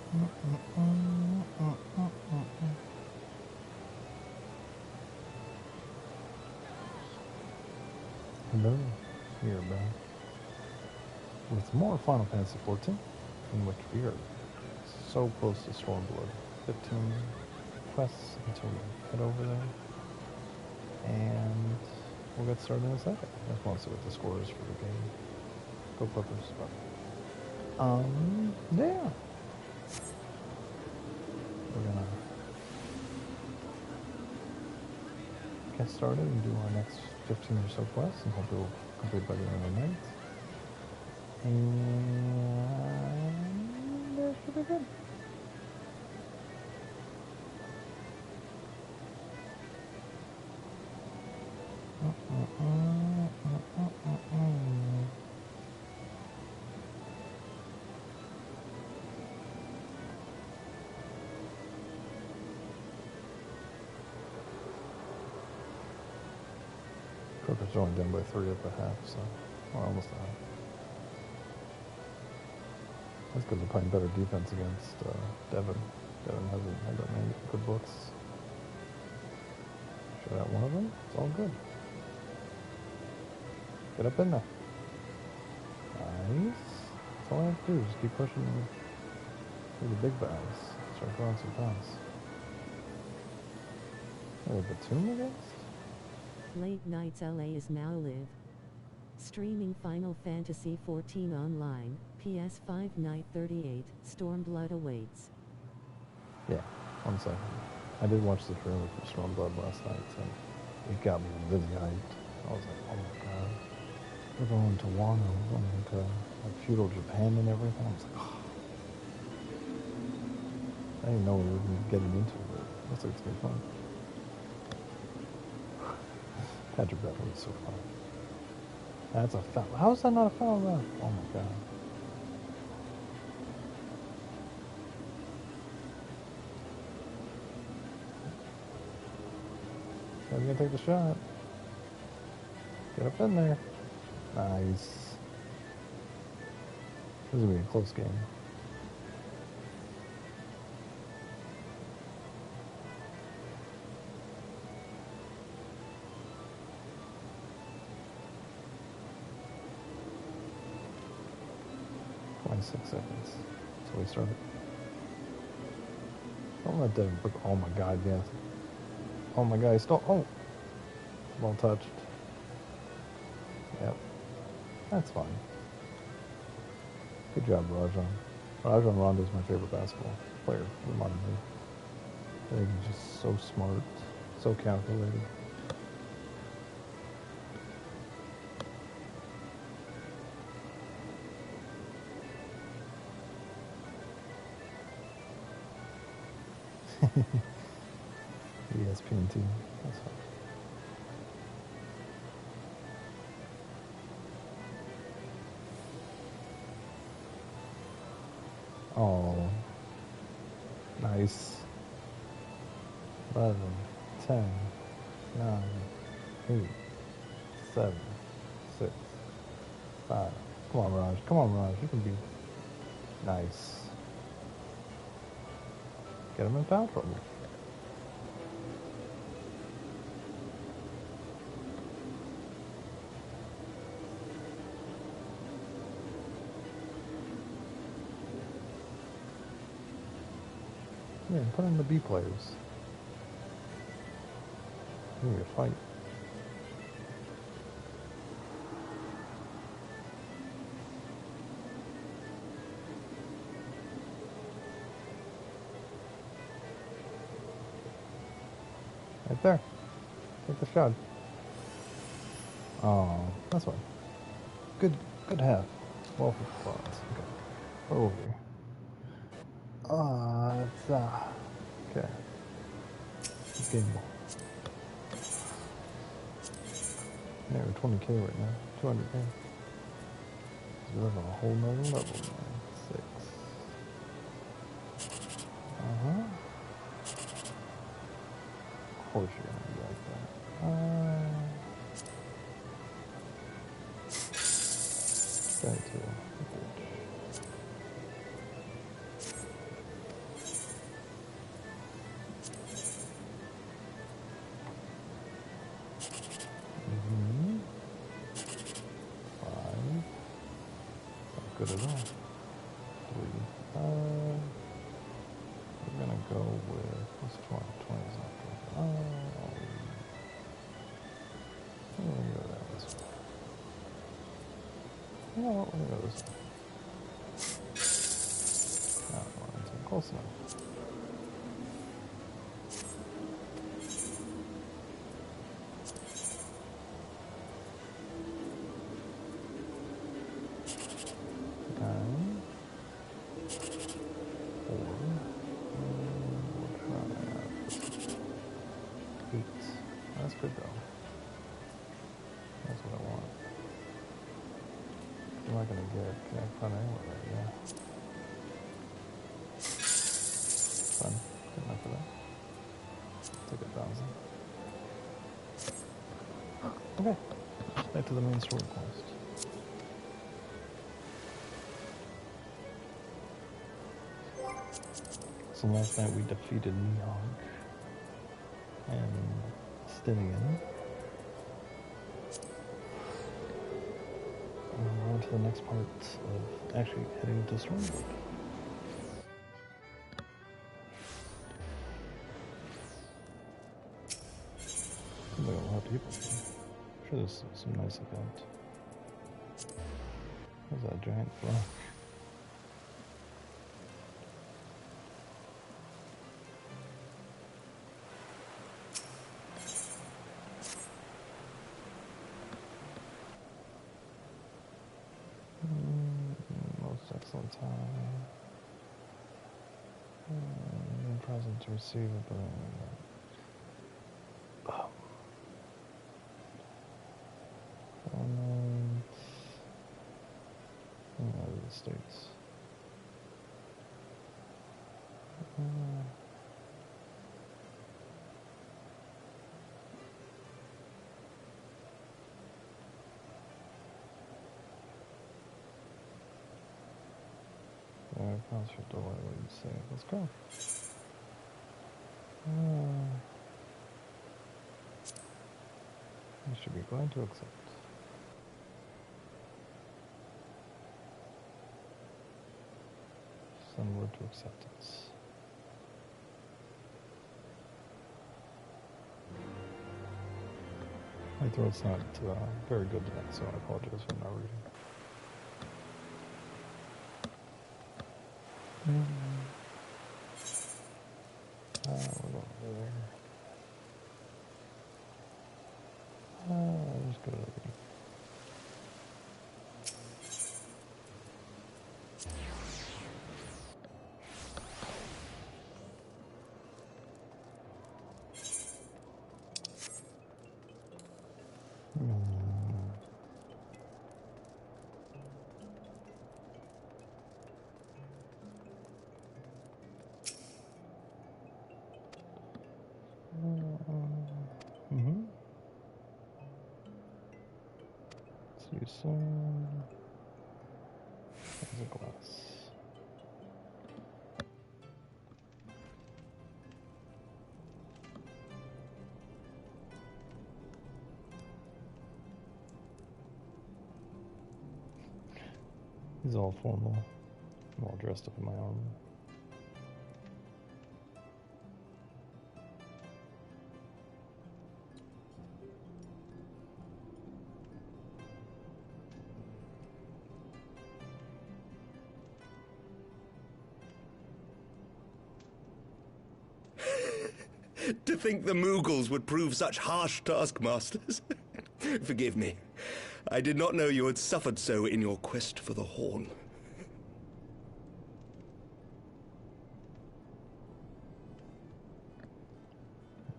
Hello, we are back with more Final Fantasy XIV, in which we are so close to Stormblood. 15 quests until we head over there, and we'll get started in a second. I just want to see what the score is for the game. Go Clippers. Yeah. We're gonna get started and do our next 15 or so quests, and hopefully we'll complete by the end of the night. And that should be good. Clippers are only done by 3 at the half, so we're almost at half. That's because they're playing better defense against Devon. Devon hasn't had that many good books. Shut out one of them. It's all good. Get up in there. Nice. That's all I have to do. Just keep pushing through the big battles. Start throwing some pounds. Hey, the tomb against? Late Nights LA is now live. Streaming Final Fantasy XIV online, PS5 night 38, Stormblood awaits. Yeah, 1 second. I did watch the trailer for Stormblood last night, and it got me really hyped. I was like, oh my god. We're going to Wano, we're going to like feudal Japan and everything. I was like, oh. I didn't know we were getting into it, but it looks like it's gonna be fun. Patrick Beverly is so fun. That's a foul. How is that not a foul round? Oh my god. I'm gonna take the shot. Get up in there. Nice. This is gonna be a close game. Six seconds. So we started. Don't let Devin book. Oh my god, yes. Oh my god, he stole. Oh! Well touched. Yep. That's fine. Good job, Rajan. Rajan Rondo is my favorite basketball player in the modern day. I think he's just so smart, so calculated. ESPN team. That's fine. Oh, nice. 11, 10, 9, 8, 7, 6, 5. Come on, Raj. Come on, Raj. You can be nice. Get him in foul trouble. Yeah, put in the B players. We need a fight. Right there. Take the shot. Oh, that's fine. Good half. Well for spots. Okay. We're over here. It's okay. It's game ball. Yeah, we're 20k right now. 200k. We're on a whole nother level, man. 6. Of course you're gonna be like that. 32. good at all. We're gonna go with what's 20? 20 is not good. We're gonna go down this way. You know what? We're gonna go this way. Close enough. That's good though. That's what I want. What am I gonna get? Can I find anywhere right? Yeah. Fun. Good enough for that. Take 1,000. Okay. Back to the main story quest. So last night we defeated Neog and Stynian. And we're on to the next part of actually heading to Stormblood. Seems like a lot of people here. I'm sure there's some nice event. There's that giant frog. Most excellent time. Present to receive it, but United States. Pause for delay, what do you say? Let's go. I should be glad to accept. Send word to acceptance. My throat's not very good tonight, so I apologize for not reading. We're going over there. Just go to the see you soon. There's a glass. He's all formal. I'm all dressed up in my armor. To think the Moogles would prove such harsh taskmasters. Forgive me. I did not know you had suffered so in your quest for the horn.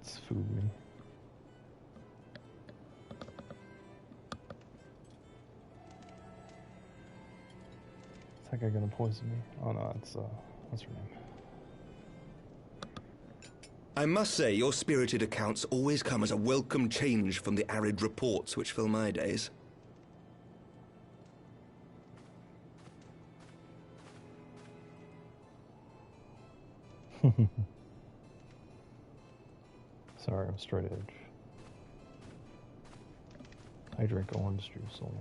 It's food me. Is that guy gonna poison me? Oh no, it's what's her name? I must say, your spirited accounts always come as a welcome change from the arid reports which fill my days. Sorry, I'm straight edge. I drink orange juice only.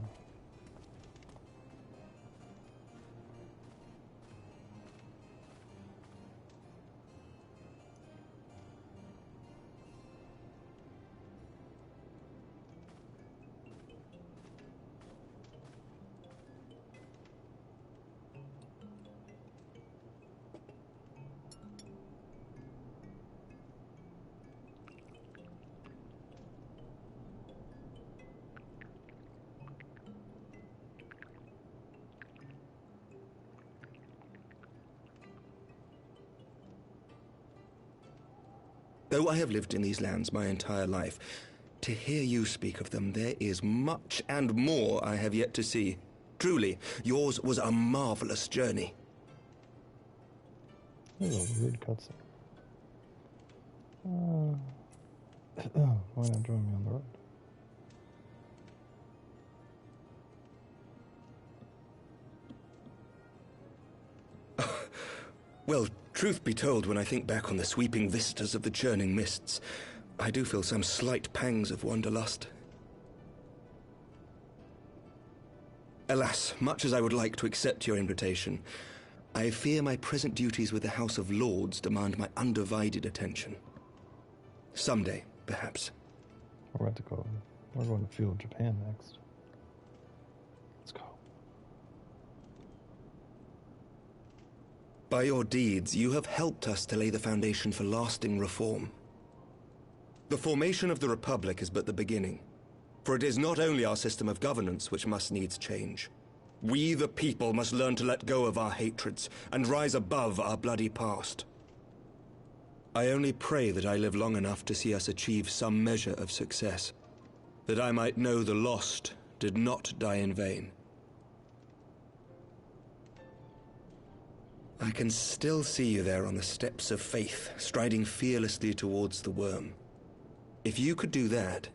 Though I have lived in these lands my entire life, to hear you speak of them, there is much and more I have yet to see. Truly, yours was a marvelous journey. There's a weird cutscene. Why not join me on the road? Well, truth be told, when I think back on the sweeping vistas of the churning mists, I do feel some slight pangs of wanderlust. Alas, much as I would like to accept your invitation, I fear my present duties with the House of Lords demand my undivided attention. Someday, perhaps. We're about to go. We're going to Field of Japan next. Let's go. By your deeds, you have helped us to lay the foundation for lasting reform. The formation of the Republic is but the beginning, for it is not only our system of governance which must needs change. We, the people, must learn to let go of our hatreds and rise above our bloody past. I only pray that I live long enough to see us achieve some measure of success, that I might know the lost did not die in vain. I can still see you there on the steps of faith, striding fearlessly towards the worm. If you could do that,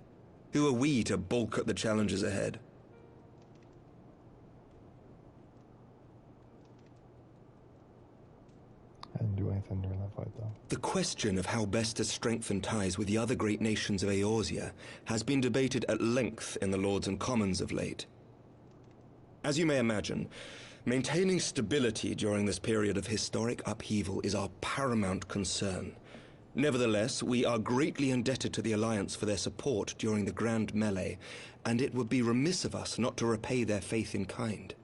who are we to balk at the challenges ahead? I didn't do anything during that fight, though. The question of how best to strengthen ties with the other great nations of Eorzea has been debated at length in the Lords and Commons of late. As you may imagine, maintaining stability during this period of historic upheaval is our paramount concern. Nevertheless, we are greatly indebted to the Alliance for their support during the Grand Melee, and it would be remiss of us not to repay their faith in kind.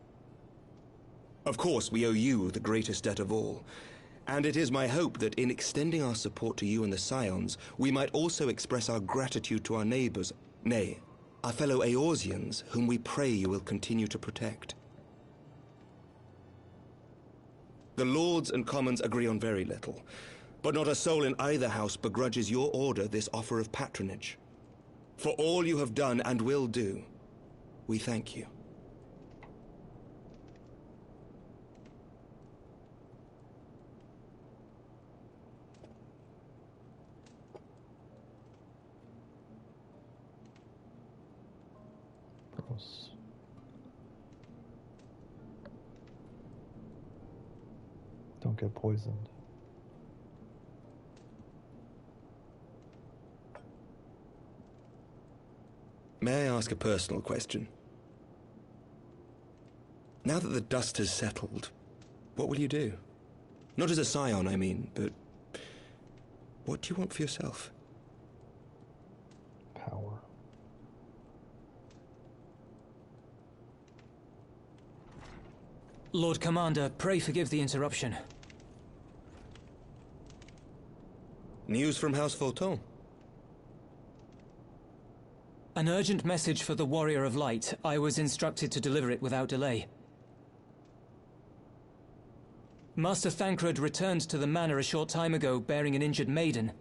Of course, we owe you the greatest debt of all, and it is my hope that in extending our support to you and the Scions, we might also express our gratitude to our neighbors, nay, our fellow Eorzeans, whom we pray you will continue to protect. The Lords and Commons agree on very little, but not a soul in either house begrudges your order this offer of patronage. For all you have done and will do, we thank you. Gross. Don't get poisoned. May I ask a personal question? Now that the dust has settled, what will you do? Not as a scion, I mean, but what do you want for yourself? Power. Lord Commander, pray forgive the interruption. News from House Fulton? An urgent message for the Warrior of Light. I was instructed to deliver it without delay. Master Thancred returned to the manor a short time ago, bearing an injured maiden.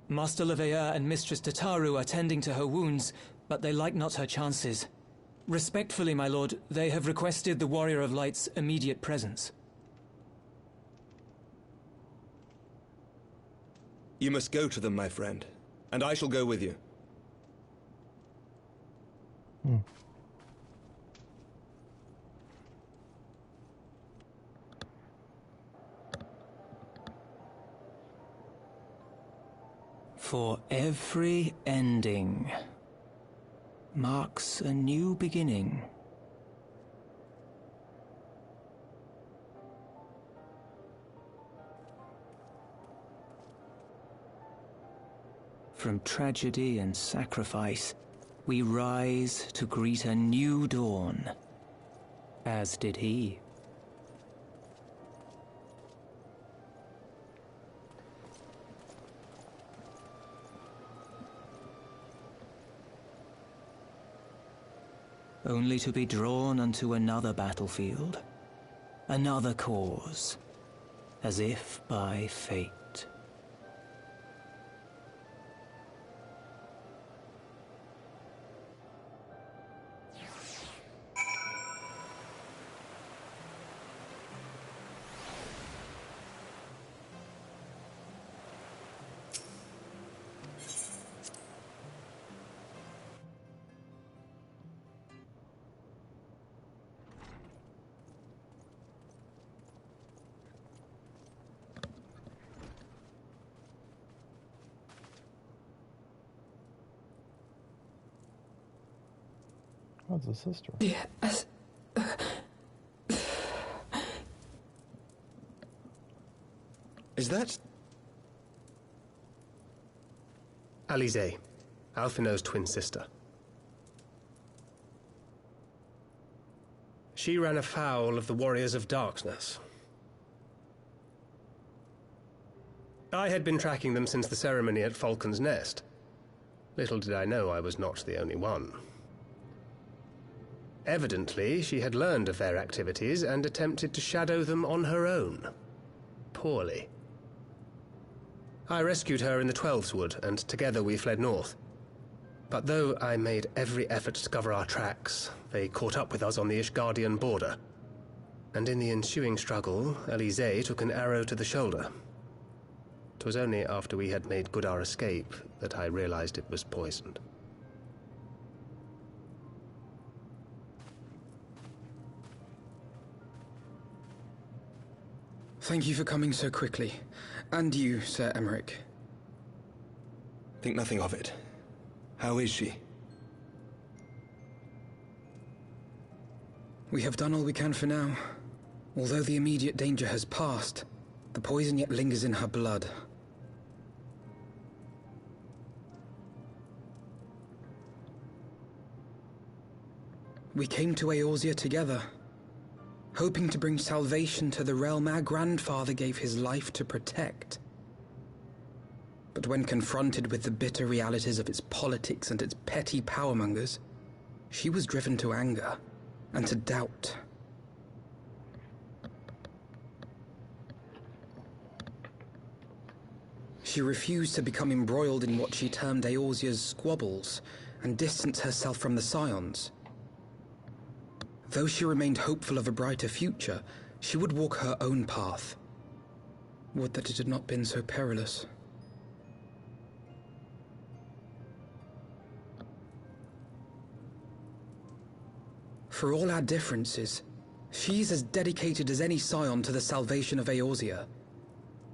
Master Leveilleur and Mistress Tataru are tending to her wounds, but they like not her chances. Respectfully, my lord, they have requested the Warrior of Light's immediate presence. You must go to them, my friend, and I shall go with you. For every ending marks a new beginning. From tragedy and sacrifice, we rise to greet a new dawn, as did he. Only to be drawn unto another battlefield, another cause, as if by fate. Oh, it's a sister. Yes. Is that... Alize, Alphinaud's twin sister. She ran afoul of the Warriors of Darkness. I had been tracking them since the ceremony at Falcon's Nest. Little did I know I was not the only one. Evidently, she had learned of their activities and attempted to shadow them on her own. Poorly. I rescued her in the Twelveswood, and together we fled north. But though I made every effort to cover our tracks, they caught up with us on the Ishgardian border. And in the ensuing struggle, Alize took an arrow to the shoulder. 'Twas only after we had made good our escape that I realized it was poisoned. Thank you for coming so quickly. And you, Sir Emmerich. Think nothing of it. How is she? We have done all we can for now. Although the immediate danger has passed, the poison yet lingers in her blood. We came to Eorzea together, hoping to bring salvation to the realm our grandfather gave his life to protect. But when confronted with the bitter realities of its politics and its petty powermongers, she was driven to anger and to doubt. She refused to become embroiled in what she termed Eorzea's squabbles and distance herself from the Scions. Though she remained hopeful of a brighter future, she would walk her own path. Would that it had not been so perilous. For all our differences, she's as dedicated as any Scion to the salvation of Eorzea.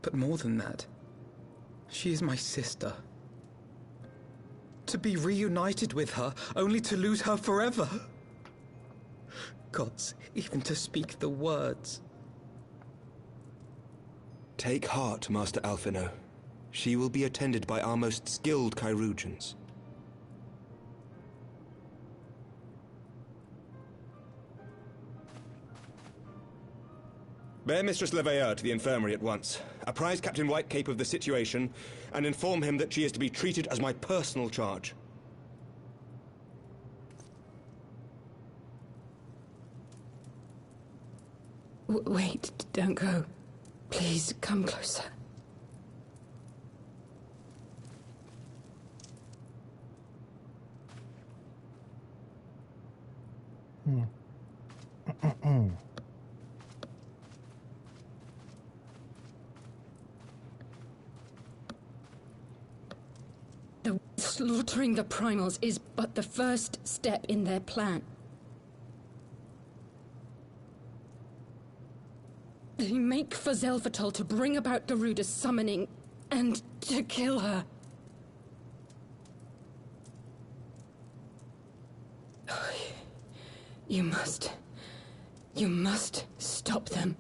But more than that, she is my sister. To be reunited with her, only to lose her forever. Gods, even to speak the words. Take heart, Master Alphinaud. She will be attended by our most skilled chirurgeons. Bear Mistress Leveilleur to the infirmary at once. Apprise Captain Whitecape of the situation, and inform him that she is to be treated as my personal charge. Wait, don't go. Please, come closer. Slaughtering the primals is but the first step in their plan. They make for Zelvatol to bring about Garuda's summoning and to kill her. You must stop them.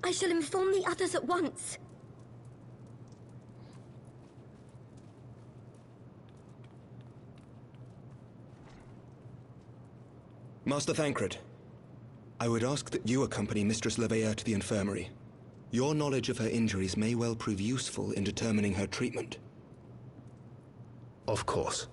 I shall inform the others at once. Master Thancred, I would ask that you accompany Mistress Leveilleur to the infirmary. Your knowledge of her injuries may well prove useful in determining her treatment. Of course.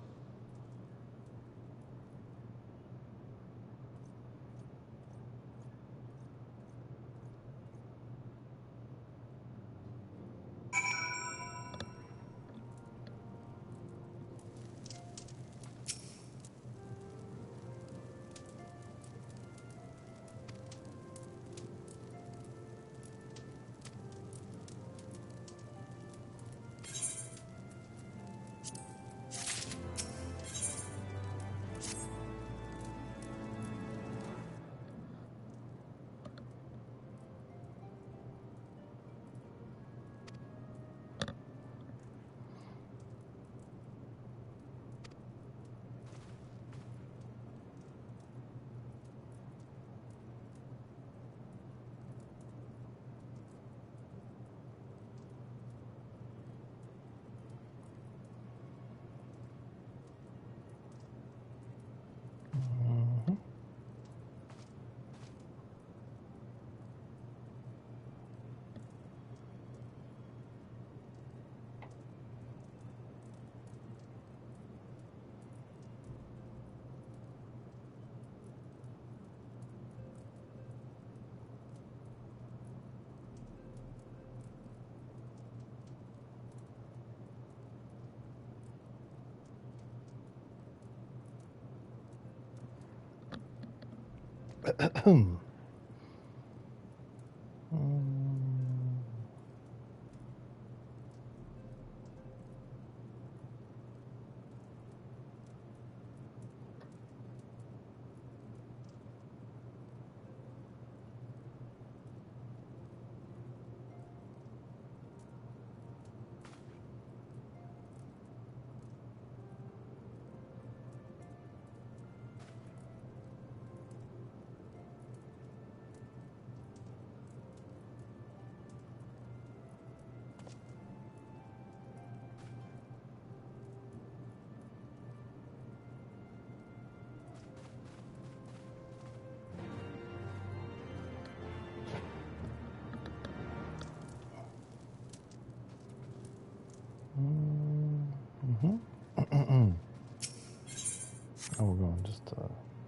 Oh, we're going just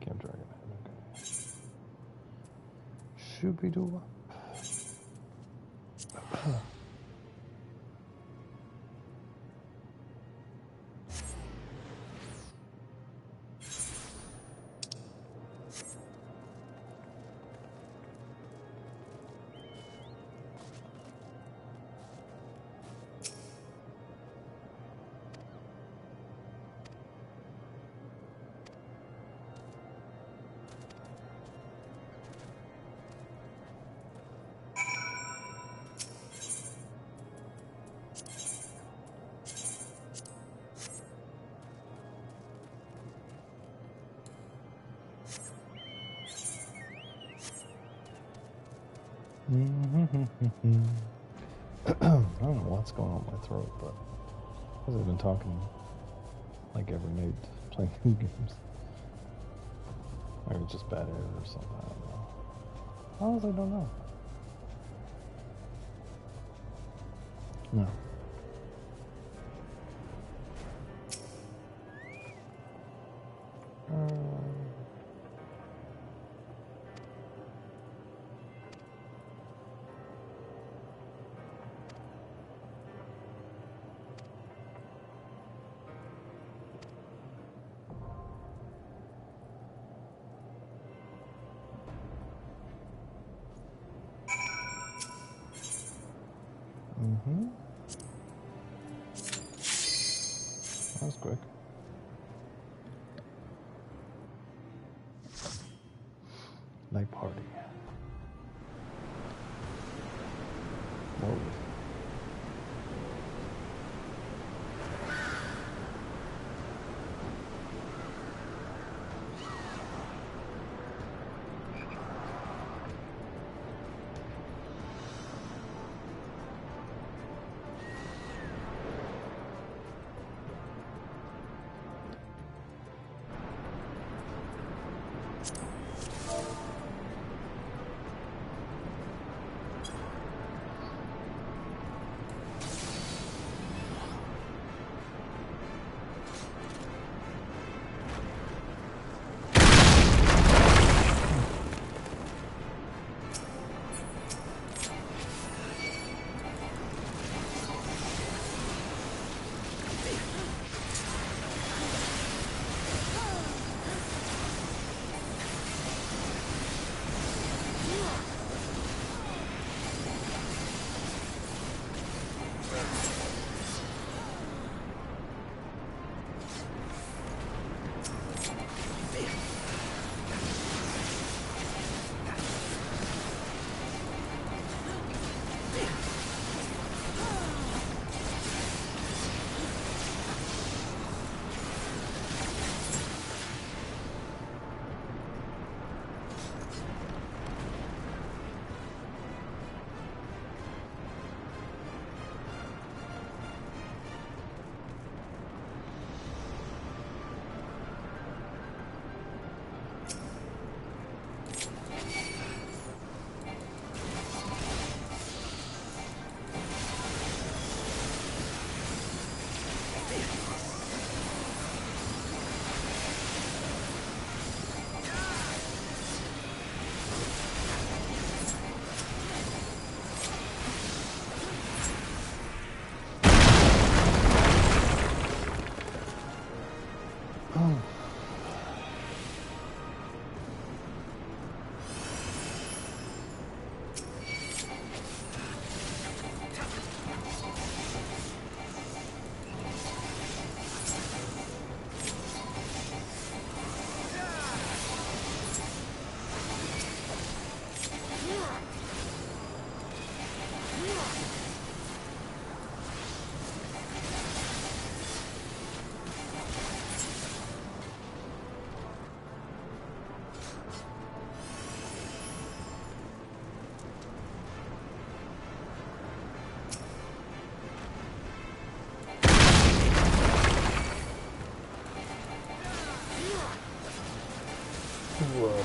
Camp Dragon. Okay. Shooby-doo. I don't know what's going on in my throat, but because I've been talking like every night playing video games. Maybe it's just bad air or something, I don't know. Honestly, I don't know. No. That was quick. Night party. Whoa. Whoa.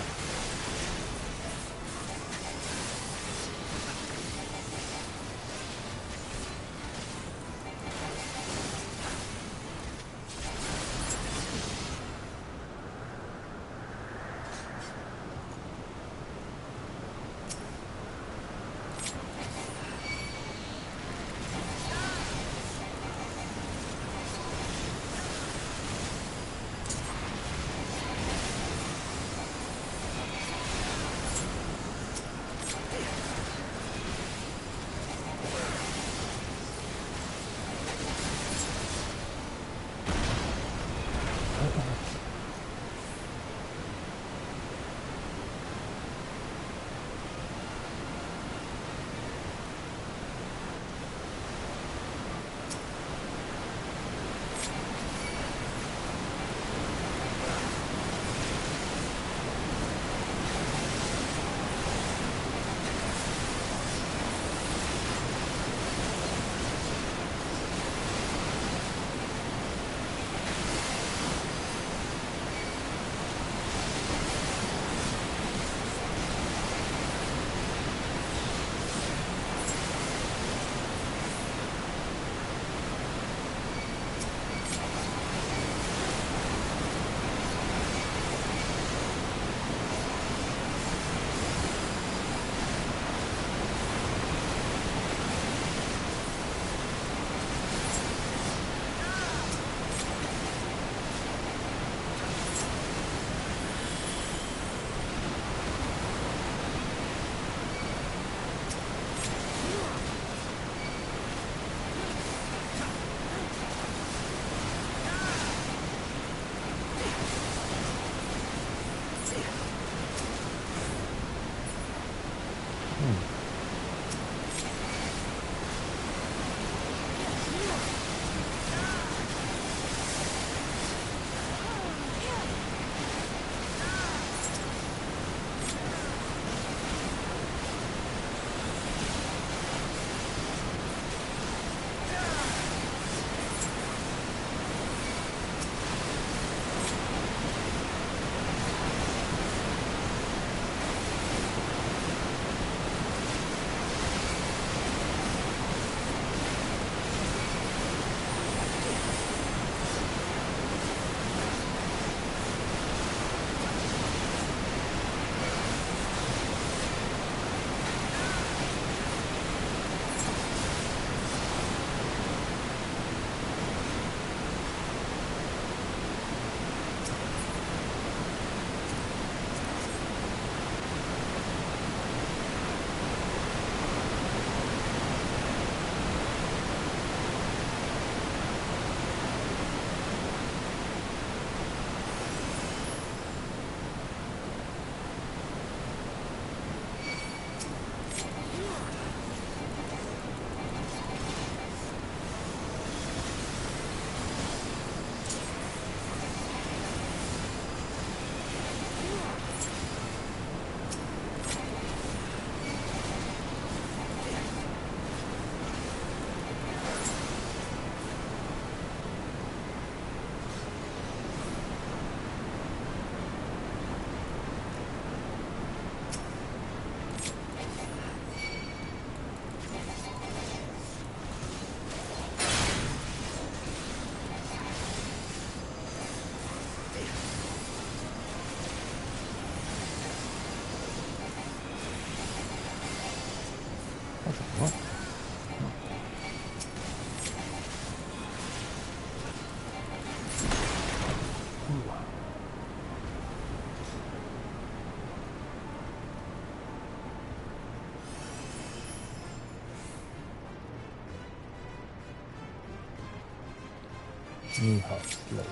New hot slave.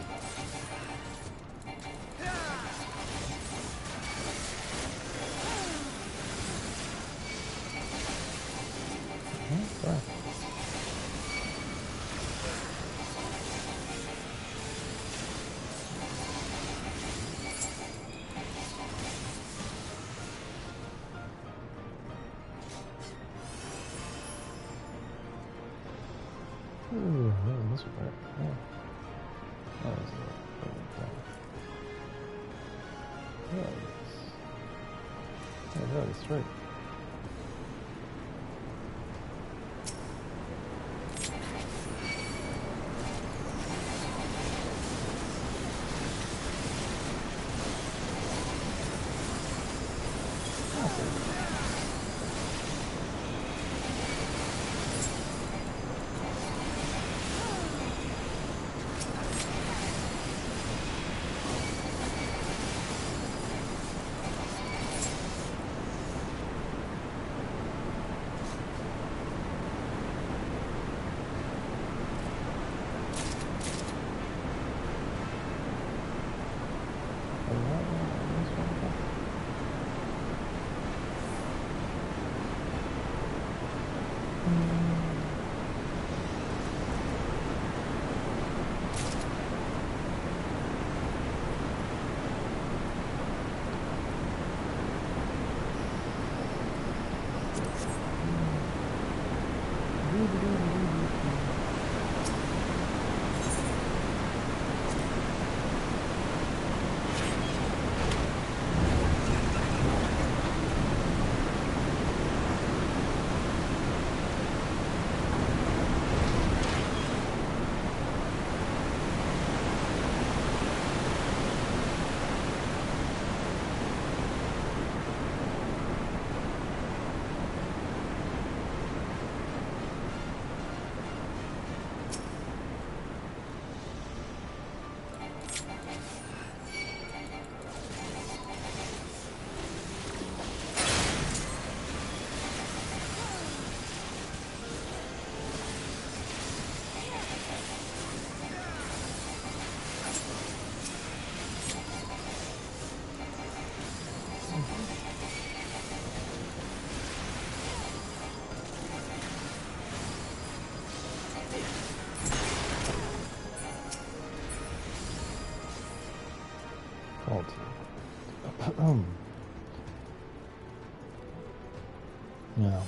Okay. Ooh, this way. Yeah. That was a little thing. Yeah. Yeah, that's right. Yeah.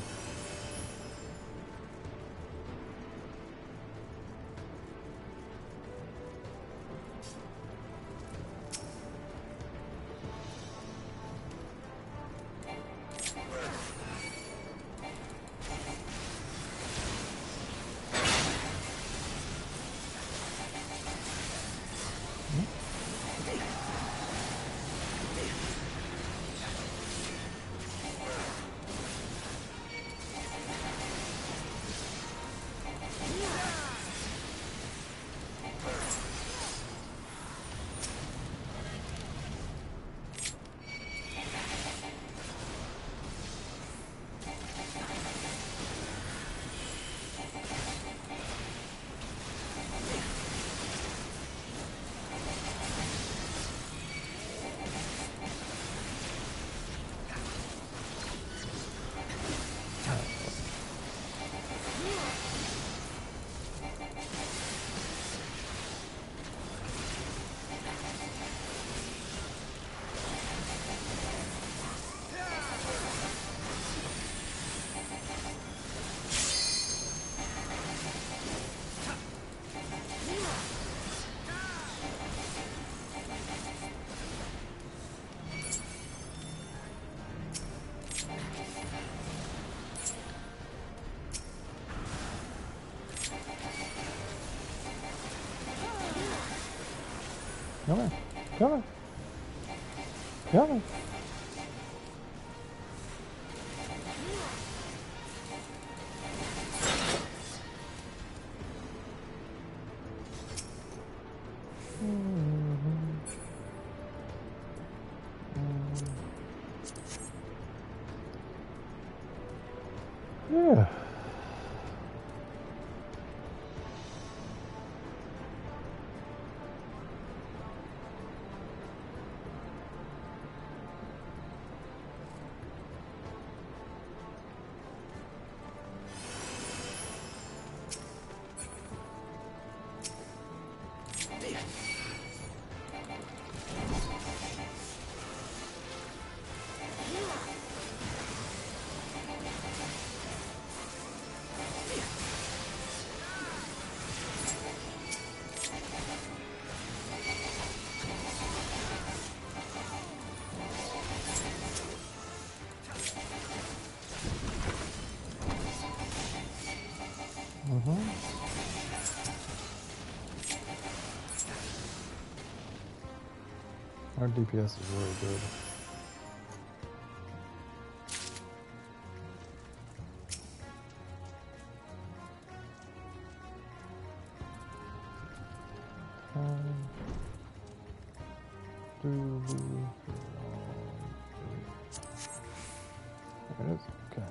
Come on. Come on. Come on. Yeah. Our DPS is really good. There it is. Okay.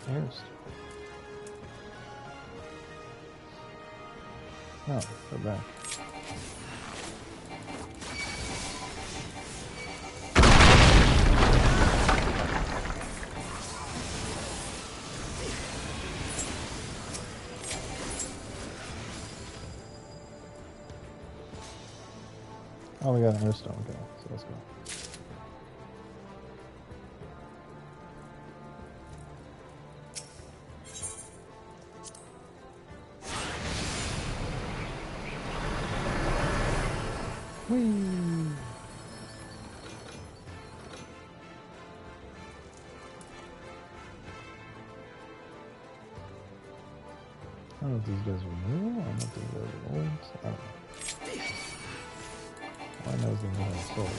Here's. No, go back. Oh, we got an airstone. Okay, so let's go. Whee! I don't know if these guys are new. I don't know if these guys are old. I don't know. All I know is they know how to sword.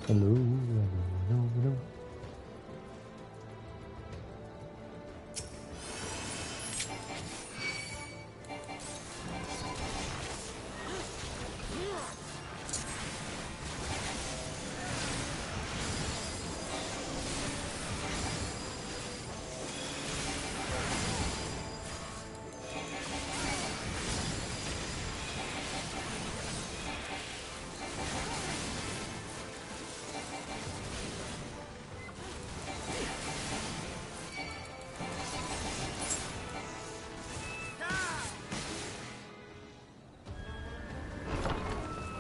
Hello, hello.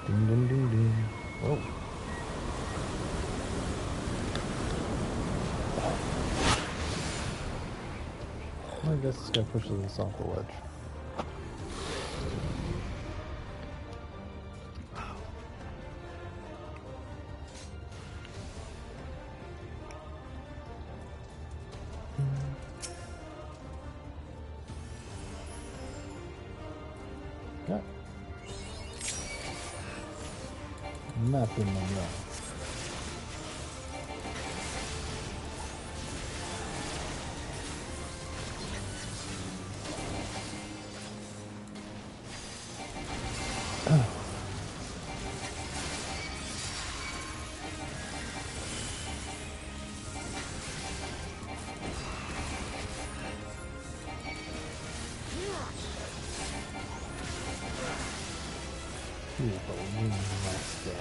Ding, ding, ding, ding. Whoa. I guess this guy pushes us off the ledge. Yeah. Map in my mouth. Here's the wing master.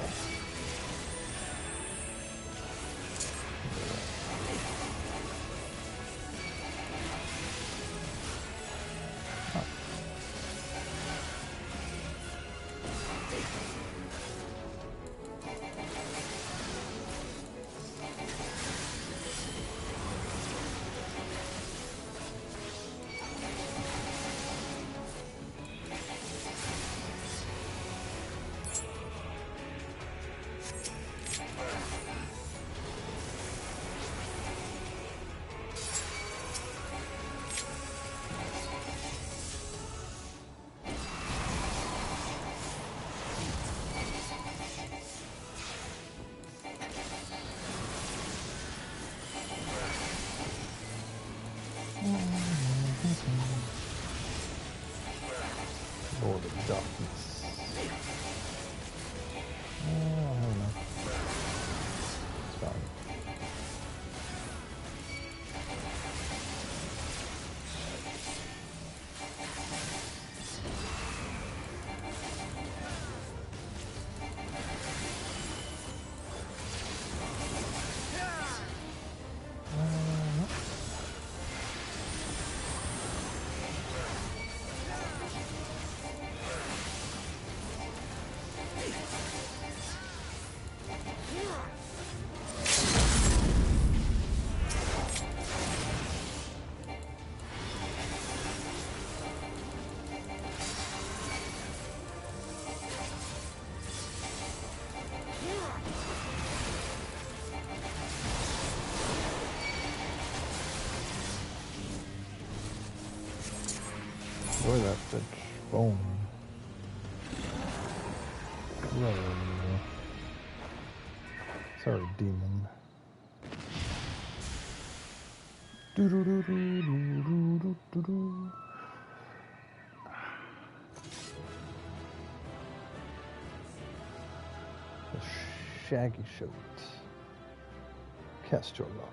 Lord of Darkness. I don't know. It's fine. Boy, that bitch bone. Whoa. Sorry, demon. Do do do do do do do do. The shaggy shoat. Cast your lot.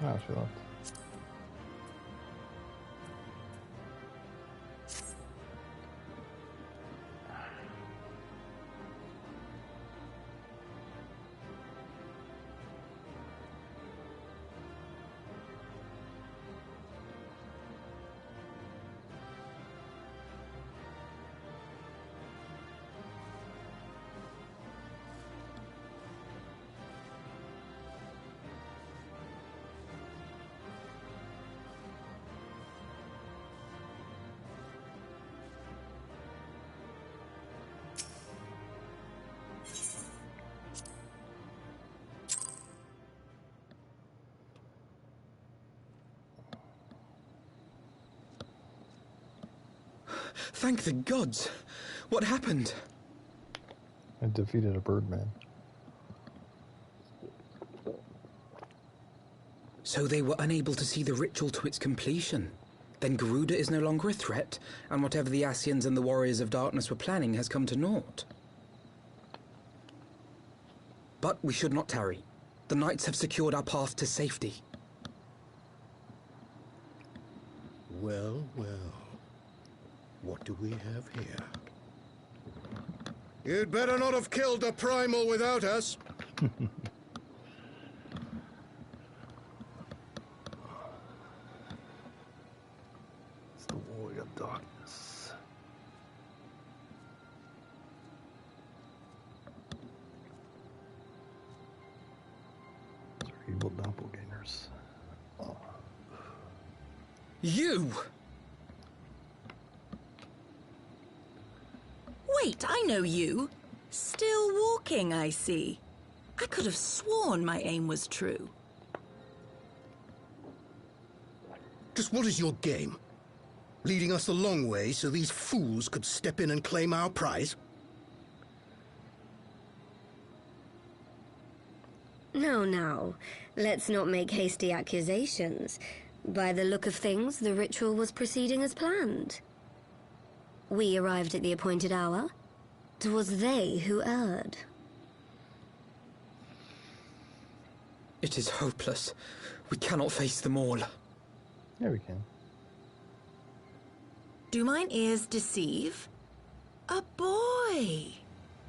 Ah, she left. Thank the gods! What happened? I defeated a birdman. So they were unable to see the ritual to its completion. Then Garuda is no longer a threat, and whatever the Ascians and the Warriors of Darkness were planning has come to naught. But we should not tarry. The knights have secured our path to safety. Well, well. What do we have here? You'd better not have killed the primal without us. It's the Warrior of Darkness. Those are evil doppelgangers. Oh. You! Wait, I know you. Still walking, I see. I could have sworn my aim was true. Just what is your game? Leading us a long way so these fools could step in and claim our prize? No, now, let's not make hasty accusations. By the look of things, the ritual was proceeding as planned. We arrived at the appointed hour. 'Twas they who erred. It is hopeless. We cannot face them all. Yeah, we can. Do mine ears deceive? A boy!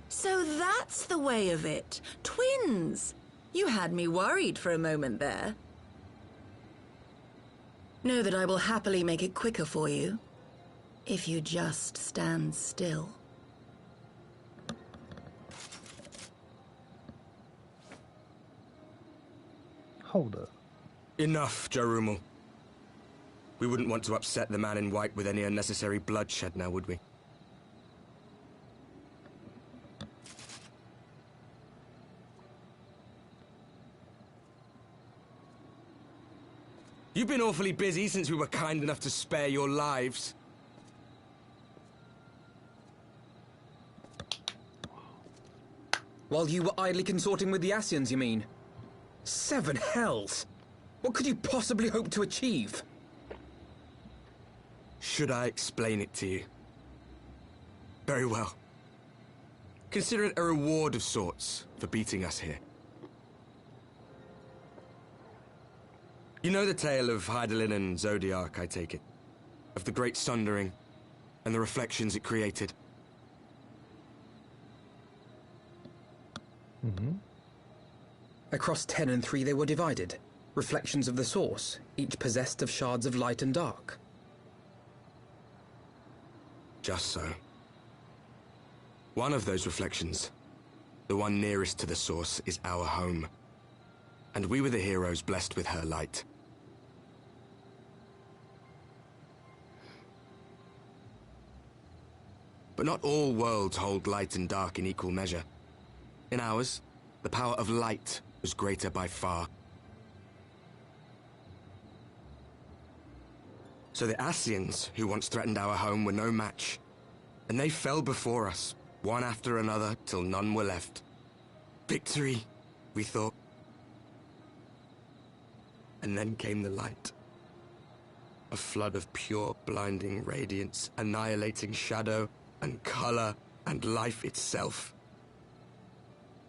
So that's the way of it. Twins! You had me worried for a moment there. Know that I will happily make it quicker for you, if you just stand still. Hold up. Enough, Jarumul. We wouldn't want to upset the man in white with any unnecessary bloodshed now, would we? You've been awfully busy since we were kind enough to spare your lives. While you were idly consorting with the Ascians, you mean? 7 hells! What could you possibly hope to achieve? Should I explain it to you? Very well. Consider it a reward of sorts for beating us here. You know the tale of Hydaelyn and Zodiac, I take it? Of the Great Sundering and the reflections it created? Mm-hmm. Across 10 and 3 they were divided. Reflections of the source, each possessed of shards of light and dark. Just so. One of those reflections, the one nearest to the source, is our home. And we were the heroes blessed with her light. But not all worlds hold light and dark in equal measure. In ours, the power of light was greater by far. So the Ascians, who once threatened our home, were no match. And they fell before us, one after another, till none were left. Victory, we thought. And then came the light. A flood of pure, blinding radiance, annihilating shadow and color and life itself.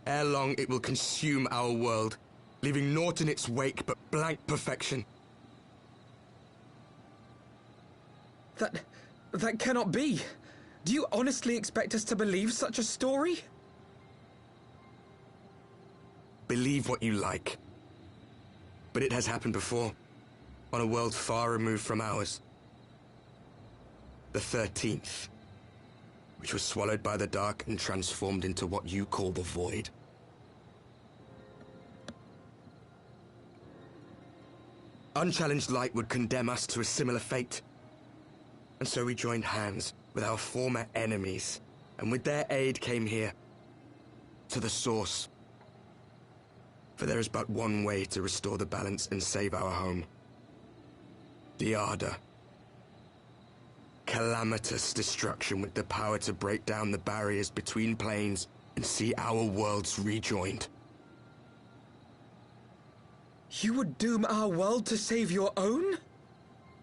Ere long, it will consume our world, leaving naught in its wake but blank perfection. That cannot be. Do you honestly expect us to believe such a story? Believe what you like. But it has happened before, on a world far removed from ours. The 13th, which was swallowed by the dark and transformed into what you call the Void. Unchallenged light would condemn us to a similar fate. And so we joined hands with our former enemies, and with their aid came here, to the source. For there is but one way to restore the balance and save our home. The Ardor. Calamitous destruction with the power to break down the barriers between planes and see our worlds rejoined. You would doom our world to save your own?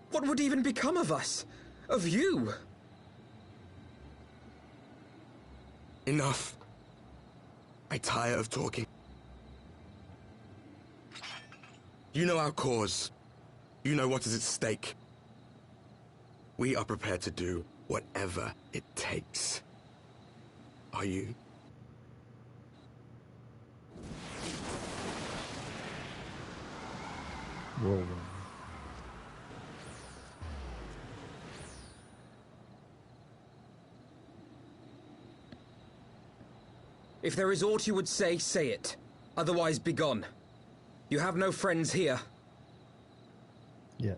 What would even become of us? Of you? Enough. I tire of talking. You know our cause. You know what is at stake. We are prepared to do whatever it takes. Are you? Whoa. If there is aught you would say, say it. Otherwise, begone. You have no friends here. Yet.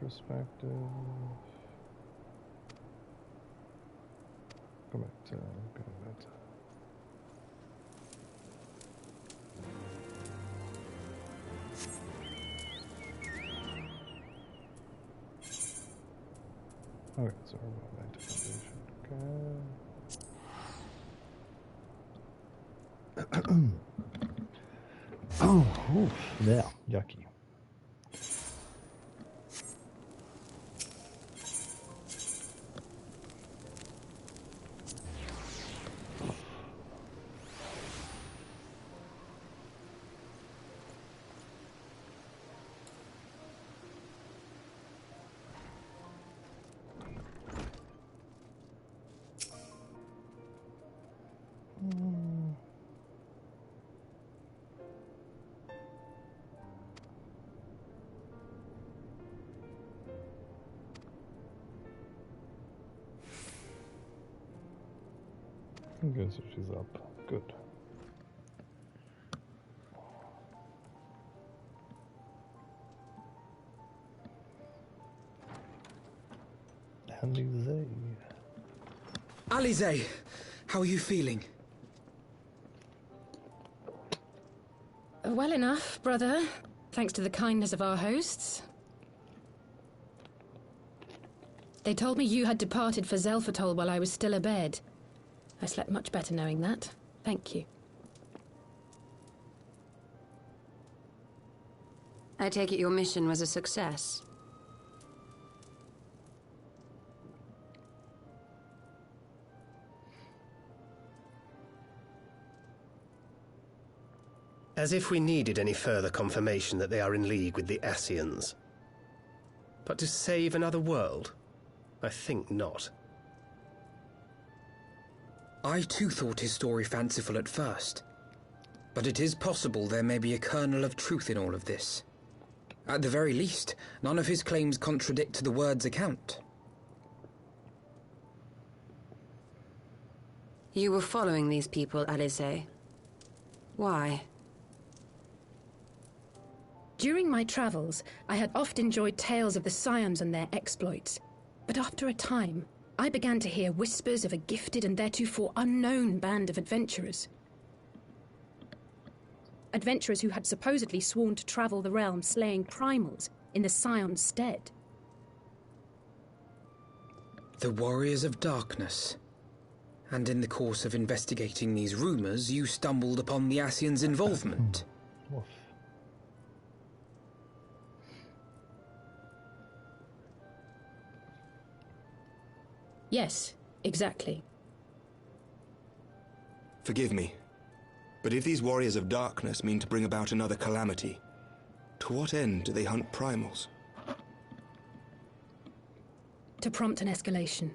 retrospective. Go back to. Okay, so we're going back to foundation. Okay. Oh, oof, yeah, yucky. Okay, so she's up. Good. Alize. Alize, how are you feeling? Well enough, brother. Thanks to the kindness of our hosts. They told me you had departed for Zelfatol while I was still abed. I slept much better knowing that. Thank you. I take it your mission was a success. As if we needed any further confirmation that they are in league with the Ascians. But to save another world? I think not. I too thought his story fanciful at first. But it is possible there may be a kernel of truth in all of this. At the very least, none of his claims contradict the word's account. You were following these people, Alize. Why? During my travels, I had oft enjoyed tales of the Scions and their exploits. But after a time, I began to hear whispers of a gifted and theretofore unknown band of adventurers. Adventurers who had supposedly sworn to travel the realm slaying primals in the Scion's stead. The Warriors of Darkness. And in the course of investigating these rumors, you stumbled upon the Ascians' involvement. Yes, exactly. Forgive me, but if these warriors of darkness mean to bring about another calamity, to what end do they hunt primals? To prompt an escalation.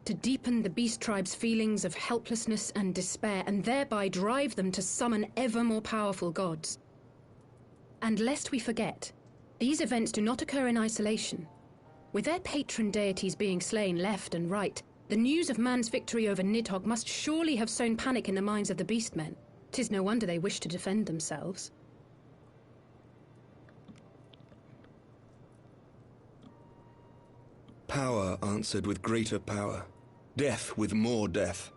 To deepen the beast tribe's feelings of helplessness and despair, and thereby drive them to summon ever more powerful gods. And lest we forget, these events do not occur in isolation. With their patron deities being slain left and right, the news of man's victory over Nidhogg must surely have sown panic in the minds of the beastmen. 'Tis no wonder they wish to defend themselves. Power answered with greater power, death with more death.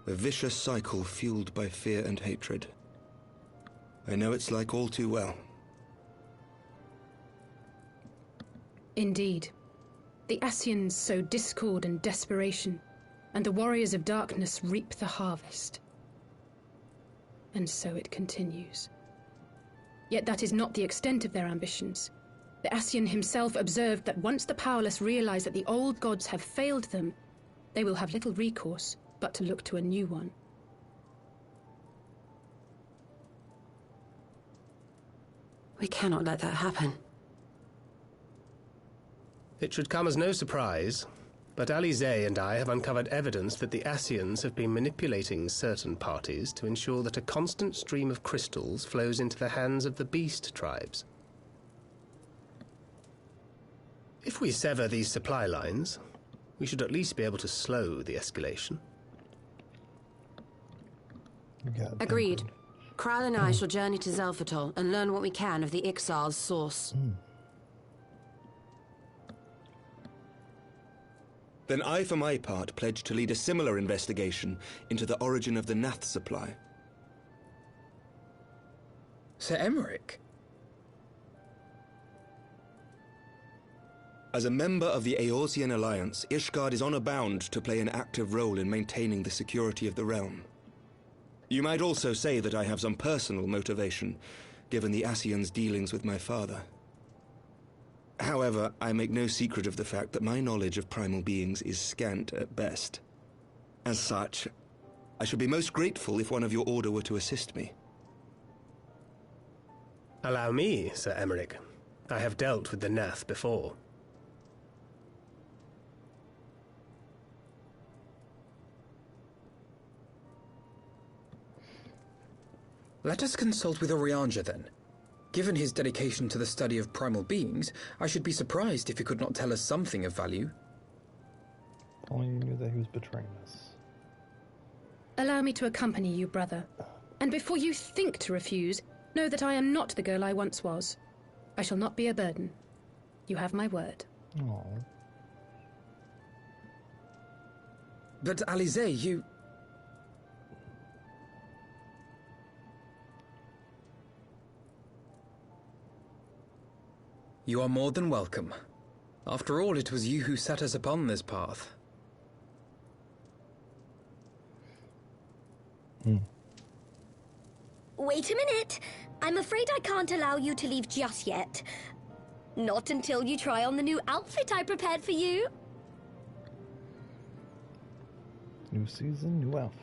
A vicious cycle fueled by fear and hatred. I know it's like all too well. Indeed. The Ascians sow discord and desperation, and the Warriors of Darkness reap the harvest. And so it continues. Yet that is not the extent of their ambitions. The Ascian himself observed that once the powerless realize that the old gods have failed them, they will have little recourse but to look to a new one. We cannot let that happen. It should come as no surprise, but Alize and I have uncovered evidence that the Ascians have been manipulating certain parties to ensure that a constant stream of crystals flows into the hands of the beast tribes. If we sever these supply lines, we should at least be able to slow the escalation. Agreed. Kral and I shall journey to Zelfatol and learn what we can of the Ixal's source. Then I, for my part, pledge to lead a similar investigation into the origin of the Nath supply. Sir Emmerich? As a member of the Eorzean Alliance, Ishgard is honor-bound to play an active role in maintaining the security of the realm. You might also say that I have some personal motivation, given the Ascians' dealings with my father. However, I make no secret of the fact that my knowledge of primal beings is scant at best. As such, I should be most grateful if one of your order were to assist me. Allow me, Sir Emmerich. I have dealt with the Nath before. Let us consult with Orianja then. Given his dedication to the study of primal beings, I should be surprised if he could not tell us something of value. Only you knew that he was betraying us. Allow me to accompany you, brother. And before you think to refuse, know that I am not the girl I once was. I shall not be a burden. You have my word. Oh. But Alize, you... You are more than welcome. After all, it was you who set us upon this path. Wait a minute. I'm afraid I can't allow you to leave just yet. Not until you try on the new outfit I prepared for you. New season, new outfit.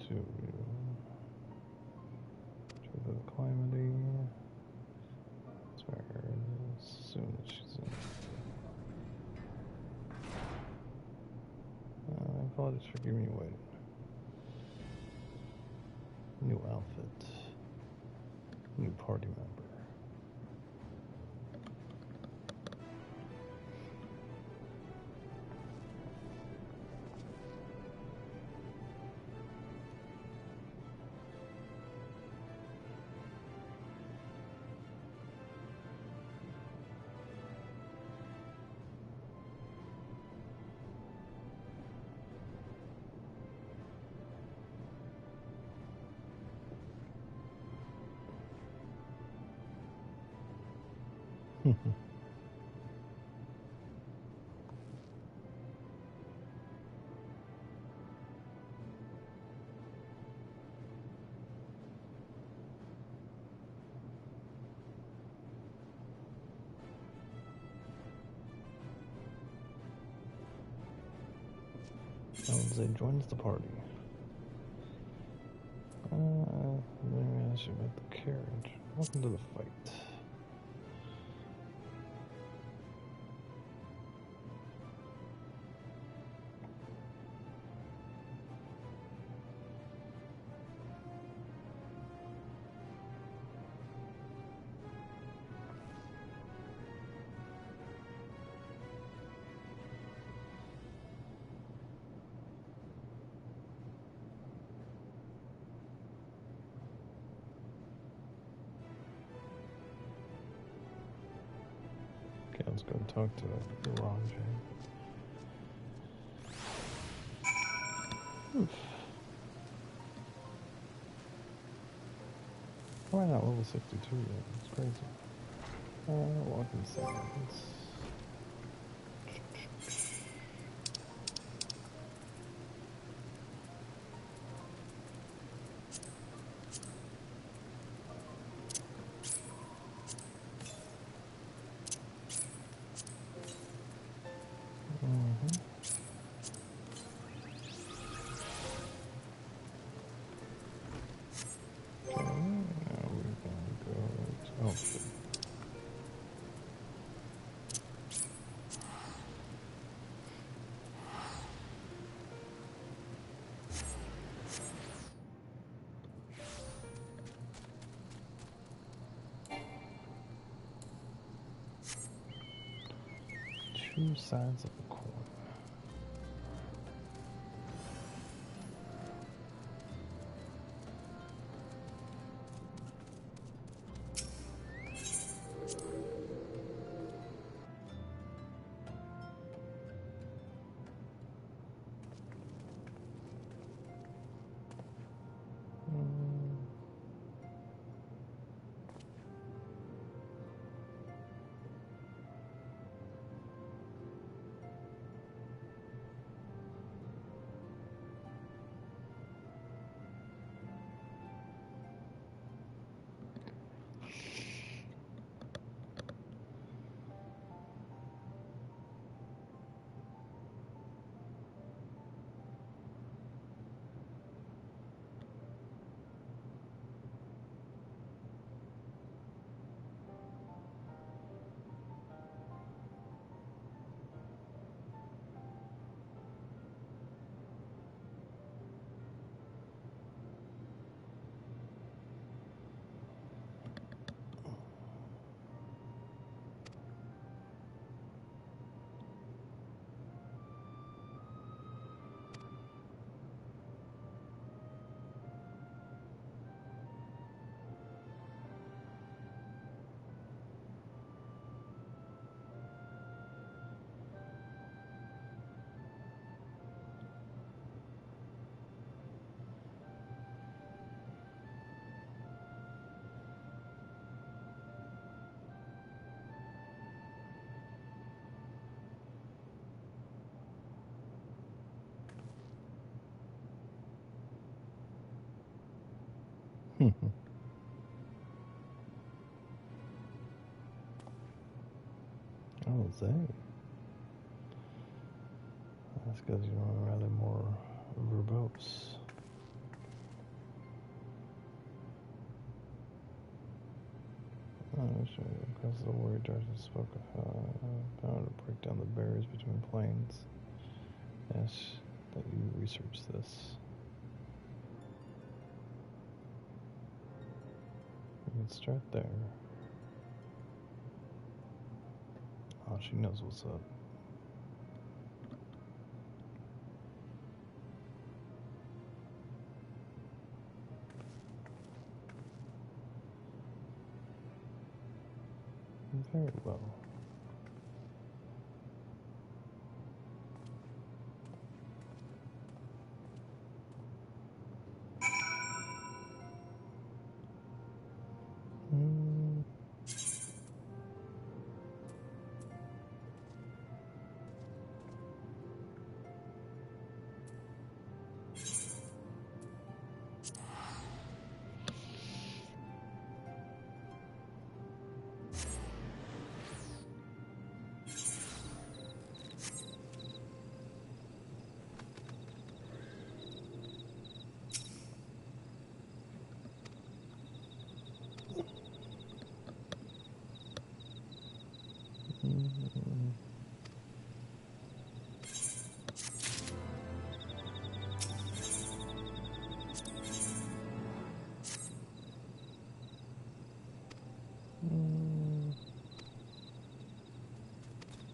To the calamity. That's where as soon as she's in. Apologies for giving you wait. New outfit. New party member. Alize joins the party. Let me ask you about the carriage. Welcome to the fight. Okay, let's go and talk to the Ron Oof. Why not level 62 yet? It's crazy. Walking seconds. Two sides of a coin. Oh, Zay. That's because you are rather more verbose. Sure. Across the warrior Darcy spoke of how to break down the barriers between planes. Yes, that you research this. You can start there. Oh, she knows what's up. Very well.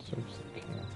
Search the camp.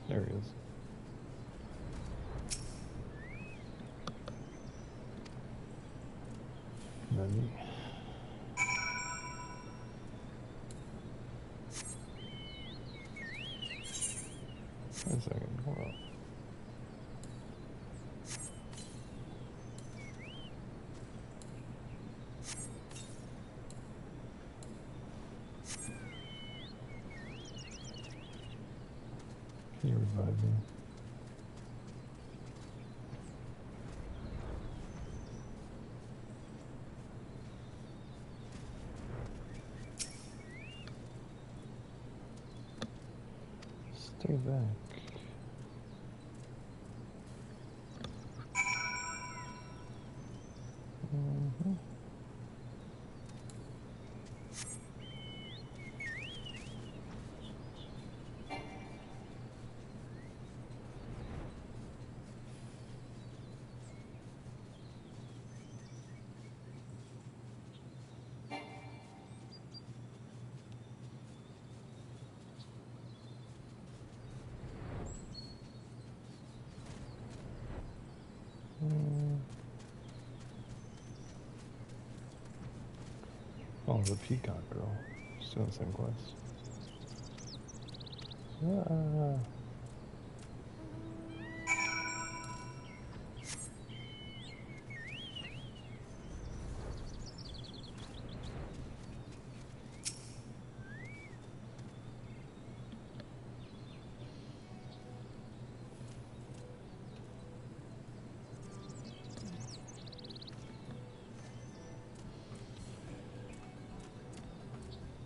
There he is. Ready. Wait a second, hold on. revive me. Stay back. Mm-hmm. Oh, the peacock girl. She's doing the same quest.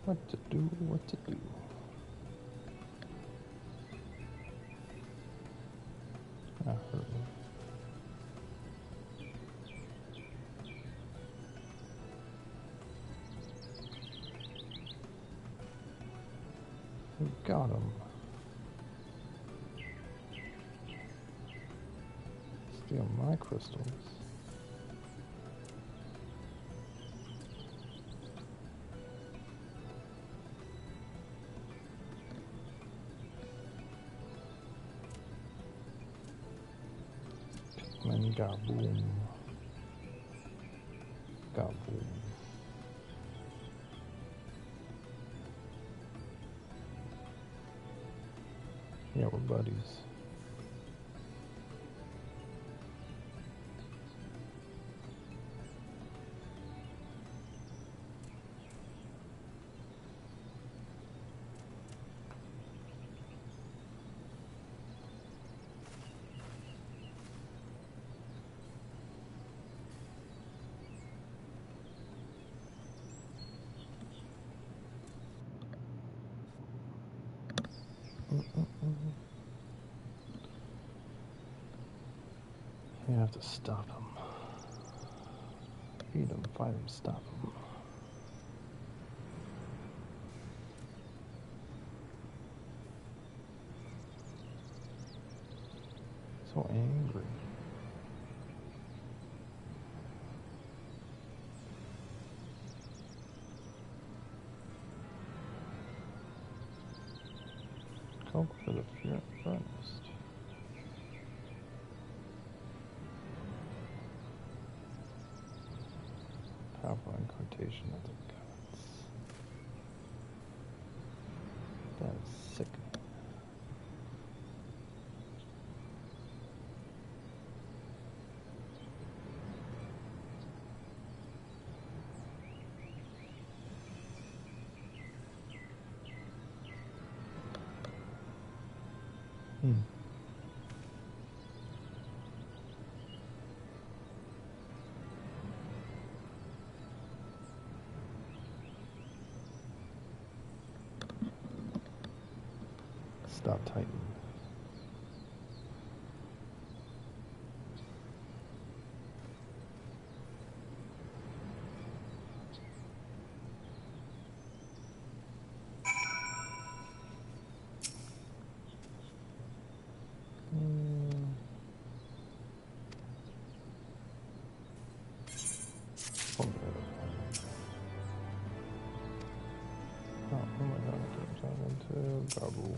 What to do, what to do. That hurt me. We got him. Steal my crystals. And gaboom. Gaboom. Yeah, we're buddies. You have to stop him. Feed him, fight him, stop him. So angry. Coke for the furnace. Powerful incantation of the gods. That is sick. Stop Titan. Oh my god, it turns out into Gabu.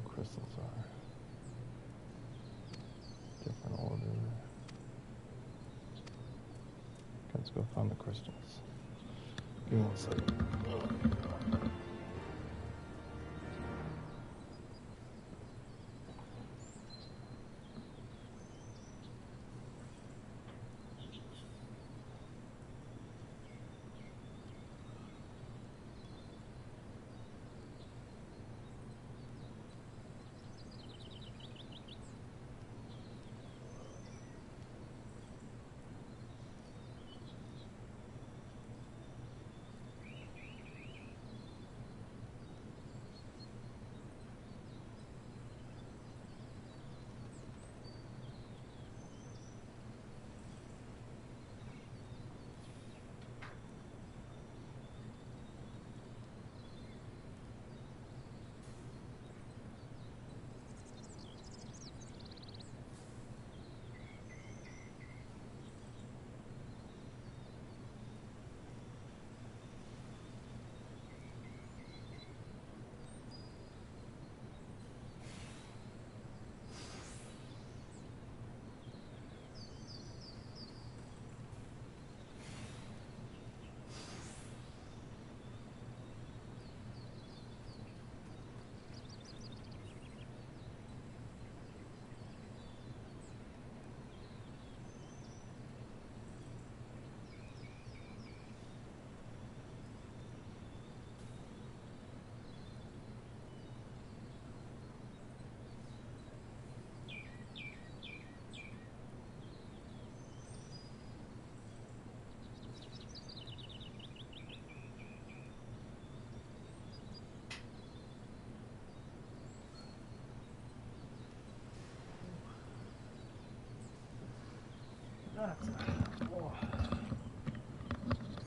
Crystals are different order. Let's go find the crystals. Give me 1 second.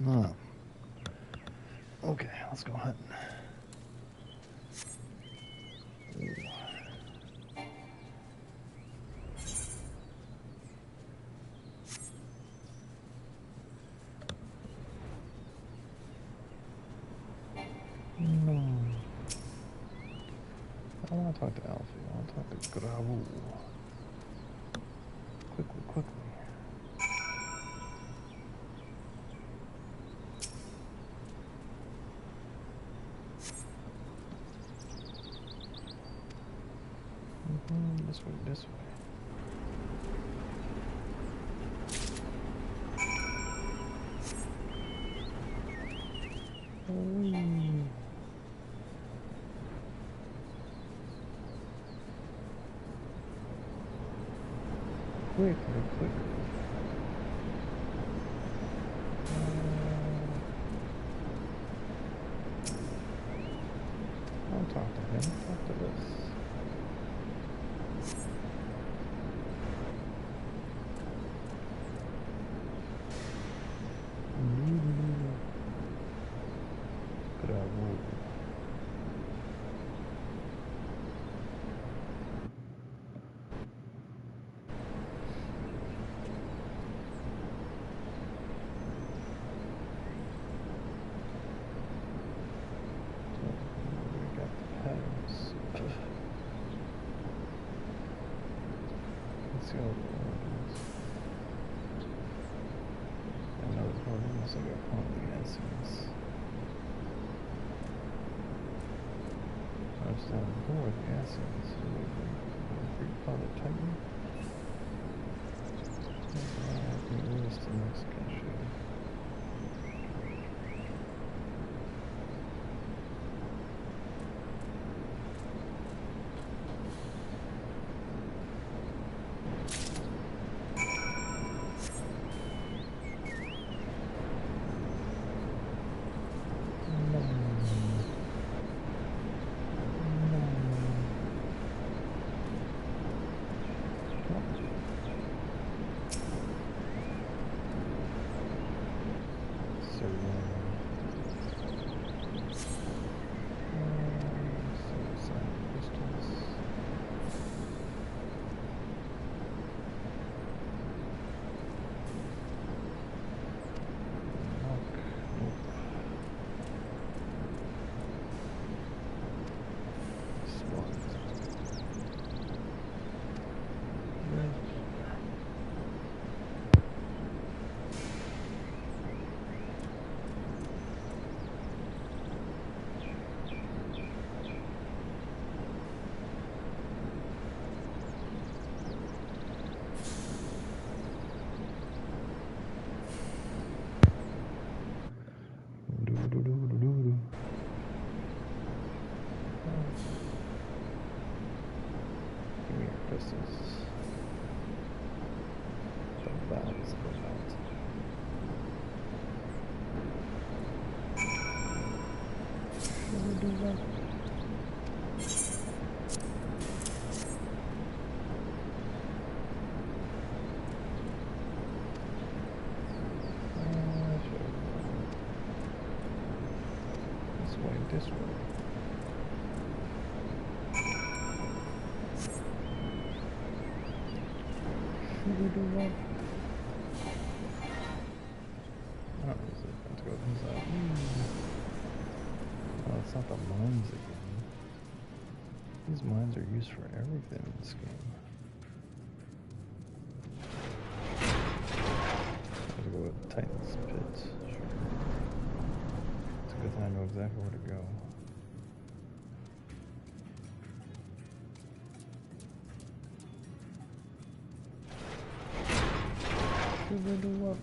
No. Okay, let's go hunting. No. I don't want to talk to Alfie. I want to talk to Gravel. Quickly, quickly. This way, this way. Quickly, quickly. Don't talk to him. Talk to this. Let's see all the organs. I know the organs, I got one of the essence. I was down the door with the essence. Father Titan. I think it was the Mexican shit. This way. Should we do what? Oh, is it? Let's go inside. Oh, it's not the mines again. These mines are used for everything in this game. Let's go with Titan's pits. Sure. It's a good thing I know exactly where to go. Should we do what?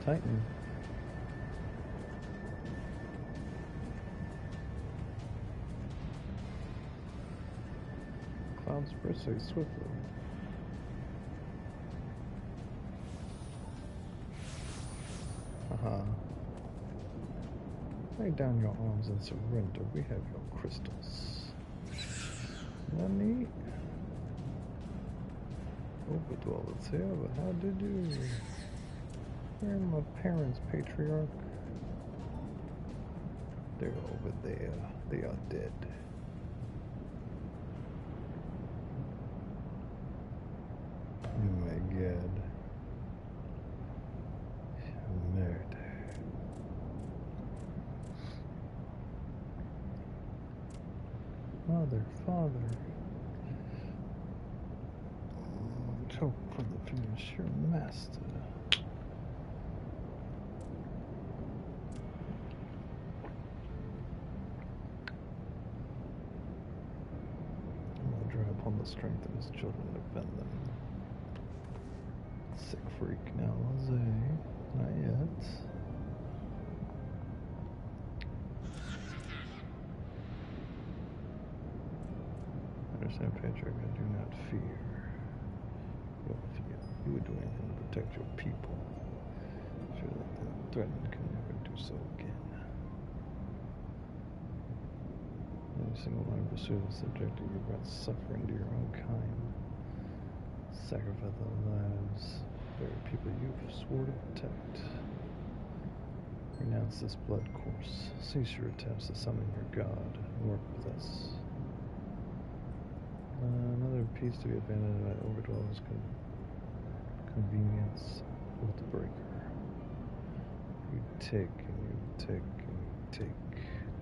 Titan. response briskly, swiftly. Lay down your arms and surrender. We have your crystals. Nani? Overdwellers here, but how did you? Where are my parents, patriarch? They're over there. They are dead. Oh my god. Murder. Father. Choke for the finish, your master. I'll draw upon the strength of his children to defend them. Sick freak now, Jose. Not yet. Understand, Patrick, I do not fear. You don't fear. You would do anything to protect your people. Sure that the threatened can never do so again. Every single one of pursuit is subjected you brought suffering to your own kind. Sacrifice their lives, very people you swore to protect. Renounce this blood course. Cease your attempts to summon your god and work with us. Another piece to be abandoned by Overdweller's convenience with the breaker. You take and you take and you take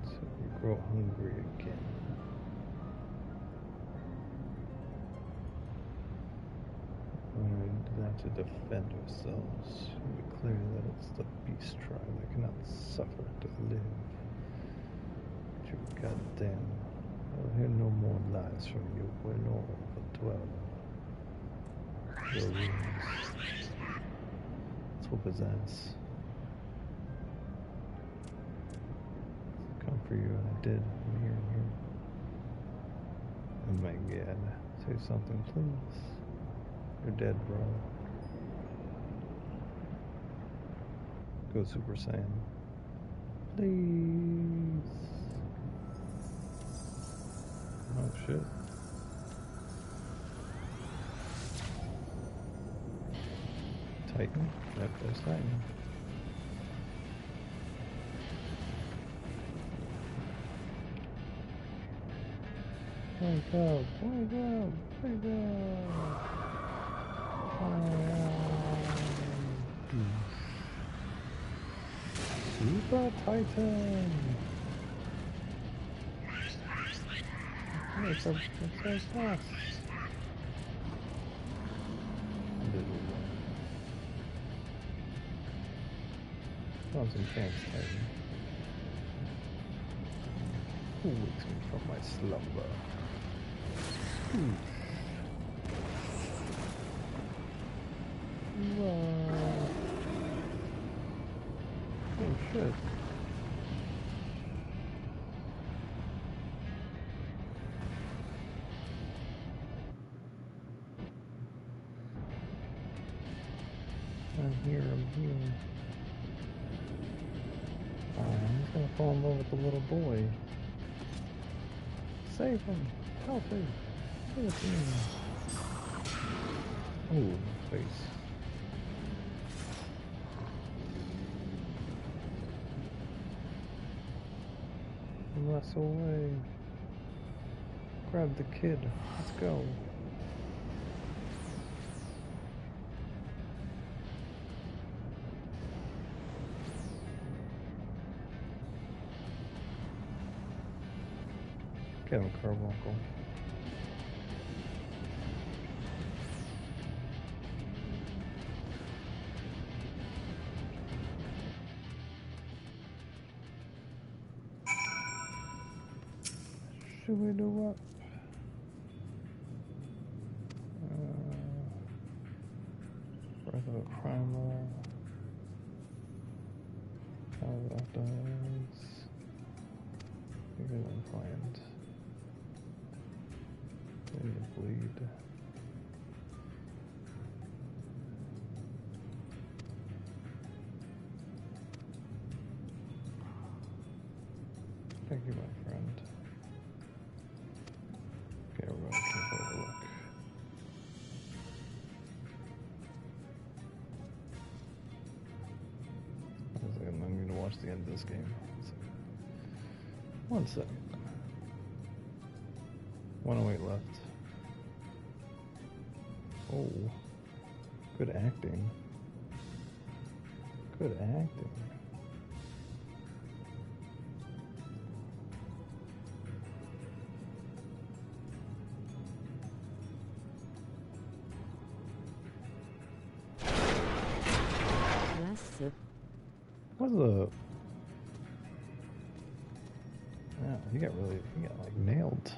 till you grow hungry again. When we do that to defend ourselves, we declare that it's the beast tribe that cannot suffer to live. But you goddamn. I'll hear no more lies from you. We're no overdweller. Your wounds. Let's hope his ass. Come for you, and I did. I'm here. Oh my god. Say something, please. You're dead, bro. Go Super Saiyan. Please. Oh shit. Titan? Yep, there's Titan. Wake up, wake up, wake up! Super Titan! It's so fast. Found some chance, Titan. Who wakes me from my slumber? Oh shit. I'm here. Oh, he's gonna fall in love with the little boy. Save him! Help him! Give it to me. Oh, face. Less away. Grab the kid. Let's go. Get him, Carbuncle. Should we do what? Breath of a primal. How that does. Bigger than planned. Continue to bleed. Thank you, my friend. Okay, we're going to take a look. I need to watch the end of this game. 1 second. 108 left. Oh, good acting. Good acting. What's the... Yeah, he got like nailed.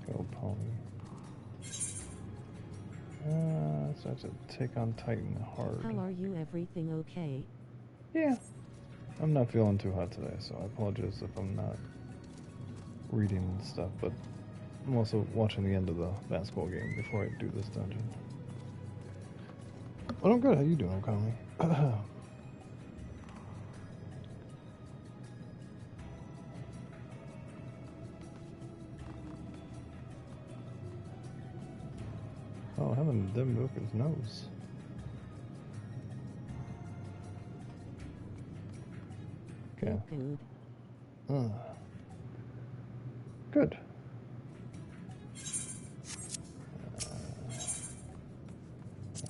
Go pony. So I have to take on Titan hard. How are you? Everything okay? Yeah. I'm not feeling too hot today, so I apologize if I'm not reading and stuff, but I'm also watching the end of the basketball game before I do this dungeon. Well, I'm good. How you doing, Conley? Oh, having them milk his nose. Okay. Good.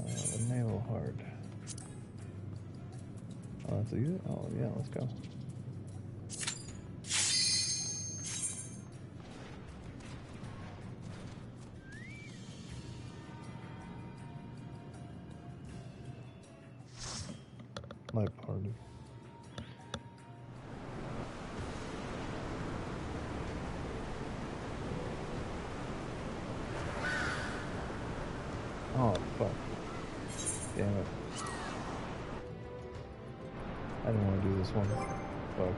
The nail hard. Oh, that's easy. Oh, yeah, let's go. Light party. Oh, fuck. Damn it. I didn't want to do this one. Fuck.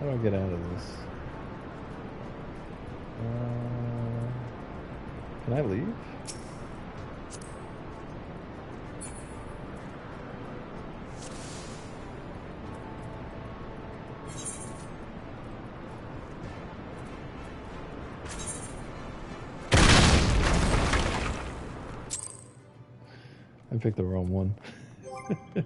How do I get out of this? Can I leave? I picked the wrong one. I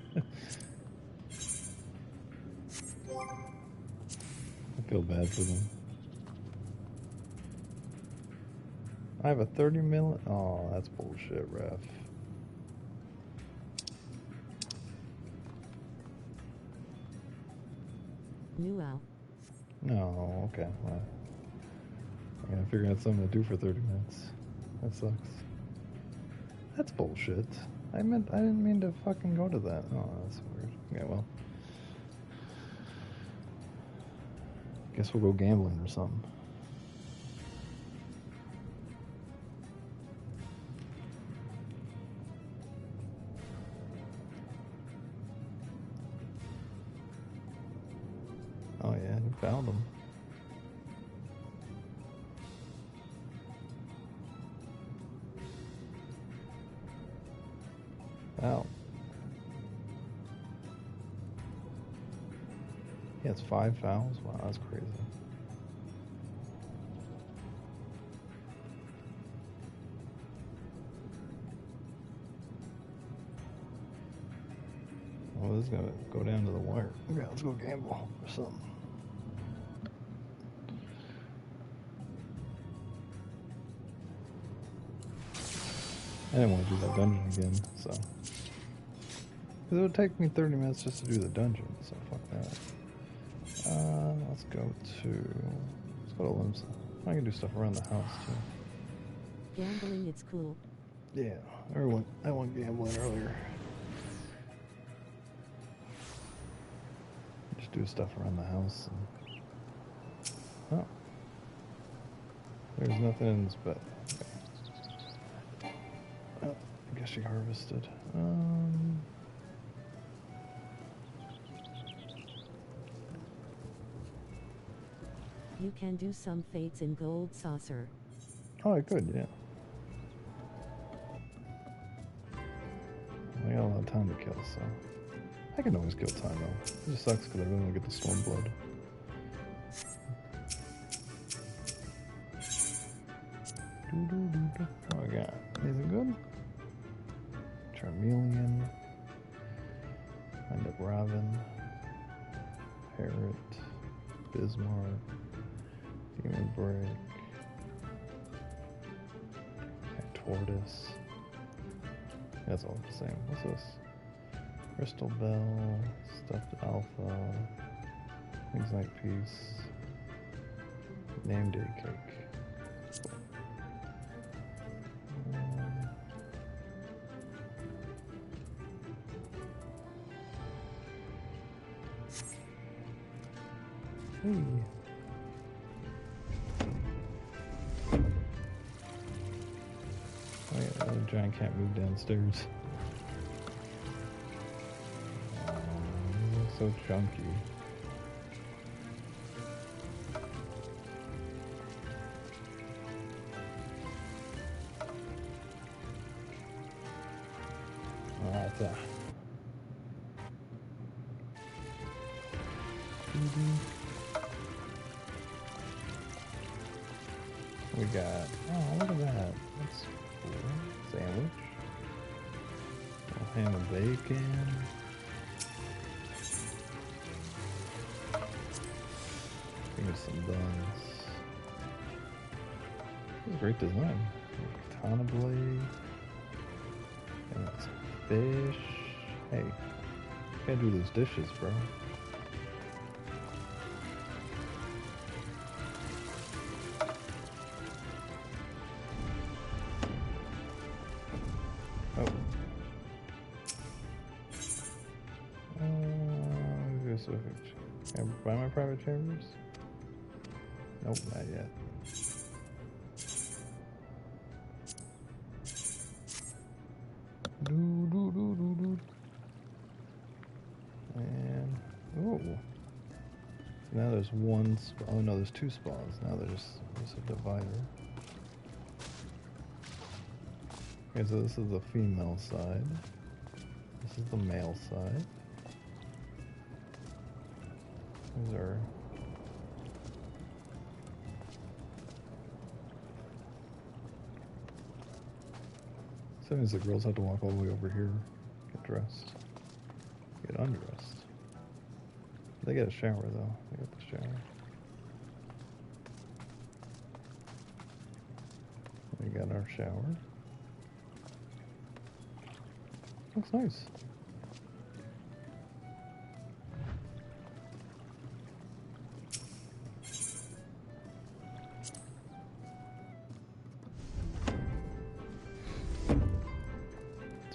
feel bad for them. I have a 30 mil. Oh, that's bullshit, ref. New out. No, okay. Well, I gotta figure out something to do for 30 minutes. That sucks. That's bullshit. I didn't mean to fucking go to that. Oh, that's weird. Yeah, well. Guess we'll go gambling or something. Oh yeah, you found them. Wow. He has 5 fouls? Wow, that's crazy. Well, this is gonna go down to the wire. Okay, let's go gamble or something. I didn't want to do that dungeon again, so. Because it would take me 30 minutes just to do the dungeon, so fuck that. Let's go to Limsa. I can do stuff around the house too. Gambling, it's cool. Yeah, I went gambling earlier. Just do stuff around the house. And... Oh. There's nothing in this bed. Okay. Oh, I guess she harvested. You can do some fates in gold saucer. Oh, I could, yeah. I got a lot of time to kill, so I can always kill time though. It just sucks because I really want to get the Stormblood. What I got? Anything good? Charmeleon. Find up Robin. Parrot. Bismarck. Demon Break. Tortoise. That's all the same. What's this? Crystal Bell. Stuffed Alpha. Things like Peace. Name Day Cake. Hey. Oh yeah, the giant can't move downstairs. Looks so chunky. Alright, we got, oh, look at that. That's cool. Sandwich. A ham and bacon. Give me some buns. This is a great design. Katana blade. And it's fish. Hey, can't do those dishes, bro. Can I buy my private chambers? Nope, not yet. And oh, so now there's one. Oh no, there's two spawns. Now there's a divider. Okay, so this is the female side. This is the male side. These are sometimes the girls have to walk all the way over here, get dressed, get undressed. They get a shower though. They get the shower. We got our shower. Looks nice.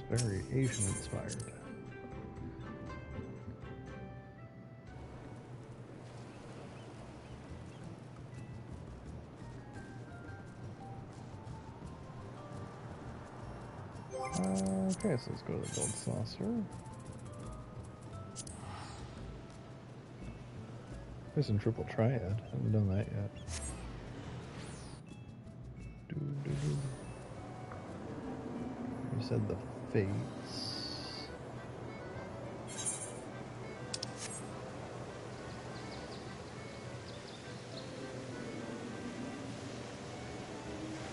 Very Asian inspired. Okay, so let's go to the gold saucer. There's some triple triad. Haven't done that yet. You said the fates.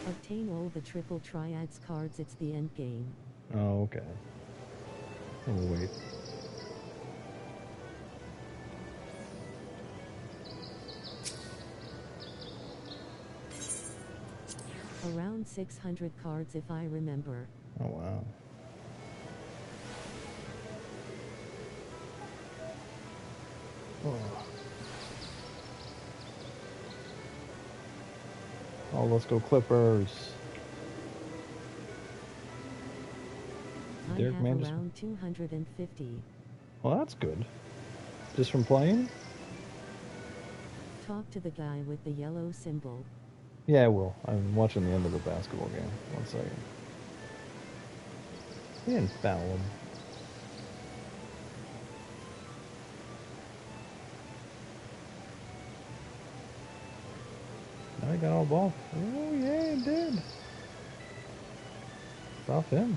Obtain all the triple triads cards, it's the end game. Oh, okay. I'll wait. Around 600 cards if I remember. Oh, wow. Oh, let's go Clippers. I Derek have Mann around 250. Well, that's good. Just from playing? Talk to the guy with the yellow symbol. Yeah, I will. I'm watching the end of the basketball game. 1 second. He didn't foul him. I got all ball. Oh, yeah, it did. It's off him.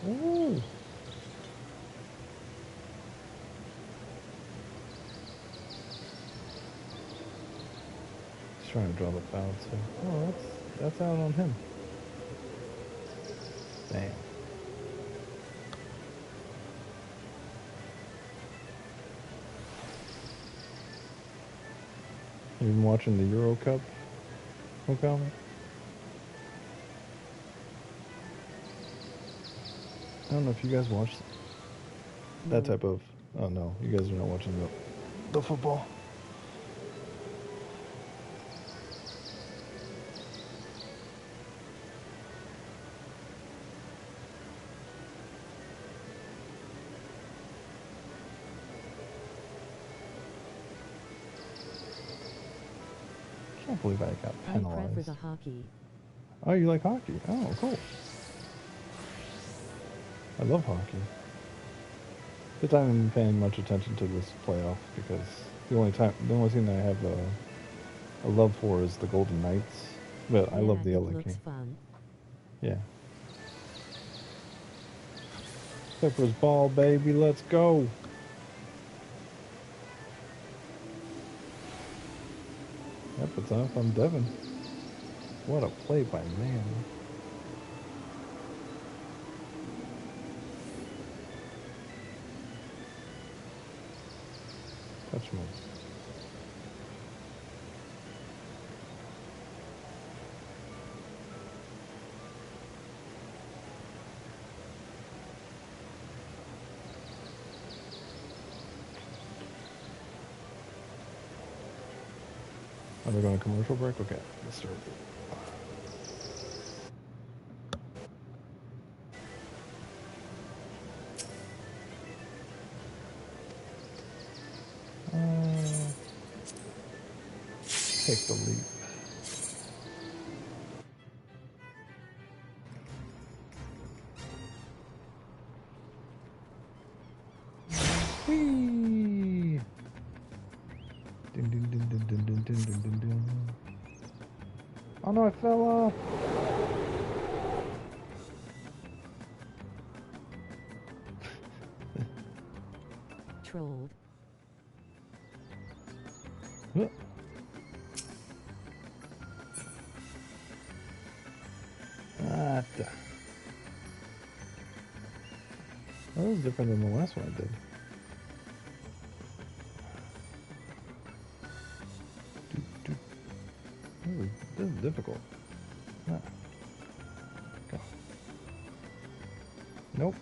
Ooh. He's trying to draw the foul too. Oh, that's out on him. Damn. You been watching the Euro Cup, Okami? I don't know if you guys watch that type of... Oh no, you guys are not watching the football. I can't believe I got penalized. I prefer the hockey. Oh, you like hockey? Oh, cool. I love hockey. But I haven't been paying much attention to this playoff because the only thing that I have a love for is the Golden Knights. But I love the LA King. Fun. Yeah. Clippers ball, baby, let's go. Yep, it's off on Devin. What a play by man. Touch move. Are we going to commercial break? Okay, let's start. Take the leap. Whee! Dun, dun, dun, dun, dun, dun, dun, dun, dun, dun. Oh no, I fell off. Trolled. Huh. That was different than the last one I did. This is difficult. Ah. Go. Nope.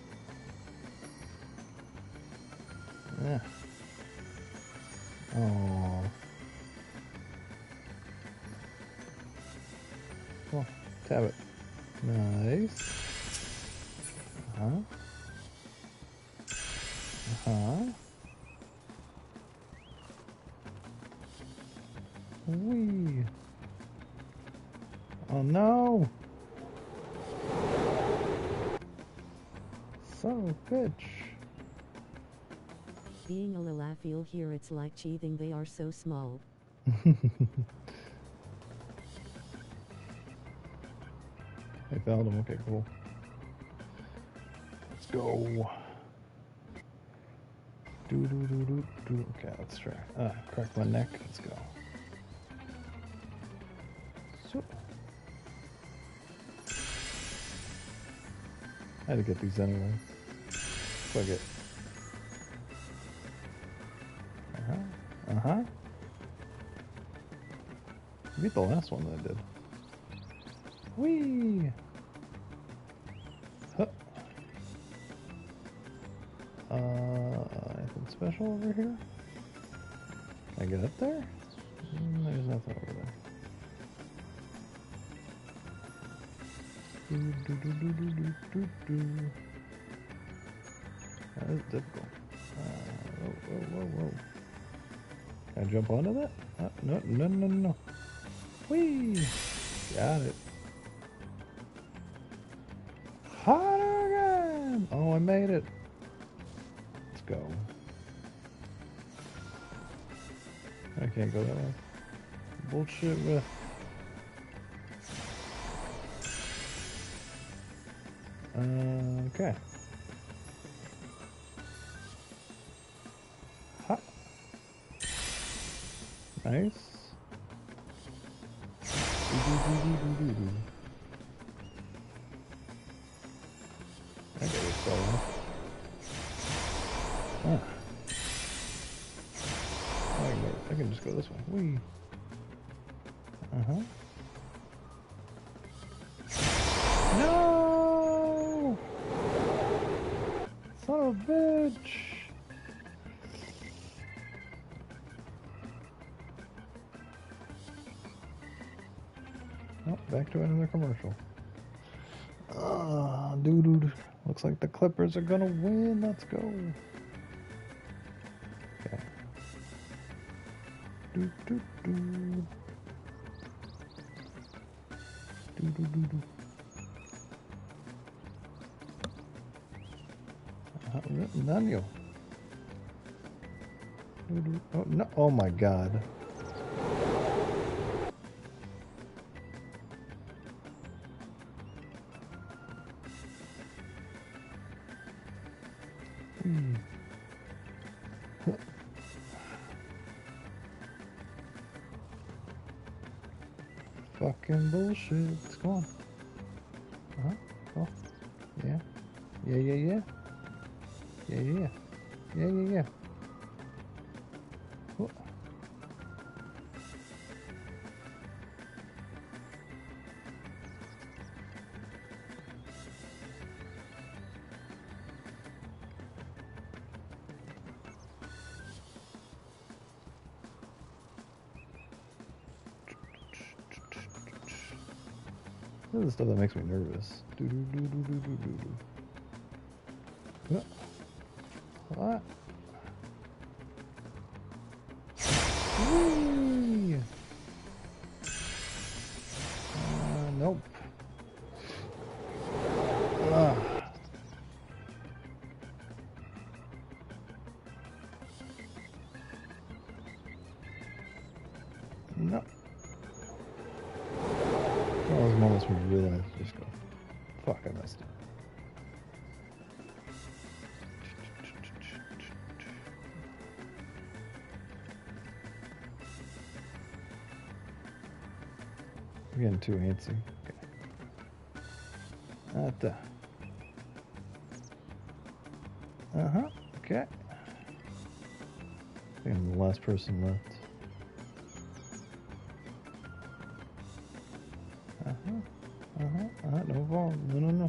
Yeah. Oh. Well, tab it. Nice. Uh-huh. Uh-huh. Whee. Oh no! Son of a bitch. Being a Lalafeel here, it's like cheating, they are so small. I found him. Okay, cool. Let's go. Do. Okay, let's try. Crack my neck. Let's go. So. I had to get these anyway. Click it. Uh-huh. Beat the last one that I did. Whee! Huh. Anything special over here? Can I get up there? There's nothing over there. That is difficult. Whoa. Can I jump onto that? No. Whee! Got it. Harder again! Oh, I made it. Let's go. I can't go that way. Bullshit with. Okay. Ha. Nice. I got this going. Ah. I can just go this way. Whee. Uh-huh. No! Son of a bitch! Oh, back to another commercial. Dude. Looks like the Clippers are gonna win. Let's go. Okay. Do. Daniel. Oh, no. Oh my god. Fucking bullshit. Come on. Oh. Yeah. Yeah. Oh. This is the stuff that makes me nervous. What? Whee! Nope. No. All those moments when you realize, just go, fuck, I messed up. I'm getting too antsy. Okay. Okay. I think I'm the last person left. No problem. No.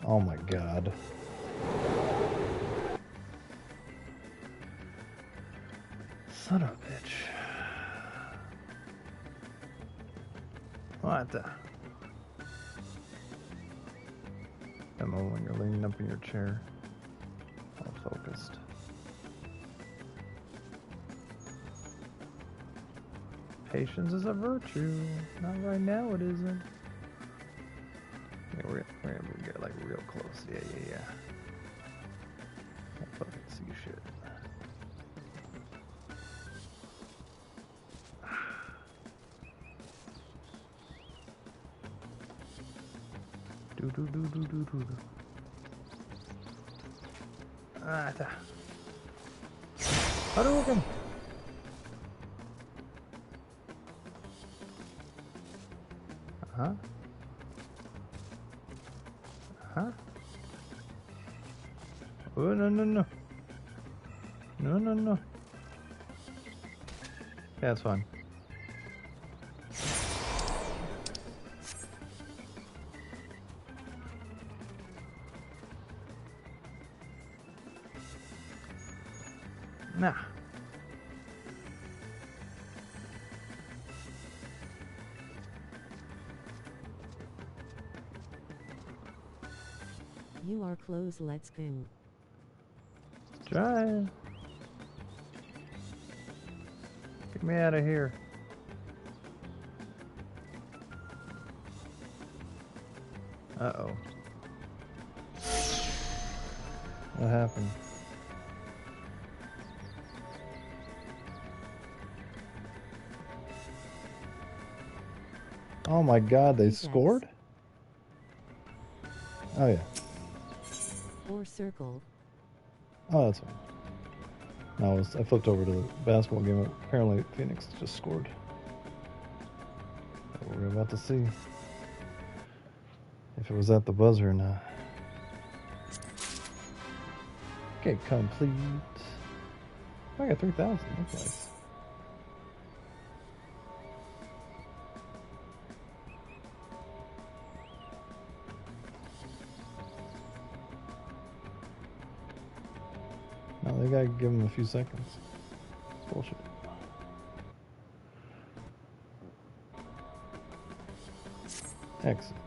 Oh my god. Son of a bitch. What the? That moment when you're leaning up in your chair, all focused. Patience is a virtue. Not right now, it isn't. Yeah, we're gonna get like real close. Yeah. Can't fucking see shit. Do. Hadouken! Oh, no. No. Yeah, it's fine. Nah. You are close, let's go. Try. Get me out of here. Uh-oh. What happened? Oh my god, they scored? Oh yeah. Or circled. Oh, that's fine. No, I flipped over to the basketball game. Apparently, Phoenix just scored. We're about to see if it was at the buzzer or not. Okay, complete. I got 3,000. That's nice. No, they gotta give him a few seconds. It's bullshit. Excellent.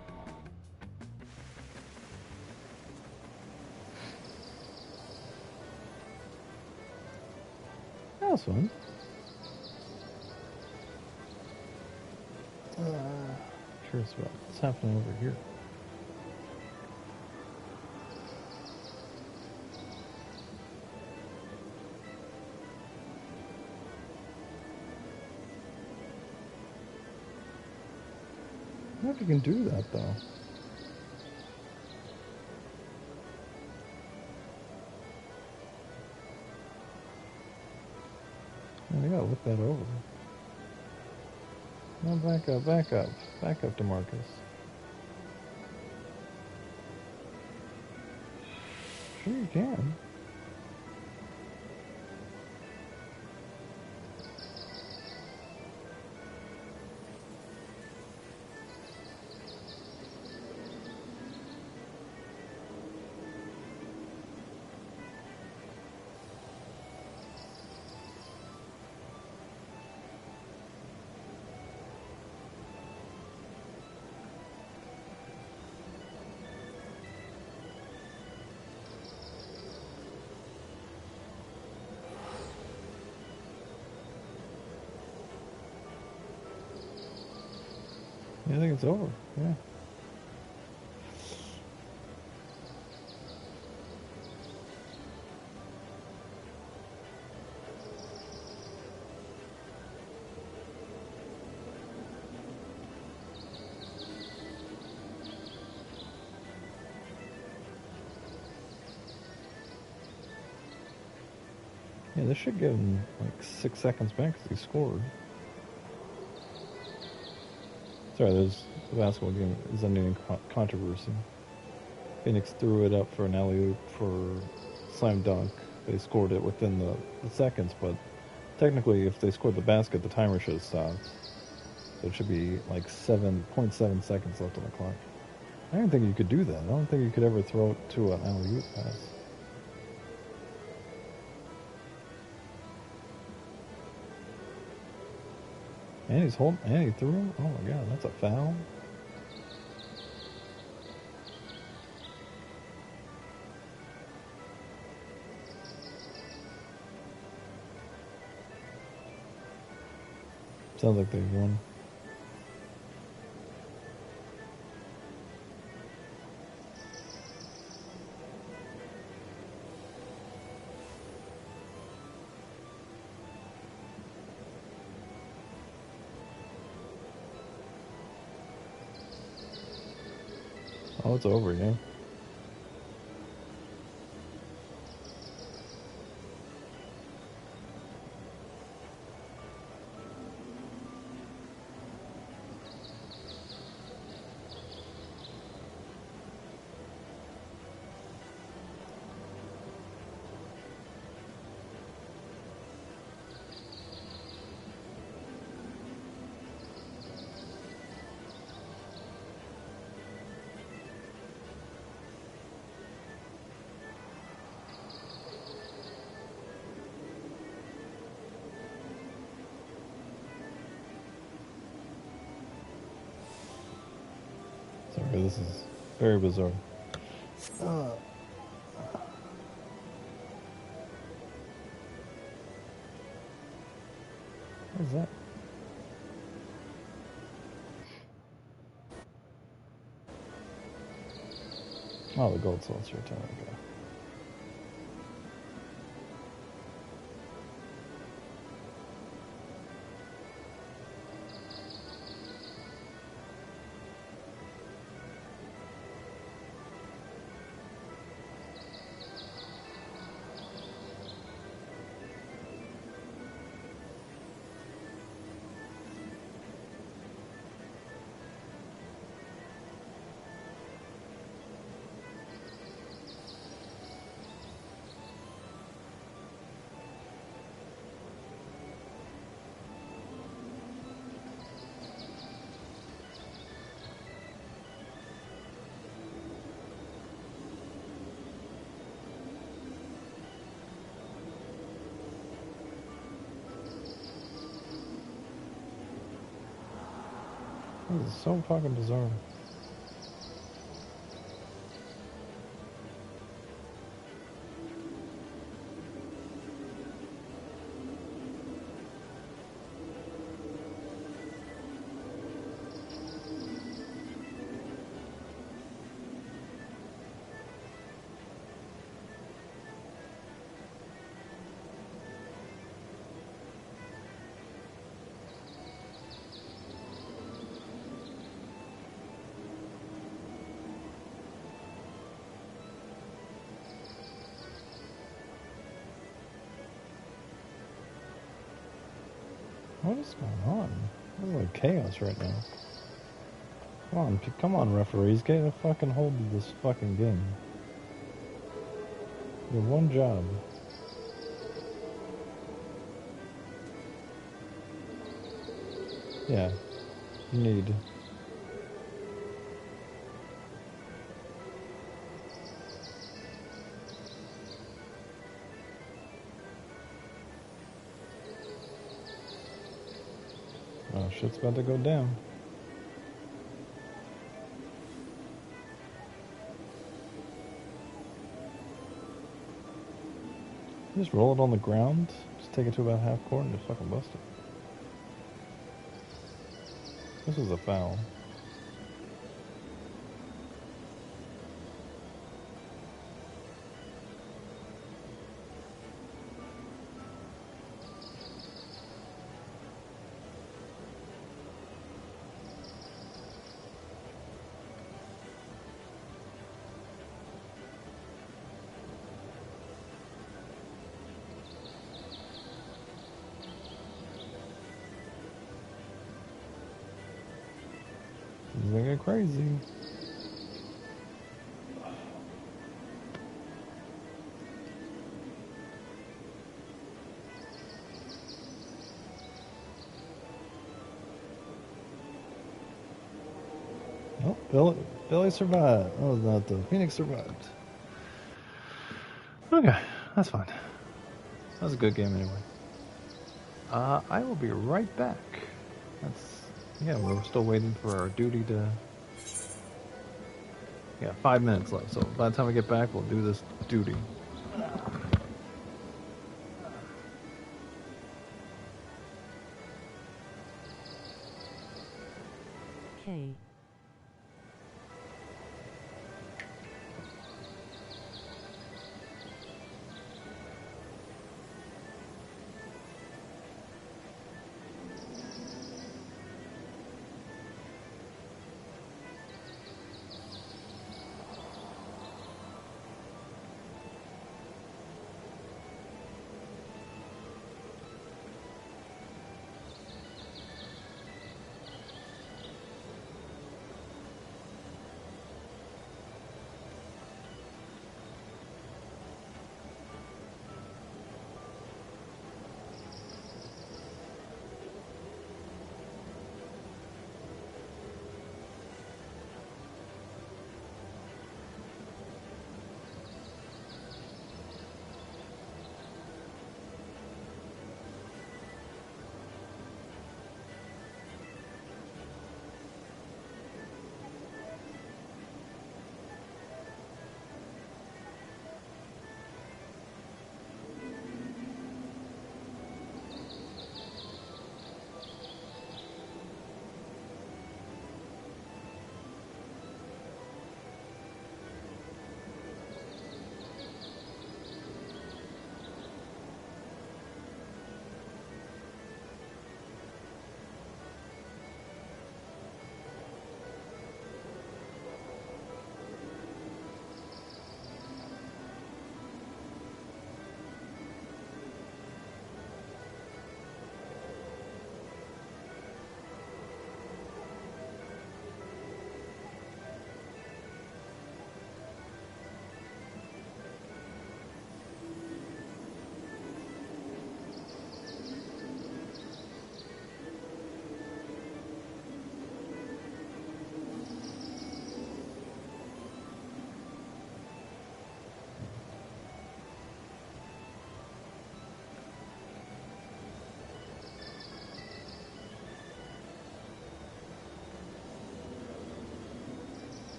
That was fun. Curious about what's happening over here. I don't know if you can do that though. I gotta look that over. No, back up, DeMarcus. Sure you can. Yeah, I think it's over. Yeah. Yeah, this should give him like 6 seconds back because he scored. Sorry, the basketball game is ending in controversy. Phoenix threw it up for an alley-oop for slam dunk. They scored it within the seconds, but technically if they scored the basket, the timer should have stopped. So it should be like 7.7 seconds left on the clock. I don't think you could do that. I don't think you could ever throw it to an alley-oop pass. And he's holding, and he threw him? Oh my god, that's a foul? Sounds like they won. Oh, it's over, yeah. Sorry, this is very bizarre. What is that? Oh, the gold saucer time ago. This is so fucking bizarre. What is going on? This is like chaos right now. Come on, referees, get a fucking hold of this fucking game. You have one job. Yeah, you need. Oh, shit's about to go down. Just roll it on the ground, just take it to about half court and just fucking bust it. This was a foul. It's gonna get crazy. Oh, Billy survived. Oh, not the Phoenix survived. Okay, that's fine. That was a good game anyway. I will be right back. Yeah, we're still waiting for our duty to... Yeah, 5 minutes left, so by the time we get back, we'll do this duty. Okay.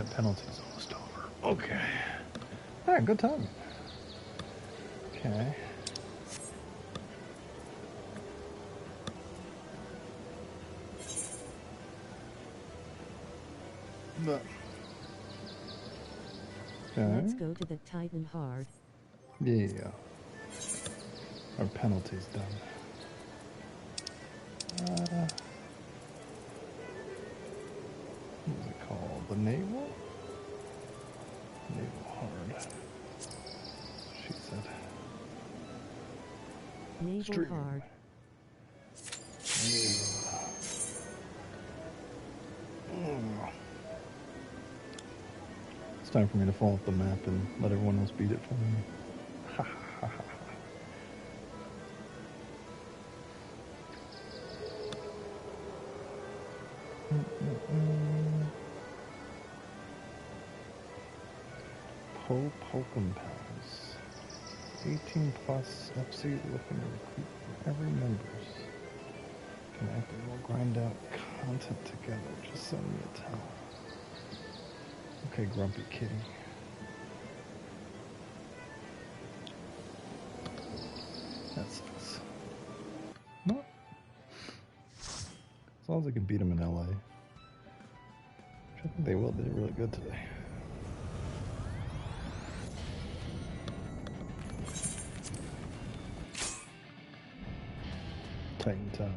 Alright, penalty's almost over. Okay. Alright, good time. Okay. But. Okay. Let's go to the Titan hard. Yeah. Our penalty's done. What is it called? The naval? Naval hard. She said. Naval Stream. hard. It's time for me to fall off the map and let everyone else beat it for me. Ha ha ha. Pokem Pals. 18 plus FC looking to recruit from every members. Connect and we'll grind out content together. Just send me a tell. Okay, Grumpy Kitty. That sucks. No. As long as I can beat them in LA. Which I think they will. They did really good today. Titan time.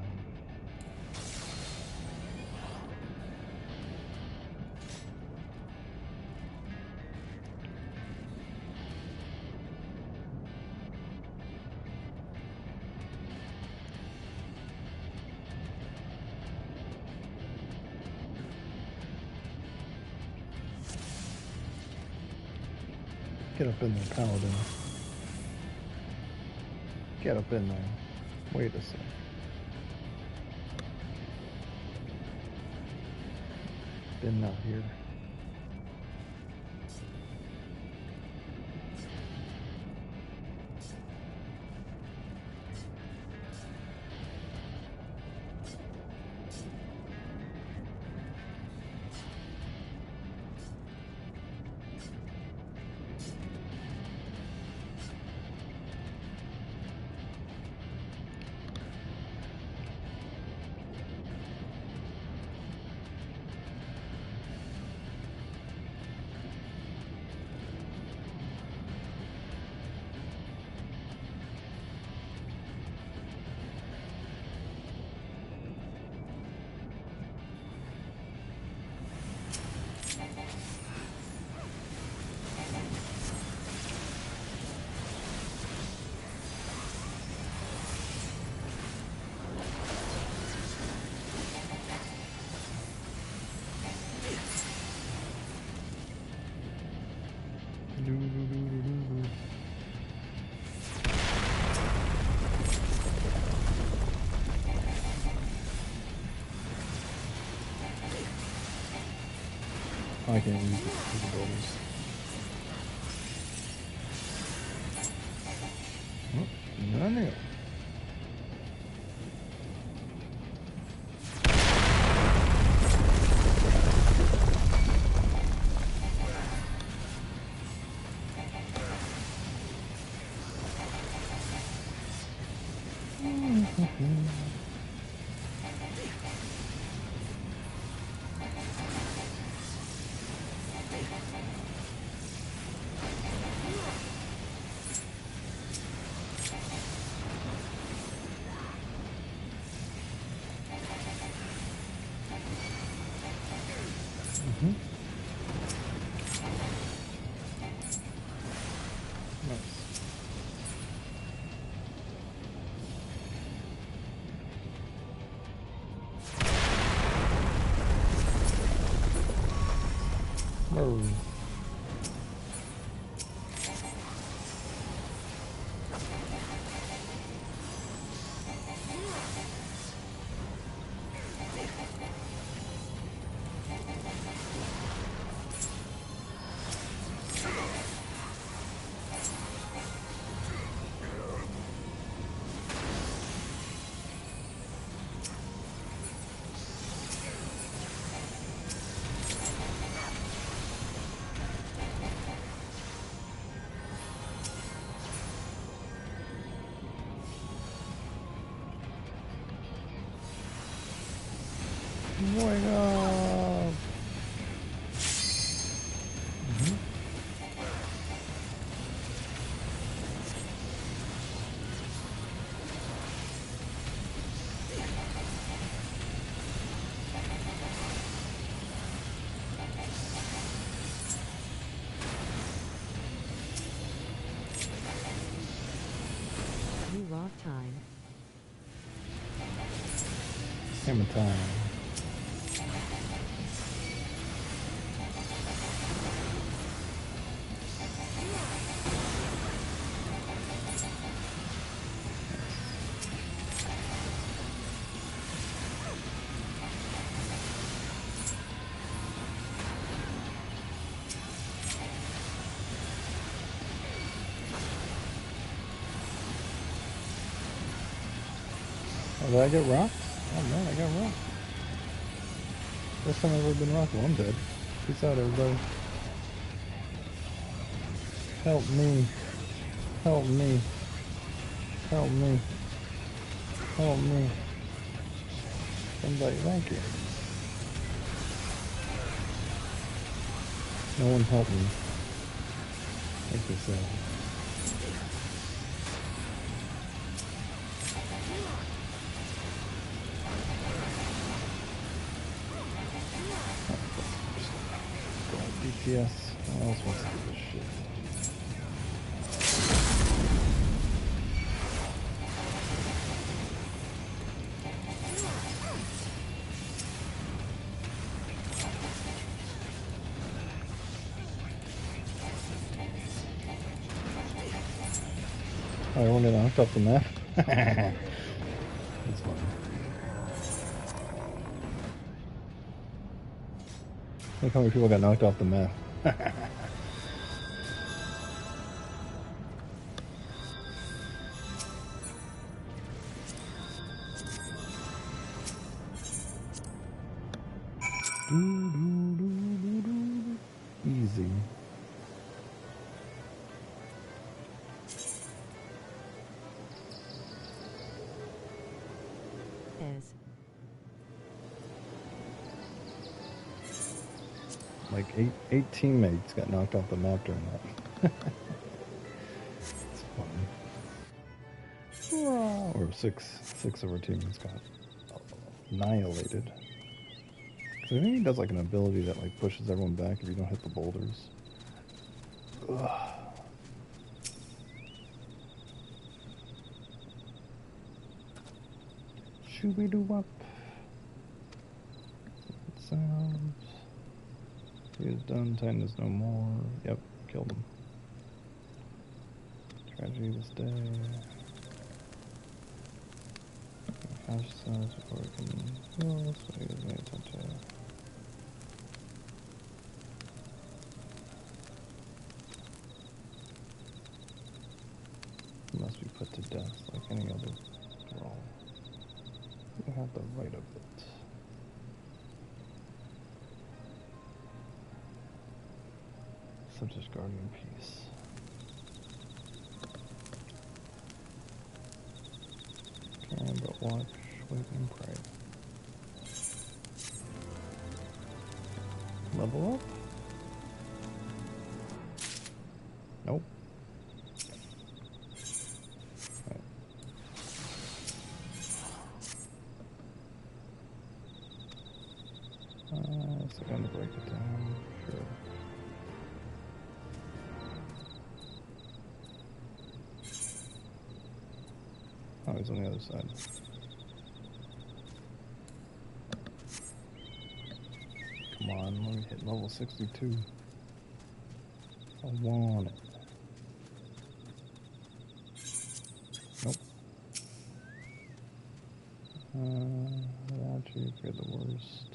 Get up in there, Paladin. Get up in there. Wait a sec. Been out here. I can't use the abilities. Oh, none here. Whoa. Wake up! New off time. Hammer time. Oh, did I get rocked? Oh man, I got rocked. First time I've ever been rocked. Well, I'm dead. Peace out, everybody. Help me. Help me. Help me. Help me. Somebody, thank you. No one help me. Like they said. DPS. Who else wants to do this shit? Oh, everyone got knocked off the map? That's funny. Look how many people got knocked off the map. Easy. Like eight teammates got knocked off the map during that. It's funny. Or six of our teammates got annihilated. I think he does like an ability that like pushes everyone back if you don't hit the boulders. Ugh. Shooby-doo-wop. It sounds. He is done. Titan is no more. Yep, killed him. Tragedy this day. Consciousness before we can heal, so he doesn't attempt to. He must be put to death like any other role. You have the right of it. Such as guardian peace. Can but watch, wait and pray. Level up? Nope. Right. So I'm gonna break it down. Sure. Oh, he's on the other side. Come on, let me hit level 62. I want it. Nope. Without you, you're the worst.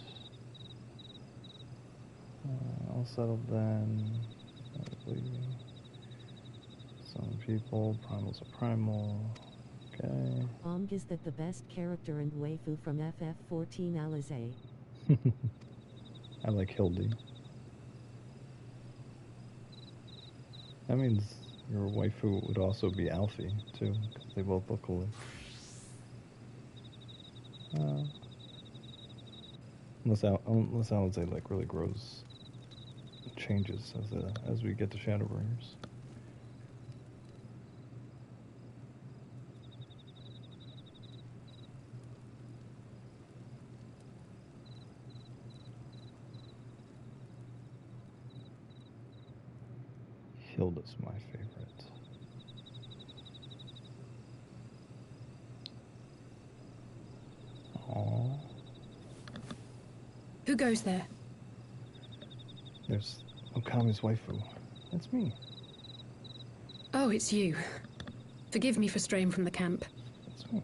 I'll settle then. Some people, primal's a primal. Okay. Is that the best character and waifu from FF14 Alizé? I like Hildy. That means your waifu would also be Alfie, too, because they both look alike. Unless Alizé like really grows, changes as we get to Shadowbringers. Hilda's my favorite. Aww. Who goes there? There's Okami's waifu. That's me. Oh, it's you. Forgive me for straying from the camp. That's me.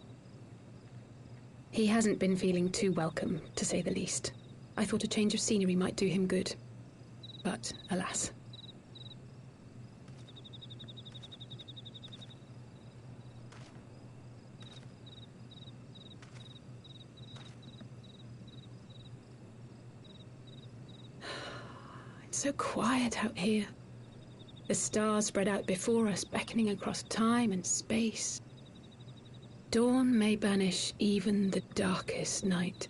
He hasn't been feeling too welcome, to say the least. I thought a change of scenery might do him good. But, alas. It's so quiet out here. The stars spread out before us, beckoning across time and space. Dawn may banish even the darkest night.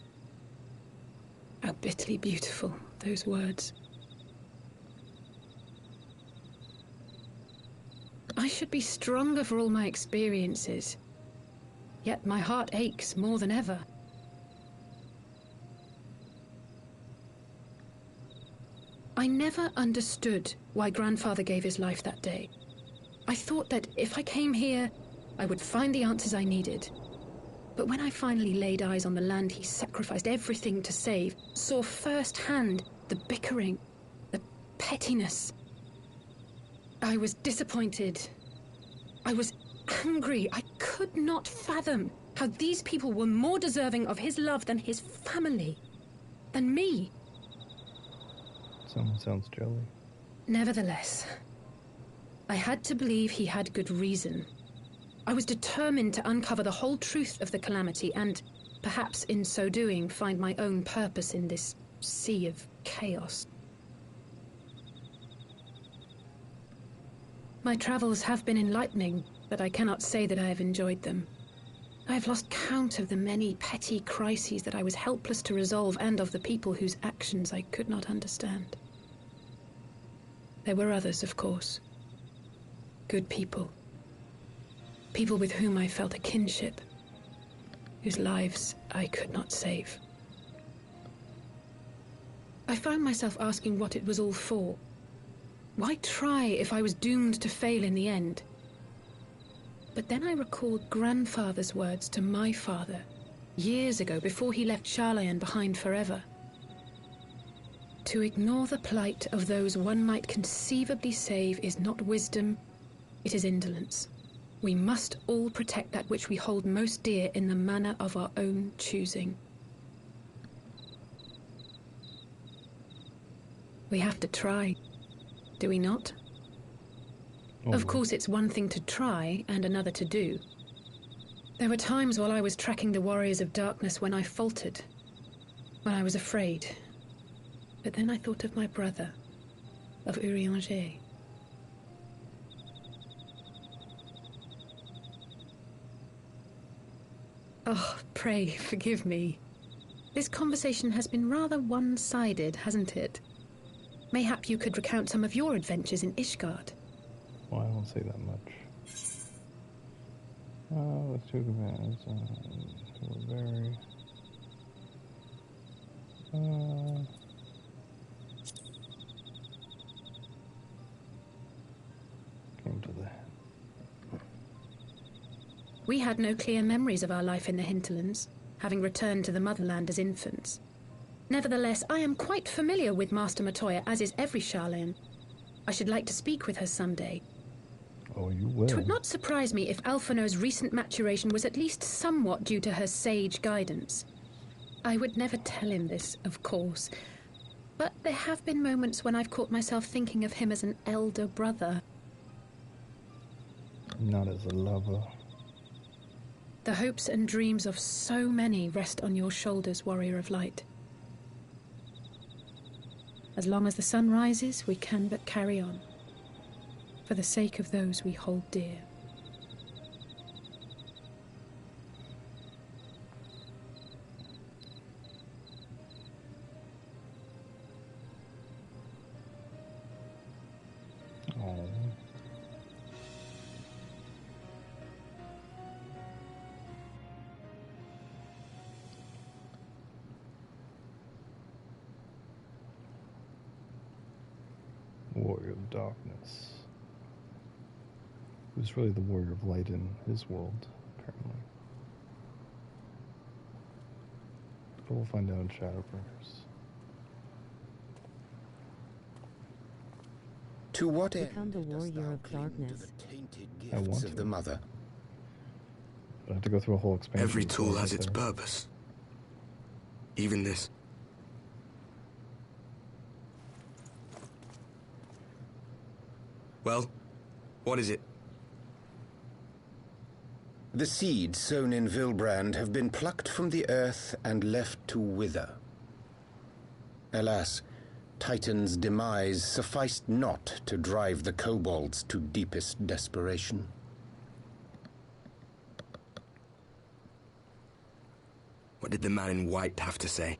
How bitterly beautiful, those words. I should be stronger for all my experiences. Yet my heart aches more than ever. I never understood why Grandfather gave his life that day. I thought that if I came here, I would find the answers I needed. But when I finally laid eyes on the land he sacrificed everything to save, saw firsthand the bickering, the pettiness, I was disappointed. I was angry. I could not fathom how these people were more deserving of his love than his family, than me. Someone sounds jelly. Nevertheless, I had to believe he had good reason. I was determined to uncover the whole truth of the calamity and, perhaps in so doing, find my own purpose in this sea of chaos. My travels have been enlightening, but I cannot say that I have enjoyed them. I have lost count of the many petty crises that I was helpless to resolve and of the people whose actions I could not understand. There were others, of course. Good people. People with whom I felt a kinship, whose lives I could not save. I found myself asking what it was all for. Why try if I was doomed to fail in the end? But then I recalled Grandfather's words to my father, years ago, before he left Sharlayan behind forever. To ignore the plight of those one might conceivably save is not wisdom, it is indolence. We must all protect that which we hold most dear in the manner of our own choosing. We have to try, do we not? Of course, it's one thing to try and another to do. There were times while I was tracking the warriors of darkness when I faltered, when I was afraid. But then I thought of my brother, of Urianger. Oh, pray forgive me. This conversation has been rather one-sided, hasn't it? Mayhap you could recount some of your adventures in Ishgard. Well, I won't say that much. Let's do the man. We're very... came to the... We had no clear memories of our life in the hinterlands, having returned to the motherland as infants. Nevertheless, I am quite familiar with Master Matoya, as is every Sharlayan. I should like to speak with her someday. Oh, you will. It would not surprise me if Alphino's recent maturation was at least somewhat due to her sage guidance. I would never tell him this, of course, but there have been moments when I've caught myself thinking of him as an elder brother. Not as a lover. The hopes and dreams of so many rest on your shoulders, Warrior of Light. As long as the sun rises, we can but carry on, for the sake of those we hold dear. Warrior of Darkness. Who's really the Warrior of Light in his world, apparently. But we'll find out in Shadowbringers. To what end Become the Warrior of Darkness. to the tainted I want gifts of to. the Mother? But I have to go through a whole expansion. Every before tool I has get its there. purpose. Even this. Well, what is it? The seeds sown in Vilbrand have been plucked from the earth and left to wither. Alas, Titan's demise sufficed not to drive the kobolds to deepest desperation. What did the man in white have to say?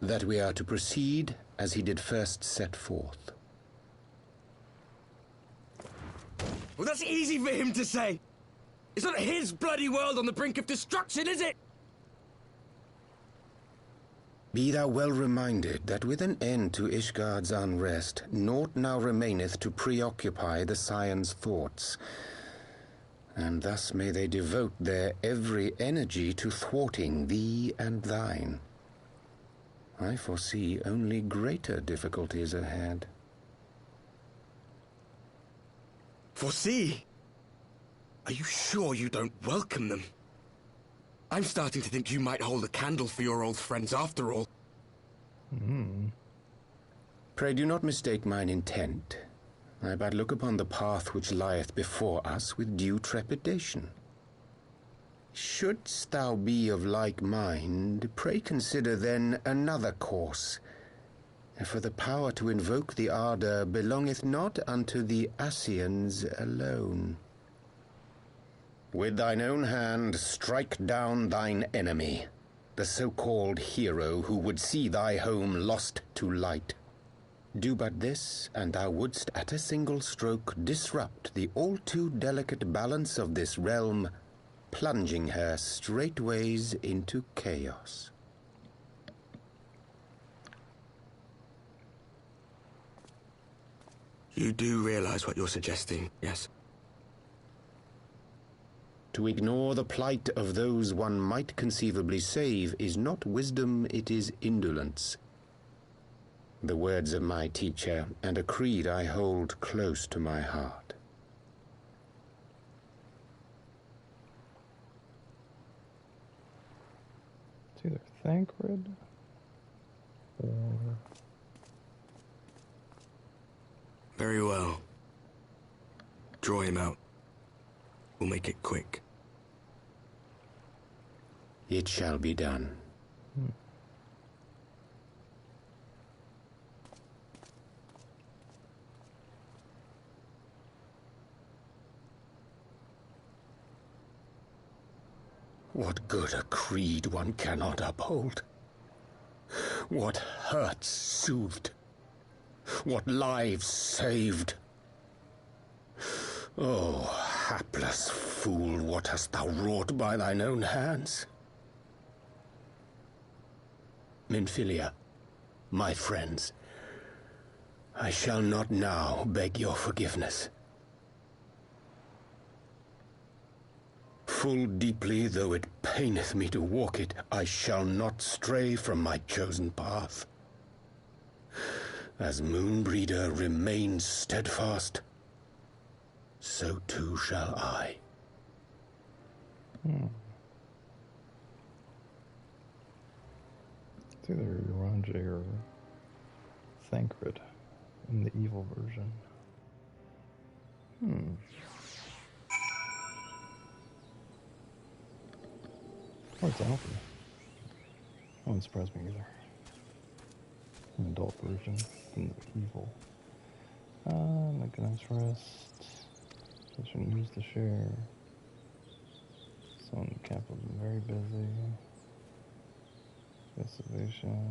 That we are to proceed as he did first set forth. Well, that's easy for him to say. It's not his bloody world on the brink of destruction, is it? Be thou well reminded that with an end to Ishgard's unrest, naught now remaineth to preoccupy the Scion's thoughts. And thus may they devote their every energy to thwarting thee and thine. I foresee only greater difficulties ahead. Foresee? Are you sure you don't welcome them? I'm starting to think you might hold a candle for your old friends after all. Pray do not mistake mine intent. I but look upon the path which lieth before us with due trepidation. Shouldst thou be of like mind, pray consider then another course. For the power to invoke the ardor belongeth not unto the Ascians alone. With thine own hand strike down thine enemy, the so-called hero who would see thy home lost to light. Do but this, and thou wouldst at a single stroke disrupt the all-too delicate balance of this realm, plunging her straightways into chaos. You do realize what you're suggesting, yes? To ignore the plight of those one might conceivably save is not wisdom, it is indolence. The words of my teacher, and a creed I hold close to my heart. It's either Thancred or... Very well. Draw him out. We'll make it quick. It shall be done. What good a creed one cannot uphold? What hurts soothed? What lives saved? Oh, hapless fool, what hast thou wrought by thine own hands? Minfilia, my friends, I shall not now beg your forgiveness. Full deeply though it paineth me to walk it, I shall not stray from my chosen path. As Moonbreeder remains steadfast, so too shall I. It's either Uranje or Thancred in the evil version. Oh, it's Alfred. That wouldn't surprise me either. An adult version in the evil. Make a nice rest. Session use the share. Someone in the capital has been very busy. Excavation.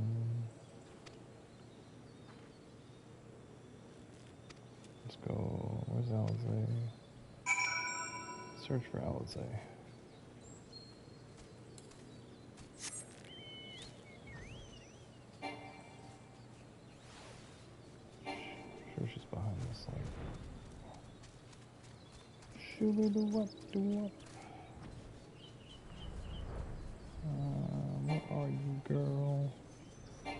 Let's go. Where's Alizé? Search for Alizé. It's like, shoo-doo-doo-wop, doo-wop. Where are you, girl? Oh,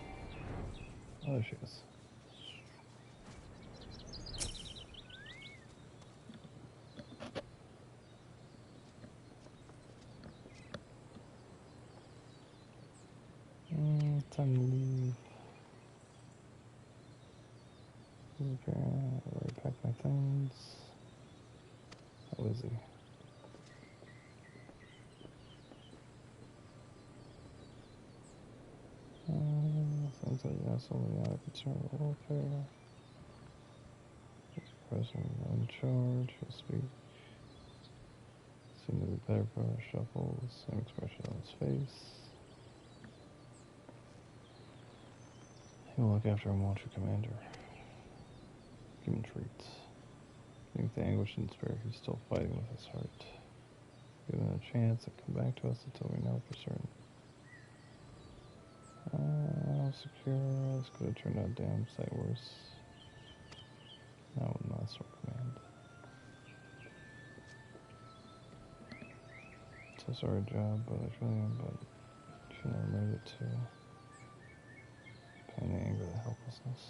there she is. Time to leave. Okay, I already packed my things. How is he? Sounds like that's only out of eternal welfare. He's present in charge. He'll speak. Seemed to be better for a shuffle. Same expression on his face. He'll look after him, won't you, Commander? Give him treats. Beneath the anguish and despair, he's still fighting with his heart. Give him a chance to come back to us until we know for certain. Secure. This could have turned out damn sight worse. That would not sort command. It's a sorry job, but I really am, but she never made it to. Pain, the anger, the helplessness.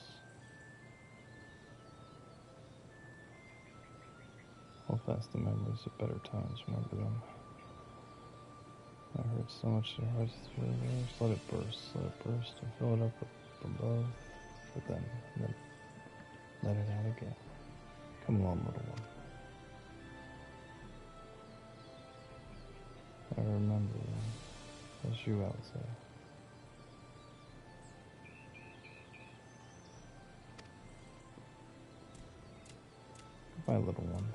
Hold fast the memories of better times, remember them. That hurts so much your heart through there. Just let it burst and fill it up with love for them. And then let it out again. Come along, little one. I remember as you out say. Goodbye, little one.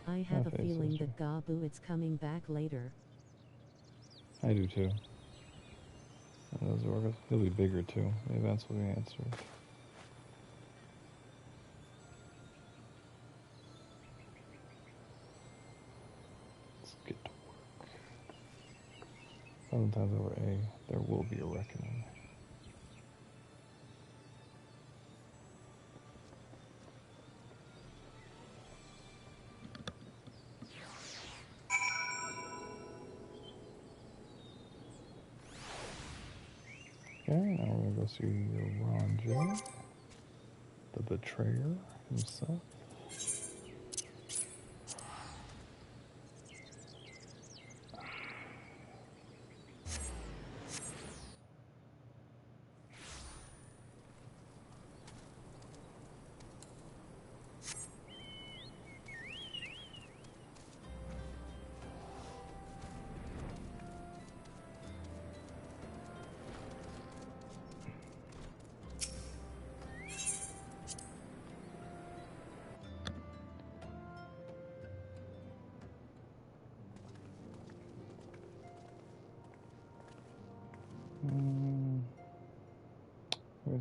I have a feeling that Gabu is coming back later. I do too. And those organs, he'll be bigger too. The events will be answered. Let's get to work. 7 times over A, there will be a reckoning. Okay, now we're gonna go see Ronja, the betrayer himself.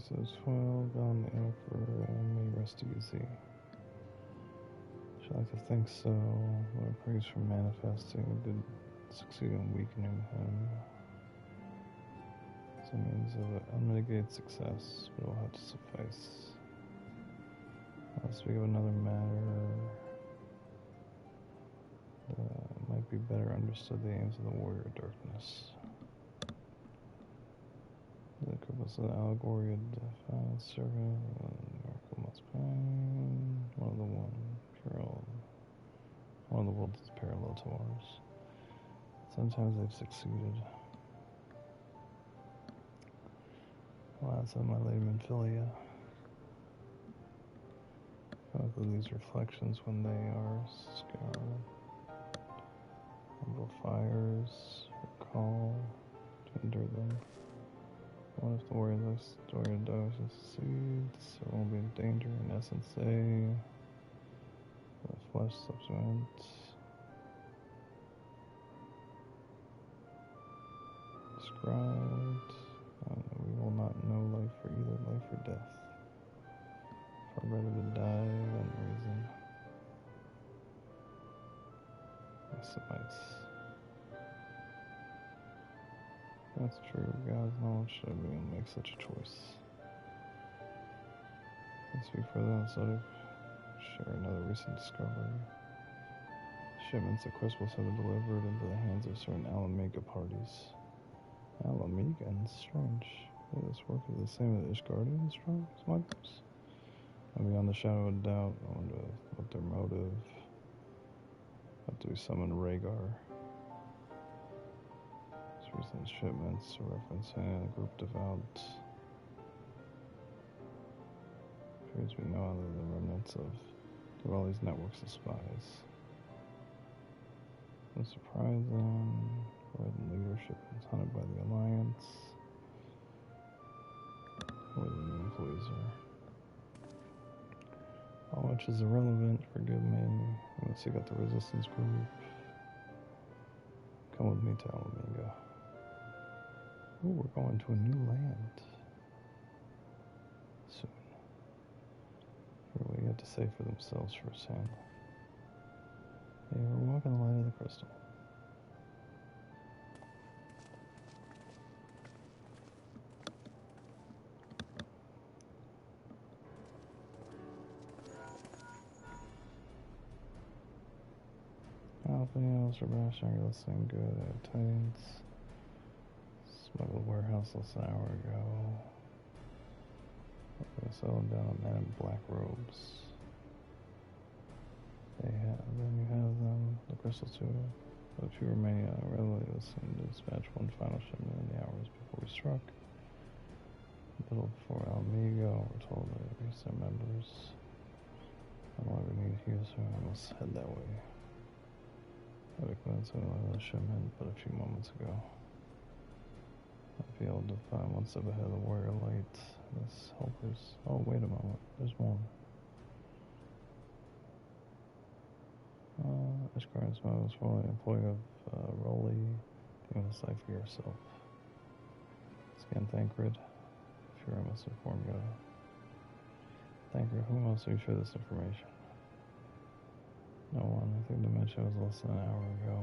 Says 12 on the Emperor may rest easy. Should like to think so. Lord praise for manifesting did succeed in weakening him. It's a means of unmitigated success, but it will have to suffice. I'll speak of another matter that might be better understood, the aims of the warrior darkness. The was an allegory of defiance, servant, miracle must pain. One of the worlds is parallel to ours. Sometimes they've succeeded. Alas, my lady Menphilia. With these reflections when they are scarred. Humble fires, recall to endure them. What if the warrior does succeed? So it won't be in danger. In essence, they the flesh subsequent. Described. We will not know life for either life or death. Far better to die than reason. Yes, it might. That's true. God's knowledge should we make such a choice. Let's speak further outside of share another recent discovery. Shipments of crystals have been delivered into the hands of certain Alamega parties. Alamegans? Strange. Will this work is the same as Ishgardian smugglers? And beyond the shadow of doubt, I wonder what their motive. What do we summon Rhaegar? These recent shipments referencing a group devout. Appears we know other than remnants of all these networks of spies. No surprising. Red leadership is hunted by the Alliance. Where the new employees are. All which is irrelevant, forgive me. I'm gonna seek out the resistance group. Come with me to Alamega. Ooh, we're going to a new land. Soon. Here we get to say for themselves firsthand. Hey, we're walking the light of the crystal. Alphaeos, Sebastian, are you listening good? I have Titans. Smuggled warehouse less than an hour ago. Okay, settling down on men in black robes. Then you have them, the crystal too. But if you remain readily listen to dispatch one final shipment in the hours before we struck. A little before Almega, we're told that recent members. I'm all we need here, so I must head that way. I declared so the shipment but a few moments ago. I'll be able to find one step ahead of the warrior light. This helpers. Oh, wait a moment. There's more. Ishgardian Smile was formerly an employee of Rolly. Think of this life for yourself. Scan Thancred. Fear I must inform you. Thancred, whom else will you share this information? No one. I think the mention was less than an hour ago.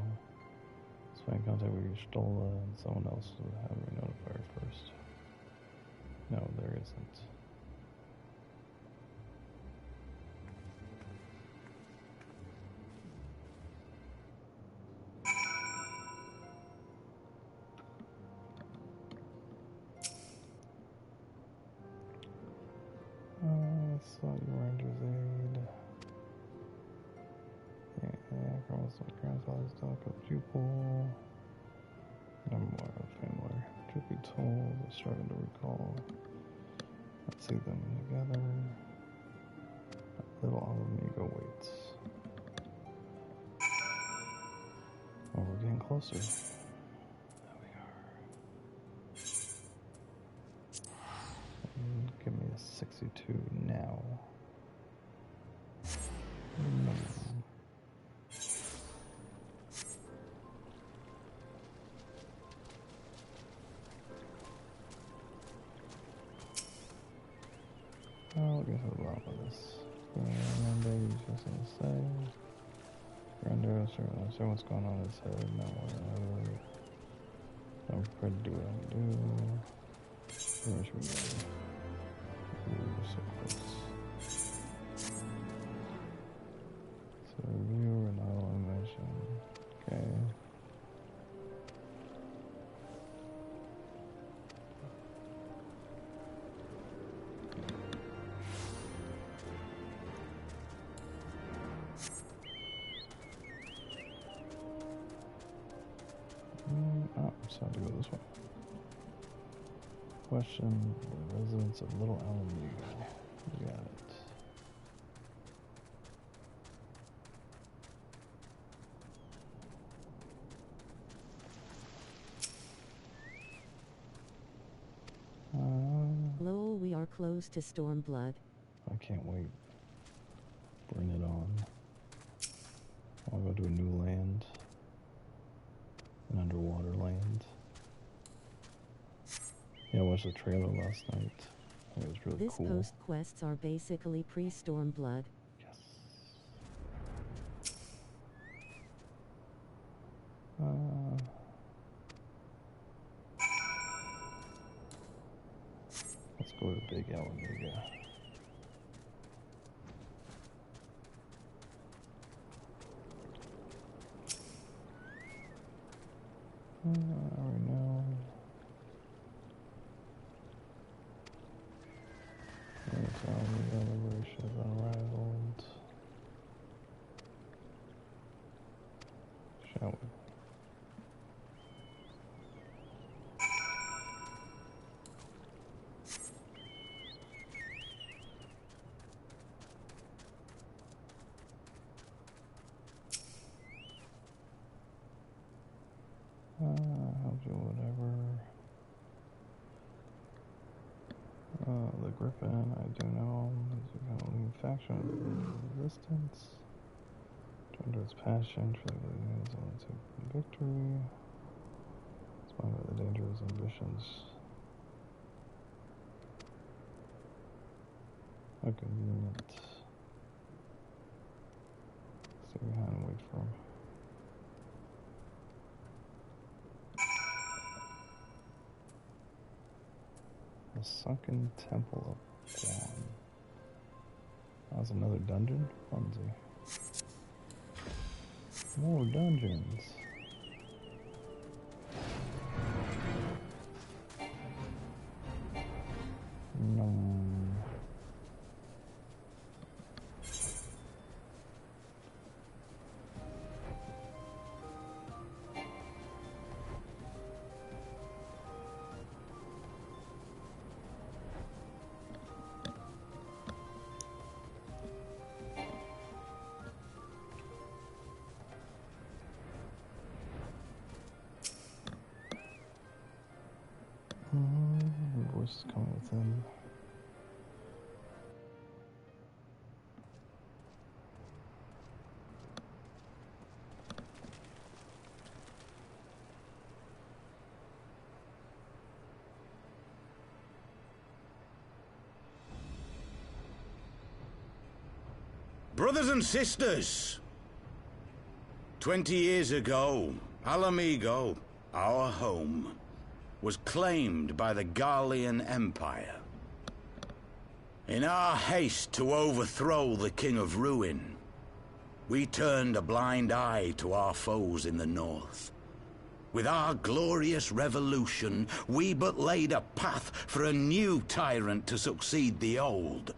Let's find contact with Stola and someone else will have me notify her first. No, there isn't. Let's thought you were Ranger's aid. Yeah, Carlos, my grandfather's delicate pupil. Memoir of family. Truth be told, I'm starting to recall. Let's see them together. Little Alamega waits. Oh, we're getting closer. There we are. And give me a 62 now. I'll get to the bottom of this. Baby, just gonna say. Render, sure what's going on in his head. Not what I'm prepared to do what I'm gonna do. Where should we go? Ooh, so close. So review and auto animation. Okay. So I have to go this way. Question the residents of Little Alamega. You got it. Lol, we are close to Stormblood. I can't wait. Bring it on. I'll go to a new land. An underwater land. Yeah, I watched the trailer last night. It was really cool. This post quests are basically pre-Stormblood. Yes. Let's go to Big Alamega. Right now. Tell me the liberation is unrivaled. Shall we? I'll do whatever. The Griffin, I do know, is a leading faction of the resistance. Turned to its passion, truly believing it's only to victory. Inspired by the dangerous ambitions. How convenient. Stay behind and wait for him. The Sunken Temple of Dawn. That was another dungeon? Flimsy. More dungeons. No. Voices coming within. Brothers and sisters, 20 years ago, Alamigo, our home, was claimed by the Garlean Empire. In our haste to overthrow the King of Ruin, we turned a blind eye to our foes in the north. With our glorious revolution, we but laid a path for a new tyrant to succeed the old.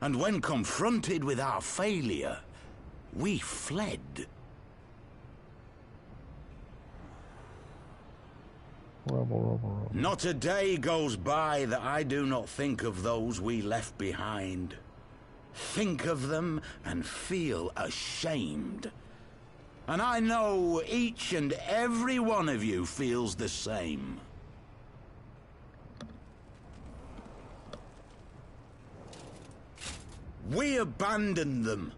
And when confronted with our failure, we fled. Rebel. Not a day goes by that I do not think of those we left behind. Think of them and feel ashamed. And I know each and every one of you feels the same. We abandoned them,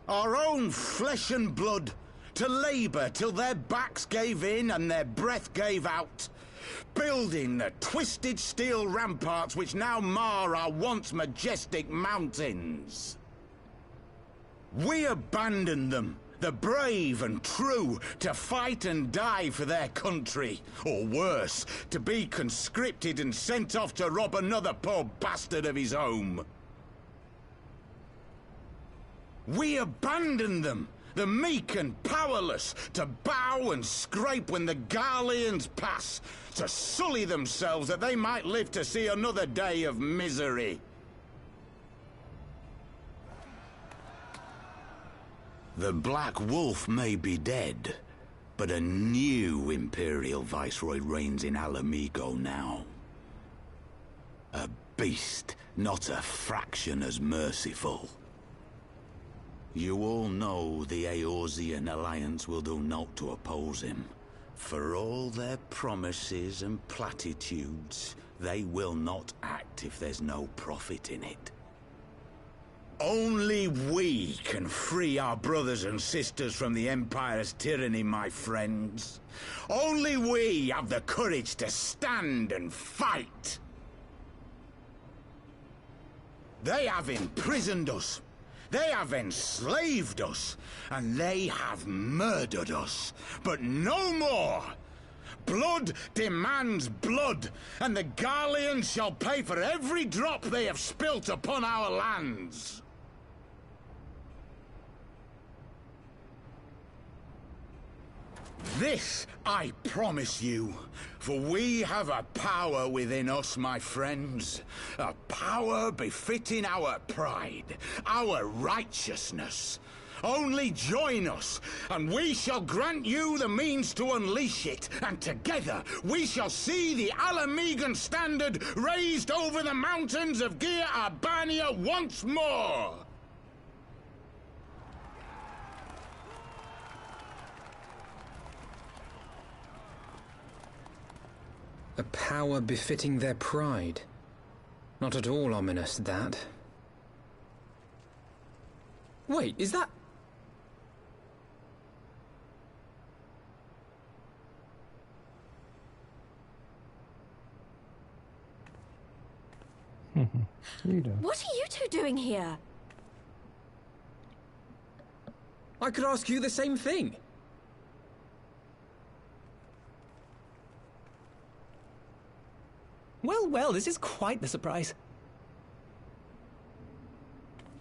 our own flesh and blood, to labor till their backs gave in and their breath gave out, building the twisted steel ramparts which now mar our once majestic mountains. We abandoned them, the brave and true, to fight and die for their country, or worse, to be conscripted and sent off to rob another poor bastard of his home. We abandoned them, the meek and powerless, to bow and scrape when the Garleans pass, to sully themselves that they might live to see another day of misery. The Black Wolf may be dead, but a new Imperial Viceroy reigns in Alamigo now. A beast, not a fraction as merciful. You all know the Eorzean Alliance will do naught to oppose him. For all their promises and platitudes, they will not act if there's no profit in it. Only we can free our brothers and sisters from the Empire's tyranny, my friends. Only we have the courage to stand and fight. They have imprisoned us. They have enslaved us, and they have murdered us, but no more! Blood demands blood, and the Garleans shall pay for every drop they have spilt upon our lands. This I promise you, for we have a power within us, my friends. A power befitting our pride, our righteousness. Only join us, and we shall grant you the means to unleash it, and together we shall see the Alamegan standard raised over the mountains of Gia Albania once more! A power befitting their pride. Not at all ominous, that. Wait, is that... What are you two doing here? I could ask you the same thing. Well, well, this is quite the surprise.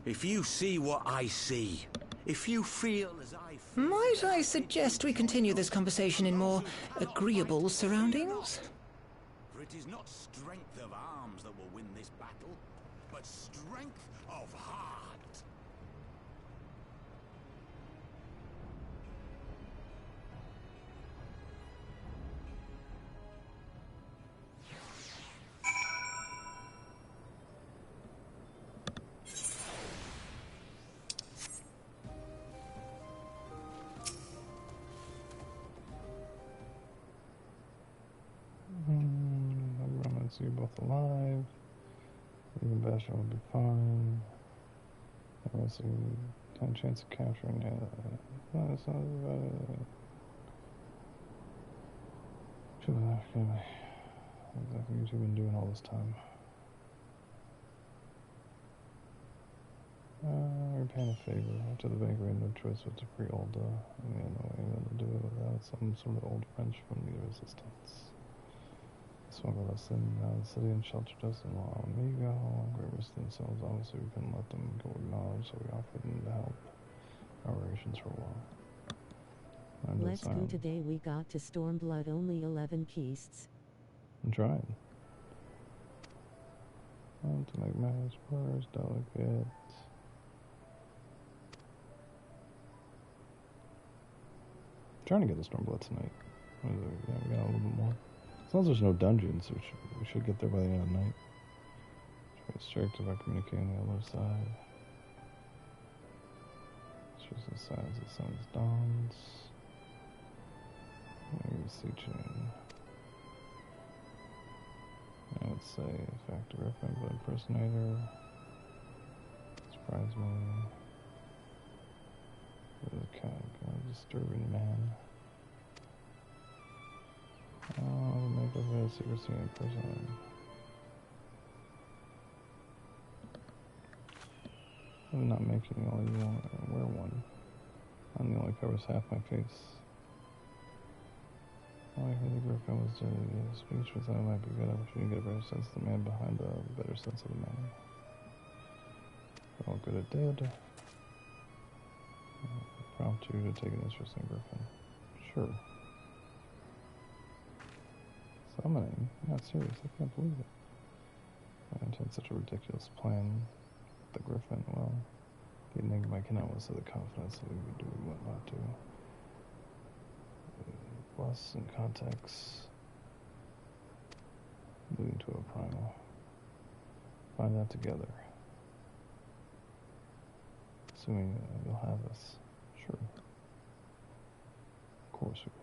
If you see what I see, if you feel as I feel... Might I suggest we continue this conversation in more agreeable surroundings? For it is not strength of arms that will win this battle, but strength of heart. So you're both alive. Even Bastion will be fine. Let's see. 10 chance of capturing it. That's not exactly what you've been doing all this time. Repaying a favor. After the bank, we had no choice but to free Olda. And we had no way to do it without some sort of old French from the resistance. Smuggled us in the city and sheltered us in La Amiga. Great risk to themselves, obviously we couldn't let them go acknowledged, so we offered them to help our rations for a while. Let's go today. We got to Stormblood, only 11 keists. I'm trying. To make matters worse, delicate. Trying to get the Stormblood tonight. Yeah, we got a little bit more. As long as there's no dungeons, we should get there by the end of the night. Try to strict if I communicate on the other side. It's just the size of the sun's dawns. Maybe sea chain. I would say Factor Griffin, but impersonator. Surprise me. There's a kind of disturbing man. Make us a secrecy in person. I'm not making the only one. Wear one. I'm the only covers half my face. All I heard the Griffin was the speech was that it might be good opportunity to get a better sense of the man behind the better sense of the man. All good it did. Prompt you to take an interest in Griffin. Sure. Summoning? I'm not serious, I can't believe it. I intend such a ridiculous plan. The Griffin, well, the enigma cannot withstand the confidence that we would do what not to. Plus, in context, leading to a primal. Find that together. Assuming you'll have us. Sure. Of course we will.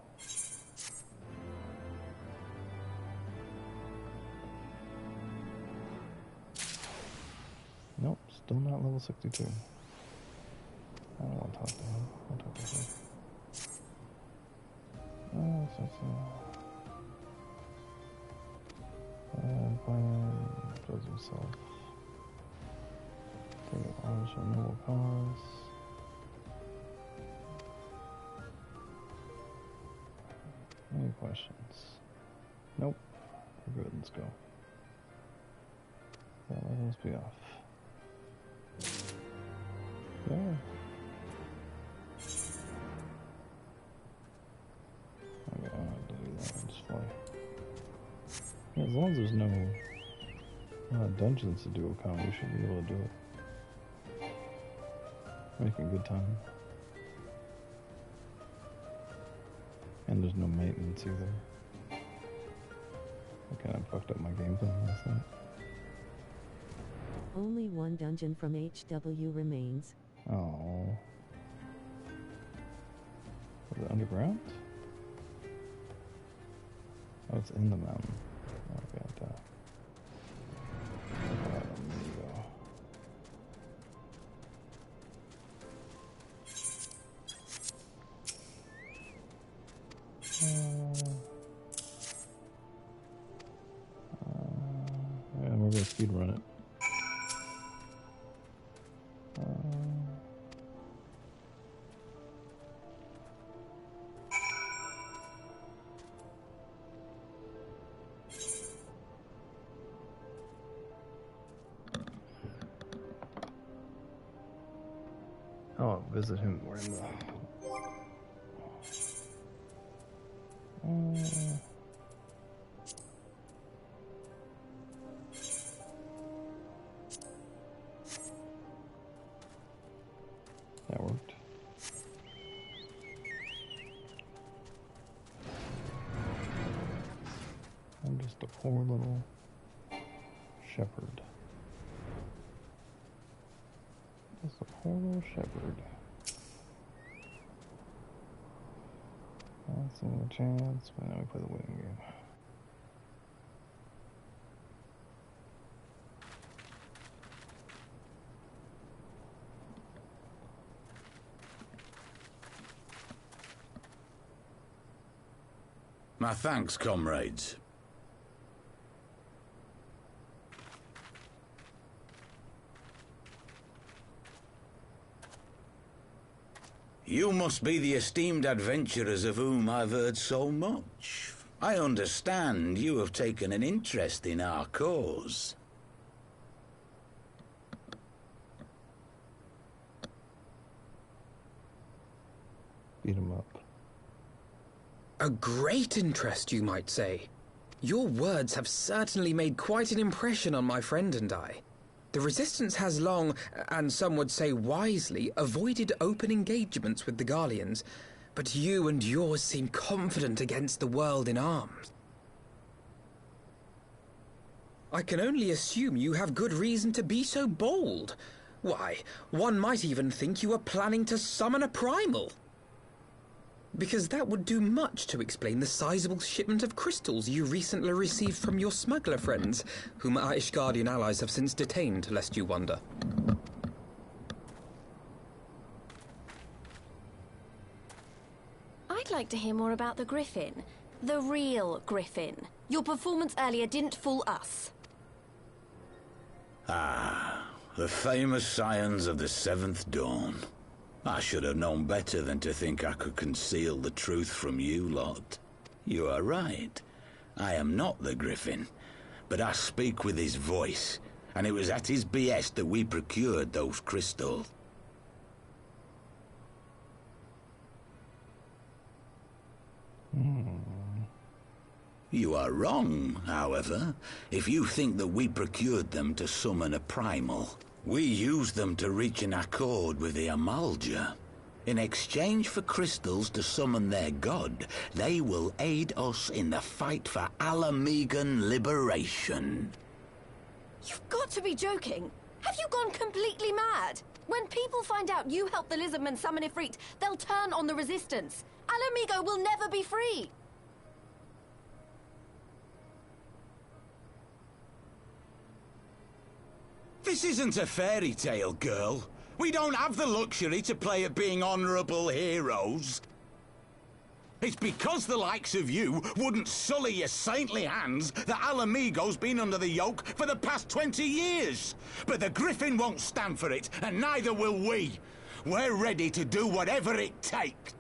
Nope, still not level 62. I don't want to talk to him. I'll talk to him. And plan does himself. Take arms from noble cause. Any questions? Nope. We're good, let's go. That must be off. Yeah. As long as there's no dungeons to do a con, we should be able to do it. Making good time. And there's no maintenance either. I kind of fucked up my gameplay last night. Only one dungeon from HW remains. Oh. Was it underground? Oh, it's in the mountain. Oh, God. There you go. Yeah, we're gonna speed run it. Oh, visit him. We're in the. That worked. I'm just a poor little shepherd. Just a poor little shepherd. That's a chance, but now we play the waiting game. My thanks, comrades. You must be the esteemed adventurers of whom I've heard so much. I understand you have taken an interest in our cause. Beat him up. A great interest, you might say. Your words have certainly made quite an impression on my friend and I. The Resistance has long, and some would say wisely, avoided open engagements with the Garleans, but you and yours seem confident against the world in arms. I can only assume you have good reason to be so bold. Why, one might even think you are planning to summon a primal. Because that would do much to explain the sizable shipment of crystals you recently received from your smuggler friends, whom our Ishgardian allies have since detained, lest you wonder. I'd like to hear more about the Griffin. The real Griffin. Your performance earlier didn't fool us. Ah, the famous scions of the Seventh Dawn. I should have known better than to think I could conceal the truth from you lot. You are right. I am not the Griffin, but I speak with his voice, and it was at his behest that we procured those crystals. You are wrong, however, if you think that we procured them to summon a primal. We used them to reach an accord with the Amalja. In exchange for crystals to summon their god, they will aid us in the fight for Alamegan liberation. You've got to be joking. Have you gone completely mad? When people find out you helped the Lizardmen summon Ifrit, they'll turn on the Resistance. Alamigo will never be free. This isn't a fairy tale, girl. We don't have the luxury to play at being honourable heroes. It's because the likes of you wouldn't sully your saintly hands that Alamigo's been under the yoke for the past 20 years. But the Griffin won't stand for it, and neither will we. We're ready to do whatever it takes.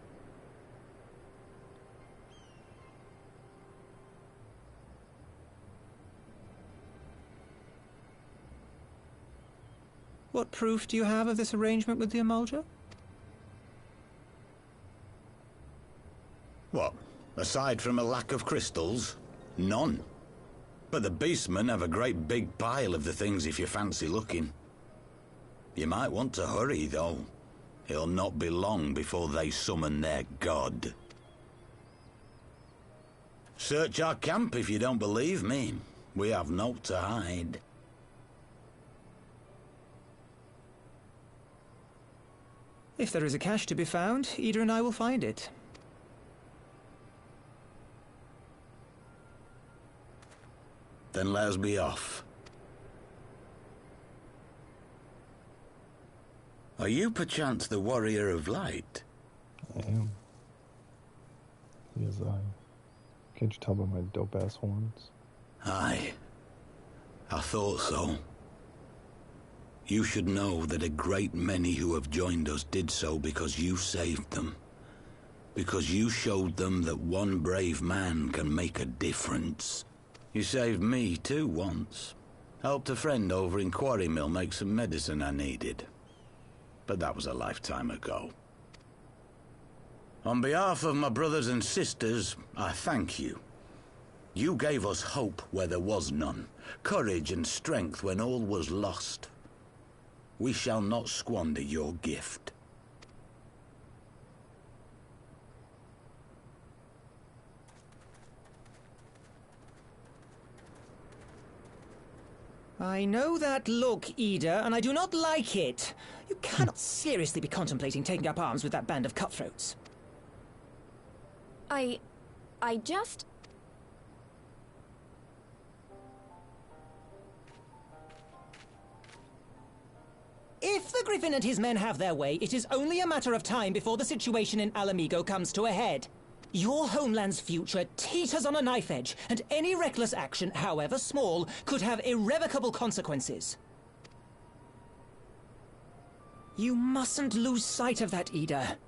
What proof do you have of this arrangement with the Amalja? What? Aside from a lack of crystals? None. But the beastmen have a great big pile of the things if you fancy looking. You might want to hurry, though. It'll not be long before they summon their god. Search our camp if you don't believe me. We have naught to hide. If there is a cache to be found, Ida and I will find it. Then let us be off. Are you perchance the warrior of light? I am. Yes, I. Can't you tell by my dope-ass horns? Aye. I thought so. You should know that a great many who have joined us did so because you saved them. Because you showed them that one brave man can make a difference. You saved me too once. Helped a friend over in Quarry Mill make some medicine I needed. But that was a lifetime ago. On behalf of my brothers and sisters, I thank you. You gave us hope where there was none, courage and strength when all was lost. We shall not squander your gift. I know that look, Ida, and I do not like it. You cannot seriously be contemplating taking up arms with that band of cutthroats. I just... If the Griffin and his men have their way, it is only a matter of time before the situation in Alamigo comes to a head. Your homeland's future teeters on a knife edge, and any reckless action, however small, could have irrevocable consequences. You mustn't lose sight of that, Ida.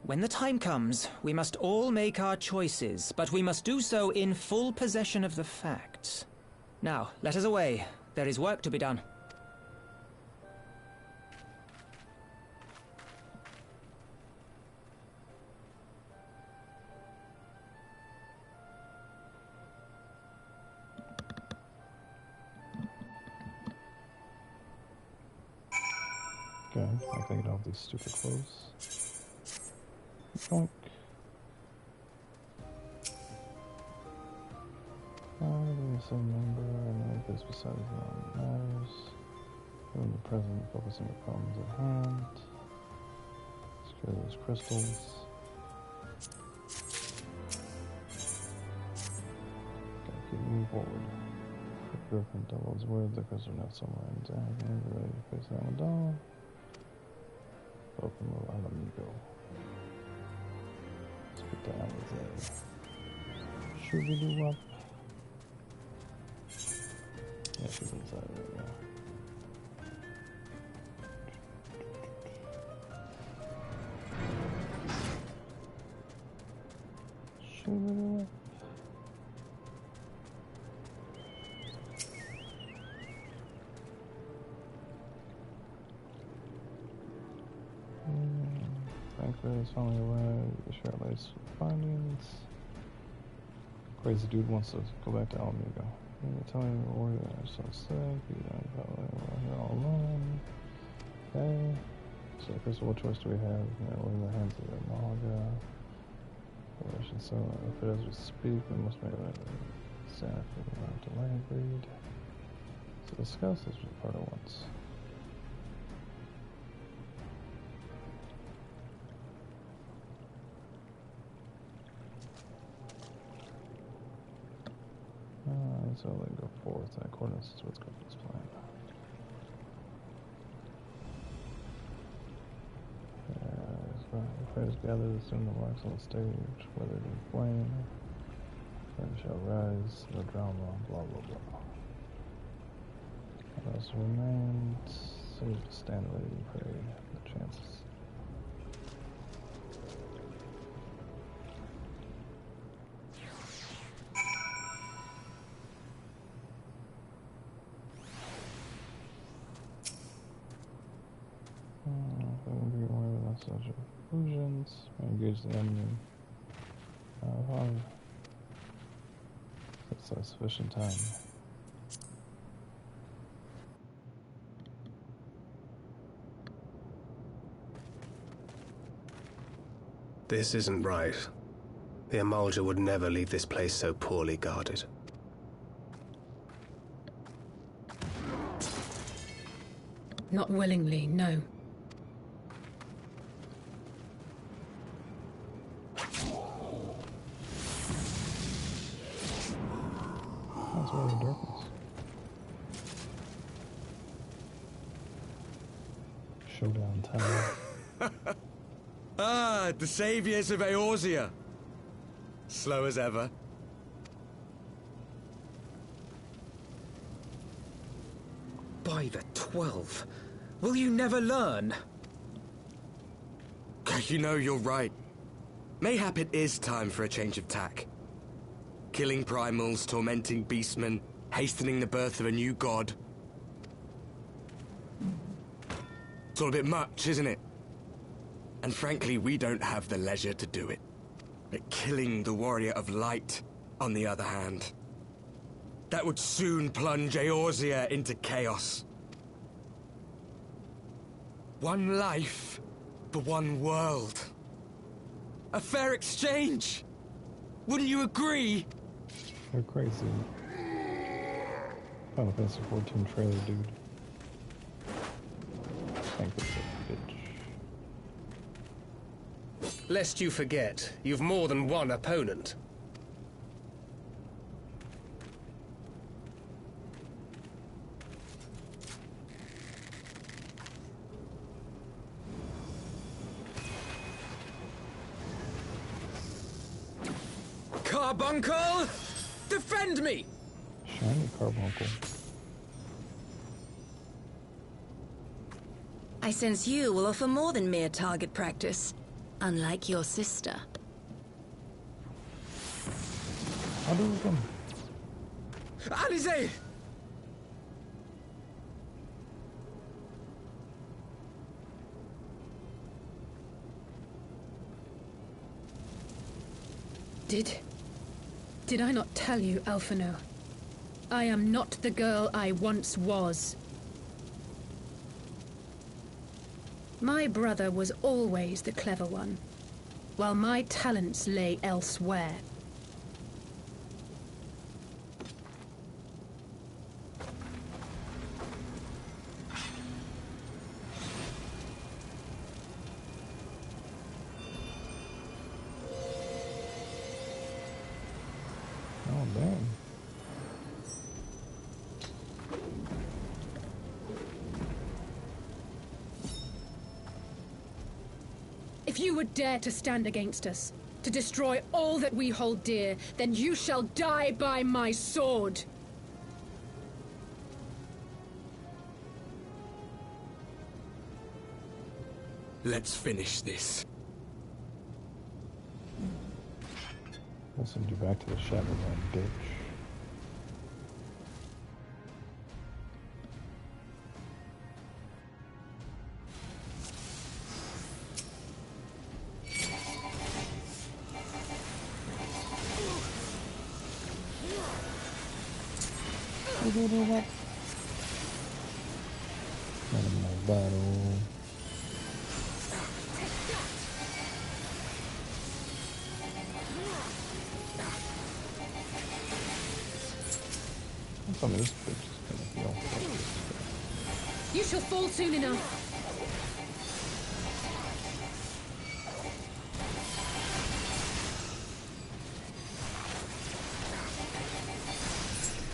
When the time comes, we must all make our choices, but we must do so in full possession of the facts. Now, let us away. There is work to be done. Okay, I can get off these stupid clothes. Bonk. The same number, and then this besides what matters. In the present, focusing on problems at hand. Secure those crystals. Gotta keep moving forward. Griffin doubles words, the crystals are now somewhere in Zag, and we're ready to face that one down. Welcome to Alamigo. Speak to Alizé. Should we do up? Yeah, she's inside right now. Should we do up? Frankly, it's only aware the share latest findings. Crazy dude wants to go back to Alamigo. You're telling me the warrior are so sick, you don't probably we're here all alone. Okay. So, Crystal, what choice do we have? We're in the hands of the Malaga. So, if it as we speak, we must make a stand for the amount of land agreed. So, discuss this with part at once. So then go forth in accordance with Griffin's plan. The prayers gathered assume the marks on the stage, whether it be flame, then shall rise, the drama, blah blah blah. What else remains? So we just stand ready and pray the chances. Such illusions, engage the enemy. That's sufficient time. This isn't right. The Amulja would never leave this place so poorly guarded. Not willingly, no. That's why the darkness. Showdown time. Ah, the saviors of Eorzea. Slow as ever. By the 12. Will you never learn? You know, you're right. Mayhap it is time for a change of tack. Killing primals, tormenting beastmen, hastening the birth of a new god. It's all a bit much, isn't it? And frankly, we don't have the leisure to do it. But killing the Warrior of Light, on the other hand, that would soon plunge Eorzea into chaos. One life for one world. A fair exchange! Wouldn't you agree? You're crazy. Final Fantasy 14 trailer, dude. Thank you, bitch. Lest you forget, you've more than one opponent. Carbuncle! Defend me! Shiny Carbuncle. I sense you will offer more than mere target practice, unlike your sister. How do we come? Alize! Did I not tell you, Alphino? I am not the girl I once was. My brother was always the clever one, while my talents lay elsewhere. Oh, damn. If you would dare to stand against us, to destroy all that we hold dear, then you shall die by my sword! Let's finish this. I'll send you back to the Shadowland, bitch. Animal battle. Some of this bitch is gonna be all fucked. You shall fall soon enough!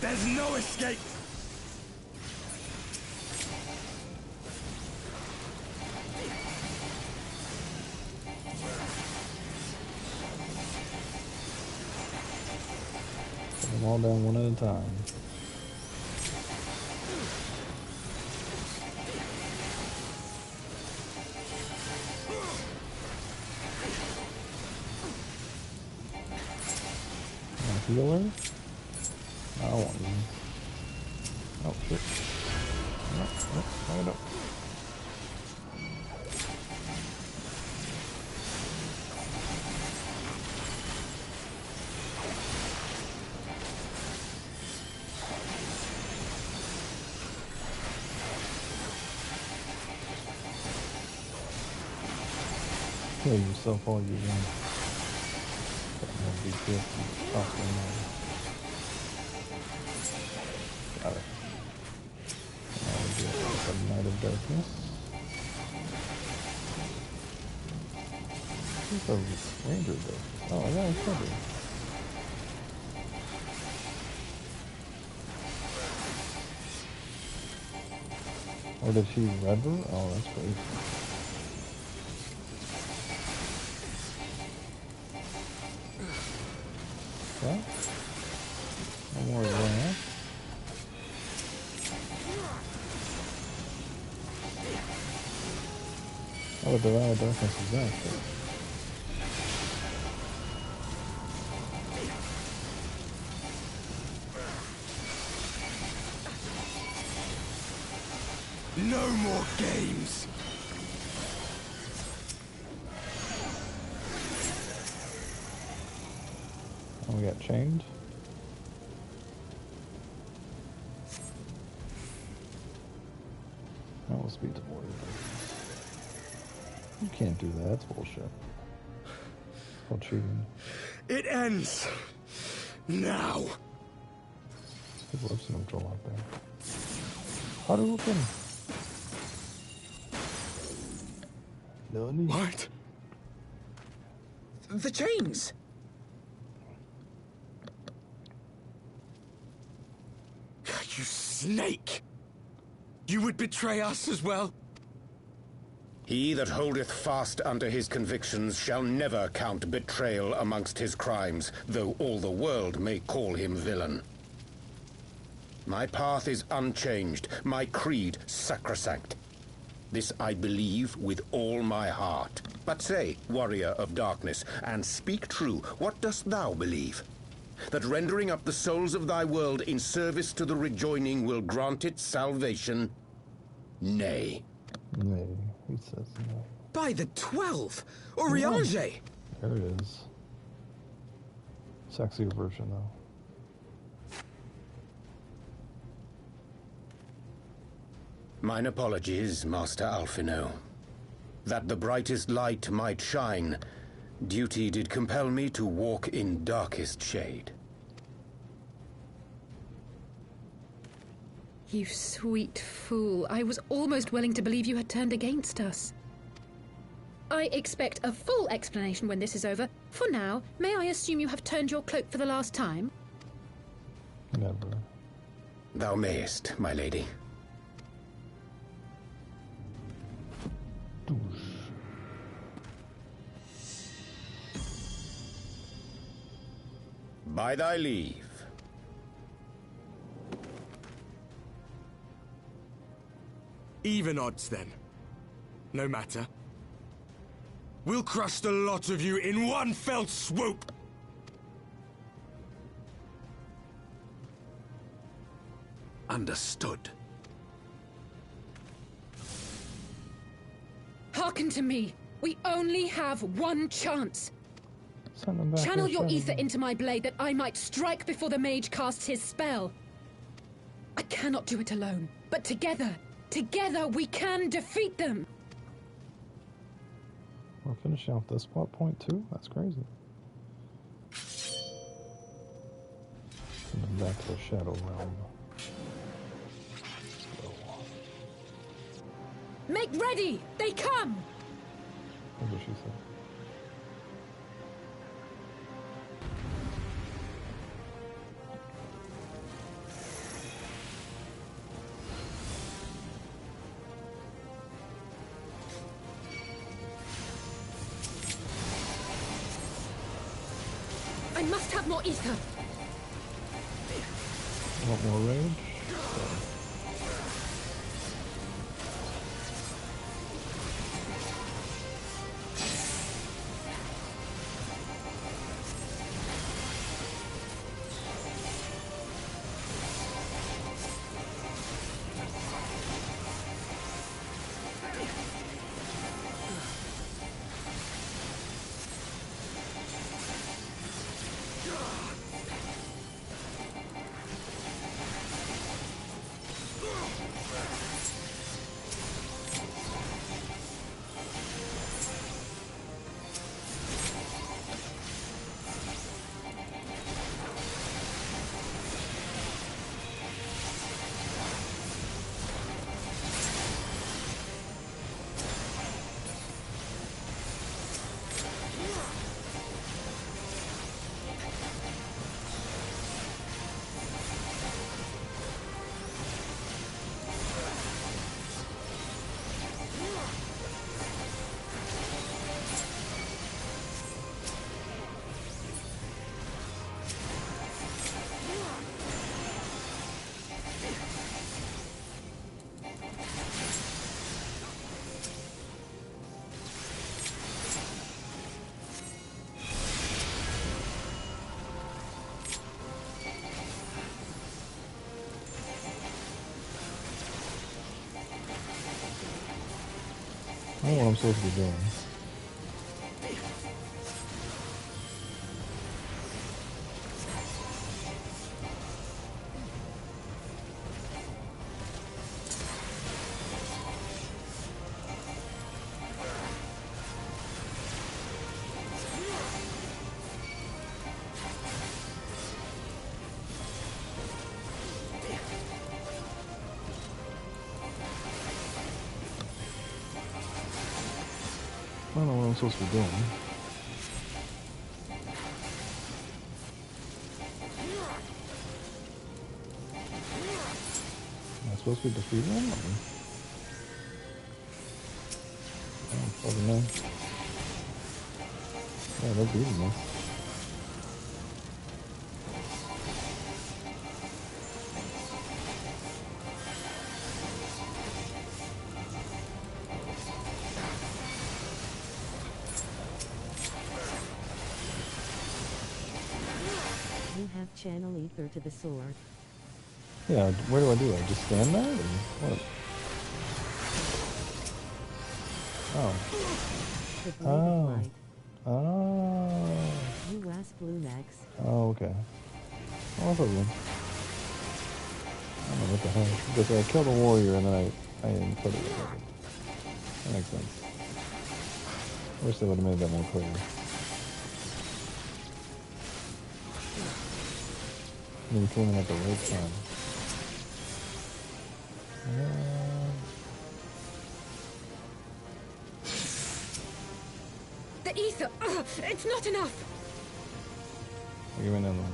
There's no escape! Put them all down one at a time. Healer? I want you. Oh shit. No, no, stand up. Kill yourself all you want. That'll be good. Possibly not. Got it. Now we get some Night of Darkness. Who's a Ranger Darkness? Oh, yeah, it's covered. Or did she rev her? Oh, that's crazy. Okay. No more of that. Oh, the Dial Darkness is that. No more games! Oh, we got chained. That will speed the warrior. You can't do that, that's bullshit. It's called cheating. It ends! Now! People have some control out there. How do you open? Nani? What? The chains! You snake! You would betray us as well? He that holdeth fast unto his convictions shall never count betrayal amongst his crimes, though all the world may call him villain. My path is unchanged, my creed sacrosanct. This I believe with all my heart. But say, warrior of darkness, and speak true, what dost thou believe? That rendering up the souls of thy world in service to the rejoining will grant it salvation? Nay. Nay, he says no. By the 12! Oriange! There it is. Sexier version, though. Mine apologies, Master Alphino. That the brightest light might shine, duty did compel me to walk in darkest shade. You sweet fool. I was almost willing to believe you had turned against us. I expect a full explanation when this is over. For now, may I assume you have turned your cloak for the last time? Never. Thou mayest, my lady. By thy leave. Even odds, then. No matter. We'll crush the lot of you in one fell swoop! Understood. Hearken to me. We only have one chance. Channel your ether into my blade that I might strike before the mage casts his spell. I cannot do it alone, but together we can defeat them. We're finishing off this plot point too? That's crazy. And then back to the Shadow Realm. Make ready! They come! That's what she said. I must have more ether. Want more rage? know what I'm supposed to be doing. I don't know what I'm supposed to be doing. Am I supposed to be defeating them? I don't fucking know. Yeah, they're beating me. You have channel ether to the sword. Yeah, where do I do it? Just stand there? And what? Oh. The blade of light. Oh. You wasp blue necks. Oh, okay. Oh, that's okay. I don't know what the hell. Because I killed a warrior and then I didn't put it. That makes sense. I wish they would have made that more clear. Maybe came in at the right time. The ether! Ugh, it's not enough! I'll give me another one.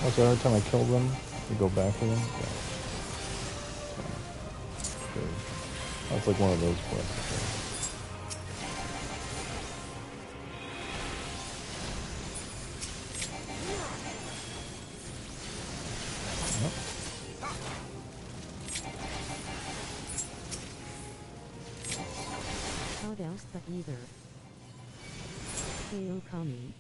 Oh, so every time I kill them, you go back to them? Yeah. Okay. That's like one of those quests. How else but either? Heyo Kami.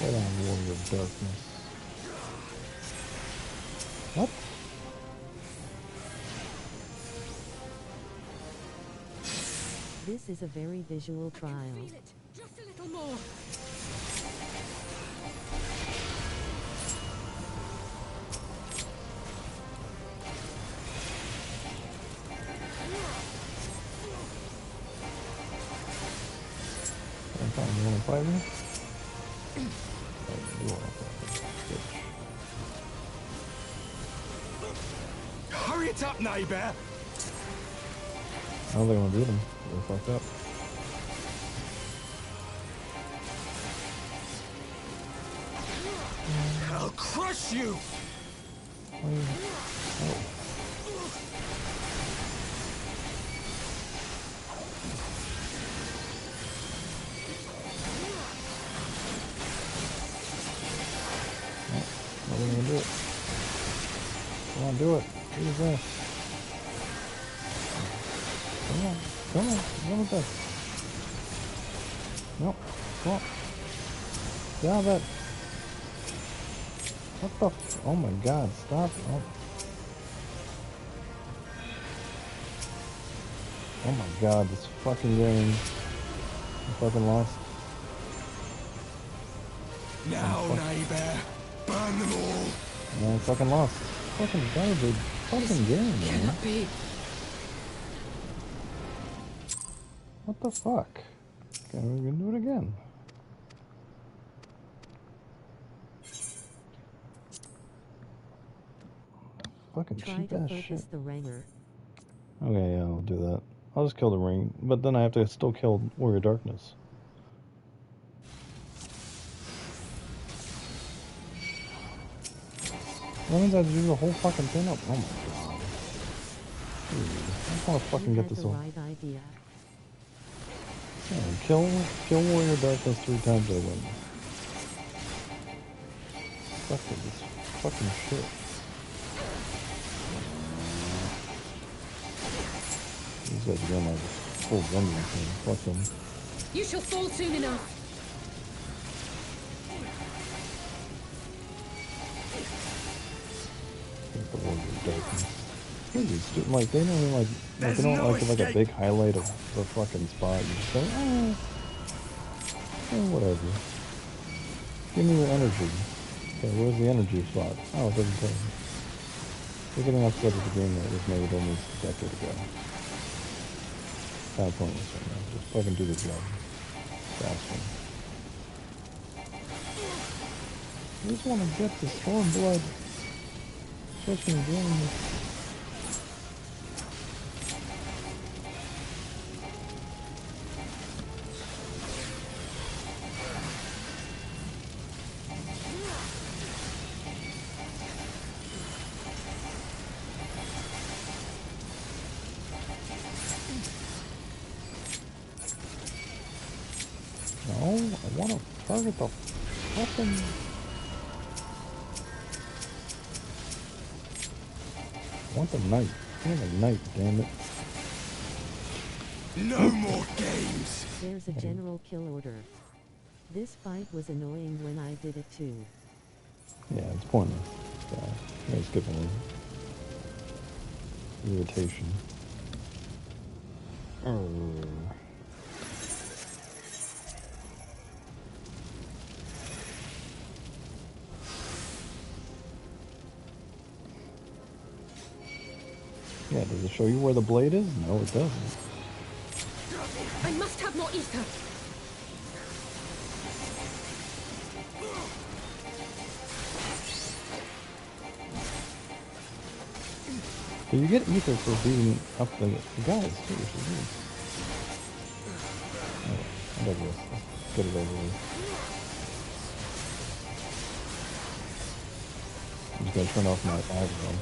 Get on, Warrior of Darkness. What? This is a very visual trial. Just a little more. You wanna fight me? You wanna fight me. Hurry it up, neighbor! I don't think I'm gonna beat him. They're fucked up. I'll crush you! Oh. What are we gonna do? Come on, do it. Do this. Come on, come on, come with that. No, come on. Get out of that. What the oh my god, stop. Oh my god, this fucking game. I fucking lost. Now, neighbor, burn them all. No, I fucking lost. Fucking garbage. Fucking game, man. Cannot be. What the fuck? Okay, we're gonna do it again. Fucking Try cheap to ass focus shit. the ringer. Okay, yeah, I'll do that. I'll just kill the ring, but then I have to still kill Warrior Darkness. That means I have to do the whole fucking thing up. Oh my god. Dude, I just want to fucking get this over. Right idea. Yeah, kill Warrior Darkness 3 times, I win. Fuck it, this fucking shit. These guys are gonna have full vengeance thing. Fuck them. You shall fall soon enough. Get the Warrior Darkness. Like, they don't even like they don't like give like a big highlight of the fucking spot. You just go, whatever. Give me your energy. Okay, where's the energy spot? Oh, it doesn't tell you. You're getting upset at the game that was made almost a decade ago. Kind of pointless right now. Just fucking do the job. Faster. I just want to get the Stormblood. Such an enjoyment. No, I want to target the fucking... I want the knight. I want the knight, damn it. No more games! There's a general kill order. This fight was annoying when I did it too. Yeah, it's pointless. Yeah, skip over. Irritation. Yeah, does it show you where the blade is? No, it doesn't. I must have more ether. So you get ether for beating up the guys, too, which is good. I digress. Let's get it over with. I'm just gonna turn off my aggro.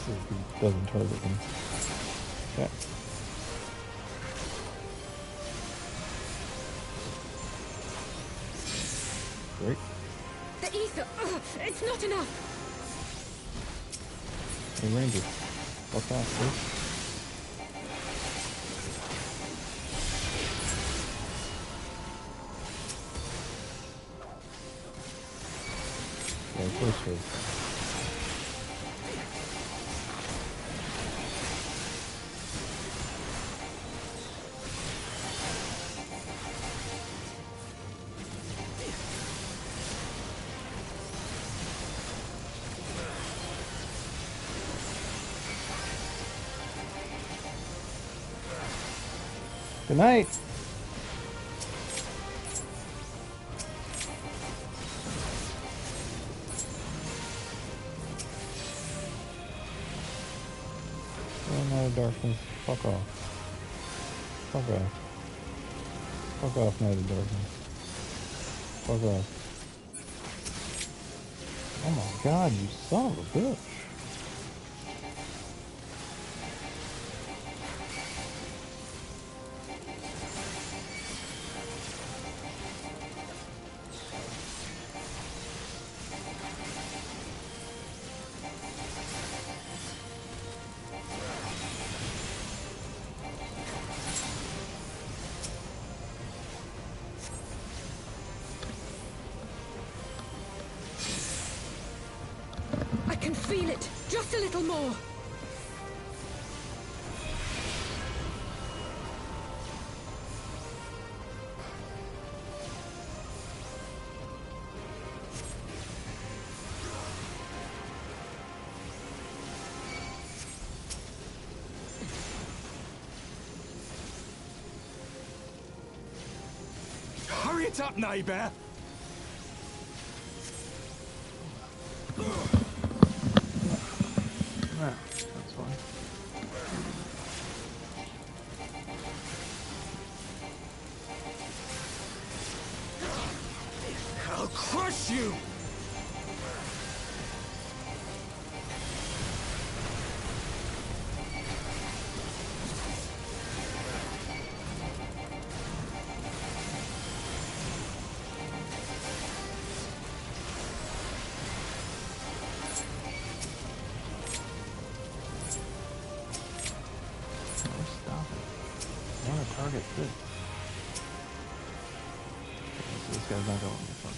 See if he doesn't target me. Yeah. Great. The ether! Ugh, it's not enough! Hey, Ranger. Fuck off, please. Yeah, first. Good night. Oh no, darkness. Fuck off. Fuck off. Fuck off, Night of Darkness. Fuck off. Oh my god, you son of a bitch. I can feel it! Just a little more! Get up, neighbor! Yeah, that's fine. I'll crush you! Target good. So this guy's not going to fuck.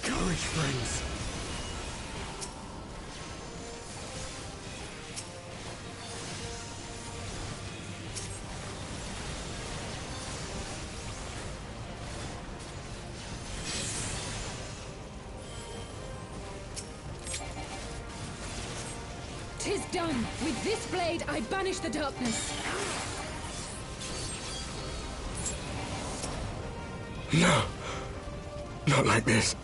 Courage, friends. "'Tis done! With this blade I banish the darkness!" No! Not like this.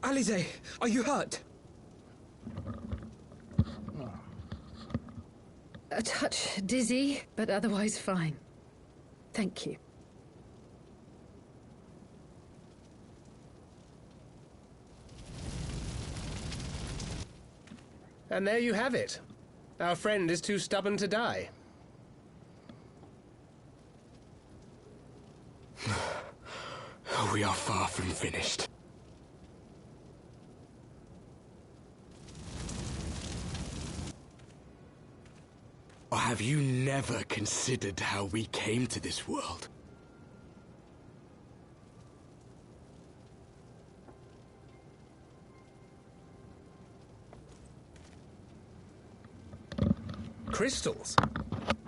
Alize, are you hurt? A touch dizzy, but otherwise fine. Thank you. And there you have it. Our friend is too stubborn to die. We are far from finished. Or have you never considered how we came to this world? Crystals?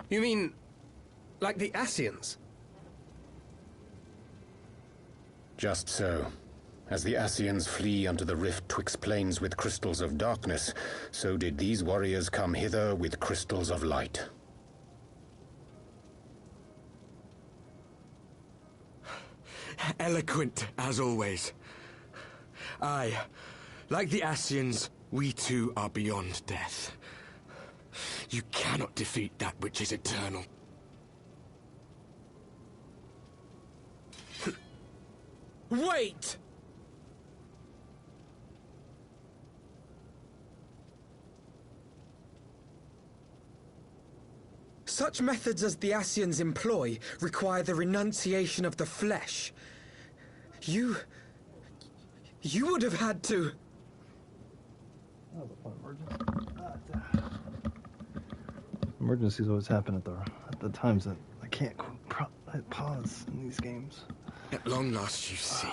You mean, like the Ascians? Just so. As the Ascians flee unto the rift twixt plains with crystals of darkness, so did these warriors come hither with crystals of light. Eloquent, as always. Aye, like the Ascians, we too are beyond death. You cannot defeat that which is eternal. Wait! Such methods as the Ascians employ require the renunciation of the flesh. You would have had to... That was a fun emergency. Emergencies always happen at the times that I can't pause in these games. At long last, you see.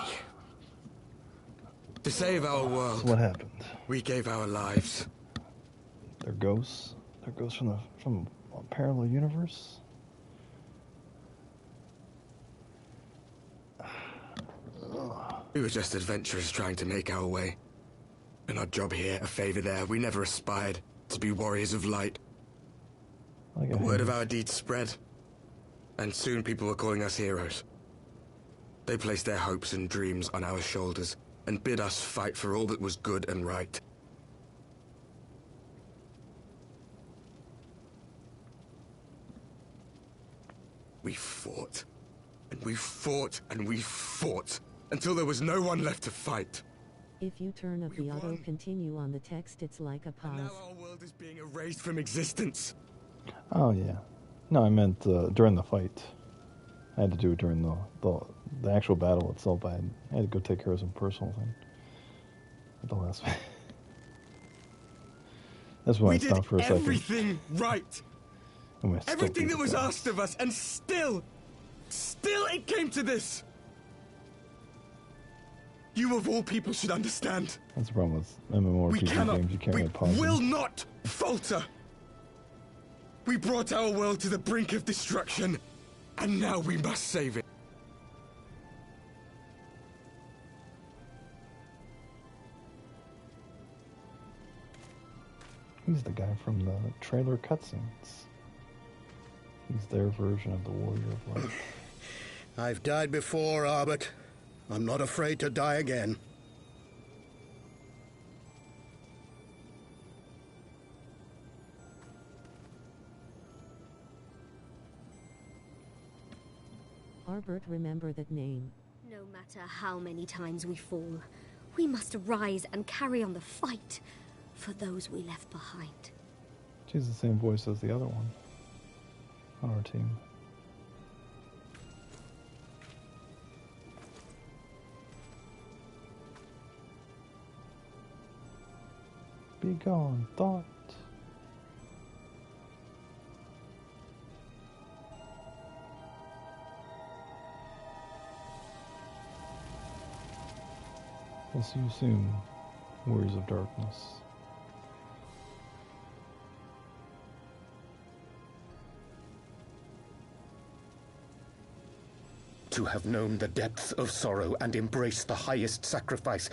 To save our world... So what happened? We gave our lives. They're ghosts? They're ghosts from a parallel universe? We were just adventurers trying to make our way. An odd job here, a favor there. We never aspired to be warriors of light. The word of our deeds spread, and soon people were calling us heroes. They placed their hopes and dreams on our shoulders, and bid us fight for all that was good and right. We fought, and we fought, and we fought, until there was no one left to fight. If you turn off the auto continue on the text, it's like a pause. And now our world is being erased from existence. Oh, yeah. No, I meant during the fight. I had to do it during the actual battle itself. I had to go take care of some personal thing at the last minute. That's when I stopped for a second. Everything right. Everything that was asked of us, and still it came to this. You of all people should understand. That's the problem with MMORPG games. You can't really pause will them. not falter. We brought our world to the brink of destruction, and now we must save it. He's the guy from the trailer cutscenes. He's their version of the Warrior of Light. I've died before, Arbet. I'm not afraid to die again. Arbert, remember that name. No matter how many times we fall, we must rise and carry on the fight for those we left behind. She's the same voice as the other one on our team. Be gone, thought. We'll see you soon, Warriors of Darkness. To have known the depths of sorrow and embraced the highest sacrifice.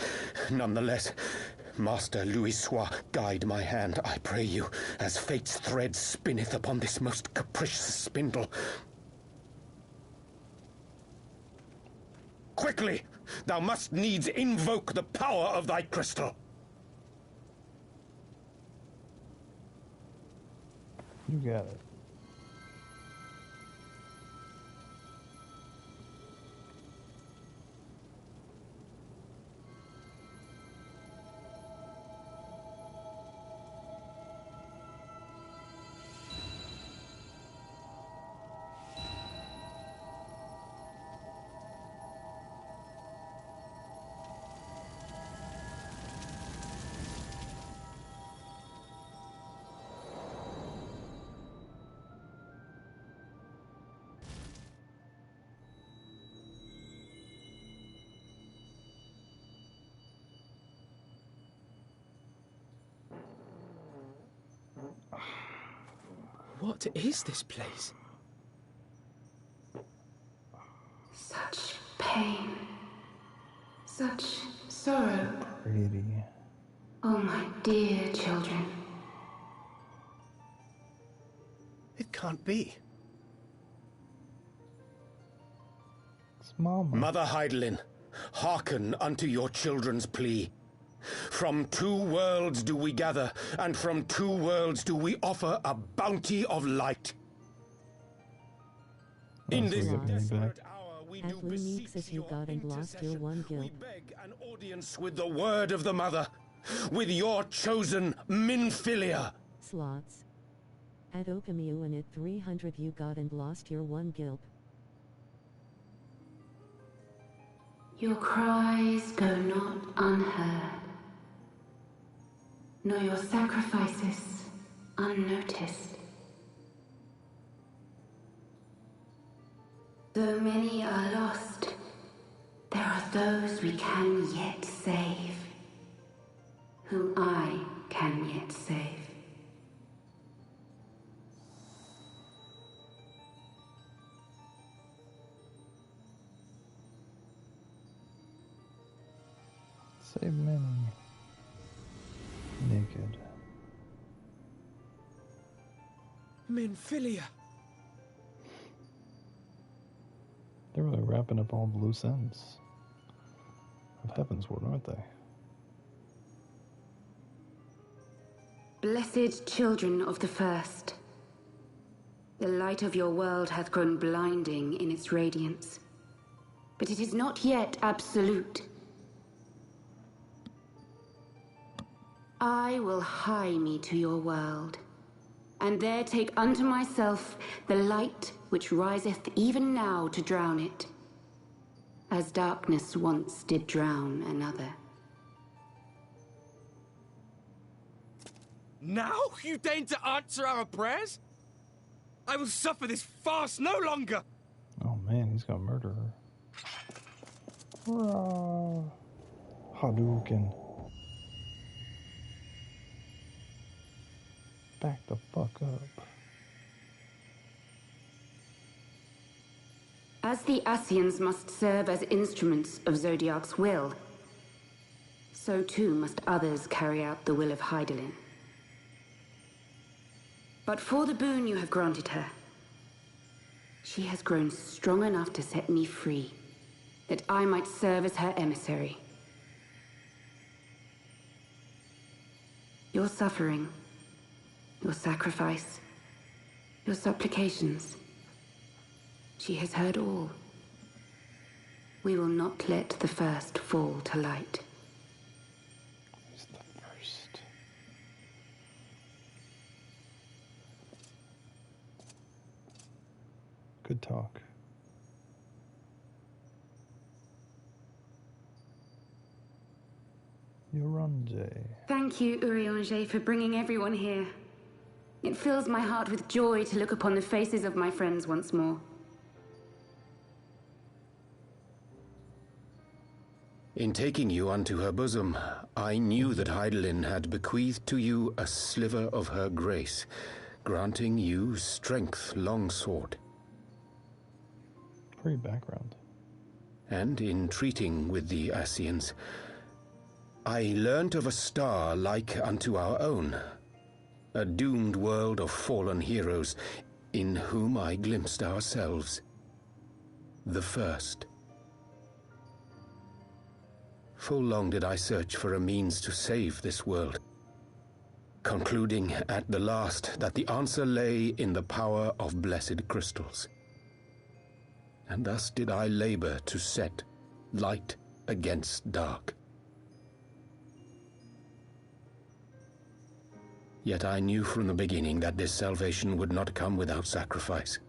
Nonetheless, Master Louis-Sois, guide my hand, I pray you, as fate's thread spinneth upon this most capricious spindle. Quickly! Thou must needs invoke the power of thy crystal. You got it. What is this place? Such pain. Such sorrow. Pretty. Oh, my dear children. It can't be. It's Mama. Mother Heidelin, hearken unto your children's plea. From two worlds do we gather, and from two worlds do we offer a bounty of light. In this desperate hour we do beseech your intercession. We beg an audience with the word of the mother, with your chosen Minfilia. Slots. At Okamiu and at 300 you got and lost your one gilp. Your cries go not unheard, nor your sacrifices unnoticed. Though many are lost, there are those we can yet save, whom I can yet save. Save many. Naked. Minfilia. They're really wrapping up all the loose ends of Heavensward, aren't they? Blessed children of the First, the light of your world hath grown blinding in its radiance, but it is not yet absolute. I will hie me to your world, and there take unto myself the light which riseth even now to drown it, as darkness once did drown another. Now you deign to answer our prayers? I will suffer this farce no longer! Oh man, he's gonna murder her. Hurrah! Hadouken. Back the fuck up. As the Ascians must serve as instruments of Zodiark's will, so too must others carry out the will of Hydaelyn. But for the boon you have granted her, she has grown strong enough to set me free, that I might serve as her emissary. Your suffering, your sacrifice, your supplications, she has heard all. We will not let the first fall to light. Who's the first? Good talk. Urianger. Thank you, Urianger, for bringing everyone here. It fills my heart with joy to look upon the faces of my friends once more. In taking you unto her bosom, I knew that Hydaelyn had bequeathed to you a sliver of her grace, granting you strength long sought. Great background. And in treating with the Ascians, I learnt of a star like unto our own, a doomed world of fallen heroes, in whom I glimpsed ourselves, the first. Full long did I search for a means to save this world, concluding at the last that the answer lay in the power of blessed crystals. And thus did I labor to set light against dark. Yet I knew from the beginning that this salvation would not come without sacrifice.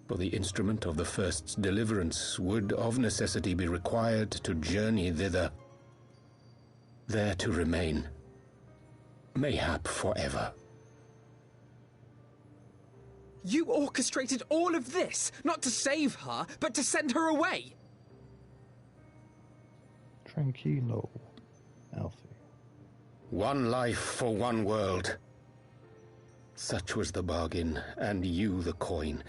For the instrument of the first's deliverance would of necessity be required to journey thither, there to remain, mayhap forever. You orchestrated all of this, not to save her, but to send her away! Tranquilo, Alfie. One life for one world. Such was the bargain, and you the coin,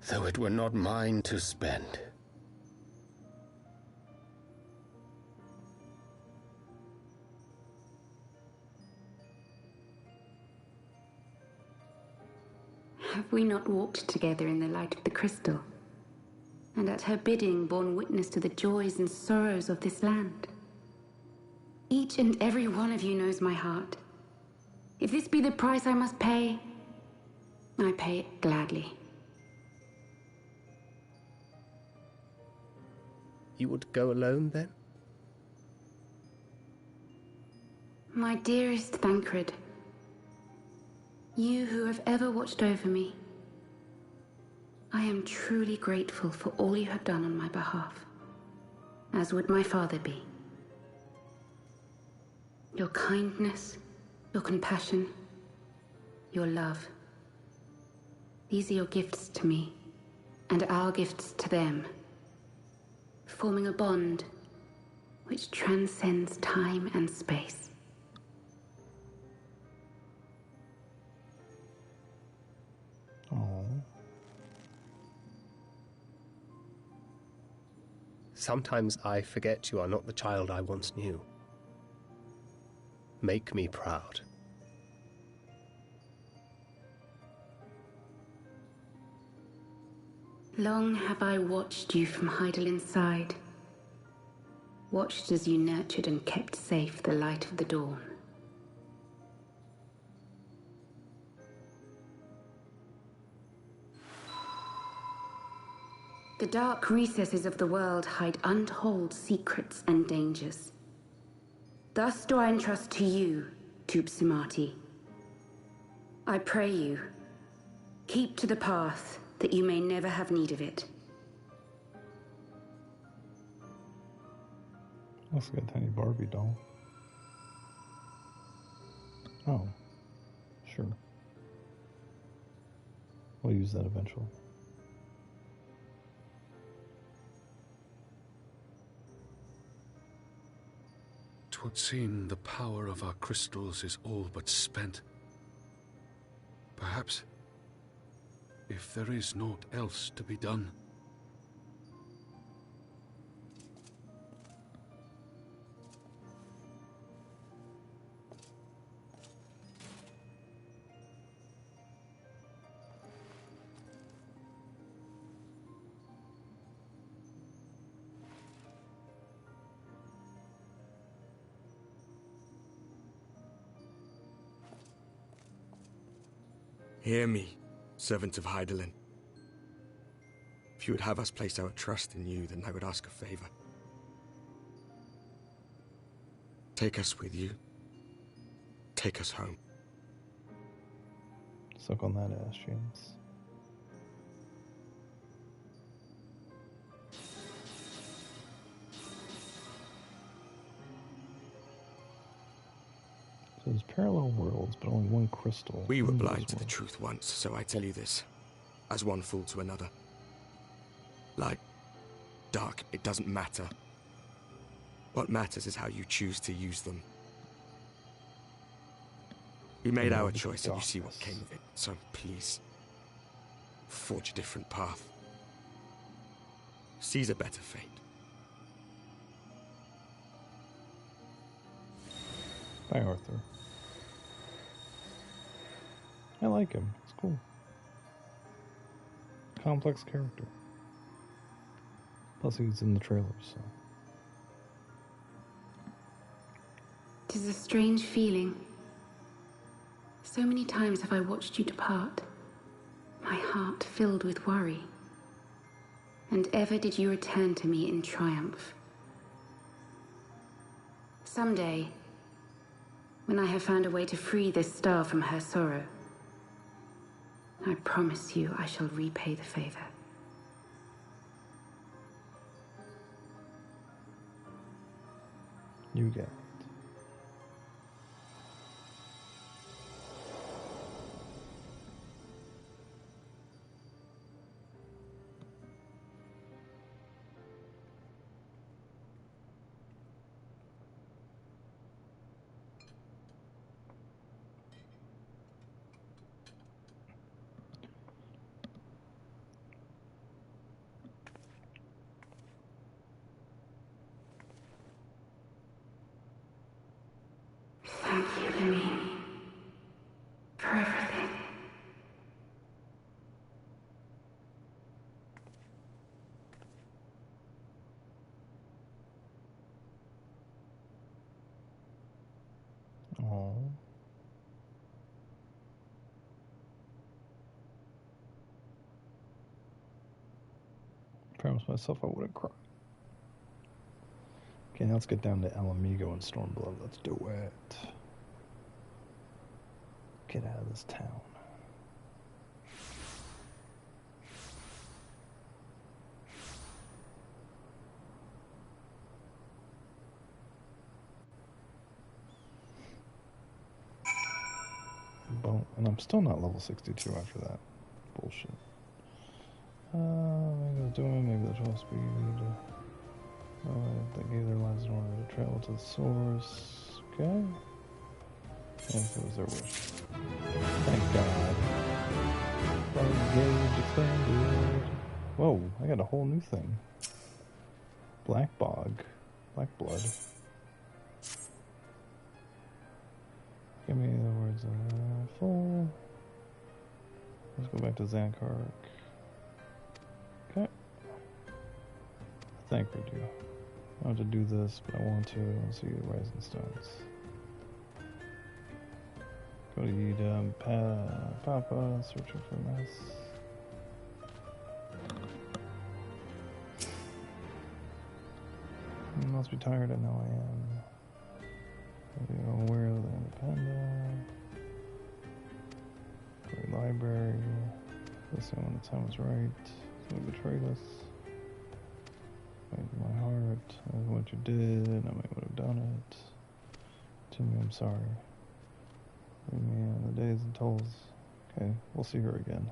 though it were not mine to spend. Have we not walked together in the light of the crystal, and at her bidding borne witness to the joys and sorrows of this land? Each and every one of you knows my heart. If this be the price I must pay, I pay it gladly. You would go alone, then? My dearest Thancred, you who have ever watched over me, I am truly grateful for all you have done on my behalf, as would my father be. Your kindness, your compassion, your love. These are your gifts to me, and our gifts to them, forming a bond which transcends time and space. Oh. Sometimes I forget you are not the child I once knew. Make me proud. Long have I watched you from Hydaelyn's side, watched as you nurtured and kept safe the light of the dawn. The dark recesses of the world hide untold secrets and dangers. Thus do I entrust to you, Tupsimati. I pray you, keep to the path that you may never have need of it. Looks like a tiny Barbie doll. Oh, sure. We'll use that eventually. 'Twould seem the power of our crystals is all but spent. Perhaps, if there is naught else to be done. Hear me, servant of Hydaelyn. If you would have us place our trust in you, then I would ask a favor. Take us with you. Take us home. Suck on that ass, James. So there's parallel worlds, but only one crystal. We were blind to the truth once, so I tell you this, as one fool to another. Light, dark, it doesn't matter. What matters is how you choose to use them. We made our choice and you see what came of it, so please, forge a different path. Seize a better fate. Bye, Arthur. I like him. It's cool. Complex character. Plus he's in the trailers, so. 'Tis a strange feeling. So many times have I watched you depart, my heart filled with worry. And ever did you return to me in triumph. Someday, when I have found a way to free this star from her sorrow, I promise you I shall repay the favor. You get it. Thank you, Louis, for everything. Oh. Promised myself I wouldn't cry. Okay, now let's get down to El Amigo and Stormblood. Let's do it. Get out of this town. Boom. And I'm still not level 62 after that. Bullshit. Maybe they're doing, maybe they're 12 speed. They gave their lives in order to travel to the source. Okay. And if it was their wish. Thank God. Bug gauge expanded. Whoa, I got a whole new thing. Black Bog. Black Blood. Give me the words full. Let's go back to Zankark. Okay. Thank you. I want to do this, but I want to see the Rising Stones. Go to Edom, Papa, searching for mess. You must be tired, I know I am. I'm aware of the independent. Great library. Listen when the time was right. He betrayed us. Wait, my heart. I know what you did, and I might would have done it. Jimmy, I'm sorry. Leave me in the days and tolls. Okay, we'll see her again.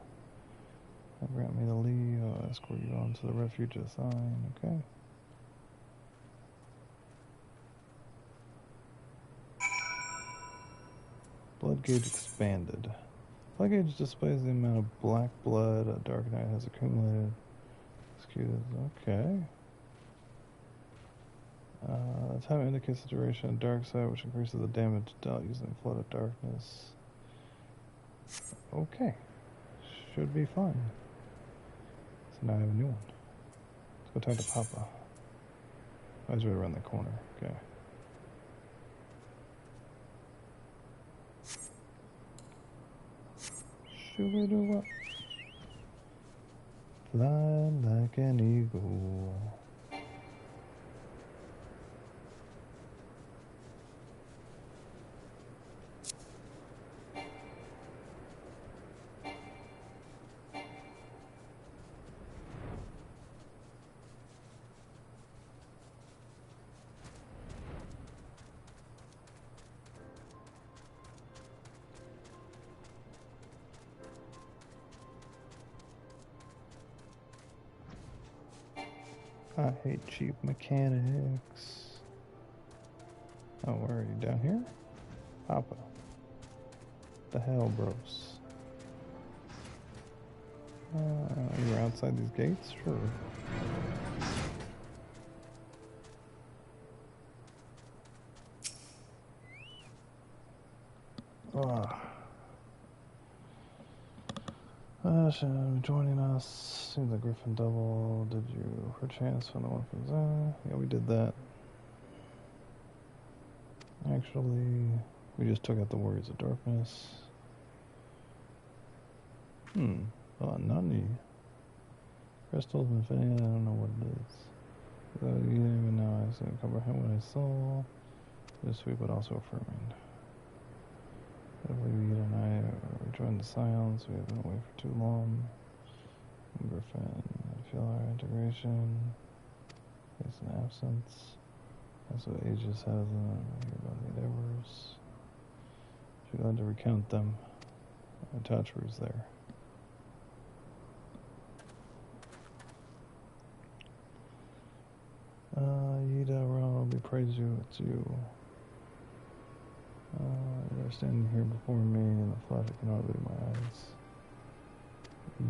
Now grant me the leave. I'll escort you on to the refuge assigned. Okay. Blood gauge expanded. Blood gauge displays the amount of black blood a Dark Knight has accumulated. Executed. Okay. Time indicates the duration of dark side, which increases the damage dealt using Flood of Darkness. Okay. Should be fun. So now I have a new one. Let's go talk to Papa. Oh, he's right around the corner. Okay. Should we do what? Fly like an eagle. I hate cheap mechanics. Oh, where are you? Down here? Papa. The hell, bros? You're outside these gates? Sure. Joining us. Seems like Griffin Double. Did you perchance find the one from yeah, we did that. Actually, we just took out the Warriors of Darkness. Oh, Nani. Crystals of Infinity, I don't know what it is. You didn't even know I didn't comprehend what I saw. It was sweet, but also affirming. I believe you and I rejoined the silence. We have been away for too long. Griffin, I feel our integration. It's an absence. That's what Aegis has. I hear about the endeavors. If you're glad to recount them, Tatru's there. Yida, Rob, we praise you. It's you. You're standing here before me in the flash. I cannot believe my eyes. You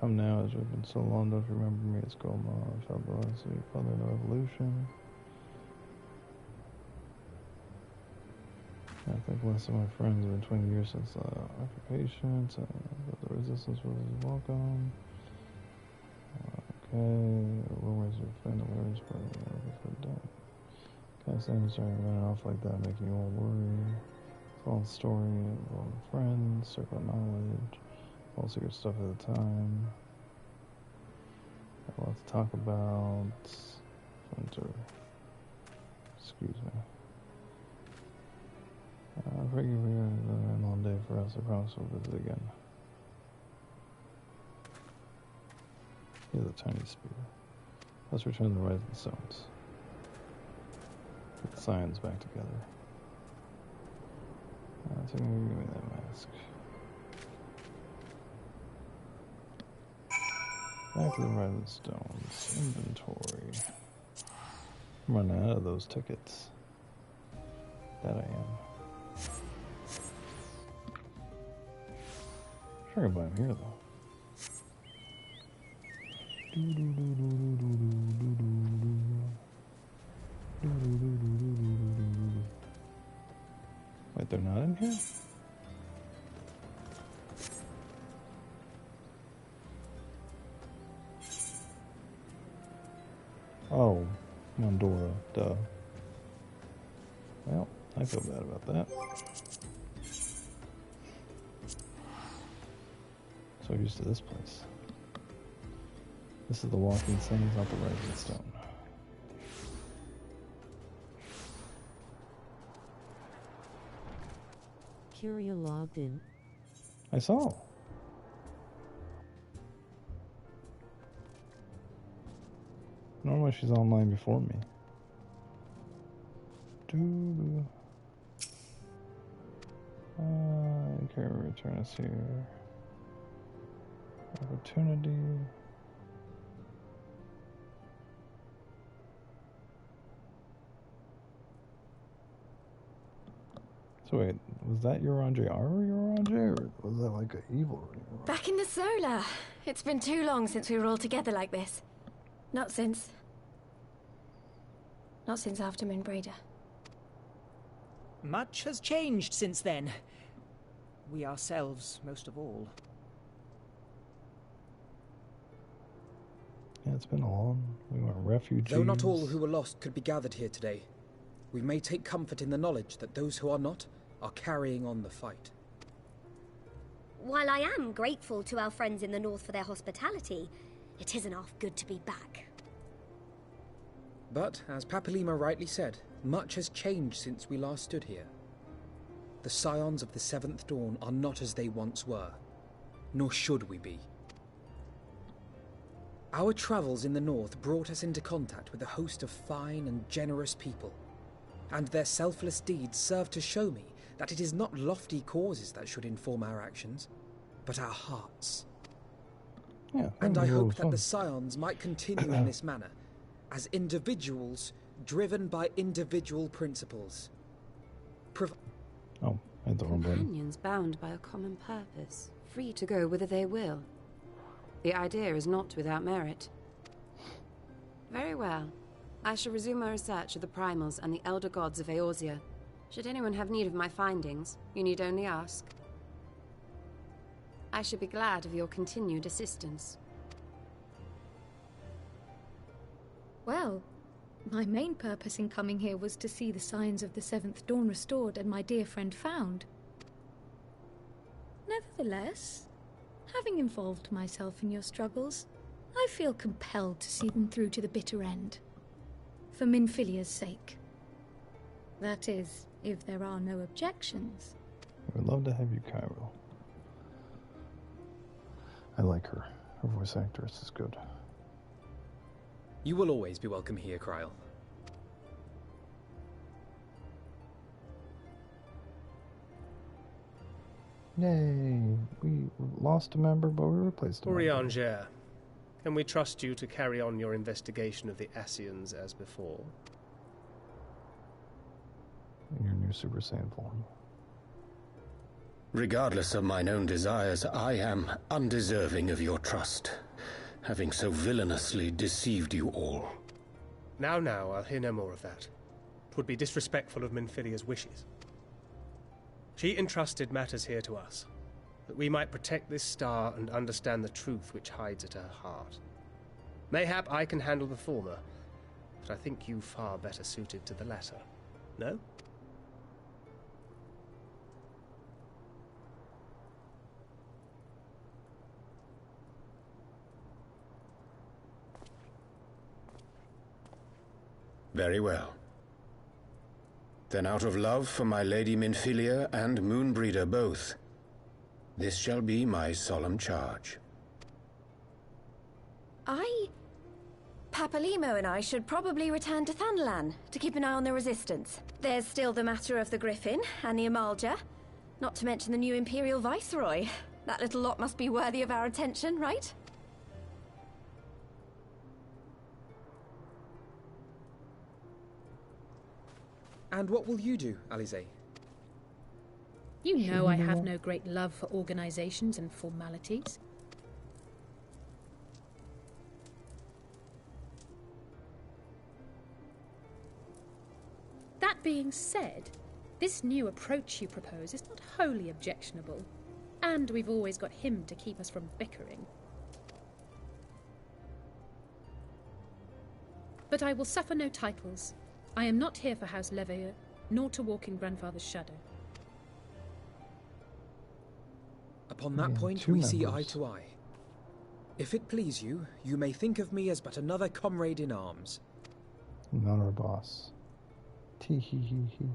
come now, as we've been so long. Don't you remember me as Goma? I felt the last week, father in the revolution. I think less of my friends have been 20 years since occupation, but the resistance was welcome. Okay, rumors of family words, but dead. Can't say I'm sorry running off like that, making you all worry. It's all story, involving friends, circle of knowledge, all secret stuff at the time. Got a lot to talk about. Winter. Excuse me. Forgive me, a long day for us. I promise we'll visit again. Here's a tiny spear. Let's return to the Rising Stones. Put the signs back together. So give me that mask. Back to the Rising Stones. Inventory. I'm running out of those tickets. That I am. Sure, I can buy them here though. Wait, they're not in here? Oh, Mondora, duh. Well, I feel bad about that. So used to this place. This is the Walking Sands, not the Rising Stone. Curia logged in. I saw. why she's online before me. Okay, return us here. Opportunity. So wait, was that Euronjay our Euronjay, or was that like an evil Euronjay? Back in the solar. It's been too long since we were all together like this. Not since after Moonbreeder. Much has changed since then. We ourselves, most of all. Yeah, it's been long. We went refugees. Though not all who were lost could be gathered here today, we may take comfort in the knowledge that those who are not are carrying on the fight. While I am grateful to our friends in the north for their hospitality, it isn't half good to be back. But, as Papalima rightly said, much has changed since we last stood here. The Scions of the Seventh Dawn are not as they once were, nor should we be. Our travels in the north brought us into contact with a host of fine and generous people, and their selfless deeds serve to show me that it is not lofty causes that should inform our actions, but our hearts. Yeah, and I hope that the Scions might continue in this manner, as individuals driven by individual principles. Companions bound by a common purpose, free to go whither they will. The idea is not without merit. Very well. I shall resume my research of the primals and the elder gods of Eorzea. Should anyone have need of my findings, you need only ask. I should be glad of your continued assistance. Well, my main purpose in coming here was to see the signs of the Seventh Dawn restored and my dear friend found. Nevertheless, having involved myself in your struggles, I feel compelled to see them through to the bitter end. For Minfilia's sake. That is, if there are no objections. We'd love to have you, Cairo. I like her. Her voice actress is good. You will always be welcome here, Kryl. Yay! We lost a member, but we replaced a member. Urianger, can we trust you to carry on your investigation of the Ascians as before? In your new Super Saiyan form. Regardless of mine own desires, I am undeserving of your trust, having so villainously deceived you all. Now, I'll hear no more of that. 'Twould be disrespectful of Minfilia's wishes. She entrusted matters here to us, that we might protect this star and understand the truth which hides at her heart. Mayhap I can handle the former, but I think you far better suited to the latter. No? Very well. Then out of love for my Lady Minfilia and Moonbreeder both, this shall be my solemn charge. Papalimo and I should probably return to Thanalan to keep an eye on the Resistance. There's still the matter of the Griffin and the Amalja, not to mention the new Imperial Viceroy. That little lot must be worthy of our attention, right? And what will you do, Alize? You know I have no great love for organizations and formalities. That being said, this new approach you propose is not wholly objectionable, and we've always got him to keep us from bickering. But I will suffer no titles. I am not here for House Leveilleur, nor to walk in Grandfather's shadow. Upon that point, we see eye to eye. If it please you, you may think of me as but another comrade in arms. Not our boss. Tee-hee-hee-hee.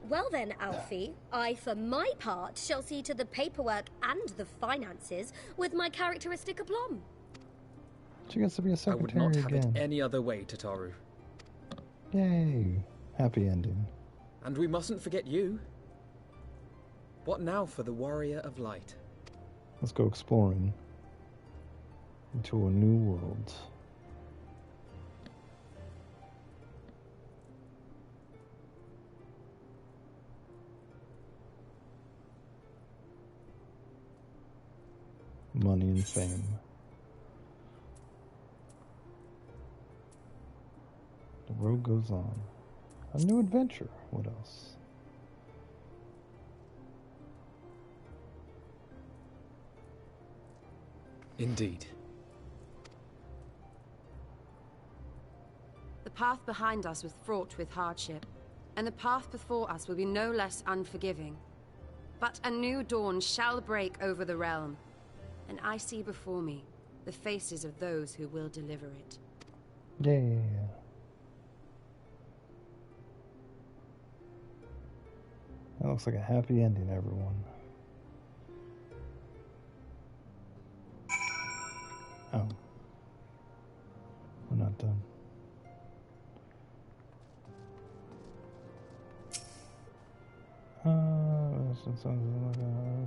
Well then, Alfie, I, for my part, shall see to the paperwork and the finances with my characteristic aplomb. She gets to be a I secretary would not have again. it any other way, Tataru. Yay! Happy ending. And we mustn't forget you. What now for the Warrior of Light? Let's go exploring into a new world. Money and fame. The road goes on. A new adventure. What else? Indeed. The path behind us was fraught with hardship, and the path before us will be no less unforgiving. But a new dawn shall break over the realm, and I see before me the faces of those who will deliver it. Yeah. That looks like a happy ending, everyone. Oh. We're not done.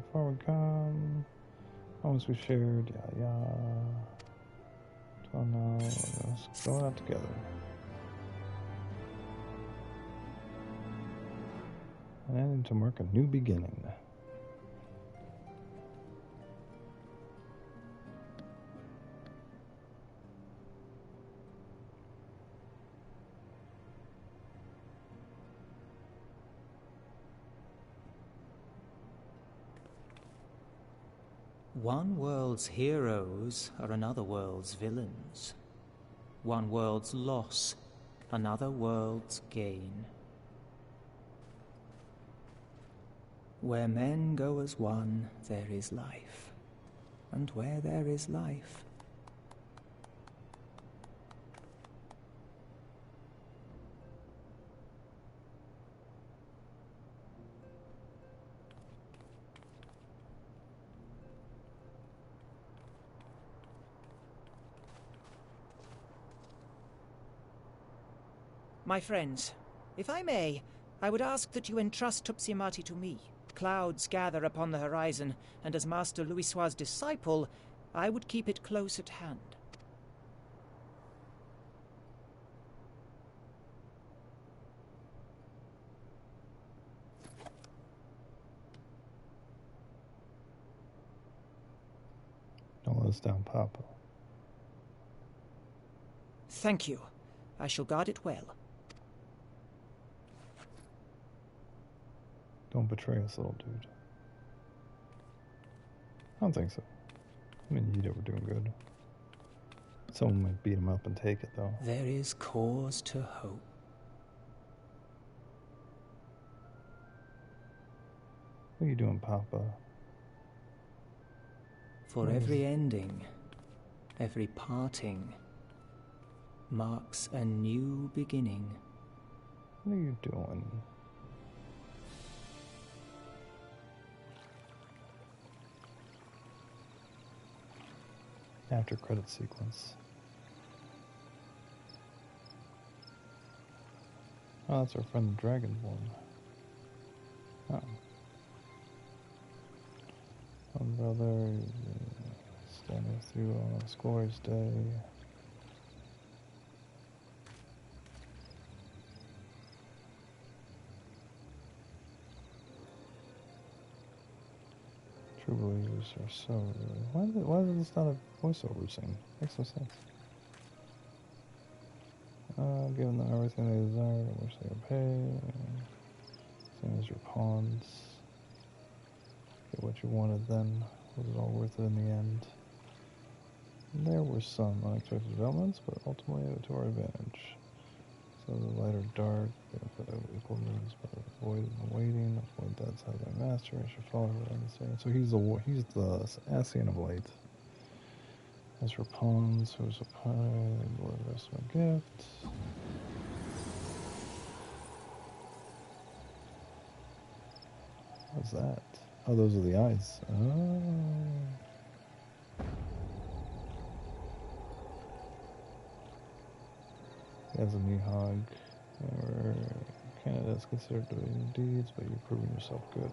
Before we come, almost we shared, yeah. So now, let's go out together. An ending to mark a new beginning. One world's heroes are another world's villains. One world's loss, another world's gain. Where men go as one, there is life. And where there is life, My friends, if I may, I would ask that you entrust Tupsimati to me. Clouds gather upon the horizon, and as Master Louisoix's disciple, I would keep it close at hand. Don't let us down, Papa. Thank you. I shall guard it well. Don't betray us, little dude. I don't think so. I mean, you were doing good. Someone might beat him up and take it, though. there is cause to hope. What are you doing, Papa? For every ending, every parting, marks a new beginning. What are you doing? After credit sequence. Oh, that's our friend the Dragonborn. Oh. My brother standing through on this glorious day. True believers are so really. Why is this not a voiceover scene? Makes no sense. Giving them everything they desire, which they repay. Same as your pawns. Get what you wanted then. Was it all worth it in the end? And there were some unexpected developments, but ultimately to our advantage. So the light or dark, benefit of equal means, but avoid the waiting, avoid that side of my master, I should follow her understanding. So he's the Ascian of light. As for pawns, who's a pie, Lord of rest my gift. What's that? Oh, those are the eyes. Oh. As a Nihog, Canada is considered doing deeds, but you've proven yourself good.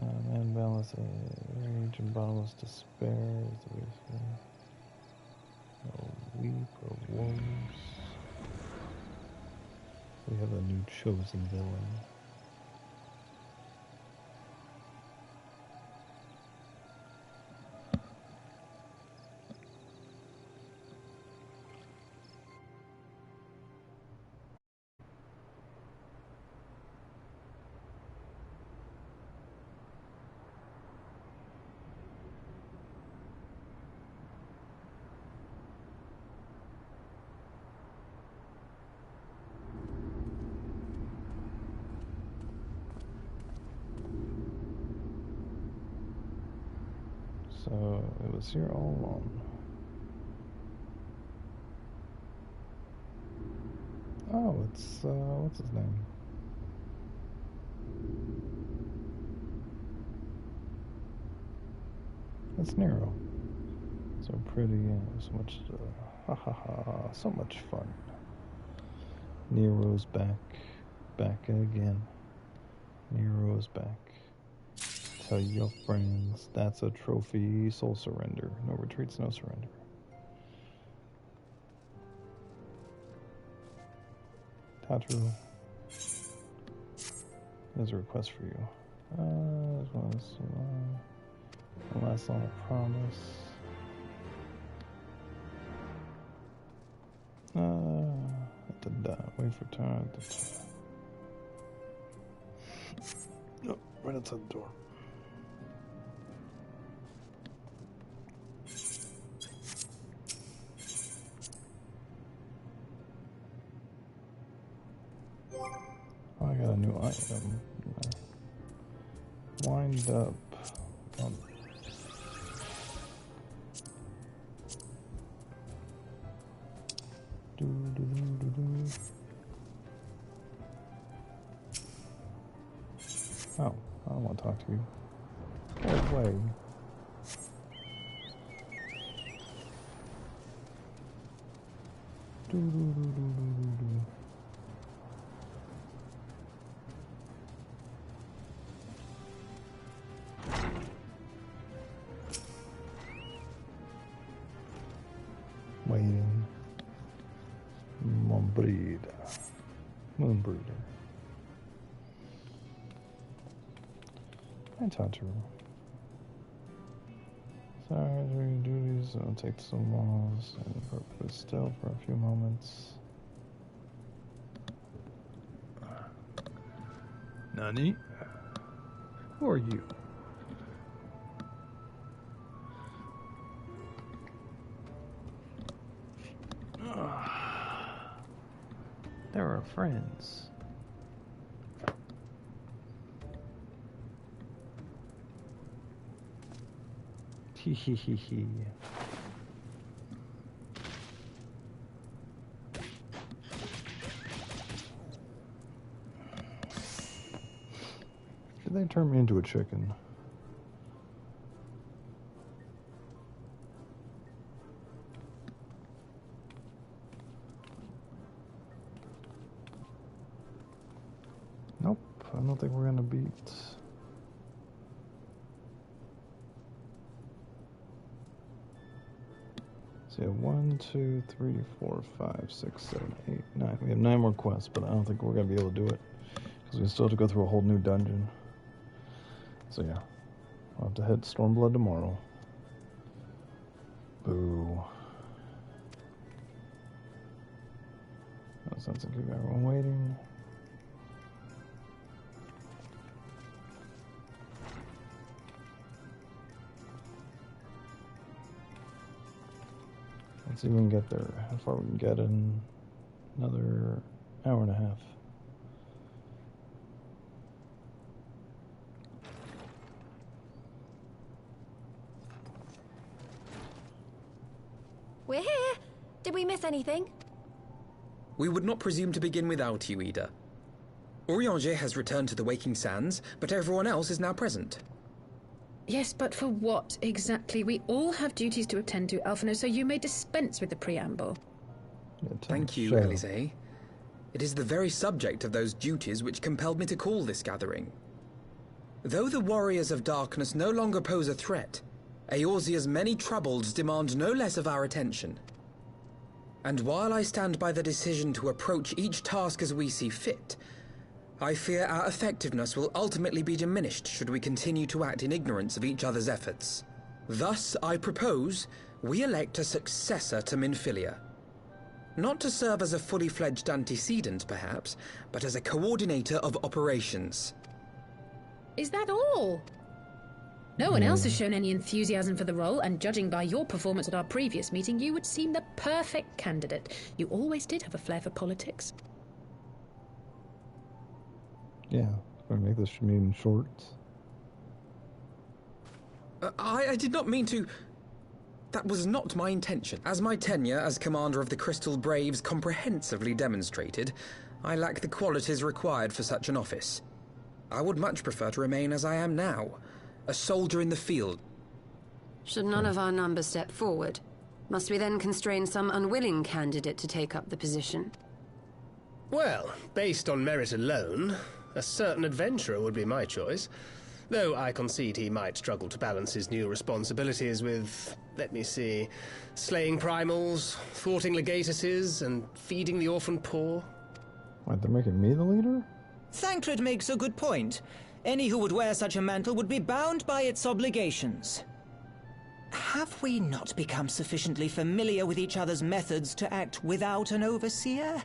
Man balance rage and bottomless despair is the way to no weep or woes. We have a new chosen villain. So it was here all along. Oh, it's what's his name? It's Nero. So pretty, so much, so much fun. Nero's back again. Nero's back. Tell your friends, that's a trophy, soul surrender. No retreats, no surrender. Tatru. There's a request for you. This one's the last line of promise. At the dot. Wait for time at the top. Oh, right outside the door. Oh, I got a new item. Wind up. Oh, I don't want to talk to you. Go away. Waiting. Moonbreeder. I talked to her. Sorry, doing duties. I'll take some walls and put still for a few moments. Nani? Who are you? There are friends. Hee hee hee hee. Did they turn me into a chicken? Nope, I don't think we're gonna beat. So yeah, 1, 2, 3, 4, 5, 6, 7, 8, 9. We have 9 more quests, but I don't think we're gonna be able to do it because we still have to go through a whole new dungeon. So yeah, I'll have to hit Stormblood tomorrow. Boo. That sounds like keep everyone waiting. Let's see if we can get there. How far we can get in another hour and a half. We're here! Did we miss anything? We would not presume to begin without you, Ida. Urianger has returned to the Waking Sands, but everyone else is now present. Yes, but for what exactly? We all have duties to attend to, Alphino, so you may dispense with the preamble. Thank you, Elise. It is the very subject of those duties which compelled me to call this gathering. Though the Warriors of Darkness no longer pose a threat, Eorzea's many troubles demand no less of our attention. And while I stand by the decision to approach each task as we see fit, I fear our effectiveness will ultimately be diminished should we continue to act in ignorance of each other's efforts. Thus, I propose we elect a successor to Minfilia. Not to serve as a fully fledged antecedent, perhaps, but as a coordinator of operations. Is that all? No one else has shown any enthusiasm for the role, and judging by your performance at our previous meeting, you would seem the perfect candidate. You always did have a flair for politics. Yeah, gonna make this meeting short. I did not mean to... That was not my intention. As my tenure as commander of the Crystal Braves comprehensively demonstrated, I lack the qualities required for such an office. I would much prefer to remain as I am now, a soldier in the field. Should none of our number step forward, must we then constrain some unwilling candidate to take up the position? Well, based on merit alone, a certain adventurer would be my choice. Though I concede he might struggle to balance his new responsibilities with, let me see, slaying primals, thwarting legatuses, and feeding the orphan poor. What, they're making me the leader? Thancred makes a good point. Any who would wear such a mantle would be bound by its obligations. Have we not become sufficiently familiar with each other's methods to act without an overseer?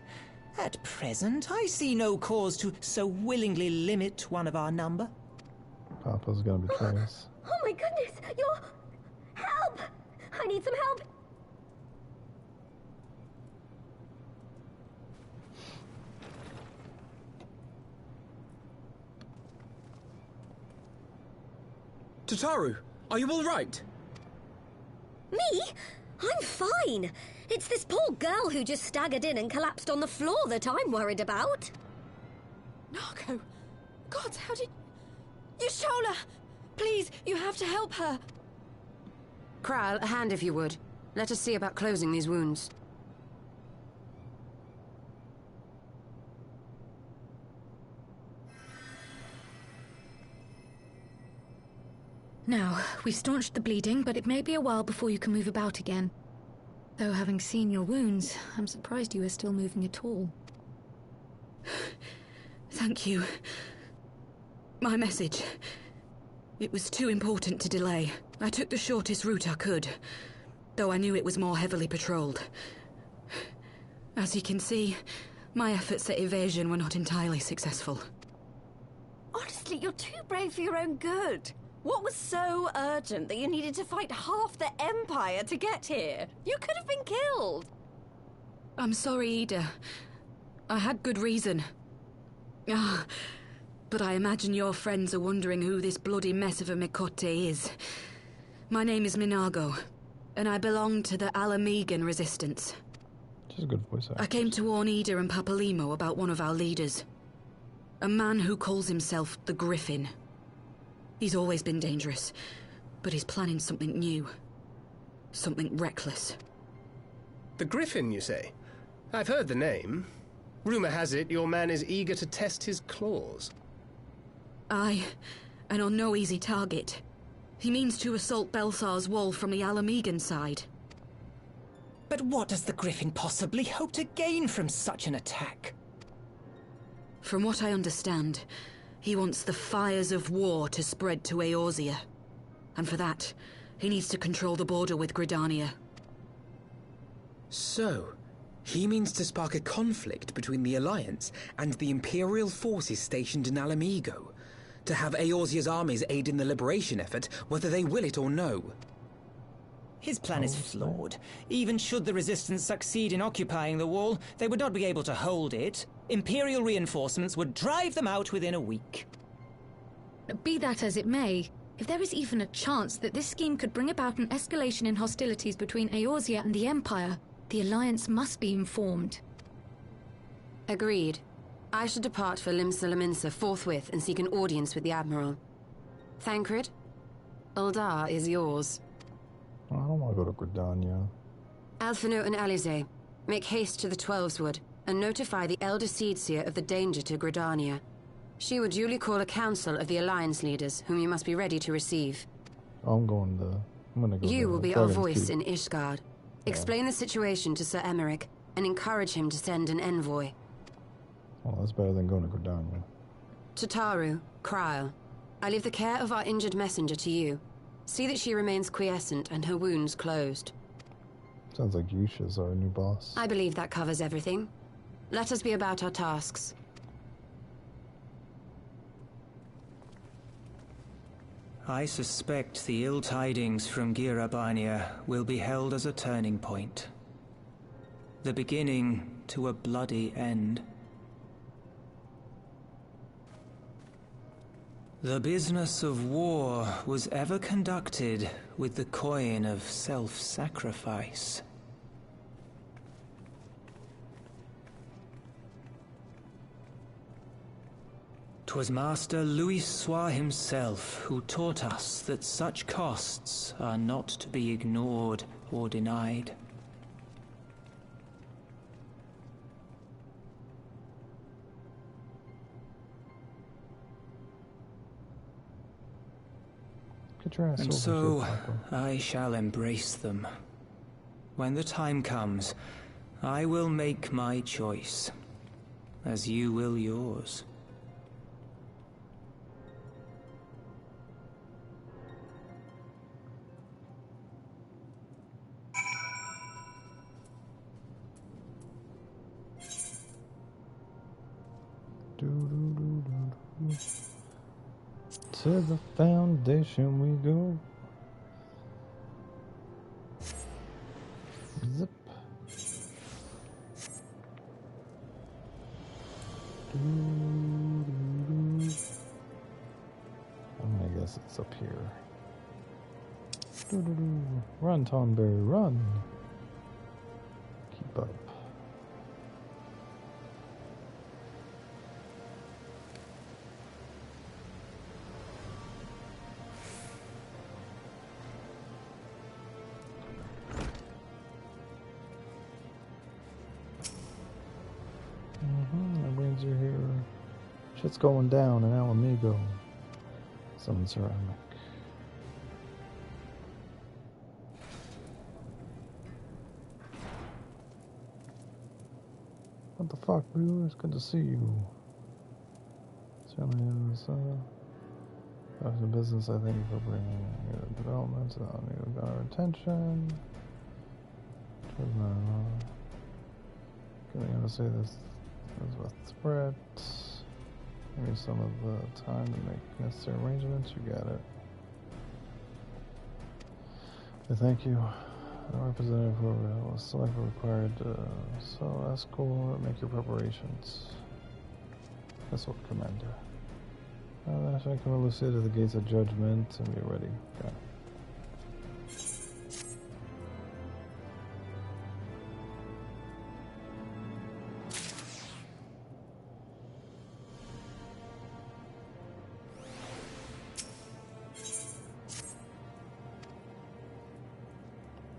At present, I see no cause to so willingly limit one of our number. Papa's gonna betray us. Oh my goodness! You're... Help! I need some help! Tataru, are you all right? Me? I'm fine. It's this poor girl who just staggered in and collapsed on the floor that I'm worried about. Narco! God, how did... Yashola! Please, you have to help her. Kral, a hand if you would. Let us see about closing these wounds. Now, we've staunched the bleeding, but it may be a while before you can move about again. Though having seen your wounds, I'm surprised you are still moving at all. Thank you. My message. It was too important to delay. I took the shortest route I could, though I knew it was more heavily patrolled. As you can see, my efforts at evasion were not entirely successful. Honestly, you're too brave for your own good. What was so urgent that you needed to fight half the Empire to get here? You could have been killed. I'm sorry, Ida. I had good reason. But I imagine your friends are wondering who this bloody mess of a Mikote is. My name is Minago, and I belong to the Alamegan Resistance. Just a good voice actor. I came to warn Ida and Papalimo about one of our leaders. A man who calls himself the Griffin. He's always been dangerous, but he's planning something new. Something reckless. The Griffin, you say? I've heard the name. Rumor has it your man is eager to test his claws. Aye, and on no easy target. He means to assault Belsar's wall from the Alamegan side. But what does the Griffin possibly hope to gain from such an attack? From what I understand, he wants the fires of war to spread to Eorzea. And for that, he needs to control the border with Gridania. So, he means to spark a conflict between the Alliance and the Imperial forces stationed in Alamigo, to have Eorzea's armies aid in the liberation effort, whether they will it or no. His plan is flawed. Even should the Resistance succeed in occupying the wall, they would not be able to hold it. Imperial reinforcements would drive them out within a week. Be that as it may, if there is even a chance that this scheme could bring about an escalation in hostilities between Eorzea and the Empire, the Alliance must be informed. Agreed. I shall depart for Limsa Laminsa forthwith and seek an audience with the Admiral. Thancred? Uldar is yours. I don't want to go to Gridania. Alphino and Alize, make haste to the Twelveswood and notify the Elder Seedseer of the danger to Gridania. She will duly call a council of the Alliance leaders, whom you must be ready to receive. I'm gonna go. You will be our voice in in Ishgard. Explain the situation to Sir Emmerich and encourage him to send an envoy. Well, that's better than going to Gridania. To Taru, Kryl, I leave the care of our injured messenger to you. See that she remains quiescent and her wounds closed. Sounds like Yusha's our new boss. I believe that covers everything. Let us be about our tasks. I suspect the ill tidings from Girabania will be held as a turning point. The beginning to a bloody end. The business of war was ever conducted with the coin of self-sacrifice. 'Twas Master Louis-Soix himself who taught us that such costs are not to be ignored or denied. And so, I shall embrace them. When the time comes, I will make my choice, as you will yours. To the foundation we go. Zip. I guess it's up here. Run, Tonberry, run. Keep up. That brings you here. Shit's going down in Alamigo. Summon ceramic. What the fuck, dude? It's good to see you. Certainly is, after business, I thank you for bringing your developments. You got our attention. I'm gonna say this is a threat. Give me some of the time to make necessary arrangements. You got it. I thank you. The representative who was selected required so that's cool. Make your preparations. That's what, Commander. I can Lucia to the gates of judgment and be ready. Okay.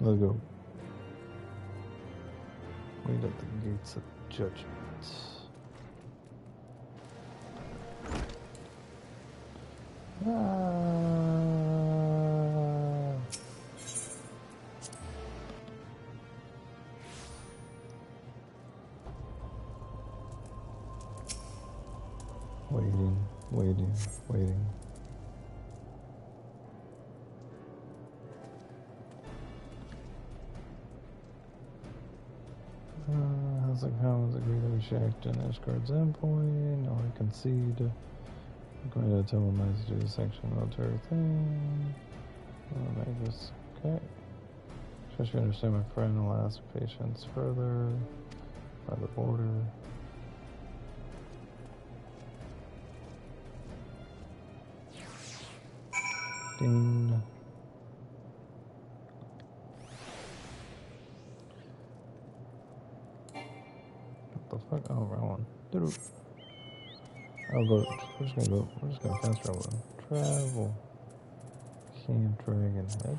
Let's go. Wait at the gates of judgment. Waiting. How's it comes agree to reject an Ishgard's endpoint? No, I concede. I'm going to tell my message to the section military thing. I'll make this okay. Just you understand my friend, I'll ask patience further by the border. Ding. What the fuck? Oh, wrong one. I'll go. We're just gonna fast travel. Travel Camp Dragon Head.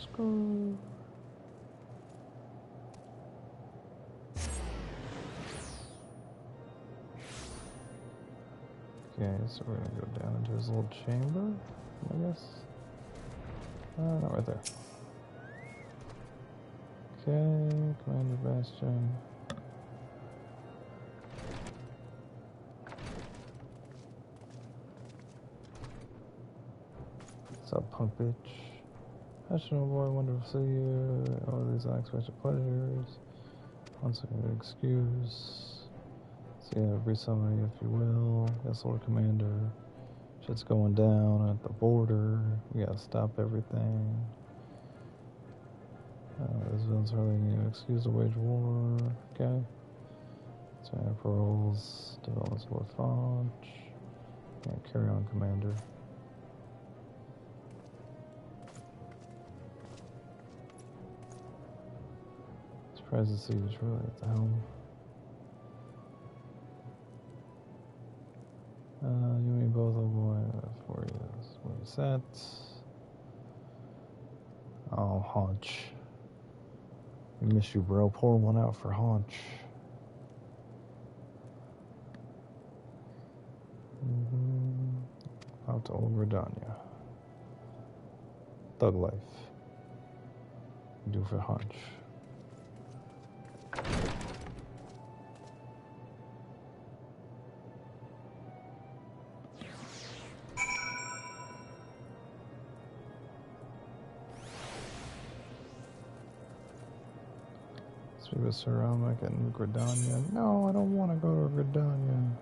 Screw. Okay, so we're gonna go down into his little chamber, I guess. No, right there. Okay, Commander Bastion. What's up, punk bitch? National boy, wonderful to see you. All these unexpected pleasures. Once an excuse. So yeah, resummary if you will. Yes, Lord Commander. Shit's going down at the border. We gotta stop everything. This villain's hardly any excuse to wage war. Okay. So paroles. Developments Lord Fonch. Yeah, carry on, Commander. Surprised to see you really at the helm. You mean both, oh boy, 4 years. What is that? Oh, Haunch. We miss you, bro. Pour one out for Haunch. Out to Old Redania. Thug life. Do for Haunch. Speak with Ceramic and Gridania. No, I don't want to go to Gridania.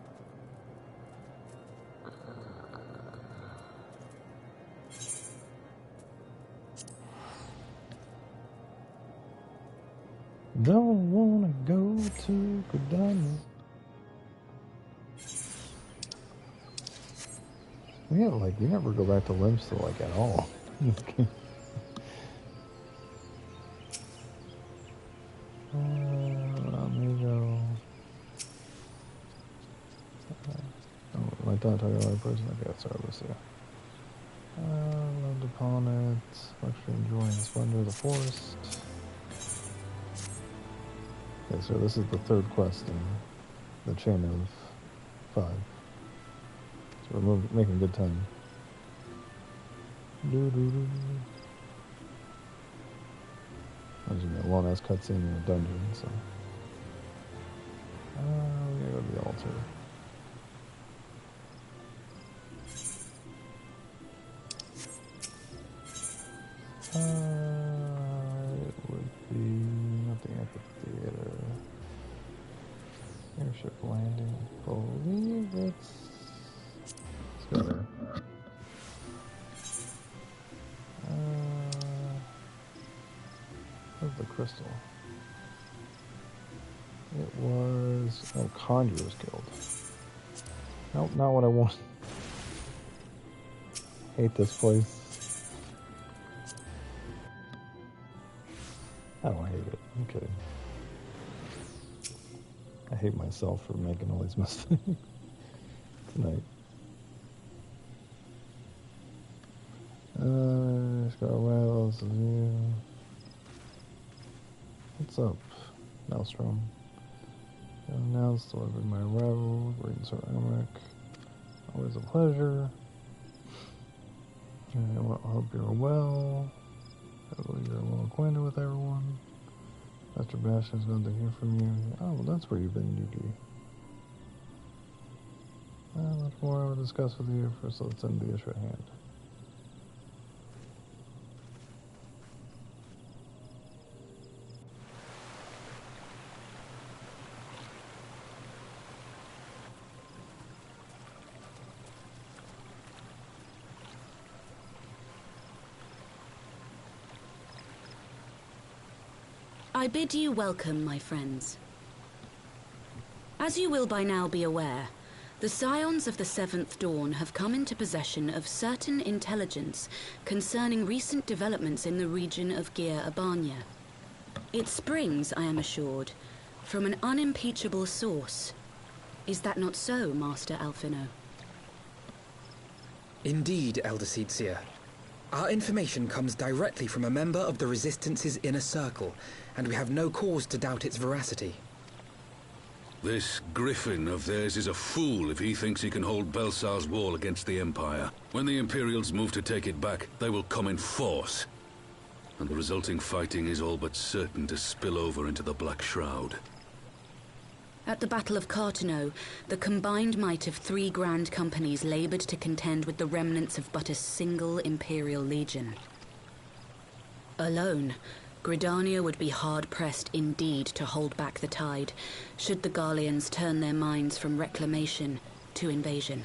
Don't want to go to Gridania. Yeah, like, you never go back to Limster, like, at all. Amigo. Oh, my don't talk about person. Okay, sorry, let's see. Loved upon it. Luxury enjoying the splendor of the forest. Okay, so this is the third quest in the chain of 5. So we're making good time. There's gonna be a long ass cutscene in a dungeon, so. We gotta go to the altar. It would be not the amphitheater. Airship landing. Believe let's go there. Where's the crystal? It was Conjurer's Guild. Nope, not what I want. Hate this place. I don't hate it. I'm kidding. I hate myself for making all these mistakes tonight. Just got Wells and you. What's up, Maelstrom? Announced delivered my arrival. Greetings, Sir Elric. Always a pleasure. I hope you're well. I believe you're well acquainted with everyone. Master Bastion's going to hear from you. Oh, well, that's where you've been, Yuki. Much more I will discuss with you. First, let's end the issue at hand. I bid you welcome, my friends. As you will by now be aware, the Scions of the Seventh Dawn have come into possession of certain intelligence concerning recent developments in the region of Gir Abania. It springs, I am assured, from an unimpeachable source. Is that not so, Master Alphino? Indeed, Elder Seedseer. Our information comes directly from a member of the Resistance's inner circle, and we have no cause to doubt its veracity. This Griffin of theirs is a fool if he thinks he can hold Belsar's wall against the Empire. When the Imperials move to take it back, they will come in force. And the resulting fighting is all but certain to spill over into the Black Shroud. At the Battle of Cartano, the combined might of 3 grand companies labored to contend with the remnants of but a single Imperial legion. Alone, Gridania would be hard-pressed indeed to hold back the tide, should the Garleans turn their minds from reclamation to invasion.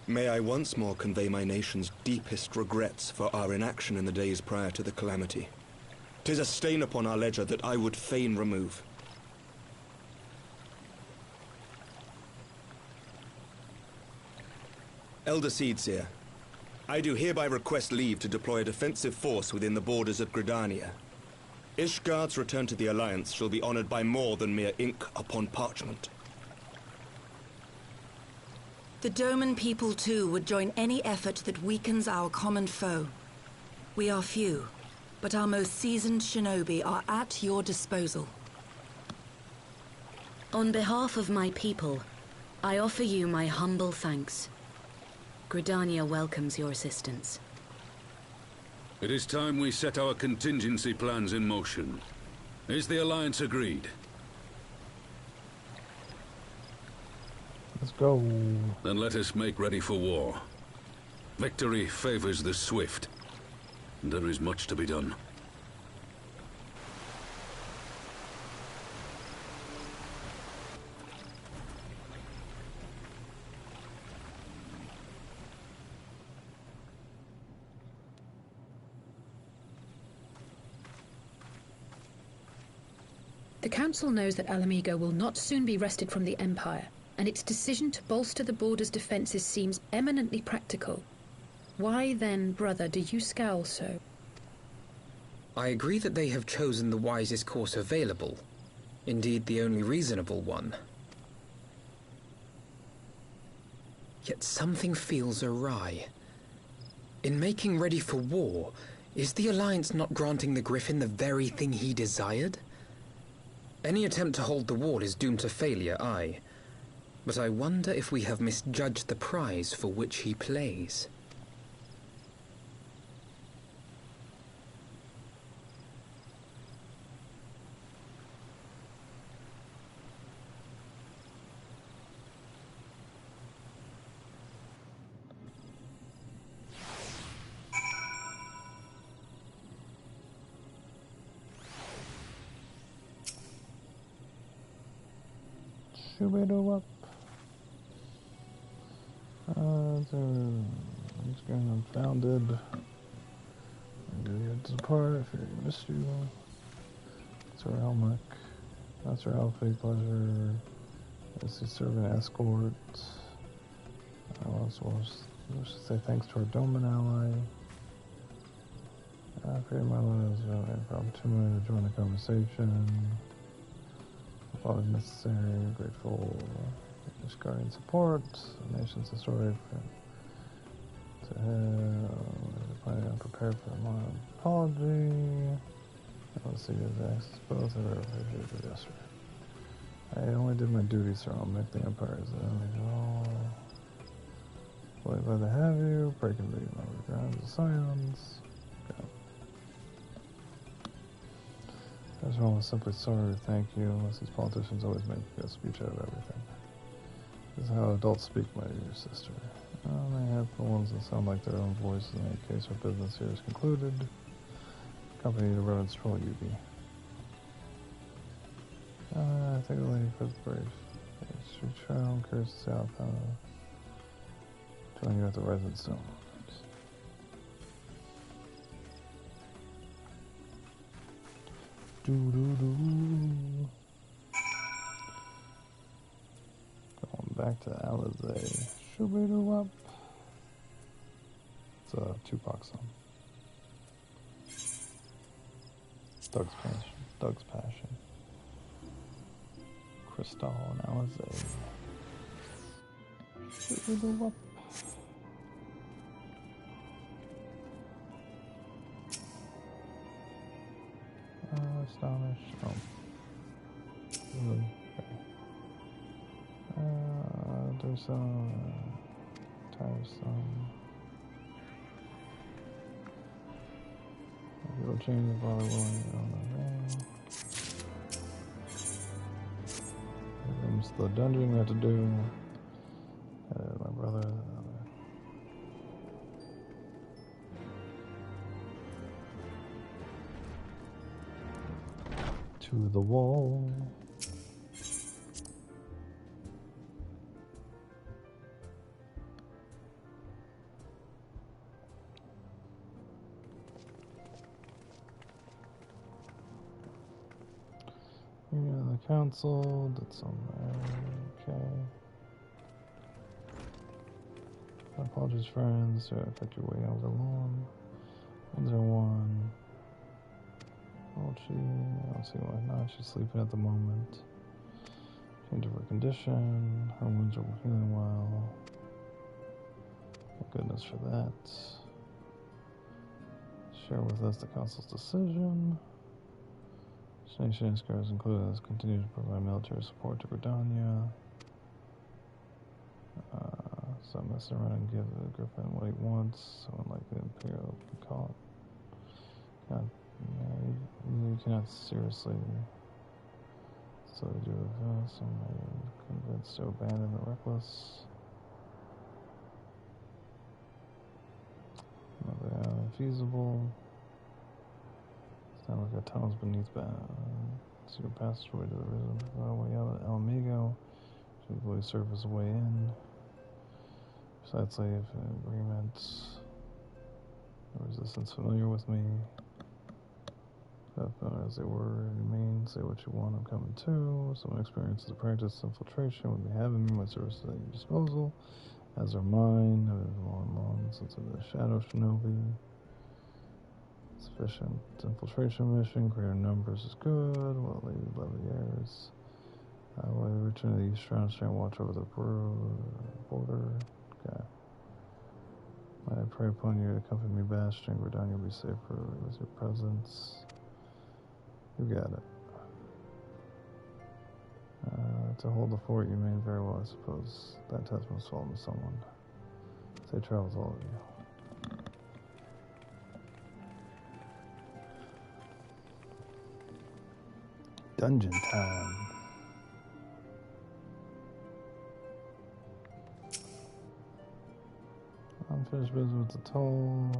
May I once more convey my nation's deepest regrets for our inaction in the days prior to the calamity. 'Tis a stain upon our ledger that I would fain remove. Elder Seedseer, I do hereby request leave to deploy a defensive force within the borders of Gridania. Ishgard's return to the Alliance shall be honored by more than mere ink upon parchment. The Doman people, too, would join any effort that weakens our common foe. We are few, but our most seasoned shinobi are at your disposal. On behalf of my people, I offer you my humble thanks. Gridania welcomes your assistance. It is time we set our contingency plans in motion. Is the Alliance agreed? Let's go. Then let us make ready for war. Victory favors the swift, and there is much to be done. The Council knows that Alamigo will not soon be wrested from the Empire, and its decision to bolster the border's defenses seems eminently practical. Why then, brother, do you scowl so? I agree that they have chosen the wisest course available. Indeed, the only reasonable one. Yet something feels awry. In making ready for war, is the Alliance not granting the Griffin the very thing he desired? Any attempt to hold the wall is doomed to failure, aye. But I wonder if we have misjudged the prize for which he plays. Shoo-be-doo-up. It's getting unfounded. It's apart if you missed you. That's our Elmic. That's our Alpha Pleasure. This is serving escort. I also wish to say thanks to our Doman ally. I created my lives for opportunity to join the conversation. Always necessary, grateful for this guardian support, the nation's historic. I'm prepared for my apology. Let's see his access both. I appreciated it yesterday. I only did my duty, sir. I'll make the Empire's glad to have you. Break and lead my grounds of scions. That's wrong with simply sorry, thank you, unless these politicians always make a speech out of everything. This is how adults speak, my dear sister. They have the ones that sound like their own voices. In any case, our business here is concluded. Company to Reverend Stroll UB. Thank you, lady, for the brief. Street Trail, curious to see how I found join you at the Resident Stone. Going back to Alizé. Shoo-be-doo-up. It's a Tupac song. Doug's Passion. Crystal now is a little up. Astonish. Oh. Okay. There's some tiresome. You'll change the bother willing on the thing. Here comes the dungeon we have to do. My brother. To the wall. Yeah, the council did some there. Okay. My apologies, friends. To affect your way over long. 101. Oh, I don't see why not. She's sleeping at the moment. Change of her condition. Her wounds are healing well. Thank goodness for that. Share with us the council's decision. Nation scars included as continue to provide military support to Gridania. So mess around and give the Griffin what he wants. Someone like the Imperial can call it. God, you cannot seriously. So we do some convinced to abandon the reckless. Feasible. Sound like a tunnels beneath secret passageway to the risen way out of El Amigo. Should equally serve as a way in. Besides slave agreements. The resistance familiar with me. As they were, remain, say what you want, I'm coming too. Some experience as a practice infiltration would be having me, my services at your disposal. As are mine, I've been long since I've been a Shadow Shinobi. Sufficient infiltration mission, greater numbers is good. Well, Lady Leviers. Will I return to the East Round and watch over the border? Okay. Might I pray upon you to accompany me, Bastion? Gridania will be safer with your presence. You got it. To hold the fort, you mean very well, I suppose. That test must fall to someone. Say travels all of you. Dungeon time. Unfinished business with the toll.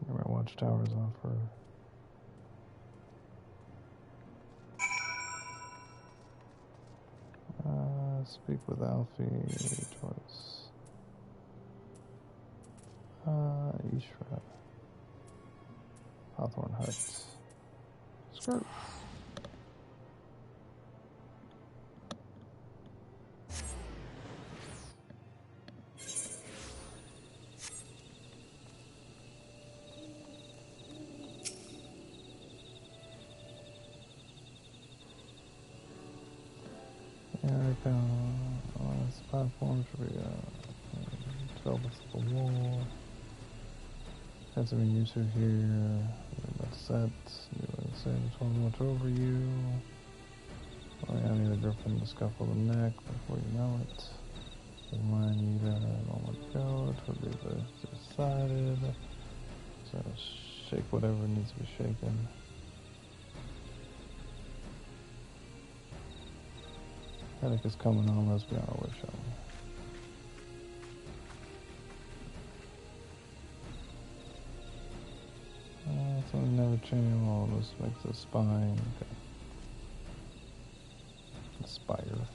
Get my watchtowers on for. Speak with Alfie twice. Ishra. Hawthorne Hut. Skirt. This platform should be developed the wall. Had some YouTube here. About set. Say I just want to watch over you. I need a Griffin to scuffle the neck before you know it. Remind you that I don't want to go. It would be decided. So shake whatever needs to be shaken. Headache is coming on, let's be on our way, shall we? Something never change. Well, this makes the spine. Okay. The spire.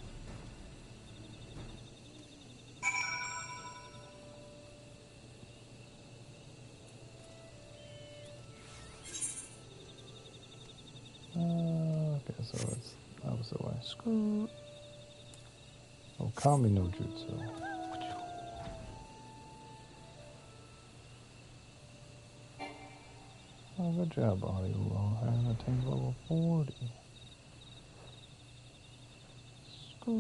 Okay, so it's opposite way. Screw. Oh, Kami no Jutsu. Oh, good job, Body Low. I attained level 40. Fuck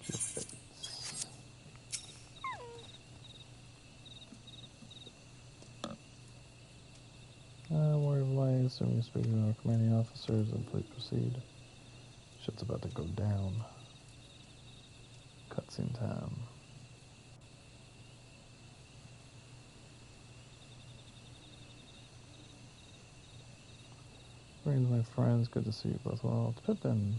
your face. Warrior of Light, assuming speaking to our commanding officers, and please proceed. Shit's about to go down. Cutscene time. Greetings, my friends. Good to see you both. Well, it's Pippin.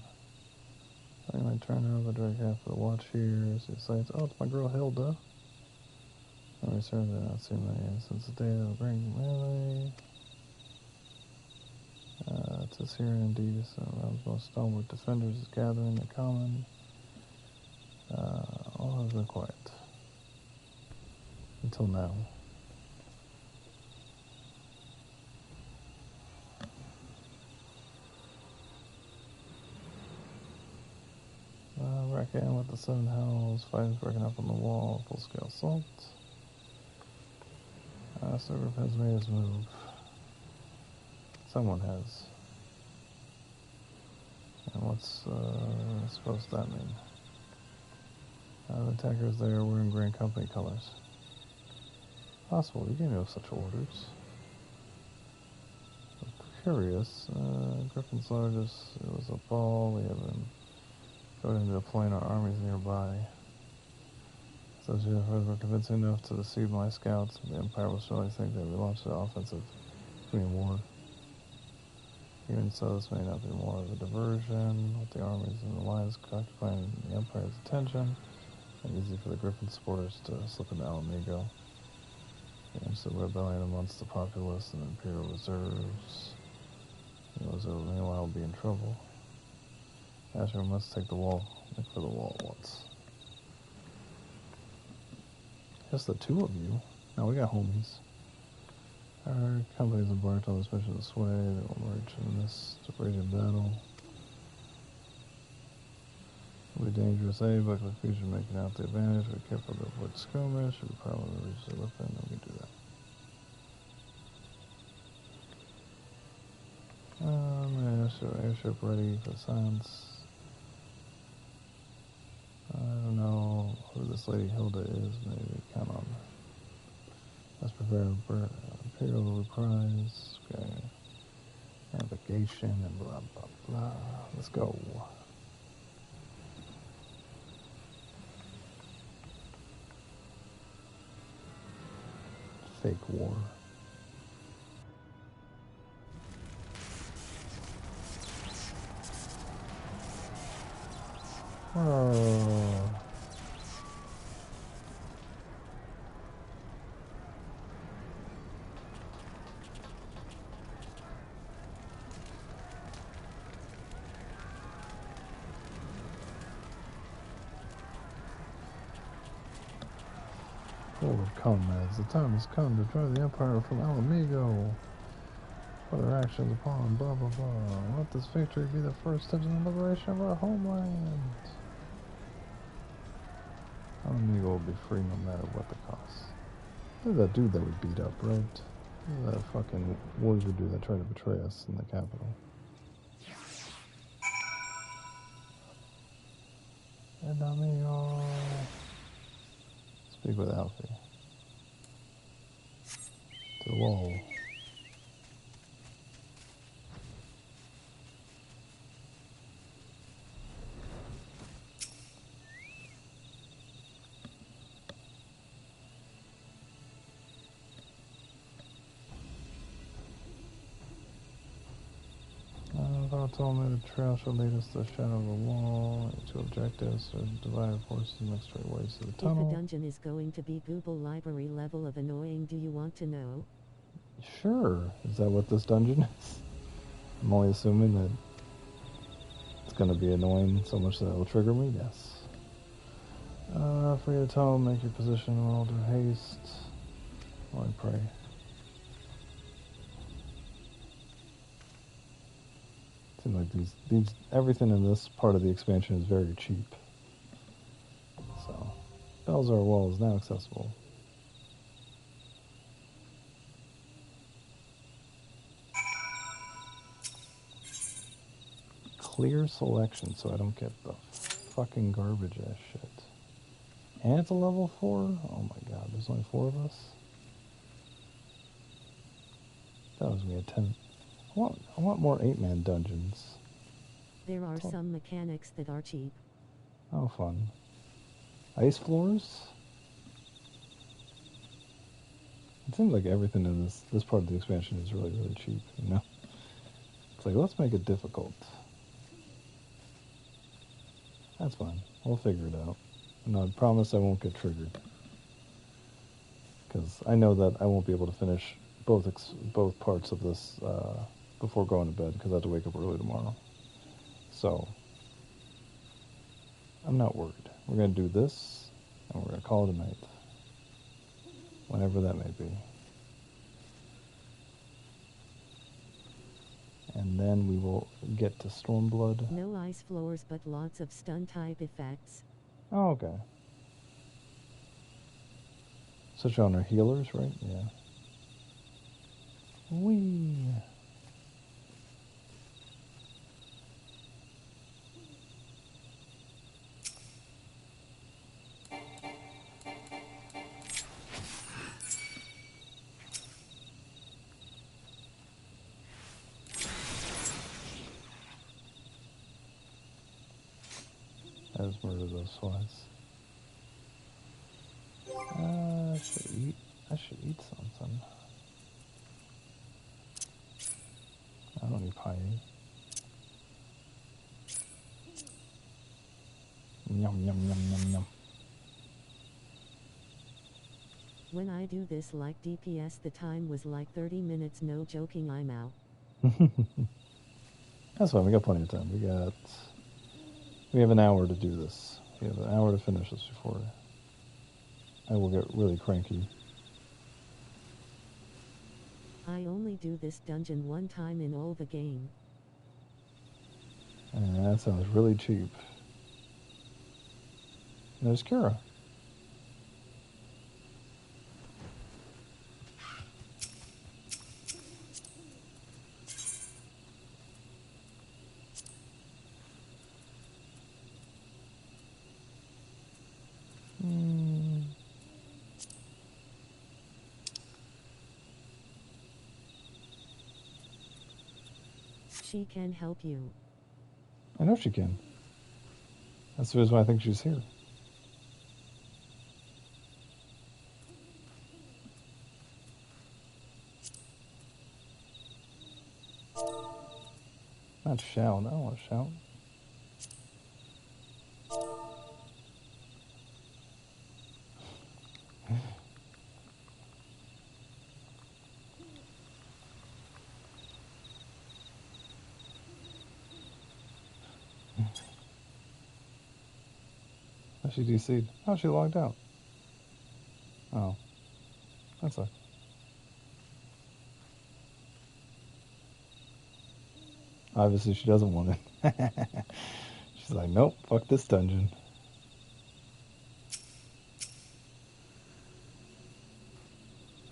I might turn over direct half of the watch here. See the sights. Oh, it's my girl Hilda. I returned to not seen my since the day of the bring melee. It says here indeed, around most stalwart defenders is gathering the common. All has been quiet. Until now. Back in with the 7 hells, fighting's breaking up on the wall, full scale assault. So group has made his move. Someone has. And what's supposed that mean? The attackers there were in Grand Company colors. Possible, you gave no such orders. I'm curious, Griffin's largest, it was a ball, we have been going into deploying our armies nearby. So as you were convincing enough to deceive my scouts, the Empire will surely think that we launched an offensive Korean War. Even so, this may not be more of a diversion, with the armies and the alliance occupying the Empire's attention, and easy for the Griffin supporters to slip into Alamigo. Against the rebellion amongst the populace and Imperial reserves. Meanwhile, will be in trouble. Asher must take the wall. Look for the wall at once. Just the two of you. Now we got homies. Our company's embarked on this mission to sway. They will emerge in this raging battle. It'll be dangerous, but confusion making out the advantage. Be careful to avoid skirmish. We probably reach the weapon, and we do that. Airship ready for science. I don't know who this lady Hilda is. Maybe count on her. Let's prepare for Imperial reprise. Okay. Navigation and blah blah blah. Let's go. Fake war. Oh. Forward, comrades, the time has come to drive the Empire from Alamigo. Further actions upon blah blah blah. Let this victory be the first step in the liberation of our homeland. Alamigo will be free no matter what the cost. Look at that dude that we beat up, right? Look at that fucking warrior dude that tried to betray us in the capital. And Amigo. Speak with Alfie. To the wall. Told me the trail shall lead us to the shadow of the wall. Two objectives are divide forces and make straight ways to the tunnel. If a dungeon is going to be Google Library level of annoying, do you want to know? Sure. Is that what this dungeon is? I'm only assuming that it's going to be annoying so much that it will trigger me. Yes. For your tunnel, make your position roll to haste. I pray. Seems like these everything in this part of the expansion is very cheap. So, Belzar Wall is now accessible. clear selection so I don't get the fucking garbage ass shit. And it's a level 4? Oh my god, there's only 4 of us? That was me a 10. I want more 8-man dungeons. There are some mechanics that are cheap. Oh, fun. Ice floors? It seems like everything in this part of the expansion is really, really cheap, you know? It's like, let's make it difficult. That's fine. We'll figure it out. And I promise I won't get triggered. Because I know that I won't be able to finish both parts of this before going to bed, because I have to wake up early tomorrow. So, I'm not worried. We're going to do this, and we're going to call it a night. Whenever that may be. And then we will get to Stormblood. No ice floors, but lots of stun-type effects. Oh, okay. Such on our healers, right? Yeah. Whee! Let's murder those flies. I should eat something. I don't need pie. Yum, yum, yum, yum, yum. When I do this like DPS, the time was like 30 minutes, no joking, I'm out. That's fine, we got plenty of time. We have an hour to do this. We have an hour to finish this before I will get really cranky. I only do this dungeon one time in all the game. That sounds really cheap. There's Kira. She can help you. I know she can. That's the reason why I think she's here. Not shout, I don't want to shout. She DC'd. Oh, she logged out. Oh. That's a... Obviously she doesn't want it. She's like, nope, fuck this dungeon.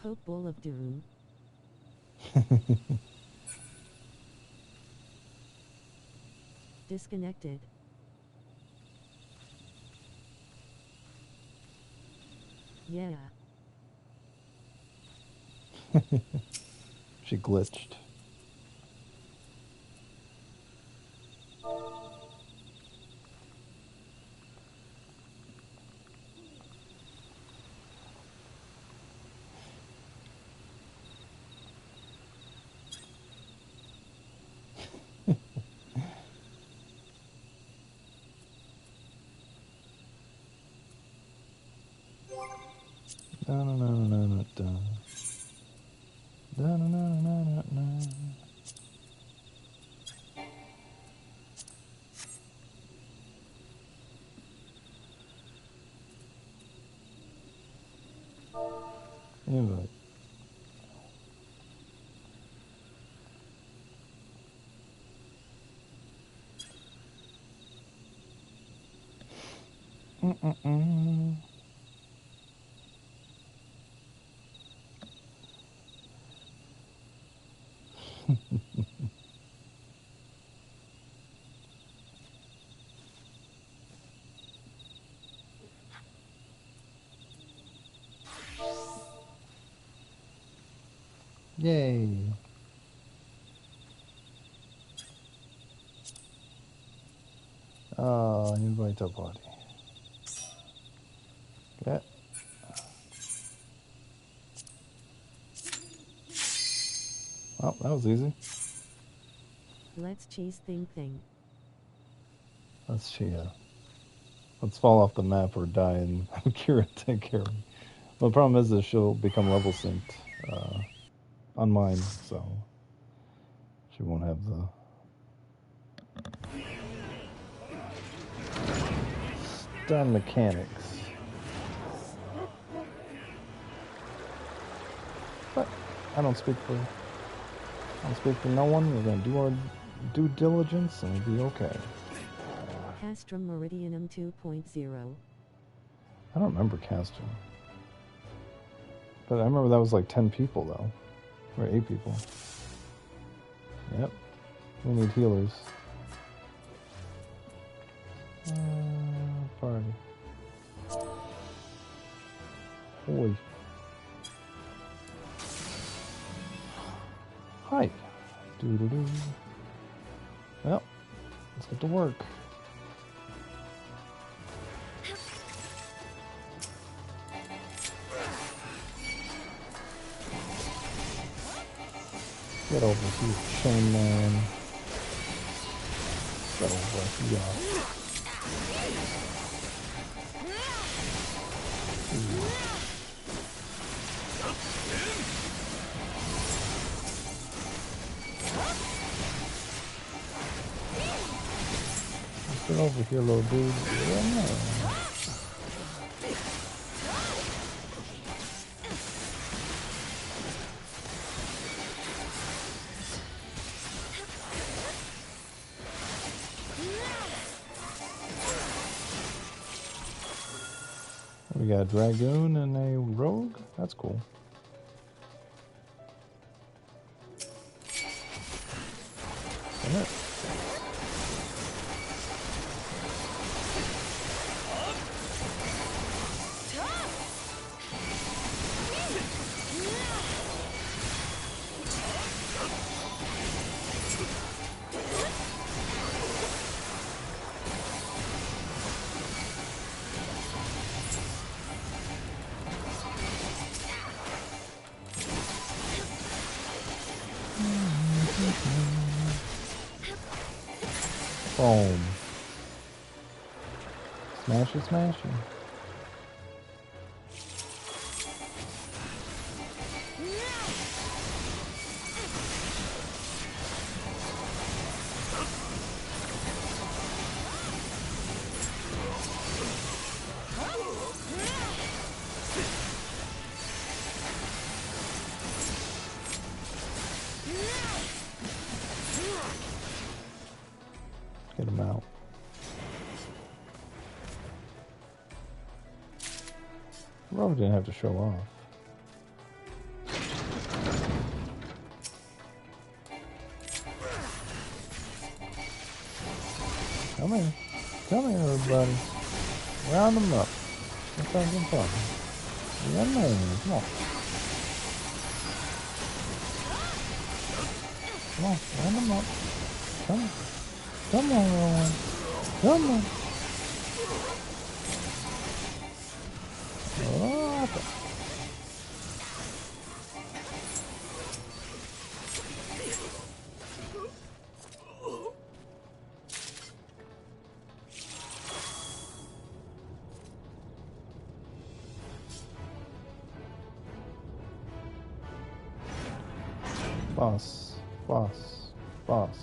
Poke Bowl of Doom. Disconnected. Yeah. She glitched. Invite. Yay. Invite a party. Yeah. Well, that was easy. Let's cheese thing. Let's cheer. Let's fall off the map or die and have Kira take care of me. Well, the problem is that she'll become level synced on mine, so she won't have the stun mechanics. But I don't speak for no one. We're gonna do our due diligence and we'll be okay. Castrum Meridianum 2.0. I don't remember Castrum. But I remember that was like 10 people though. Or 8 people. Yep. We need healers. Party. Oi. Hi. Doo-doo-doo. Well, let's get to work. Get over here, chain man. Get over here. Get over here, little dude. Yeah. We got a dragoon and a rogue. That's cool. Yeah. Boom. Smash it, smash it. Get him out. Rogue didn't have to show off. Come here. Come here, everybody. Round them up. Let's have some fun. Yeah, man. Come on. Come on. Round them up. Come on. Come on, everyone. Come on. Oh, okay. Boss, boss, boss.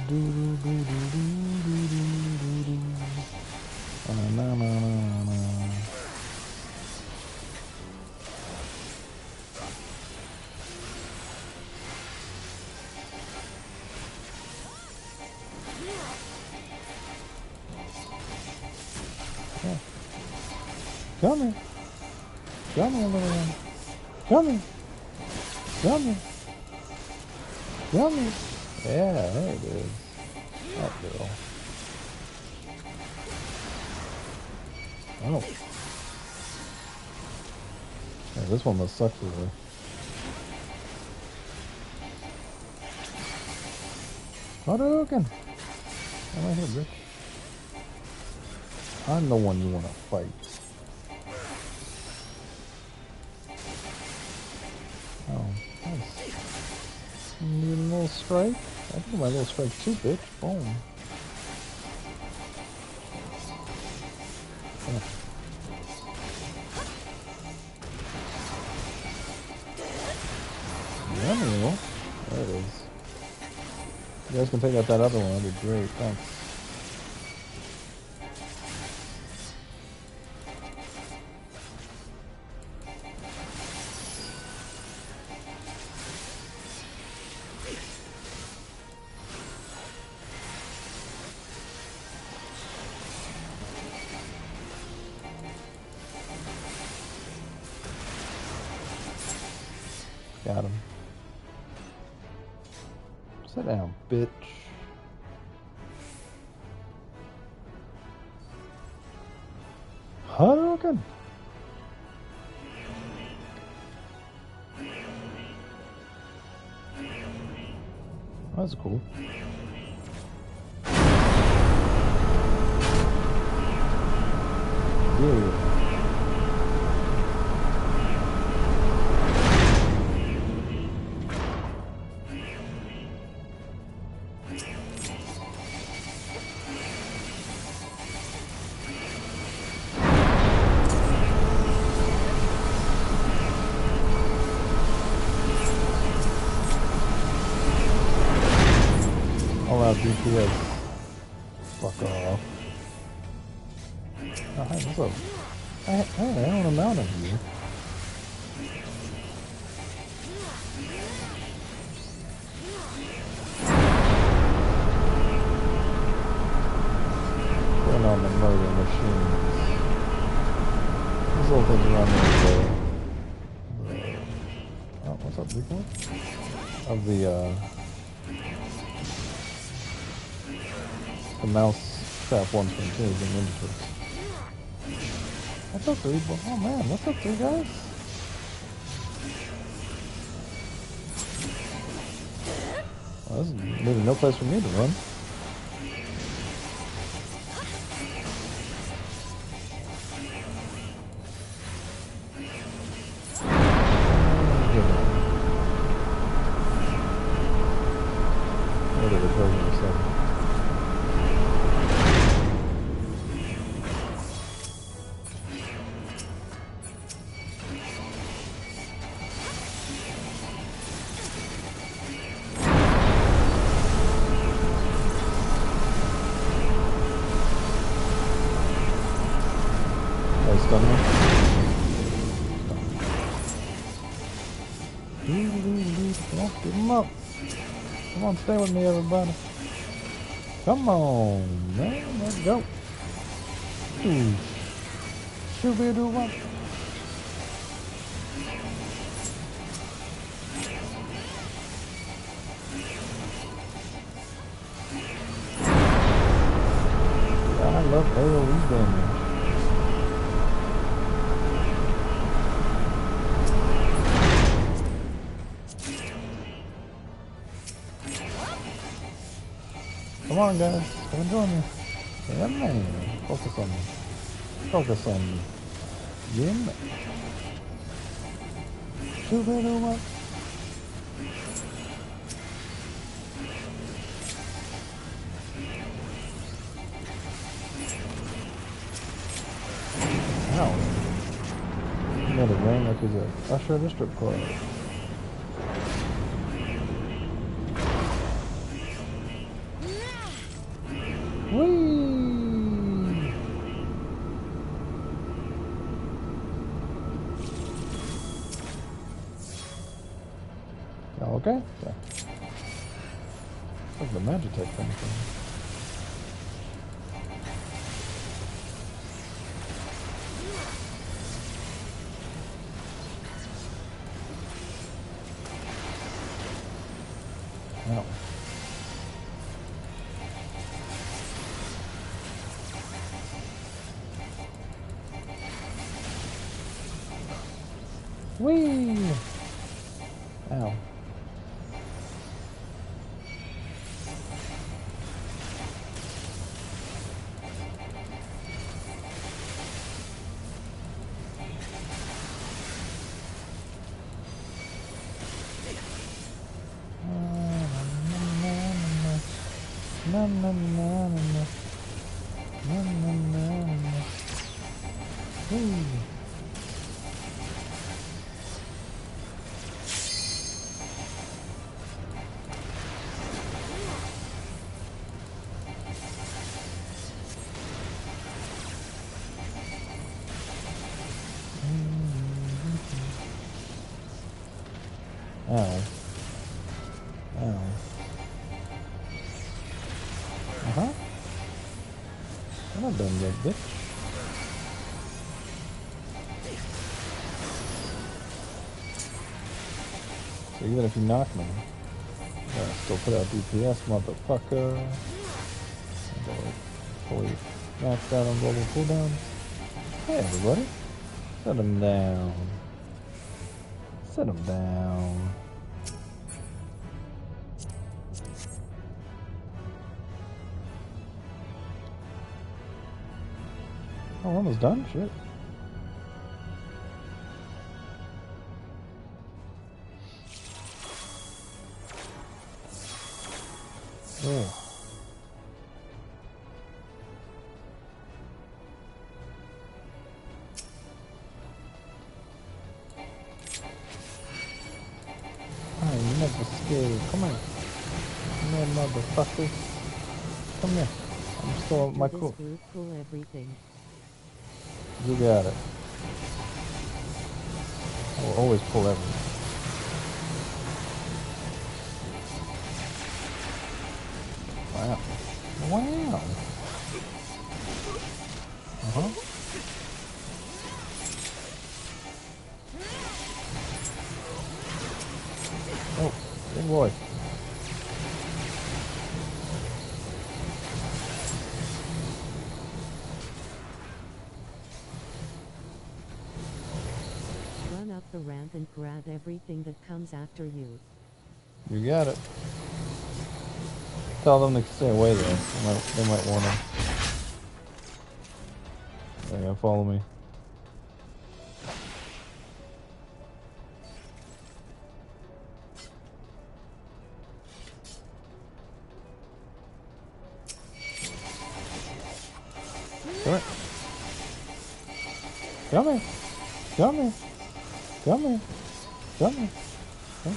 Do do do do do do do do. Na na na na. Yeah. Come here. Come here, little one. Come here. Come here. Come here. Yeah, there it is. That girl. Oh. Yeah, this one must suck for her. Hadouken! I'm right here, bitch. I'm the one you want to fight. Oh, nice. Need a little strike? I think my little strike too, bitch. Boom. Yeah. Yummy. There it is. You guys can take out that other one. That'd be great. Thanks. Got him. Sit down, bitch. Hadouken! That's cool. Yeah. DPS. Fuck off. Oh, hey, what's up? Hey, I want to mount on you. Putting on the murder machines. These little things around there. Oh, what's up, big boy? Of the mouse trap ones from Teenage Mutant Ninja Turtles. What's up, dude? Oh man, what's up, dude, guys? Well, this is maybe no place for me to run. What are the version of 7? Get him up. Come on, stay with me, everybody. Come on, man. Let's go. Should we do what? I love AoE damage. Come on, guys. Come and join me. Yeah, man. Focus on me. Focus on me. Yeah, man. Too bad or what? Ow. He made it rain like he's a usher at a strip club. Whee! Y'all okay? Yeah. It's like the Magitech thing. Ow. Whee! Ow. Na na na na na na na na na. Woo. Ow. Ow. Uh-huh. I'm not done yet, bitch. So even if you knock me, I still put out DPS, motherfucker. I got like fully maxed out on global cooldown. Hey everybody. Set him down. Set him down. Oh, we're almost done? Shit. Oh. I ain't never scared. Come on. Come here, motherfuckers. Come here. I'm still my cool. Pull everything. You got it. I will always pull everything. Wow. Wow. Uh-huh. Oh, good boy. Run up the ramp and grab everything that comes after you. You got it. Tell them to stay away though. They might want to. They're gonna follow me. Come here. Come here. Come here. Come here. Come here. Come here.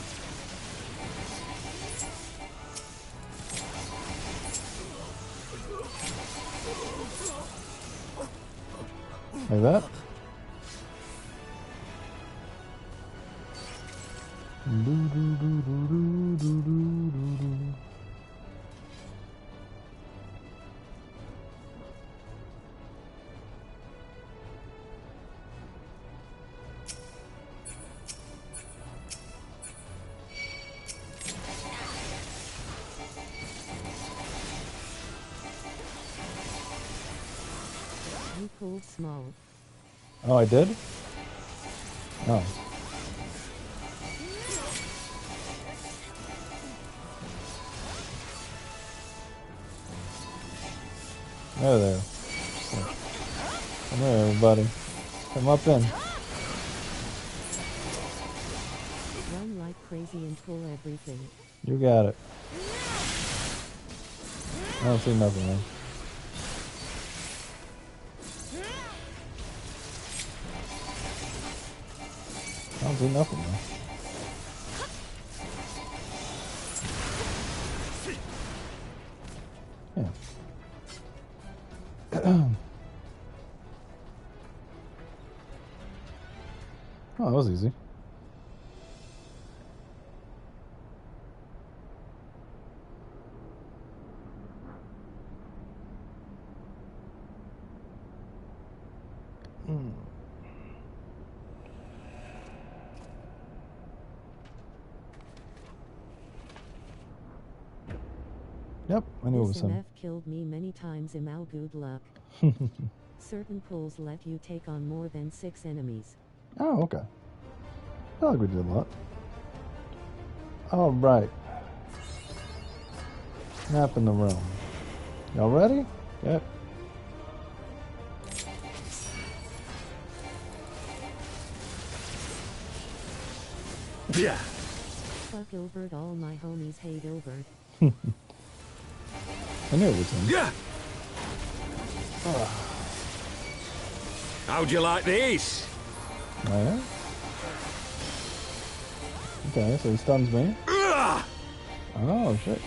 Like that. You pulled small. Oh, I did? Oh. There. Come here, everybody. Come up in. Run like crazy and pull everything. You got it. I don't see nothing, man. I don't see nothing, man. Yeah. Oh, that was easy. Yep, I knew it was him. This MF killed me many times. Imal, good luck. Certain pulls let you take on more than 6 enemies. Oh, okay. feel like we did a lot. Alright. Map in the realm. Y'all ready? Yep. Yeah. Fuck Ilbert, all my homies hate Ilbert. I knew it was him. Yeah. How'd you like this? Oh, yeah? Okay, so he stuns me. Oh, shit.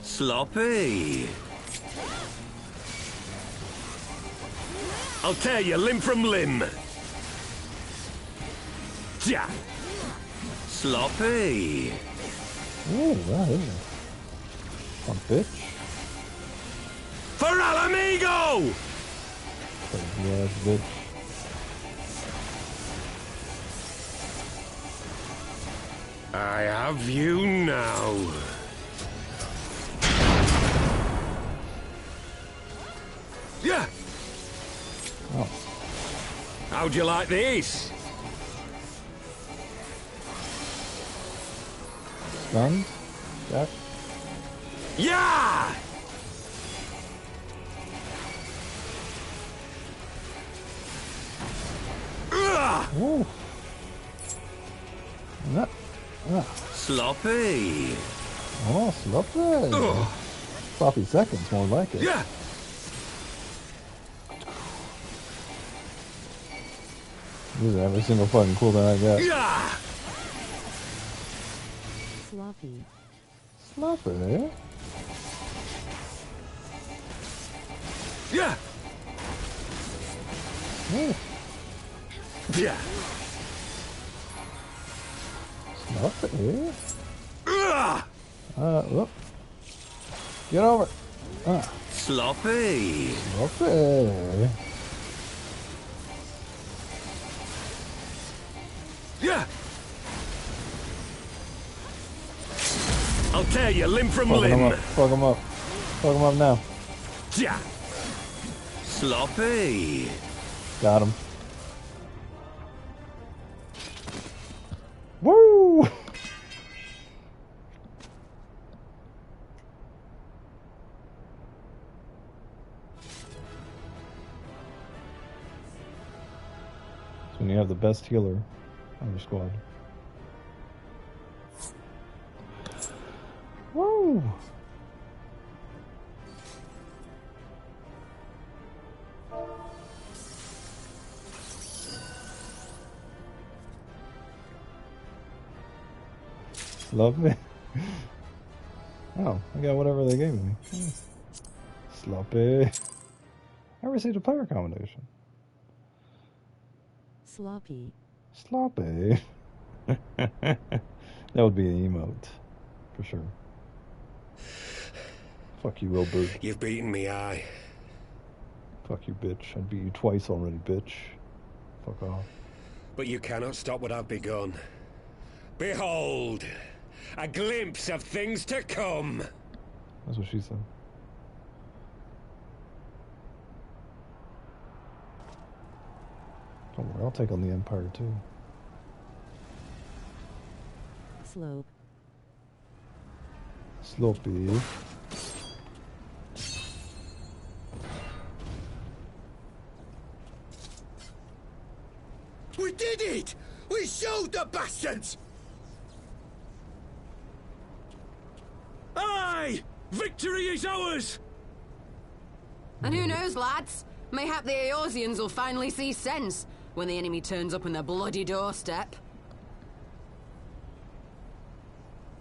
Sloppy. I'll tear you limb from limb. Ja. Sloppy. Ooh, that is a fun bitch. For Alamigo! Crazy ass bitch. I have you now. Yeah. Oh. How'd you like this? Stunned? Jack? Yeah! Ooh. No. Sloppy. Oh, sloppy. Sloppy seconds, more like it. Yeah. Use every single fucking cooldown I got. Yeah. Sloppy. Sloppy? Yeah. Ooh. Yeah. Sloppy? Whoop. Get over. Sloppy. Sloppy. Yeah. I'll tear you limb from Fuck limb. him up. Fuck him up. Fuck him up now. Ja. Sloppy. Got him. Woo! It's when you have the best healer on your squad. Woo! Love me? Oh, I got whatever they gave me. Sloppy. I received a player combination. Sloppy. Sloppy. That would be an emote. For sure. Fuck you, Wilbur. You've beaten me, aye. Fuck you, bitch. I beat you twice already, bitch. Fuck off. But you cannot stop what I've begun. Behold, a glimpse of things to come. That's what she said. Don't worry, I'll take on the Empire too. Slope. Sloppy. We did it! We showed the bastards! Aye! Victory is ours! And who knows, lads? Mayhap the Eorzeans will finally see sense when the enemy turns up on their bloody doorstep.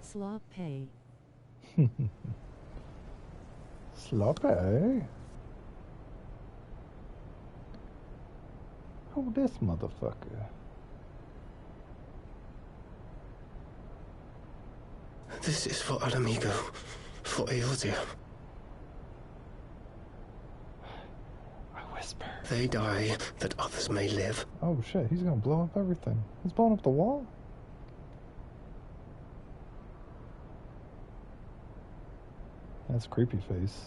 Sloppy. Sloppy? Oh, this motherfucker. This is for Alamigo, for Eorzea. I whisper. They die that others may live. Oh shit, he's gonna blow up everything. He's blowing up the wall? That's creepy face.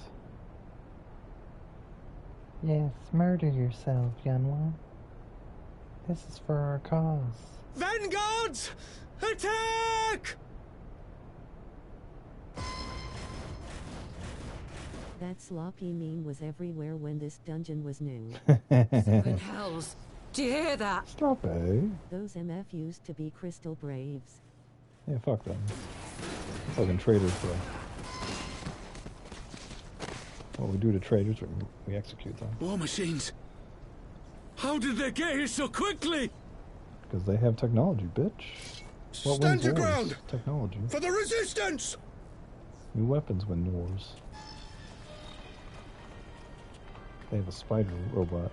Yes, murder yourself, young one. This is for our cause. Vanguards! Attack! That sloppy meme was everywhere when this dungeon was new. Seven hells. Do you hear that? Stop it. Those MF used to be Crystal Braves. Yeah, fuck them. Fucking traitors, bro. What we do to traitors, we execute them. War machines. How did they get here so quickly? Because they have technology, bitch. What Stand wins your wars? ground! Technology. For the resistance! New weapons win wars. They have a spider robot.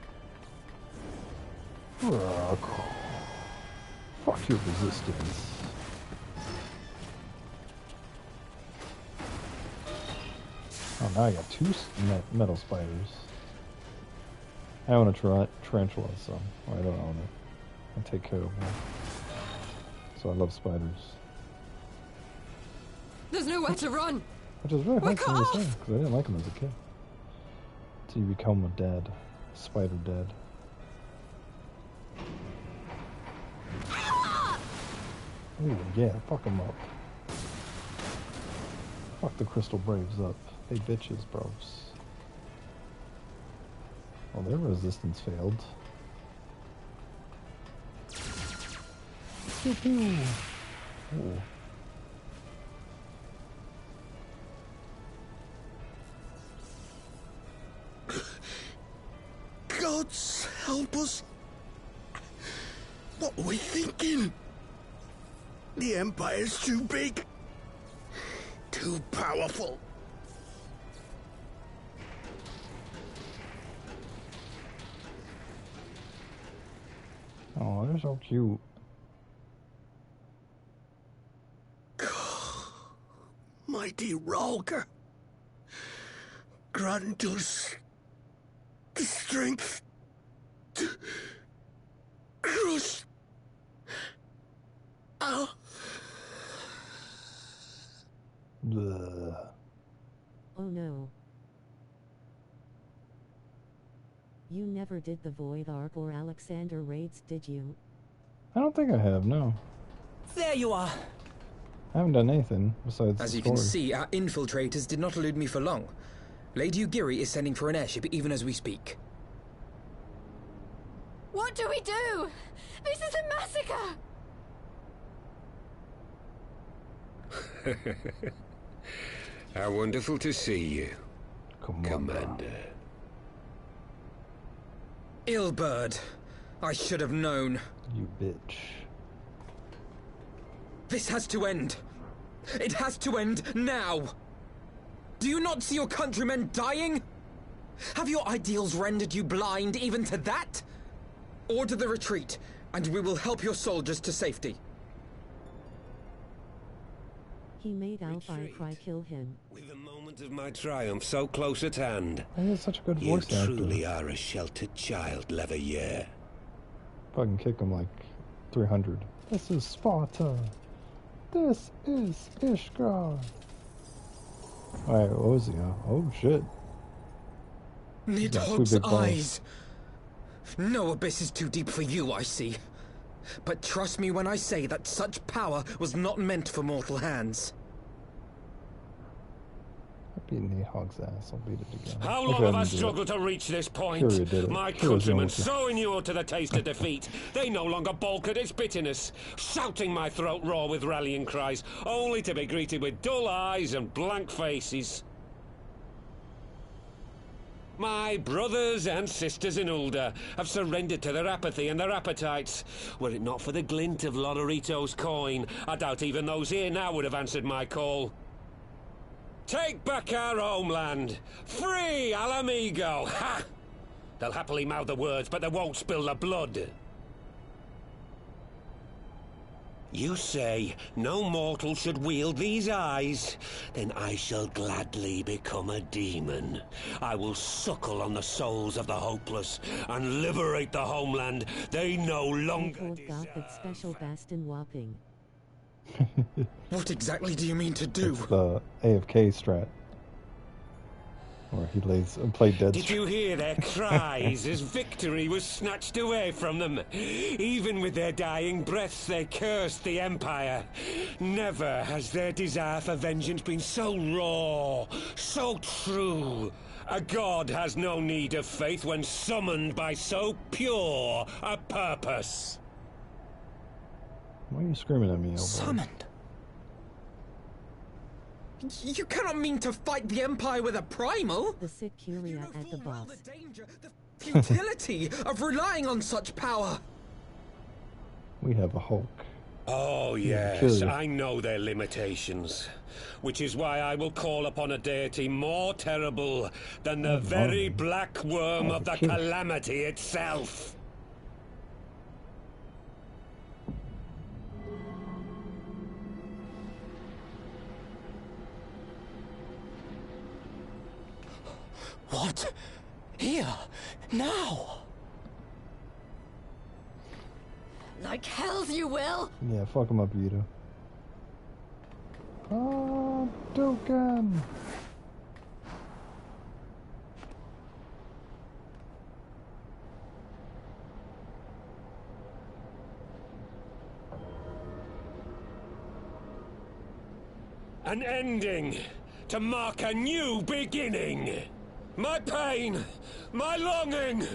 Ugh. Fuck your resistance. Oh, now I got two metal spiders. I own a tarantula, so I don't own it. I take care of one. So I love spiders. There's nowhere to run. Which is really hard Wake for me to up! say, because I didn't like them as a kid. Until you become a dad. Spider dad. Ooh, yeah, fuck them up. Fuck the Crystal Braves up. They bitches, bros. Well, their resistance failed. Pew pew. Ooh. Gods help us. What were we thinking? The Empire's too big. Too powerful. Oh, they're so cute. Mighty Ralker. Grant us the strength to crush our... Bleh. Oh no. You never did the Void Arc or Alexander raids, did you? I don't think I have, no. There you are. I haven't done anything besides As the you can story. see, our infiltrators did not elude me for long. Lady Ugiri is sending for an airship even as we speak. What do we do? This is a massacre! How wonderful to see you, Commander. Illbird. I should have known. You bitch. This has to end. It has to end now. Do you not see your countrymen dying? Have your ideals rendered you blind even to that? Order the retreat, and we will help your soldiers to safety. He made Alfire kill him. With the moment of my triumph so close at hand. He has such a good You voice actor. truly are a sheltered child, Leverrier. Fucking kick him like 300. This is Sparta. This is Ishgard. Alright, what was he? Oh shit. Nidhogg's eyes. No abyss is too deep for you, I see. But trust me when I say that such power was not meant for mortal hands. I beat Nidhogg's ass. I'll beat it again. How long have I struggled to reach this point? Kyria did it. My Kyria's countrymen the so inured to the taste of defeat, they no longer balk at its bitterness, shouting my throat raw with rallying cries, only to be greeted with dull eyes and blank faces. My brothers and sisters in Ulda have surrendered to their apathy and their appetites. Were it not for the glint of Lodorito's coin, I doubt even those here now would have answered my call. Take back our homeland! Free Alamigo! Ha! They'll happily mouth the words, but they won't spill the blood. You say no mortal should wield these eyes? Then I shall gladly become a demon. I will suckle on the souls of the hopeless and liberate the homeland they no longer Got that special Bastin whopping. What exactly do you mean to do? It's the AFK strat. Or he played dead. Did you hear their cries as victory was snatched away from them? Even with their dying breaths, they cursed the Empire. Never has their desire for vengeance been so raw, so true. A god has no need of faith when summoned by so pure a purpose. Why are you screaming at me, Elbow? Summoned? You cannot mean to fight the Empire with a primal! The Sicuria at the boss. The futility of relying on such power! We have a Hulk. Oh yes, I know their limitations. Which is why I will call upon a deity more terrible than the very black worm of the calamity itself. What? Here? Now? Like hells you will! Yeah, fuck him up, Vita. Oh, Dokkan! An ending to mark a new beginning. My pain, my longing,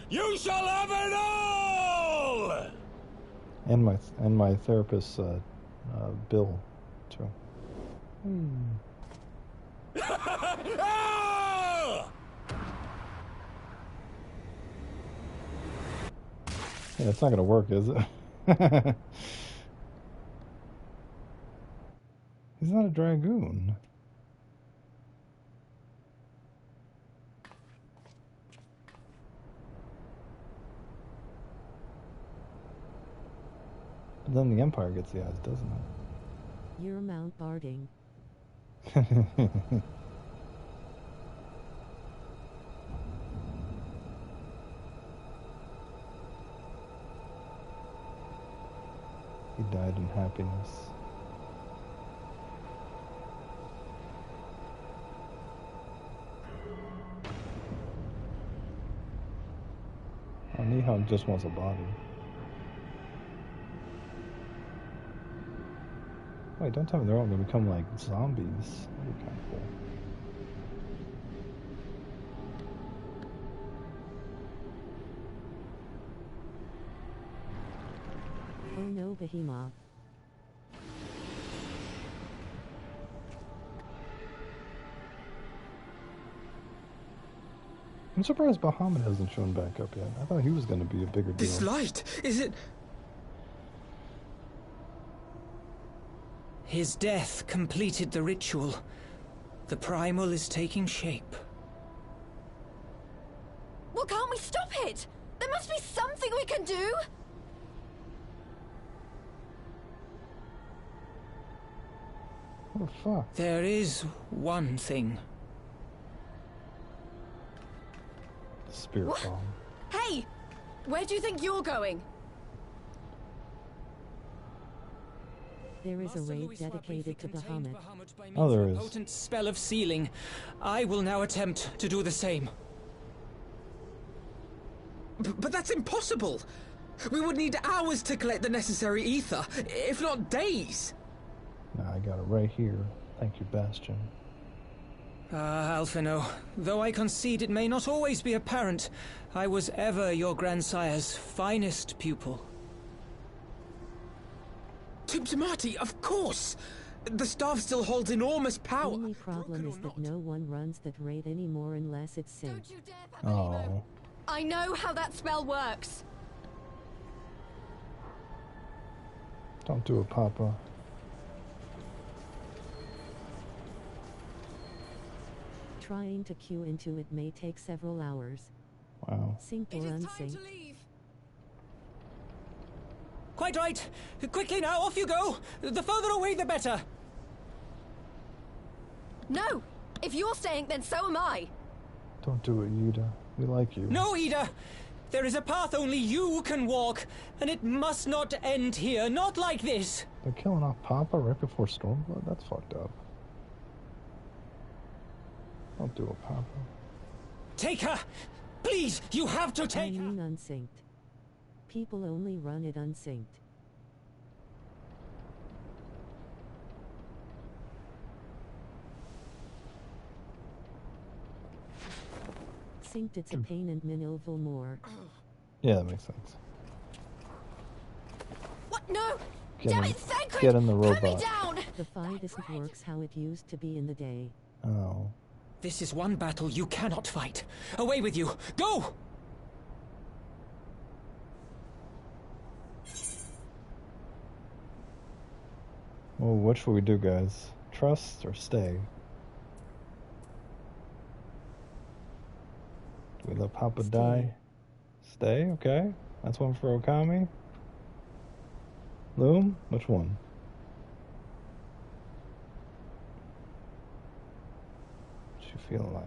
you shall have it all! And my therapist's bill, too. Yeah, it's not gonna work, is it? He's not a dragoon. But then the Empire gets the eyes, doesn't it? You're Mount Barding. He died in happiness. Nihon just wants a body. Wait, don't tell me they're all gonna become like zombies. That'd be kind of cool. Oh no, Behemoth. I'm surprised Bahamut hasn't shown back up yet. I thought he was going to be a bigger deal. This light, is it... His death completed the ritual. The primal is taking shape. Well, can't we stop it? There must be something we can do! What the fuck? There is one thing. Spirit bomb. Hey! Where do you think you're going? There is a raid dedicated to Bahamut. Oh, there is. A potent spell of sealing. I will now attempt to do the same. But that's impossible! We would need hours to collect the necessary ether, if not days! Nah, I got it right here. Thank you, Bastion. Ah, Alphino, though I concede it may not always be apparent, I was ever your grandsire's finest pupil. Tuptimati, of course! The staff still holds enormous power. The only problem is that no one runs that raid anymore unless it's synced. Oh. I know how that spell works! Don't do it, Papa. Trying to queue into it may take several hours. Wow. Synced or unsynced. Quite right! Quickly now, off you go! The further away, the better! No! If you're staying, then so am I! Don't do it, Yuda. We like you. No, Ida! There is a path only you can walk, and it must not end here, not like this! They're killing off Papa right before Stormblood? That's fucked up. I'll do a Papa. Take her! Please, you have to take her! I mean unsynced. People only run it unsynced. Synced it's a pain and minilville more. Yeah, that makes sense. What? No! Damn it, Thancred! Get in the robot. Put me down! The fight isn't works how it used to be in the day. Oh. This is one battle you cannot fight. Away with you! Go! Well, what should we do, guys? Trust or stay? Do we let Papa die? Stay? Okay. That's one for Okami. Loom? Which one? What you feeling like?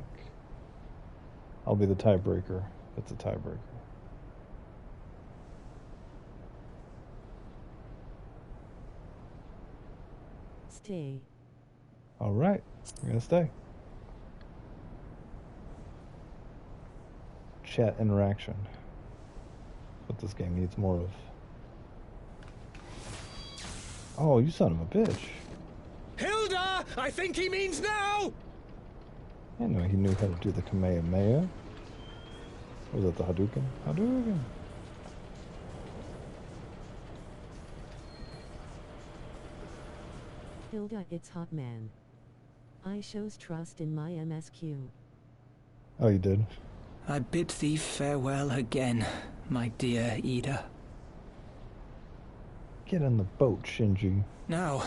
I'll be the tiebreaker. It's a tiebreaker. Stay. All right, we're gonna stay. Chat interaction. What this game needs more of. Oh, you son of a bitch. Hilda! I think he means now! I didn't know he knew how to do the Kamehameha. Was it the Hadouken? Hadouken! Hilda, it's hot man. I shows trust in my MSQ. Oh, you did? I bid thee farewell again, my dear Ida. Get in the boat, Shinji. Now,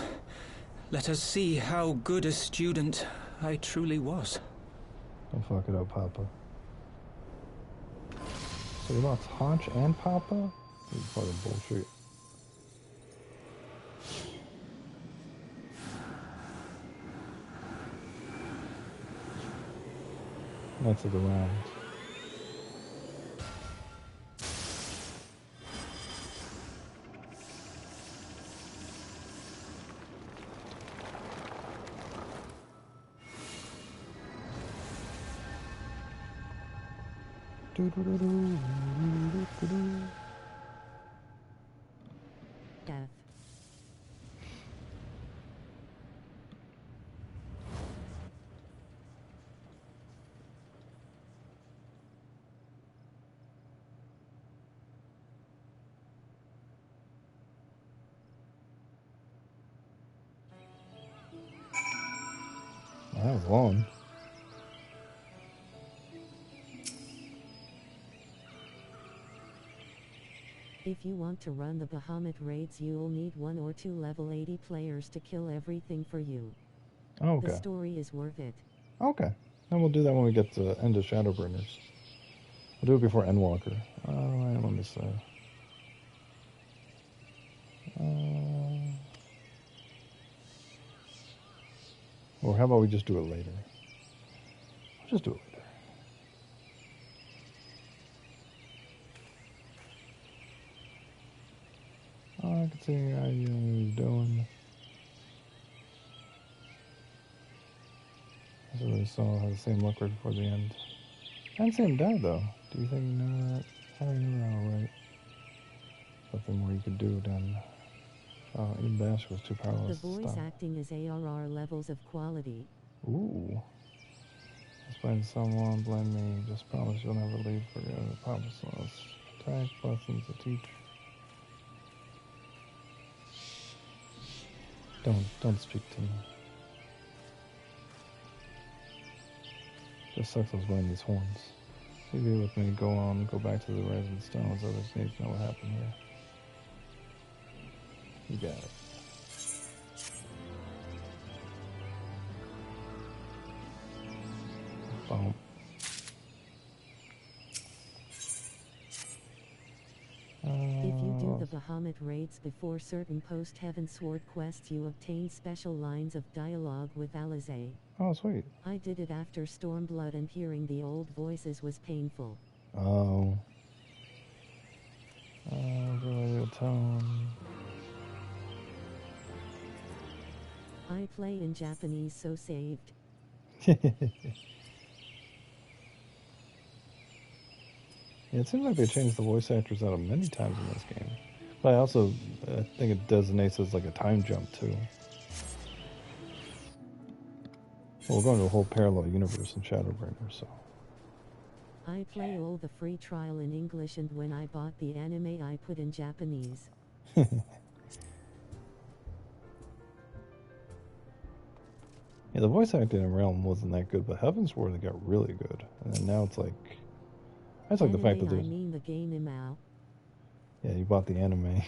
let us see how good a student I truly was. Don't fuck it up, Papa. So he lost Haunch and Papa? This is fucking bullshit. Knights of the Round. Death. That was long. If you want to run the Bahamut raids, you'll need 1 or 2 level 80 players to kill everything for you. Okay. The story is worth it. Okay. Then we'll do that when we get to End of Shadowbringers. We'll do it before Endwalker. Alright, let me see. Or how about we just do it later? We'll just do it later. I can see how you're doing. So we saw how the same look right before the end. I didn't see him die though. Do you think that? I don't know, right? Nothing more you could do than. Even Bash was too powerless. The voice acting is ARR levels of quality. Ooh. Explain to someone, blame me. Just promise you'll never leave for the other promise. Attack, lessons to teach. Don't speak to me. Just sucks I was wearing these horns. Leave it with me, go on, go back to the Rising Stones. Others need to know what happened here. You got it. Boom. If you do the Bahamut raids before certain post-Heaven Sword quests, you obtain special lines of dialogue with Alizé. Oh, sweet. I did it after Stormblood, and hearing the old voices was painful. Oh. Really a tone. I play in Japanese, so saved. Yeah, it seems like they changed the voice actors out many times in this game. But I also think it designates as like a time jump too. Well, we're going to a whole parallel universe in Shadowbringer, so. I play all the free trial in English, and when I bought the anime I put in Japanese. Yeah, the voice acting in Realm wasn't that good, but Heavensward got really good. And then now it's like... I just like the fact that there's... I mean the game now. Yeah, you bought the anime.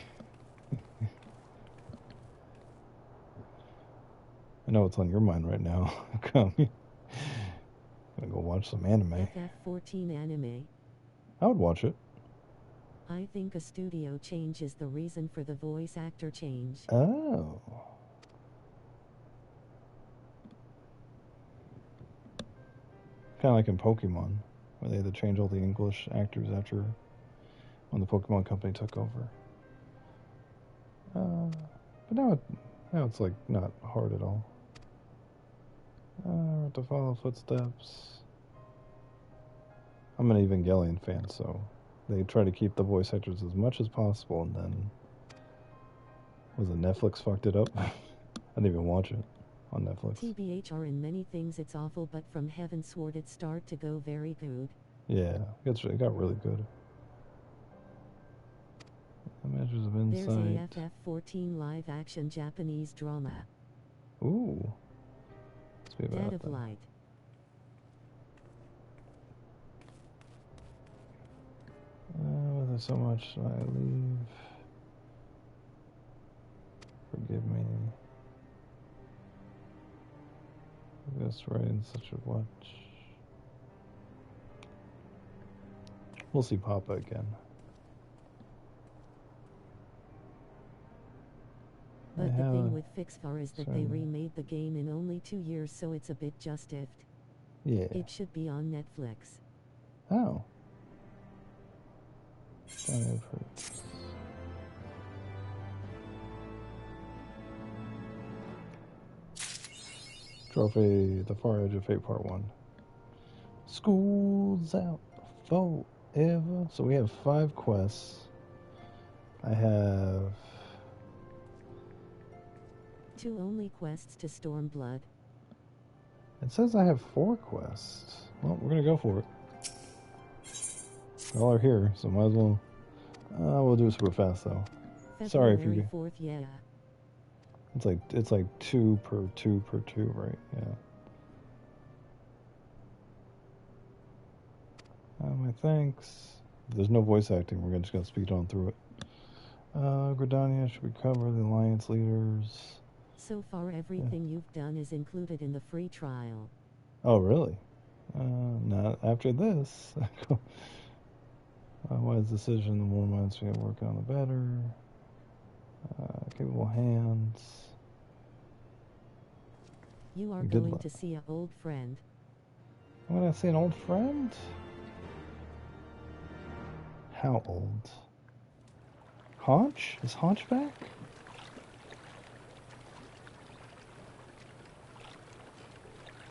I know what's on your mind right now. Come. Gonna go watch some anime. FF14 anime. I would watch it. I think a studio change is the reason for the voice actor change. Oh. Kind of like in Pokemon, where they had to change all the English actors after when the Pokemon company took over. But now it's like not hard at all. We're to follow footsteps. I'm an Evangelion fan, so they try to keep the voice actors as much as possible, and then was it Netflix fucked it up? I didn't even watch it on Netflix. TBHR, in many things it's awful, but from Heavensward it start to go very good. Yeah, it got really good. Measures of Insight. There's a FF14 live-action Japanese drama. Ooh. Dead of Light. There's so much I leave. Forgive me. Just writing such a watch. We'll see Papa again. But the thing with Fixfar is that they remade the game in only 2 years, so it's a bit just iffed. Yeah. It should be on Netflix. Oh. Trophy, The Far Edge of Fate Part 1. School's out forever. So we have 5 quests. I have 2 only quests to Stormblood. It says I have 4 quests. Well, we're gonna go for it. Y'all are here, so might as well. We'll do it super fast though. February Sorry if you. 4th, yeah. It's like 2 per 2 per 2, right? Yeah. My thanks. There's no voice acting. We're just gonna speed on through it. Gridania should we cover the alliance leaders? So far, everything you've done is included in the free trial. Oh, really? Not after this. Wise decision, the more minds we get working on the better. Capable hands. You are going to see an old friend. I'm going to see an old friend? How old? Haunch? Is Haunch back?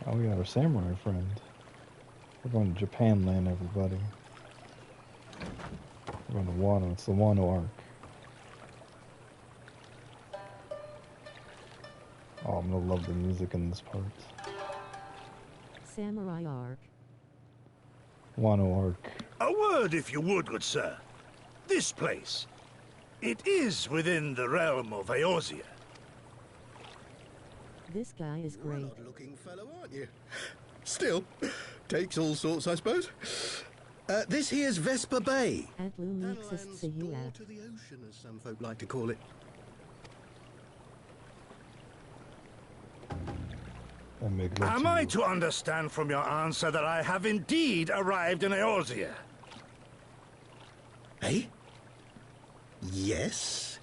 Oh, we got our samurai friend. We're going to Japan land, everybody. We're going to Wano. It's the Wano arc. Oh, I'm going to love the music in this part. Samurai arc. Wano arc. A word, if you would, good sir. This place. It is within the realm of Eorzea. This guy is great. You're an odd-looking fellow, aren't you? Still, takes all sorts, I suppose. This here's Vesper Bay. Tanlands door to the ocean, as some folk like to call it. Am I to understand from your answer that I have indeed arrived in Eorzea? Eh? Yes?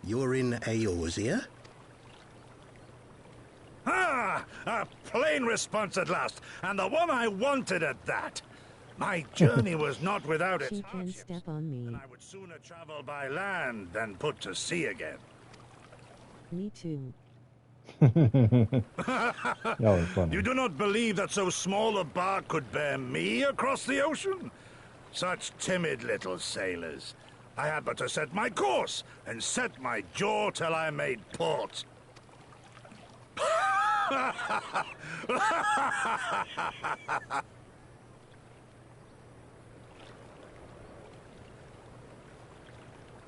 You're in Eorzea? Ah! A plain response at last, and the one I wanted at that. My journey was not without its She can step on me. and I would sooner travel by land than put to sea again. Me too. That was funny. You do not believe that so small a bark could bear me across the ocean? Such timid little sailors. I had but to set my course and set my jaw till I made port.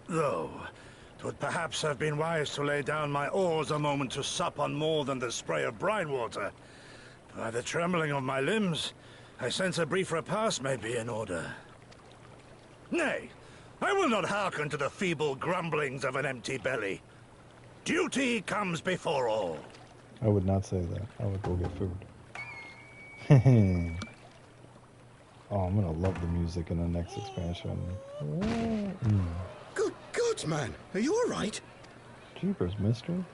Though, 'twould perhaps have been wise to lay down my oars a moment to sup on more than the spray of brine water. By the trembling of my limbs, I sense a brief repast may be in order. Nay, I will not hearken to the feeble grumblings of an empty belly. Duty comes before all. I would not say that. I would go get food. Oh, I'm gonna love the music in the next expansion. Good God, man. Are you alright? Jeepers, mister. Do you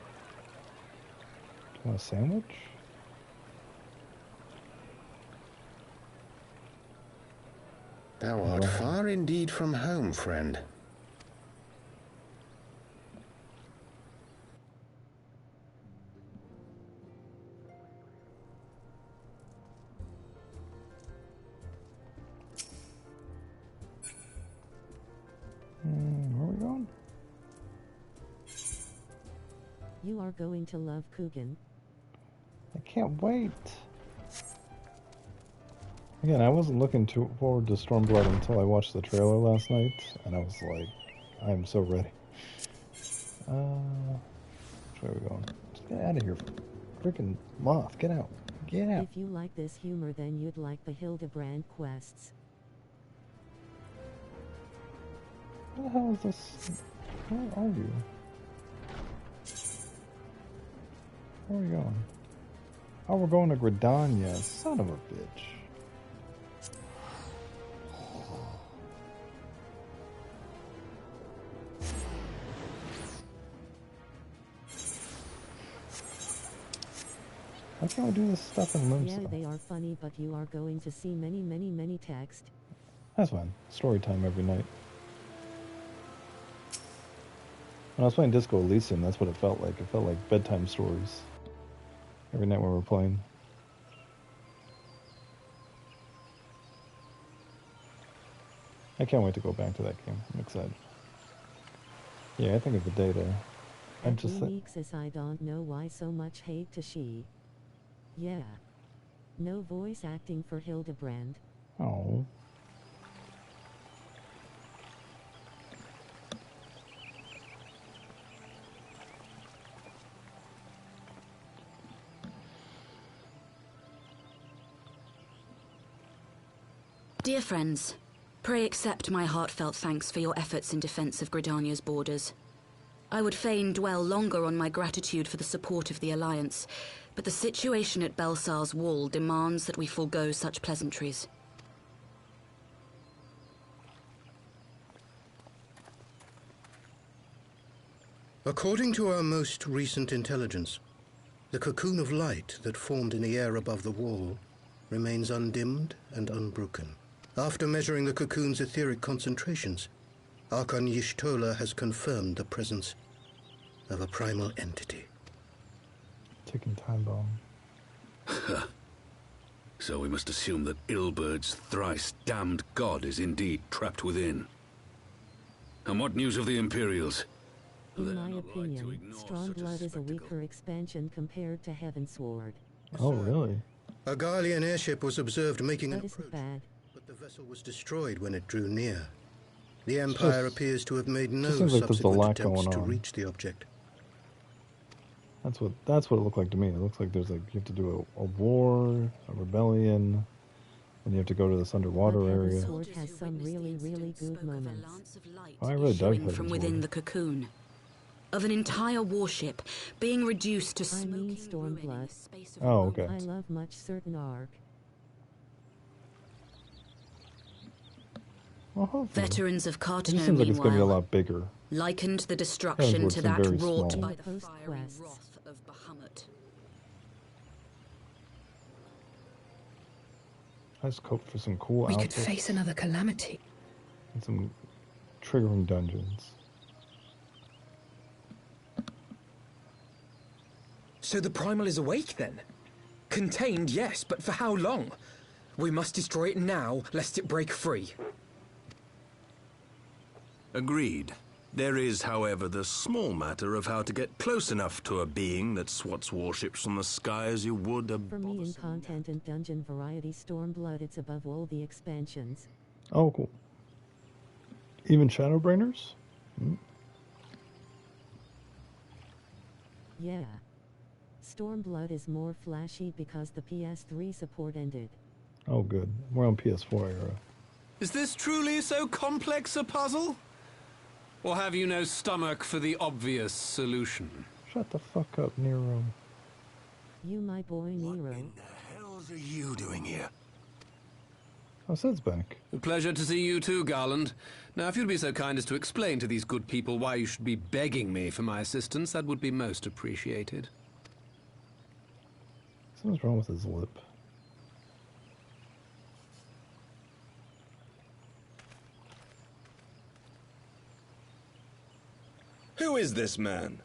want a sandwich? Thou art far indeed from home, friend. Where are we going? You are going to love Coogan. I can't wait. Again, I wasn't looking forward to Stormblood until I watched the trailer last night, and I was like, I am so ready. Which way are we going? Just get out of here. Freaking moth, get out. Get out. If you like this humor, then you'd like the Hildebrand quests. Where the hell is this? Where are you? Where are we going? Oh, we're going to Gridania. Son of a bitch. Why can't we do this stuff in Limsa? Yeah, they are funny, but you are going to see many text. That's fine. Story time every night. When I was playing Disco Elysium, that's what it felt like. It felt like bedtime stories. Every night when we were playing. I can't wait to go back to that game. I'm excited. Yeah, I think of the day there. I'm just says I don't know why so much hate to she. Yeah. No voice acting for Hildebrand. Oh. Dear friends, pray accept my heartfelt thanks for your efforts in defense of Gridania's borders. I would fain dwell longer on my gratitude for the support of the Alliance, but the situation at Belsar's Wall demands that we forego such pleasantries. According to our most recent intelligence, the cocoon of light that formed in the air above the wall remains undimmed and unbroken. After measuring the cocoon's etheric concentrations, Archon Y'shtola has confirmed the presence of a primal entity. Ticking time bomb. So we must assume that Ilbert's thrice damned god is indeed trapped within. And what news of the Imperials? In my opinion, Stormblood is a weaker expansion compared to Heavensward. Oh, really? A Garlean airship was observed making an That isn't approach, bad. but the vessel was destroyed when it drew near. The Empire appears to have made no seems like there's a subsequent lot attempts going to on. reach the object. That's what it looked like to me. It looks like there's like you have to do a war, a rebellion, and you have to go to this underwater area. Heavensward has some really good moments. Oh, I really dug Issuing from within Heavensward. the cocoon. Of an entire warship being reduced to I mean smoking ruin in the Stormblood. space of Oh, a okay. I love much certain arc. Well, hopefully. Veterans of It Cartano, just seems like it's going to be a meanwhile, lot bigger. likened the destruction Heavensward to seemed that very wrought small. by the Post fiery quests. wrath of Bahamut. I just hope for some cool We could outfits face another calamity. and some triggering dungeons. So the Primal is awake then? Contained, yes, but for how long? We must destroy it now, lest it break free. Agreed. There is, however, the small matter of how to get close enough to a being that swats warships from the sky as you would a... For me in content and dungeon variety, Stormblood, it's above all the expansions. Oh, cool. Even Shadowbringers? Hmm. Yeah. Stormblood is more flashy because the PS3 support ended. Oh, good. We're on PS4 era. Is this truly so complex a puzzle? Or have you no stomach for the obvious solution? Shut the fuck up, Nero. You, my boy, Nero. What in the hells are you doing here? Oh, Sid's back. A pleasure to see you too, Garland. Now, if you'd be so kind as to explain to these good people why you should be begging me for my assistance, that would be most appreciated. Something's wrong with his lip. Who is this man?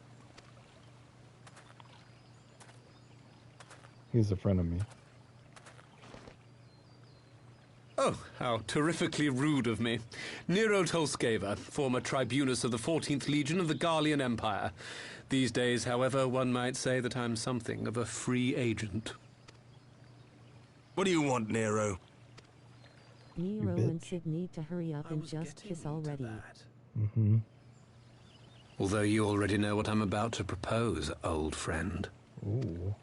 He's a friend of me. Oh, how terrifically rude of me. Nero Tolskeva, former tribunus of the 14th Legion of the Garlean Empire. These days, however, one might say that I'm something of a free agent. What do you want, Nero? Nero and Sid need to hurry up and just kiss already. Mm-hmm. Although you already know what I'm about to propose, old friend. Ooh.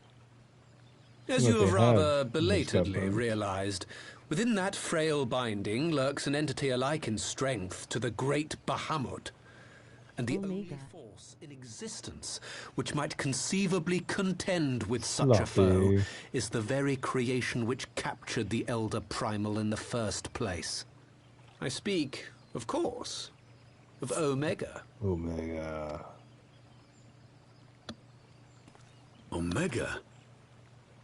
As you have rather belatedly realized, within that frail binding lurks an entity alike in strength to the great Bahamut, and the only force in existence which might conceivably contend with such a foe is the very creation which captured the Elder Primal in the first place. I speak, of course, of Omega. Omega. Omega?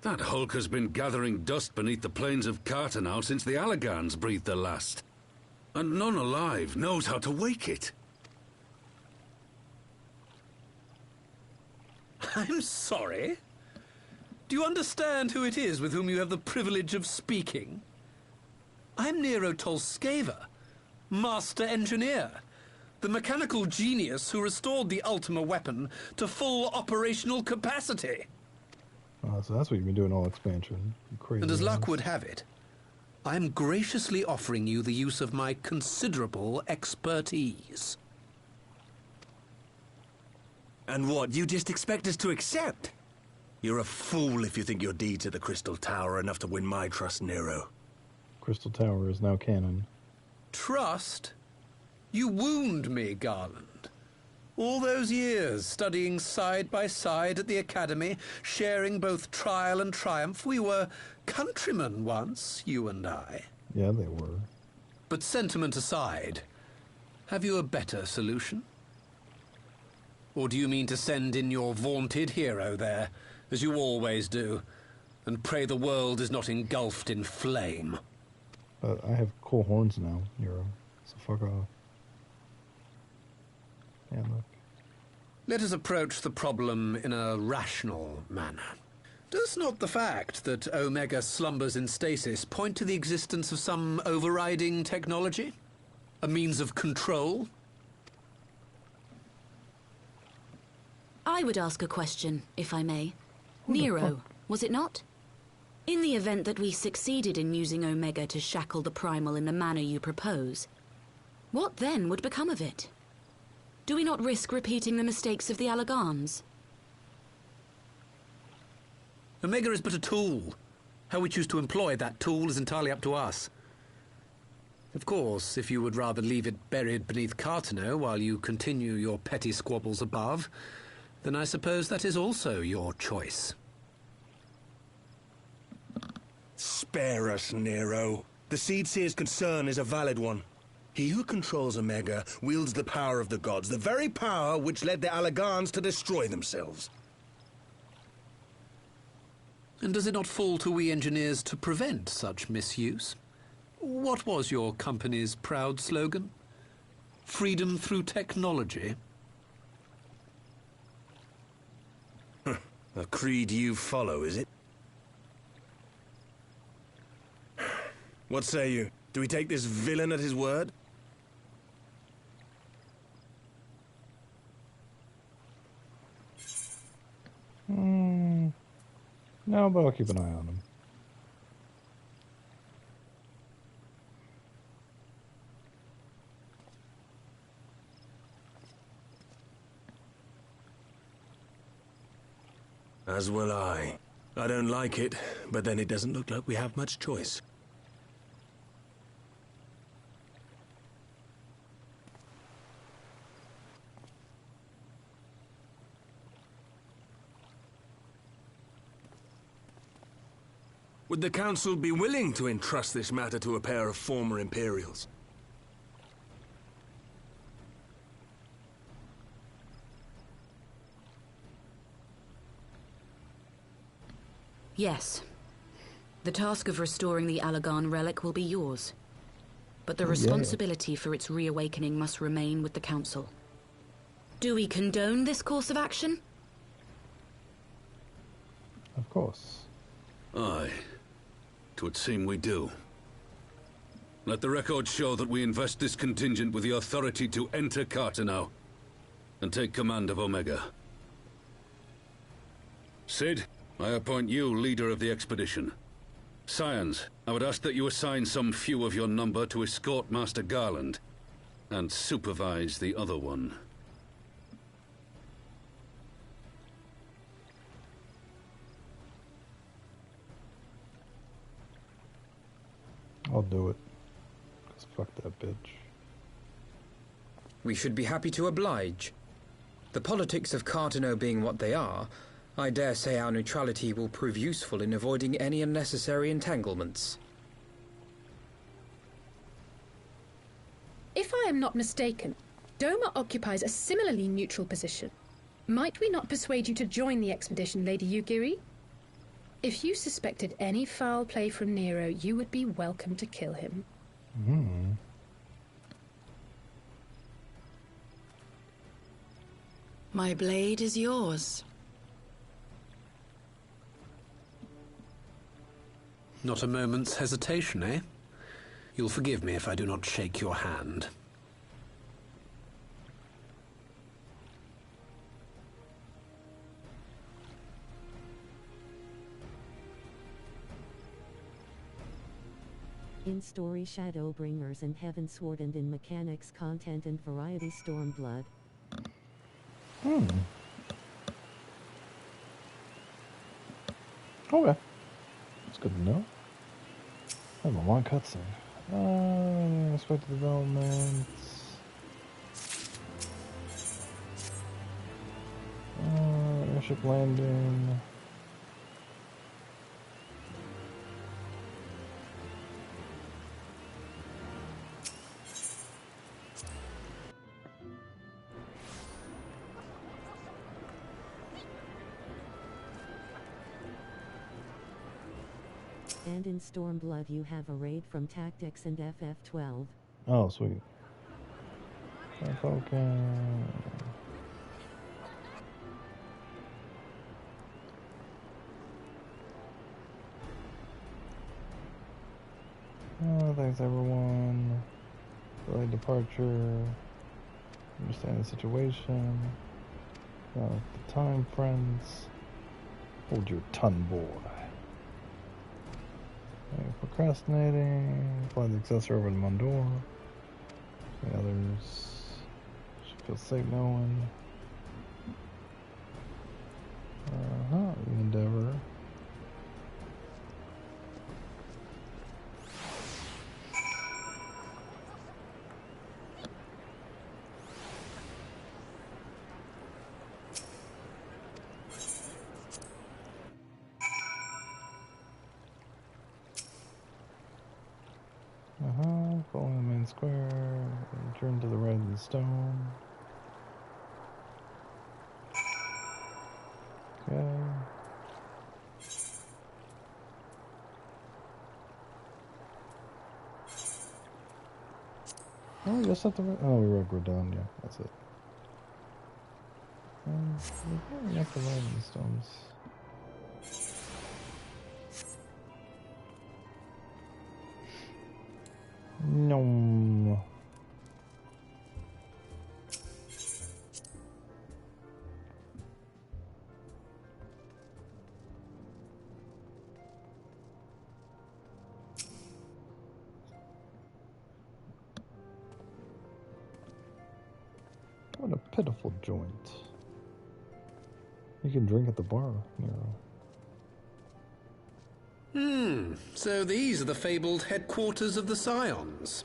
That hulk has been gathering dust beneath the plains of Cartanau since the Allagans breathed their last. And none alive knows how to wake it. I'm sorry. Do you understand who it is with whom you have the privilege of speaking? I'm Nero Tolskeva, Master Engineer, the mechanical genius who restored the Ultima weapon to full operational capacity. Oh, so that's what you've been doing all expansion. You crazy. And as luck would have it, I am graciously offering you the use of my considerable expertise. And what, you just expect us to accept? You're a fool if you think your deeds at the Crystal Tower are enough to win my trust, Nero. Crystal Tower is now canon. Trust? You wound me, Garland. All those years, studying side by side at the Academy, sharing both trial and triumph, we were countrymen once, you and I. Yeah, they were. But sentiment aside, have you a better solution? Or do you mean to send in your vaunted hero there, as you always do, and pray the world is not engulfed in flame? But I have cool horns now, Nero, so fuck off. Yeah, look. Let us approach the problem in a rational manner. Does not the fact that Omega slumbers in stasis point to the existence of some overriding technology? A means of control? I would ask a question, if I may. Nero, was it not? In the event that we succeeded in using Omega to shackle the Primal in the manner you propose, what then would become of it? Do we not risk repeating the mistakes of the Allagans? Omega is but a tool. How we choose to employ that tool is entirely up to us. Of course, if you would rather leave it buried beneath Cartanau while you continue your petty squabbles above, then I suppose that is also your choice. Spare us, Nero. The Seedseer's concern is a valid one. He who controls Omega wields the power of the gods, the very power which led the Allagans to destroy themselves. And does it not fall to we engineers to prevent such misuse? What was your company's proud slogan? Freedom through technology? A creed you follow, is it? What say you? Do we take this villain at his word? No, but I'll keep an eye on him. As will I. I don't like it, but then it doesn't look like we have much choice. Would the Council be willing to entrust this matter to a pair of former Imperials? Yes. The task of restoring the Allagan relic will be yours. But the responsibility for its reawakening must remain with the Council. Do we condone this course of action? Of course. Aye. 'Twould seem we do. Let the record show that we invest this contingent with the authority to enter Carteneau and take command of Omega. Cid, I appoint you leader of the expedition. Scions, I would ask that you assign some few of your number to escort Master Garland and supervise the other one. I'll do it. 'Cause fuck that bitch. We should be happy to oblige. The politics of Carteneau being what they are, I dare say our neutrality will prove useful in avoiding any unnecessary entanglements. If I am not mistaken, Doma occupies a similarly neutral position. Might we not persuade you to join the expedition, Lady Yugiri? If you suspected any foul play from Nero, you would be welcome to kill him. My blade is yours. Not a moment's hesitation, eh? You'll forgive me if I do not shake your hand. In story, Shadowbringers and Heavensward, and in mechanics, content, and variety, Stormblood. Okay. That's good to know. I have a long cutscene. Expected developments. Airship landing. And in Stormblood you have a raid from Tactics and FF12. Oh, sweet. Okay. Oh, thanks everyone. Delayed departure. Understand the situation. The time, friends. Hold your tongue, boy. Procrastinating. Fly the accessor over to Mondor. The others should feel safe knowing. The Endeavor. Following the main square, turn to the right of the stone. Okay. Oh, just at the right. Oh, we're done. Yeah, that's it. We're going up the right of the stones. No. What a pitiful joint. You can drink at the bar, Nero. So these are the fabled headquarters of the Scions.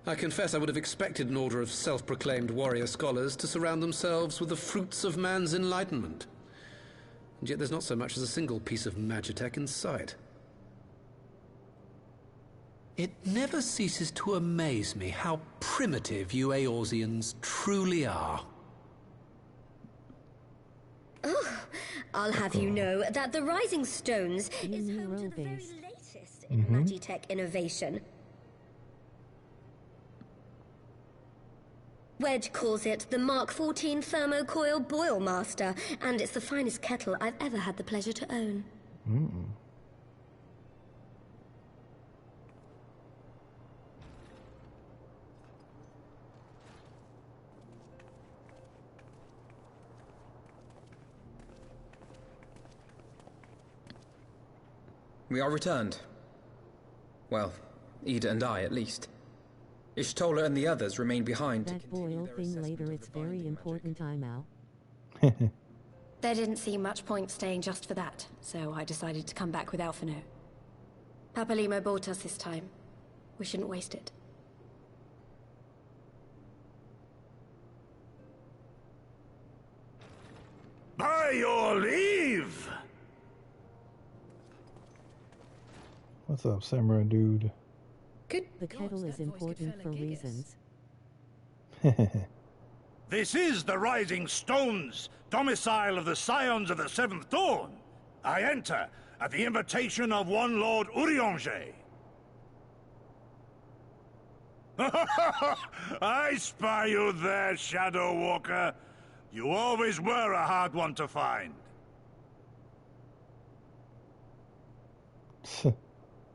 I confess I would have expected an order of self-proclaimed warrior scholars to surround themselves with the fruits of man's enlightenment. And yet there's not so much as a single piece of magitech in sight. It never ceases to amaze me how primitive you Eorzeans truly are. Oh, I'll have you know that the Rising Stones is home to the very latest in magitech innovation. Wedge calls it the Mark 14 Thermocoil Boil Master, and it's the finest kettle I've ever had the pleasure to own. We are returned. Well, Ida and I, at least. Ishtola and the others remain behind to continue boil their thing assessment later, of it's the very binding important time out. There didn't seem much point staying just for that, so I decided to come back with Alphino. Papalimo bought us this time. We shouldn't waste it. By your leave! What's up, samurai dude? Good. The kettle is important for reasons. This is the Rising Stones, domicile of the Scions of the Seventh Dawn. I enter at the invitation of one Lord Urianger. I spy you there, Shadow Walker. You always were a hard one to find.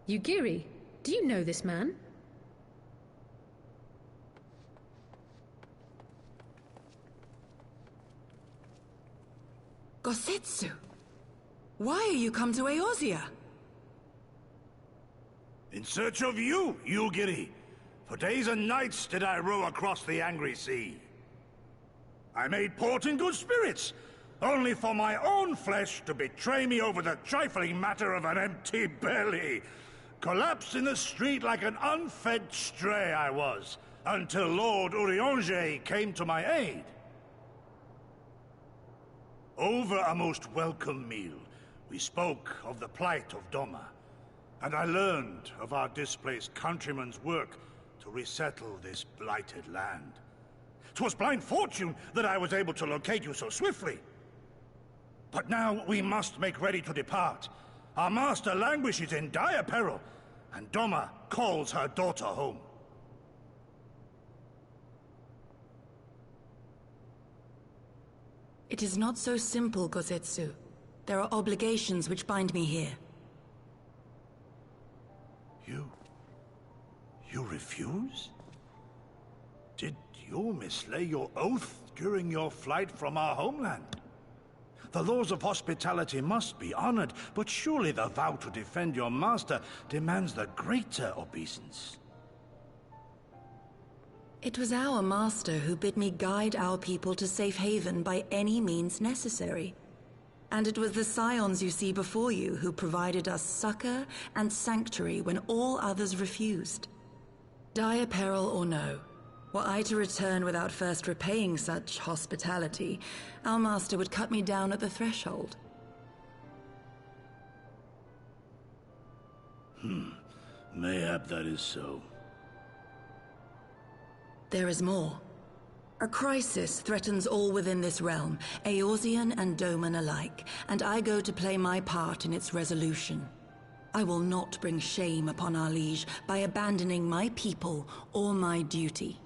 Yugiri, do you know this man? Gosetsu, why are you come to Eorzea? In search of you, Yugiri. For days and nights did I row across the angry sea. I made port in good spirits, only for my own flesh to betray me over the trifling matter of an empty belly. Collapsed in the street like an unfed stray I was, until Lord Urianger came to my aid. Over a most welcome meal, we spoke of the plight of Doma, and I learned of our displaced countrymen's work to resettle this blighted land. 'Twas blind fortune that I was able to locate you so swiftly. But now we must make ready to depart. Our master languishes in dire peril, and Doma calls her daughter home. It is not so simple, Gosetsu. There are obligations which bind me here. You refuse? Did you mislay your oath during your flight from our homeland? The laws of hospitality must be honored, but surely the vow to defend your master demands the greater obeisance. It was our master who bid me guide our people to safe haven by any means necessary. And it was the Scions you see before you who provided us succor and sanctuary when all others refused. Dire peril or no, were I to return without first repaying such hospitality, our master would cut me down at the threshold. Mayhap that is so. There is more. A crisis threatens all within this realm, Eorzean and Doman alike, and I go to play my part in its resolution. I will not bring shame upon our liege by abandoning my people or my duty.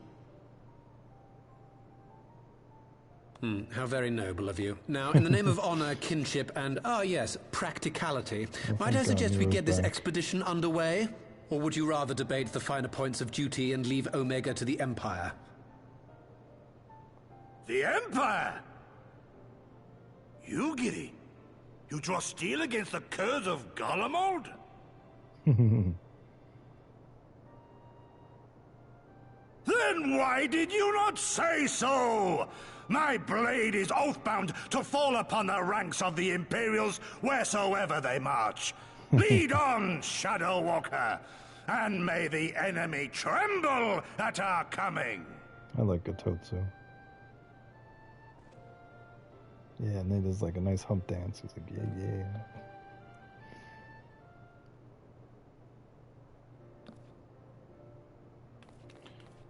How very noble of you. Now, in the name of honor, kinship, and, yes, practicality, might I suggest we get this expedition underway? Or would you rather debate the finer points of duty and leave Omega to the Empire? The Empire? You, Giddy? You draw steel against the curse of Garlemald? Then Then why did you not say so? My blade is oath-bound to fall upon the ranks of the Imperials wheresoever they march. Lead on, Shadow Walker, and may the enemy tremble at our coming. I like Gatotsu. Yeah, and then there's like a nice hump dance. He's like, yeah, yeah.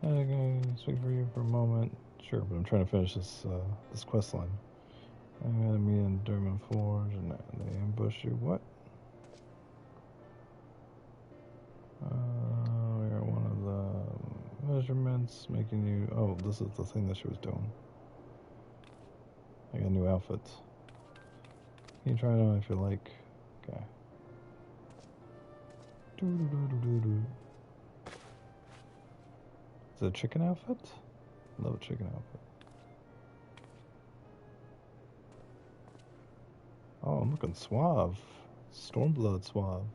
I'm gonna speak for you for a moment. Sure, but I'm trying to finish this this quest line. I'm gonna meet in Durman Forge, and they ambush you. What? We got one of the measurements making you. Oh, this is the thing that she was doing. I got new outfits. You can try it on if you like. Okay. Is it a chicken outfit? I love a chicken outfit. Oh, I'm looking suave. Stormblood suave.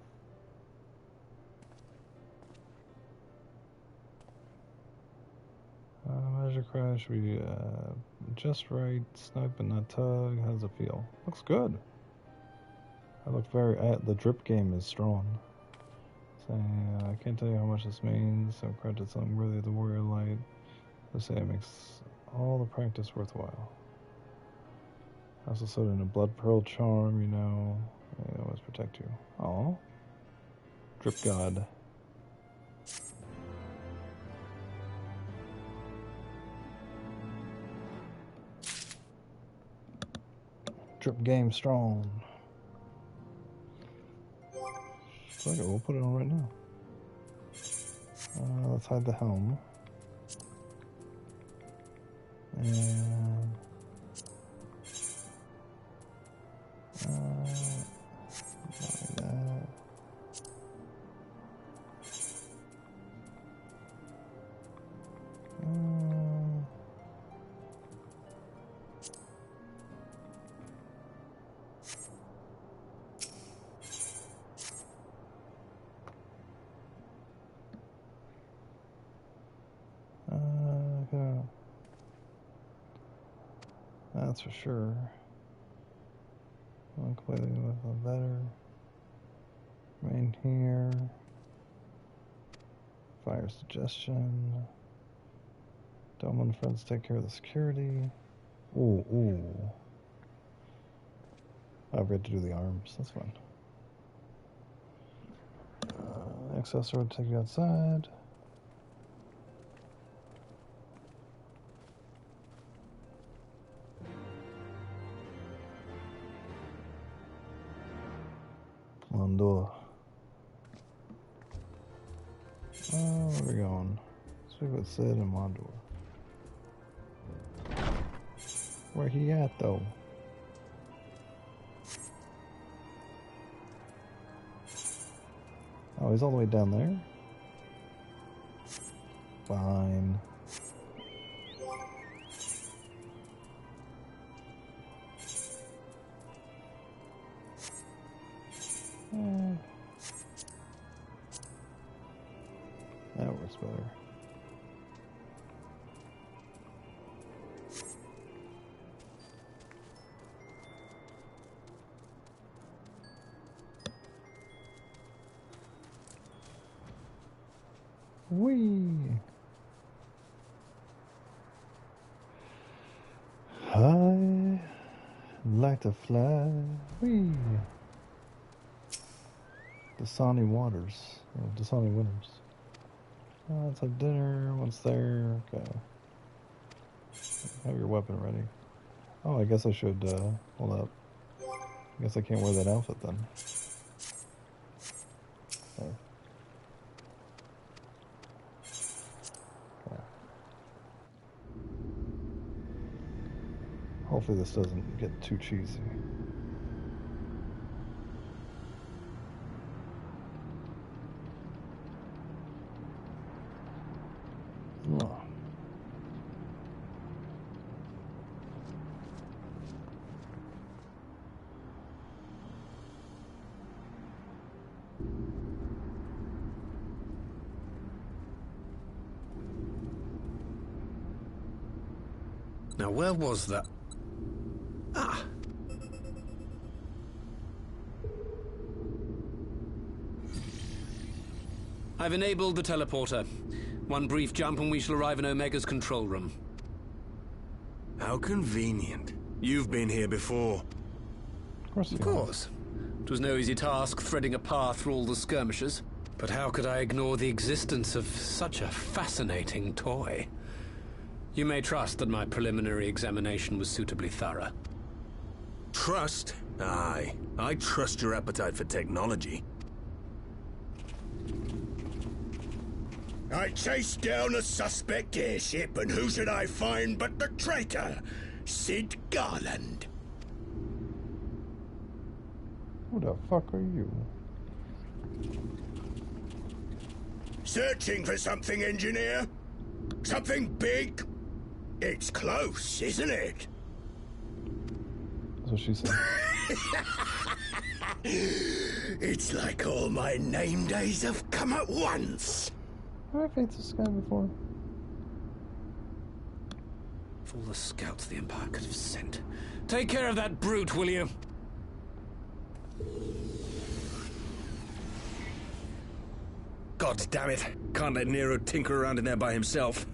Measure crash should be just right. Snug but not tug. How does it feel? Looks good. I look very. The drip game is strong. Saying, I can't tell you how much this means. I'm credited something worthy of the warrior light. They say it makes all the practice worthwhile. I also sewed in a blood pearl charm, you know. They always protect you. Aw. Drip god. Drip game strong. Fuck it, we'll put it on right now. Let's hide the helm. And like that. That's for sure. One completely with a better. Remain here. Fire suggestion. Don't want friends take care of the security. Ooh, ooh. I've got to do the arms. That's fine. Accessor would take you outside. Mondor. Oh, where are we going? Speak with Sid and Mondor. Where he at, though? Oh, he's all the way down there? Fine. That works better. Whee! I like to fly. Whee! Dasani Waters. Oh, Dasani Winters. Let's have dinner. Once there. Okay. Have your weapon ready. Oh, I guess I should, hold up. I guess I can't wear that outfit then. There. Okay. Hopefully this doesn't get too cheesy. Oh. Now, where was that? Ah! I've enabled the teleporter. One brief jump and we shall arrive in Omega's control room. How convenient. You've been here before. Of course. It was no easy task threading a path through all the skirmishes. But how could I ignore the existence of such a fascinating toy? You may trust that my preliminary examination was suitably thorough. Trust? Aye. I trust your appetite for technology. I chased down a suspect airship, and who should I find but the traitor, Sid Garland. Who the fuck are you? Searching for something, engineer? Something big? It's close, isn't it? That's what she said. It's like all my name days have come at once. Have I faced this guy before? Of all the scouts the Empire could have sent. Take care of that brute, will you? God damn it. Can't let Nero tinker around in there by himself.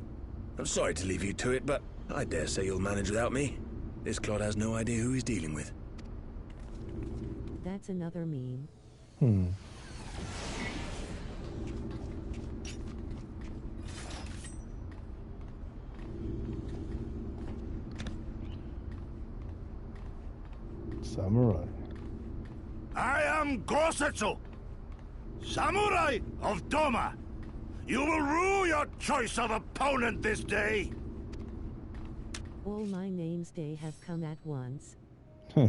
I'm sorry to leave you to it, but I dare say you'll manage without me. This clod has no idea who he's dealing with. That's another meme. Samurai. I am Gosetsu, Samurai of Doma. You will rue your choice of opponent this day. All my names day have come at once. He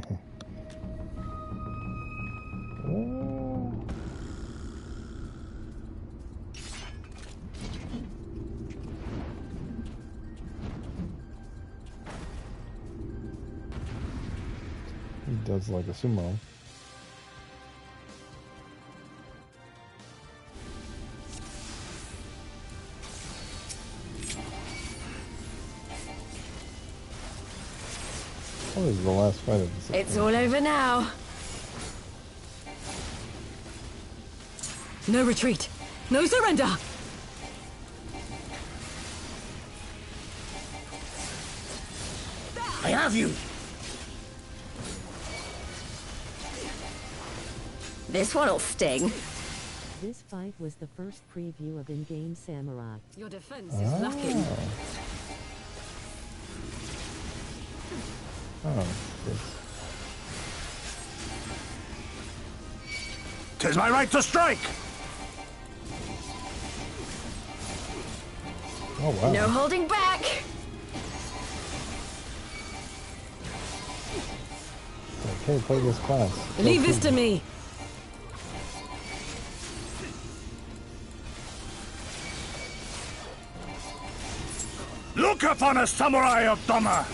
does like a sumo. Oh, this is the last fight of the season. It's all over now. No retreat. No surrender. I have you. This one'll sting. This fight was the first preview of in-game Samurai. Your defense is lacking. Oh, Tis my right to strike. oh wow. No holding back. Okay, play this class. Leave this to me. Look upon a samurai of Doma.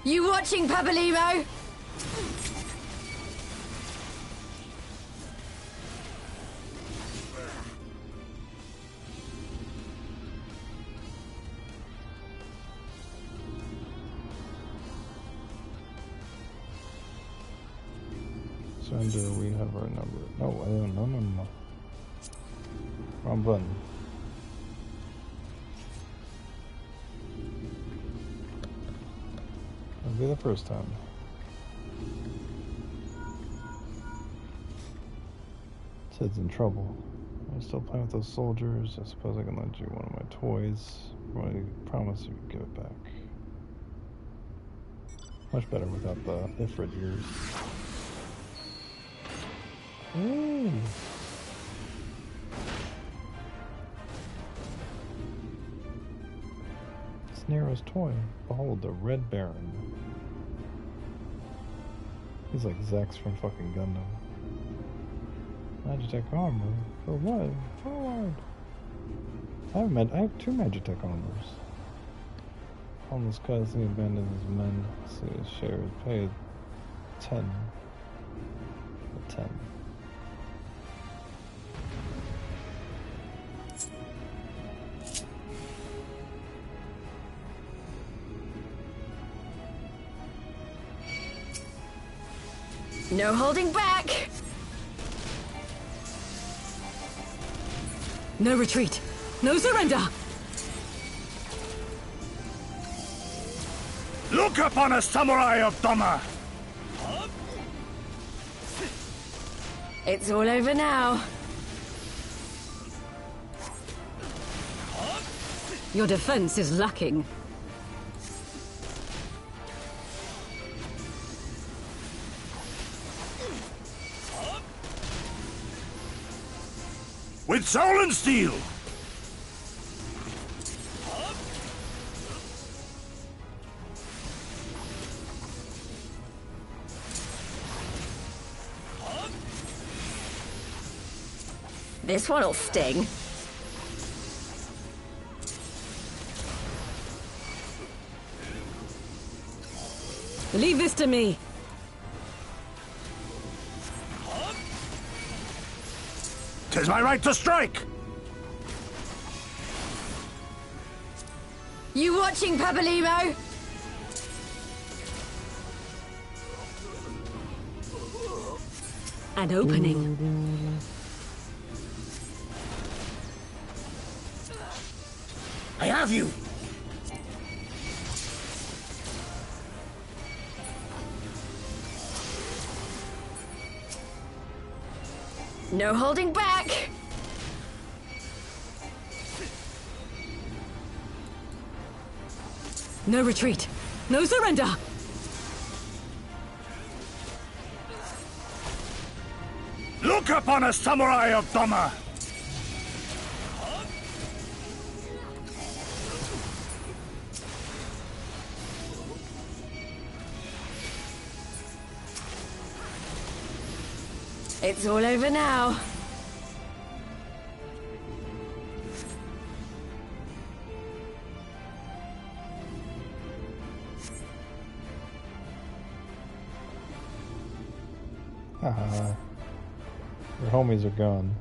You watching, Pabalimo? Surrender, we have our number. No, no. Wrong button. That'll be the first time. Sid's in trouble. I'm still playing with those soldiers. I suppose I can lend you one of my toys. I promise you give it back. Much better without the Ifrit ears. Ooh. It's Nero's toy. Behold, the Red Baron. He's like Zax from fucking Gundam. Magitech armor? For what? Forward! I have 2 Magitech armors. Almost cause he abandoned his men. See his shares. Paid 10. 10. No holding back! No retreat! No surrender! Look upon a samurai of Dhamma! It's all over now. Your defense is lacking. With soul and steel! This one'll sting. Leave this to me. Tis my right to strike! You watching, Papalimo? An opening. I have you! No holding back! No retreat! No surrender! Look upon a samurai of Dhamma! It's all over now. Haha. Your homies are gone.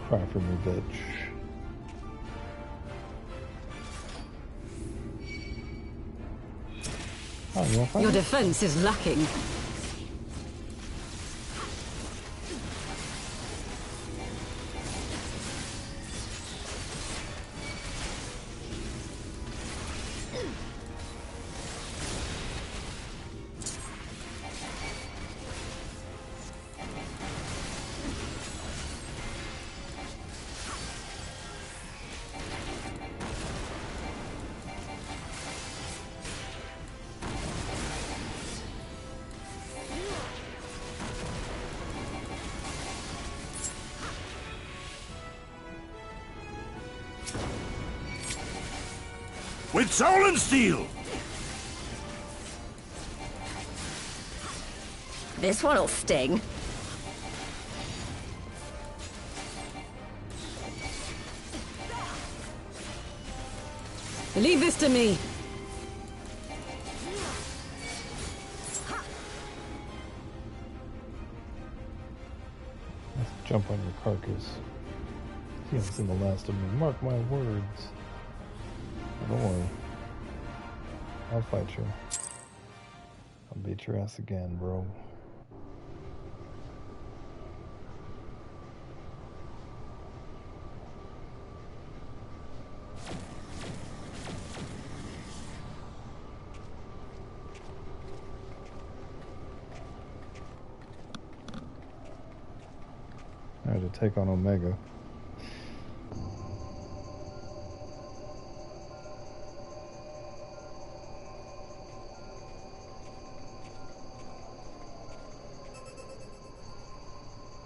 Cry for me, bitch. Oh, you want Your defense is lacking. With soul and steel! This one'll sting. Leave this to me. Let's jump on your carcass. He hasn't seen the last of me. Mark my words. Don't worry. I'll fight you. I'll beat your ass again, bro. I had to take on Omega.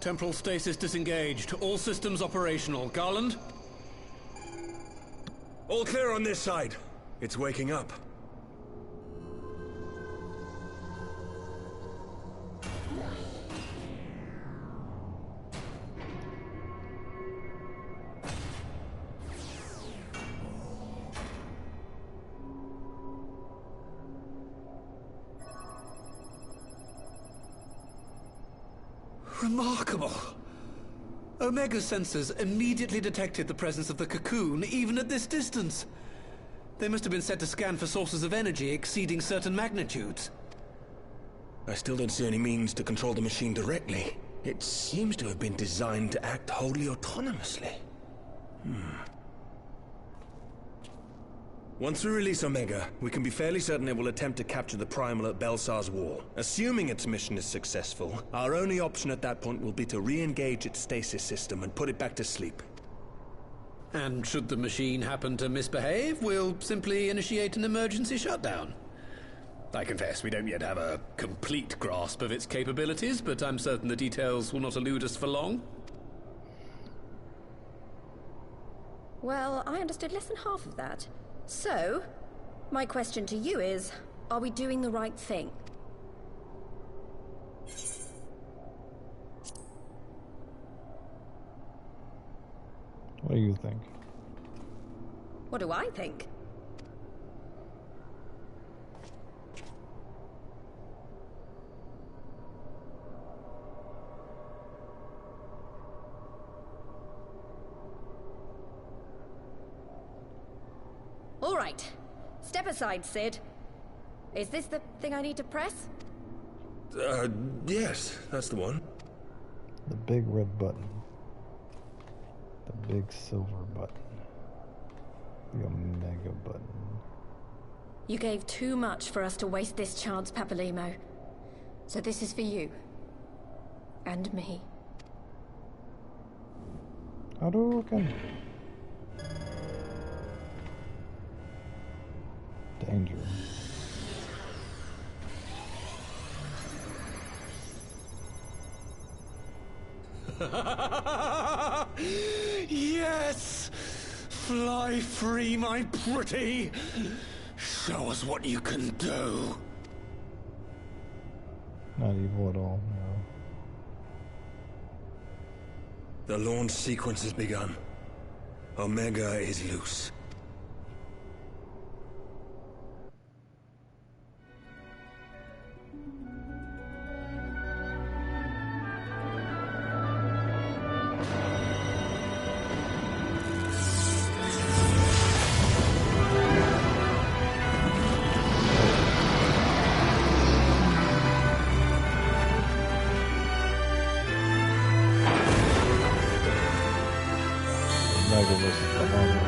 Temporal stasis disengaged. All systems operational. Garland? All clear on this side. It's waking up. Remarkable. Omega sensors immediately detected the presence of the cocoon, even at this distance. They must have been set to scan for sources of energy exceeding certain magnitudes. I still don't see any means to control the machine directly. It seems to have been designed to act wholly autonomously. Once we release Omega, we can be fairly certain it will attempt to capture the Primal at Belsar's Wall. Assuming its mission is successful, our only option at that point will be to re-engage its stasis system and put it back to sleep. And should the machine happen to misbehave, we'll simply initiate an emergency shutdown. I confess we don't yet have a complete grasp of its capabilities, but I'm certain the details will not elude us for long. Well, I understood less than half of that. So, my question to you is, are we doing the right thing? What do you think? What do I think? All right. Step aside, Sid. Is this the thing I need to press? Yes, that's the one. The big red button. The big silver button. The Omega button. You gave too much for us to waste this chance, Papalimo. So this is for you. And me. Hadouken! Danger. Yes! Fly free, my pretty! Show us what you can do. Not evil at all, no. The launch sequence has begun. Omega is loose. Omega versus the Harmony.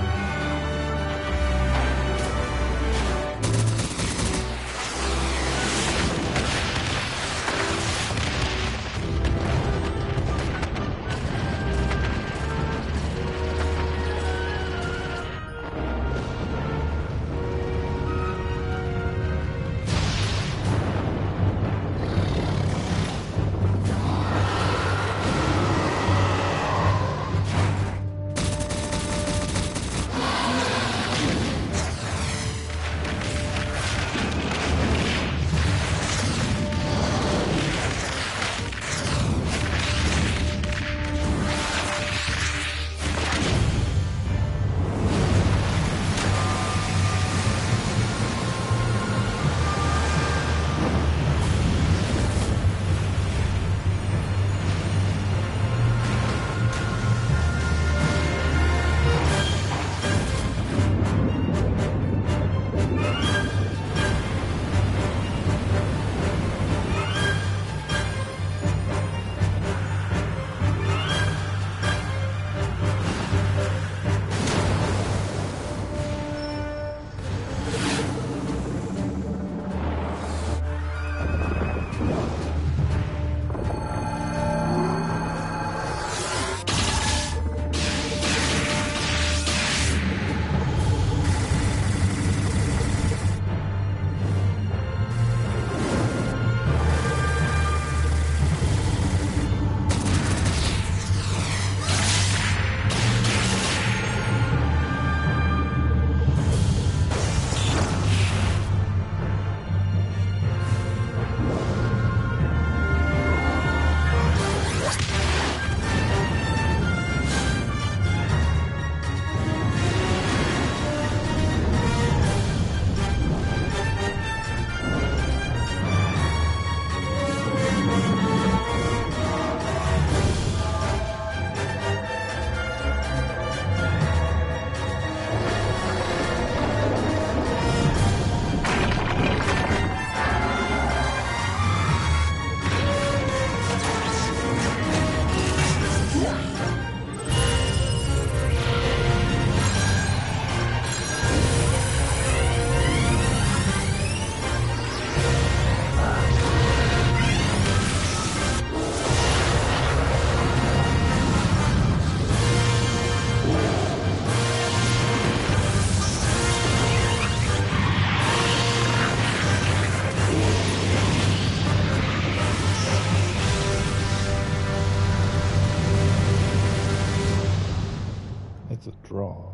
withdraw.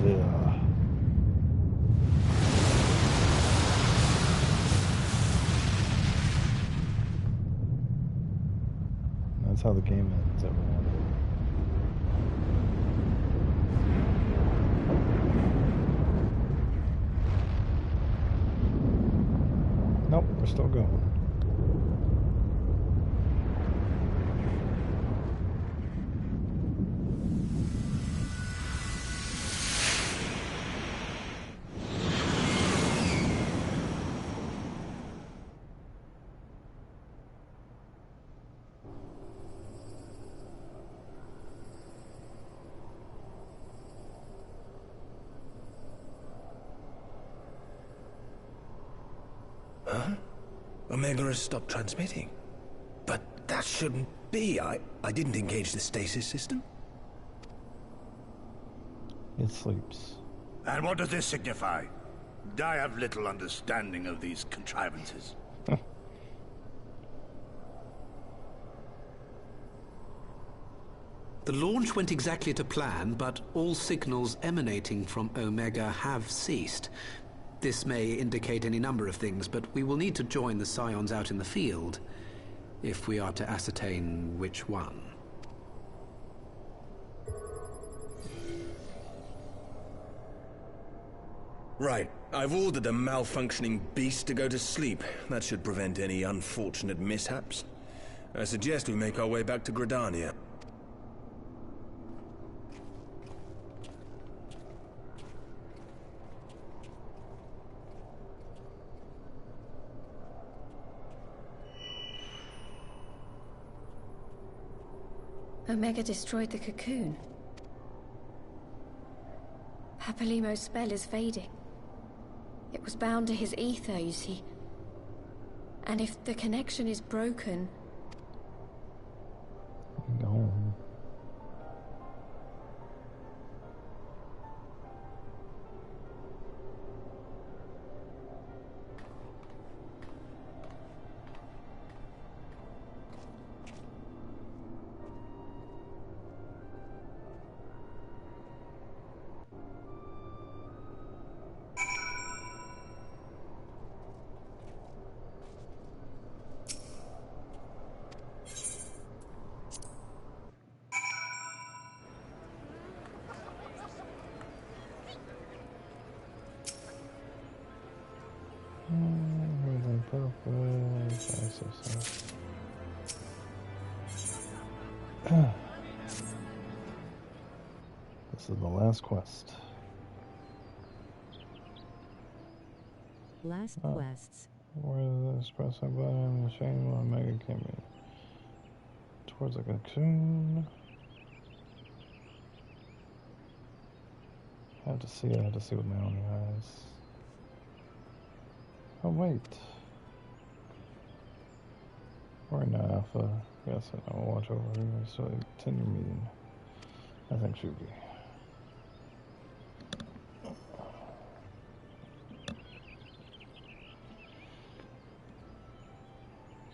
Yeah. That's how the game ends, everyone. Nope, we're still going. Huh? Omega has stopped transmitting. But that shouldn't be. I didn't engage the stasis system. It sleeps. And what does this signify? I have little understanding of these contrivances. The launch went exactly to plan, but all signals emanating from Omega have ceased. This may indicate any number of things, but we will need to join the Scions out in the field if we are to ascertain which one. Right. I've ordered a malfunctioning beast to go to sleep. That should prevent any unfortunate mishaps. I suggest we make our way back to Gridania. Omega destroyed the cocoon. Papalimo's spell is fading. It was bound to his ether, you see. And if the connection is broken... No. Everything perfect. This is the last quest. Last quests. Where the espresso button, the shame on Omega came in. Towards a cocoon. I have to see with my own eyes. Oh wait. We're in Alpha. Yes, I know. Watch over here. So continue meeting. I think should be.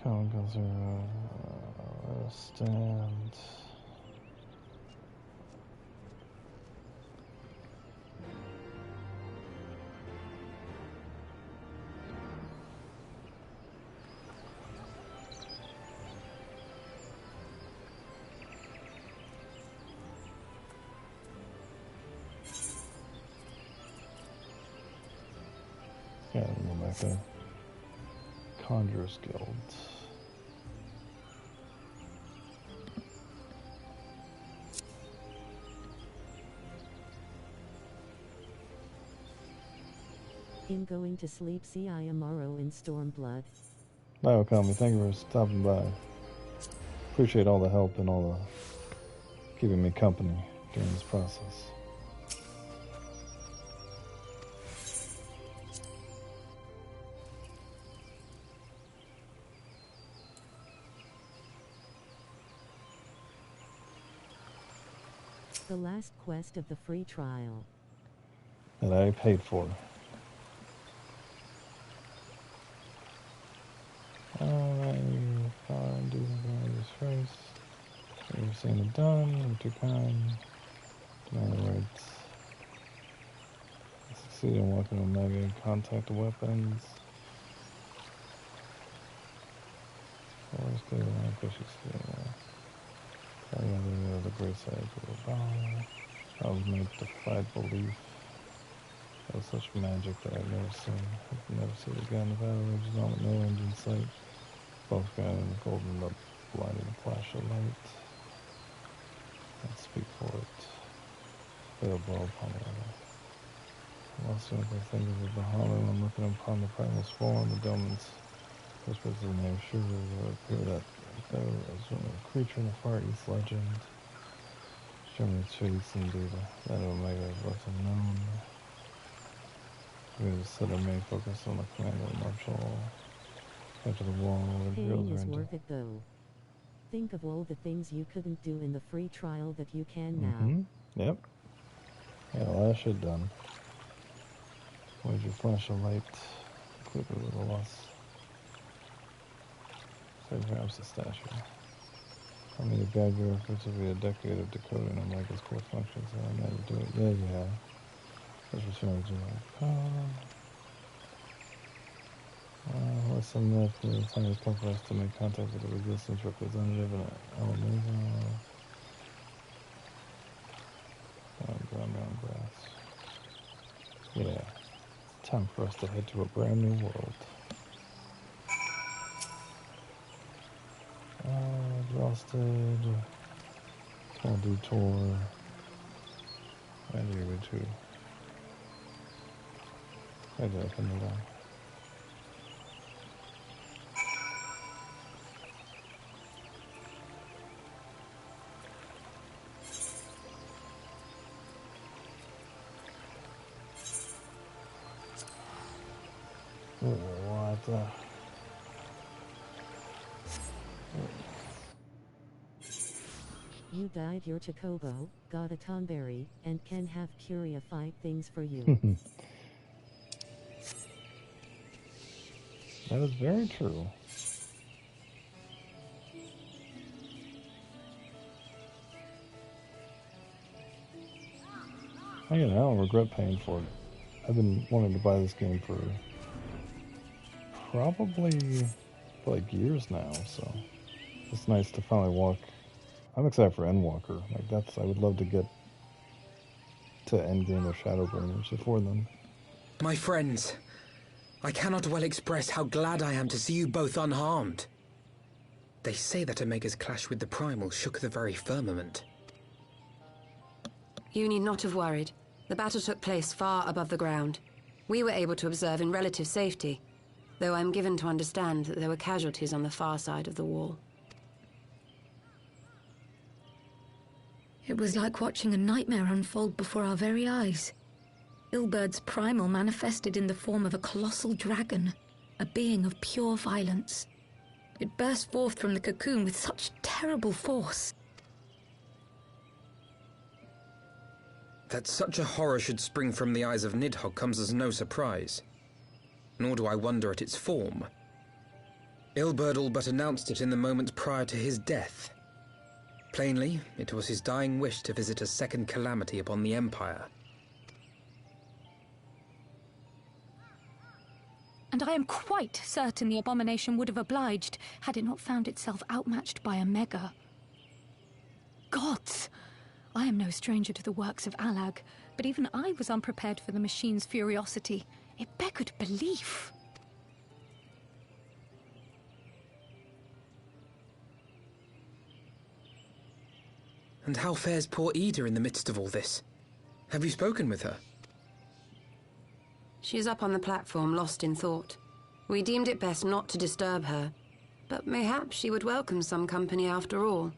Come go through stand. Yeah, go back to Conjurer's Guild. In going to sleep, see Ayamaro in Stormblood. Oh, Kami, thank you for stopping by. Appreciate all the help and all the keeping me company during this process. The last quest of the free trial. That I paid for. Alright, fine, do his face. You're saying it done, you're too kind. Deny the rights. Succeed in walking Omega, contact the weapons. Always good, I guess you see the great side of the bomb. I was made to fight belief. That was such magic that I've never seen. I've never seen it again. The battle rages on with no end in sight. Both got in the golden blinding flash of light. And speak for it. Fail blow upon the other. Lost in the fingers of the hollow, and looking upon the primal's form, the dominance whispers the name Shuru, will appear that there was a creature in the Far East legend. Showing its face indeed, that Omega is left unknown. We just said our main focus on the command of the marshal. After the wall, the Pain is worth it though. Think of all the things you couldn't do in the free trial that you can now. Yep. Yeah, a lot of shit done. Where's your flash of light? Quickly with a loss. So grabs the statue. I mean, to guide your efforts will be a decade of decoding Omega's core functions, and I never do it. Yeah, yeah. That's what you're doing. Listen, that the time has come for us to make contact with the resistance representative and Omega. Ground grass. Yeah. Time for us to head to a brand new world. Exhausted. Small detour. Where do you go to? Where do I come down? What the? You died your Chocobo, got a Tonberry, and can have Curia fight things for you. That is very true. I don't regret paying for it. I've been wanting to buy this game for probably like years now, so it's nice to finally walk. I'm excited for Endwalker. Like I would love to get to endgame of Shadowbringers before then. My friends, I cannot well express how glad I am to see you both unharmed. They say that Omega's clash with the Primal shook the very firmament. You need not have worried. The battle took place far above the ground. We were able to observe in relative safety, though I'm given to understand that there were casualties on the far side of the wall. It was like watching a nightmare unfold before our very eyes. Ilbird's primal manifested in the form of a colossal dragon, a being of pure violence. It burst forth from the cocoon with such terrible force. That such a horror should spring from the eyes of Nidhogg comes as no surprise. Nor do I wonder at its form. Ilberd all but announced it in the moment prior to his death. Plainly, it was his dying wish to visit a second calamity upon the Empire. And I am quite certain the abomination would have obliged had it not found itself outmatched by Omega. Gods! I am no stranger to the works of Alag, but even I was unprepared for the machine's furiosity. It beggared belief. And how fares poor Ida in the midst of all this? Have you spoken with her? She is up on the platform, lost in thought. We deemed it best not to disturb her, but mayhap she would welcome some company after all.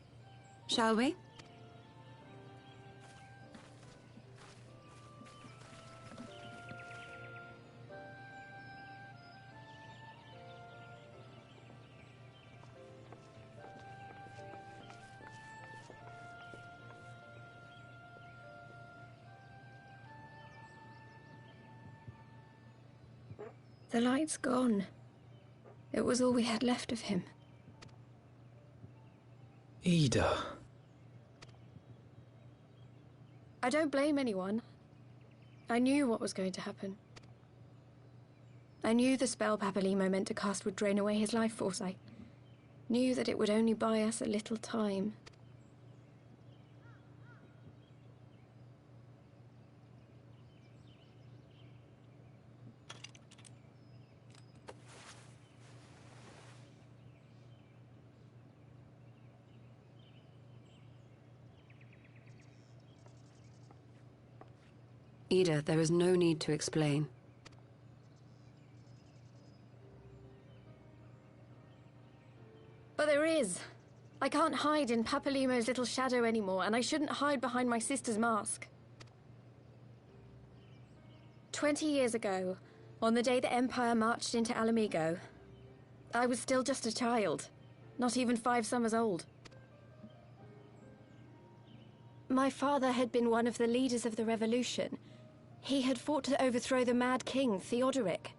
Shall we? The light's gone. It was all we had left of him. Ida. I don't blame anyone. I knew what was going to happen. I knew the spell Papalimo meant to cast would drain away his life force. I knew that it would only buy us a little time. Ida, there is no need to explain. But there is. I can't hide in Papalimo's little shadow anymore, and I shouldn't hide behind my sister's mask. 20 years ago, on the day the Empire marched into Alamigo, I was still just a child, not even 5 summers old. My father had been one of the leaders of the revolution. He had fought to overthrow the Mad King, Theodoric.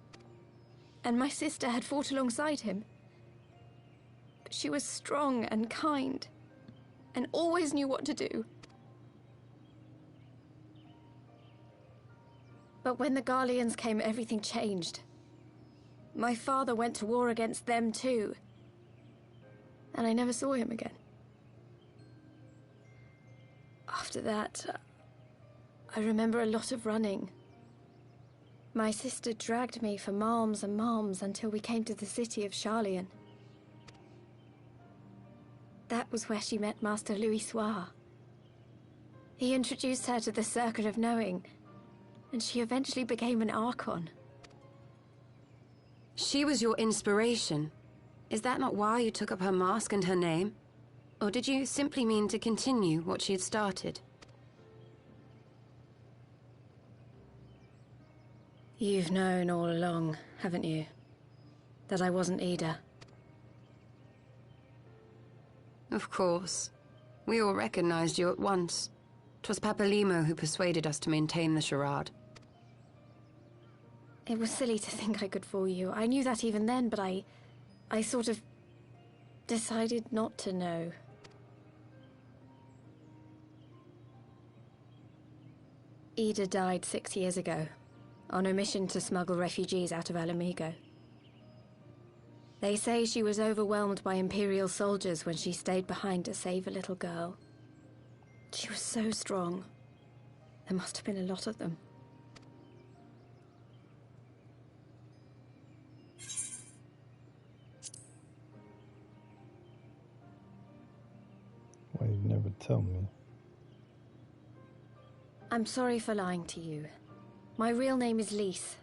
And my sister had fought alongside him. But she was strong and kind, and always knew what to do. But when the Garleans came, everything changed. My father went to war against them too. And I never saw him again. After that, I remember a lot of running. My sister dragged me for malms and malms until we came to the city of Charlian. That was where she met Master Louis Soir. He introduced her to the Circle of Knowing, and she eventually became an Archon. She was your inspiration. Is that not why you took up her mask and her name? Or did you simply mean to continue what she had started? You've known all along, haven't you? That I wasn't Ida. Of course. We all recognized you at once. 'Twas Papalimo who persuaded us to maintain the charade. It was silly to think I could fool you. I knew that even then, but I sort of decided not to know. Ida died 6 years ago, on a mission to smuggle refugees out of Alamigo. They say she was overwhelmed by Imperial soldiers when she stayed behind to save a little girl. She was so strong. There must have been a lot of them. Why you never tell me? I'm sorry for lying to you. My real name is Lise.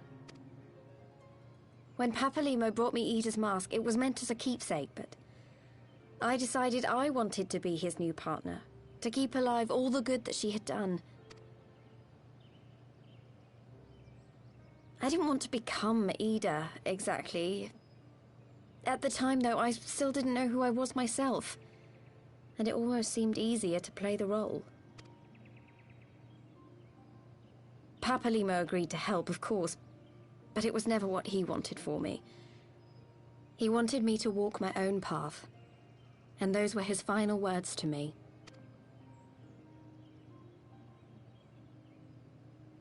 When Papalimo brought me Ida's mask, it was meant as a keepsake, but I decided I wanted to be his new partner, to keep alive all the good that she had done. I didn't want to become Ida, exactly. At the time, though, I still didn't know who I was myself, and it almost seemed easier to play the role. Papalimo agreed to help, of course, but it was never what he wanted for me. He wanted me to walk my own path, and those were his final words to me.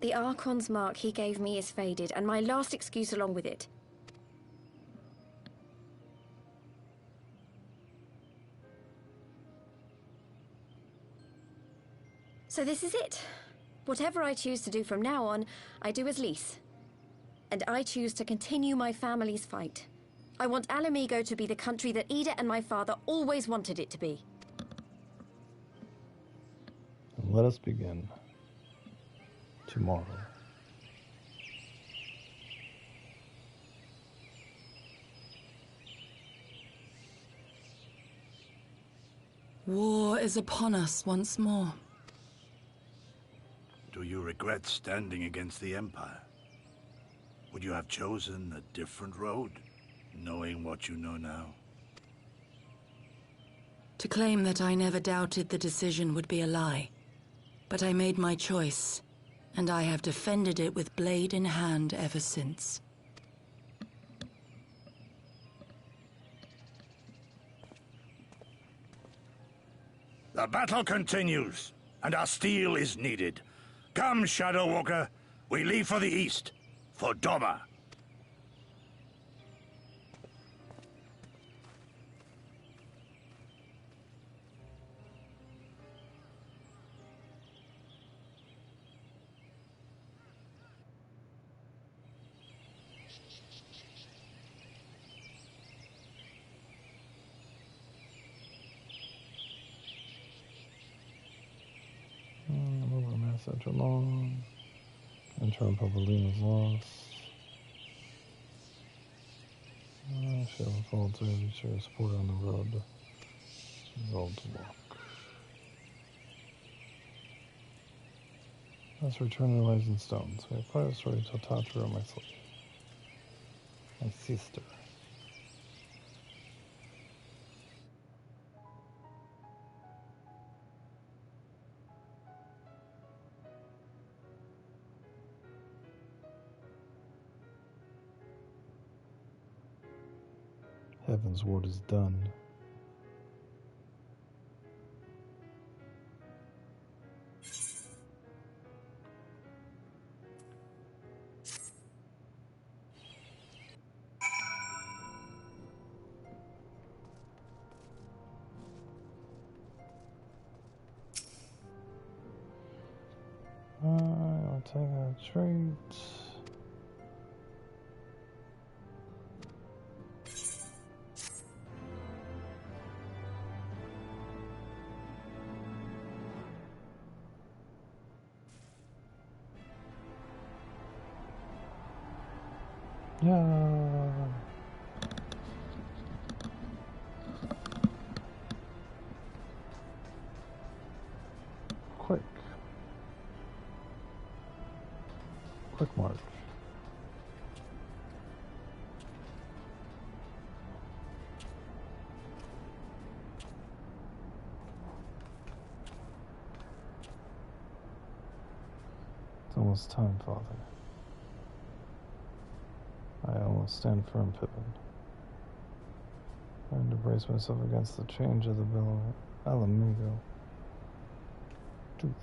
The Archon's mark he gave me is faded, and my last excuse along with it. So this is it. Whatever I choose to do from now on, I do as Lise. And I choose to continue my family's fight. I want Alamigo to be the country that Ida and my father always wanted it to be. And let us begin. Tomorrow. War is upon us once more. Do you regret standing against the Empire? Would you have chosen a different road, knowing what you know now? To claim that I never doubted the decision would be a lie. But I made my choice, and I have defended it with blade in hand ever since. The battle continues, and our steel is needed. Come, Shadow Walker. We leave for the east. For Doma. Move a message along. Intern Papalina's lost. She has called to be sure to support on the road. Roll to walk. Let's return to the Rising Stones. We have quite a story to tell Tataru and my slave. My sister. Heaven's word is done. I'll take a trait. Yeah. Quick march. It's almost time, Father. I almost stand firm, Pippin. Trying to brace myself against the change of the Alamigo. Douche.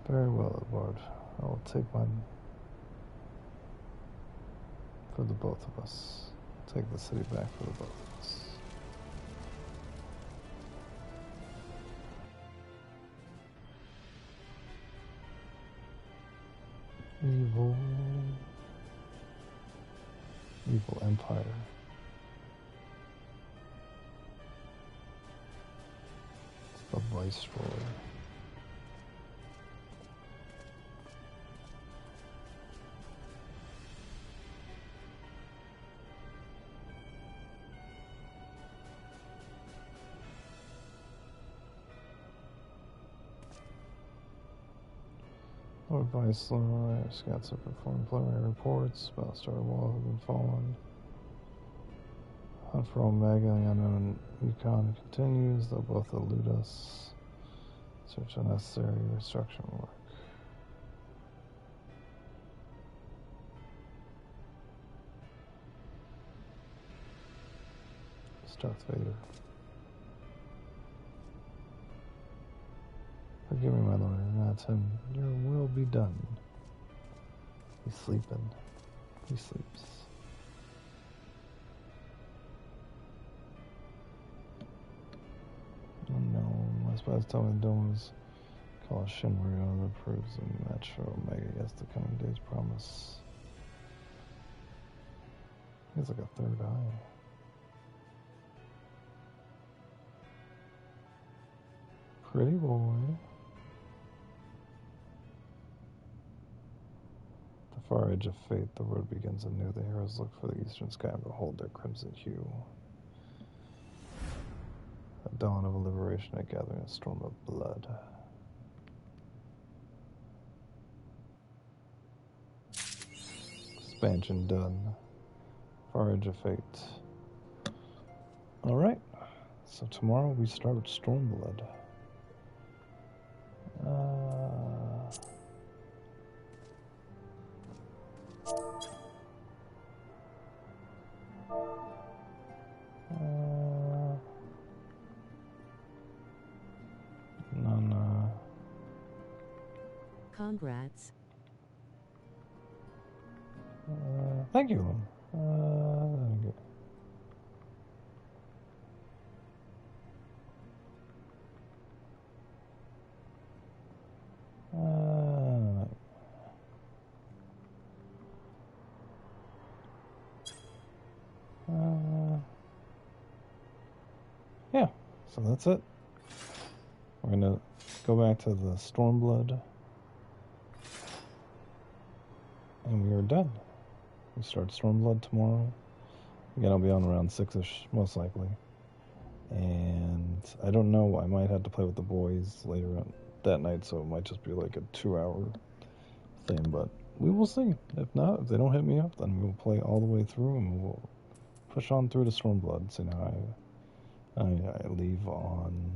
Very well, Edward. I will take mine for the both of us. Take the city back for the both of us. Evil empire. It's the viceroy. Lord Viceroy, scouts have performed preliminary reports. Battlestar Wall has been fallen. Hunt for Omega and the unknown Yukon continues. They'll both elude us. Search unnecessary restructuring work. Darth Vader. Forgive me, my lord, that's him. Your will be done. He's sleeping. He sleeps. Oh no, my spies tell me Doma's call Shinryu that proves a match for Omega. Yes, the coming days promise. He has like a third eye. Pretty boy. The far edge of fate, the road begins anew. The heroes look for the eastern sky and behold their crimson hue. The dawn of a liberation, a gathering, a storm of blood. expansion done. Far Edge of Fate. Alright. So tomorrow we start with Stormblood. Congrats. Thank you, Lum. Okay. Yeah, so that's it. We're gonna go back to the Stormblood. And we are done. We start Stormblood tomorrow. Again, I'll be on around 6-ish, most likely. And I don't know, I might have to play with the boys later on that night, so it might just be like a 2-hour thing, but we will see. If not, if they don't hit me up, then we'll play all the way through and we'll push on through to Stormblood. So now I leave on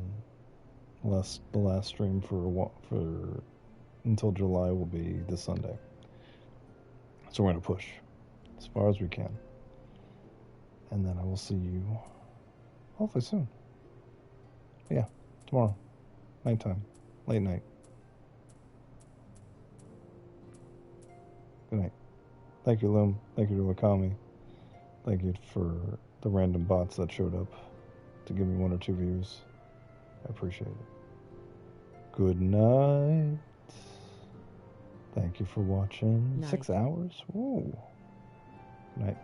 the last stream for until July will be this Sunday. So we're going to push as far as we can. And then I will see you hopefully soon. Yeah, tomorrow. Nighttime. Late night. Good night. Thank you, Loom. Thank you to Wakami. Thank you for the random bots that showed up to give me 1 or 2 views. I appreciate it. Good night. Thank you for watching. Night. 6 hours? Ooh. Good night.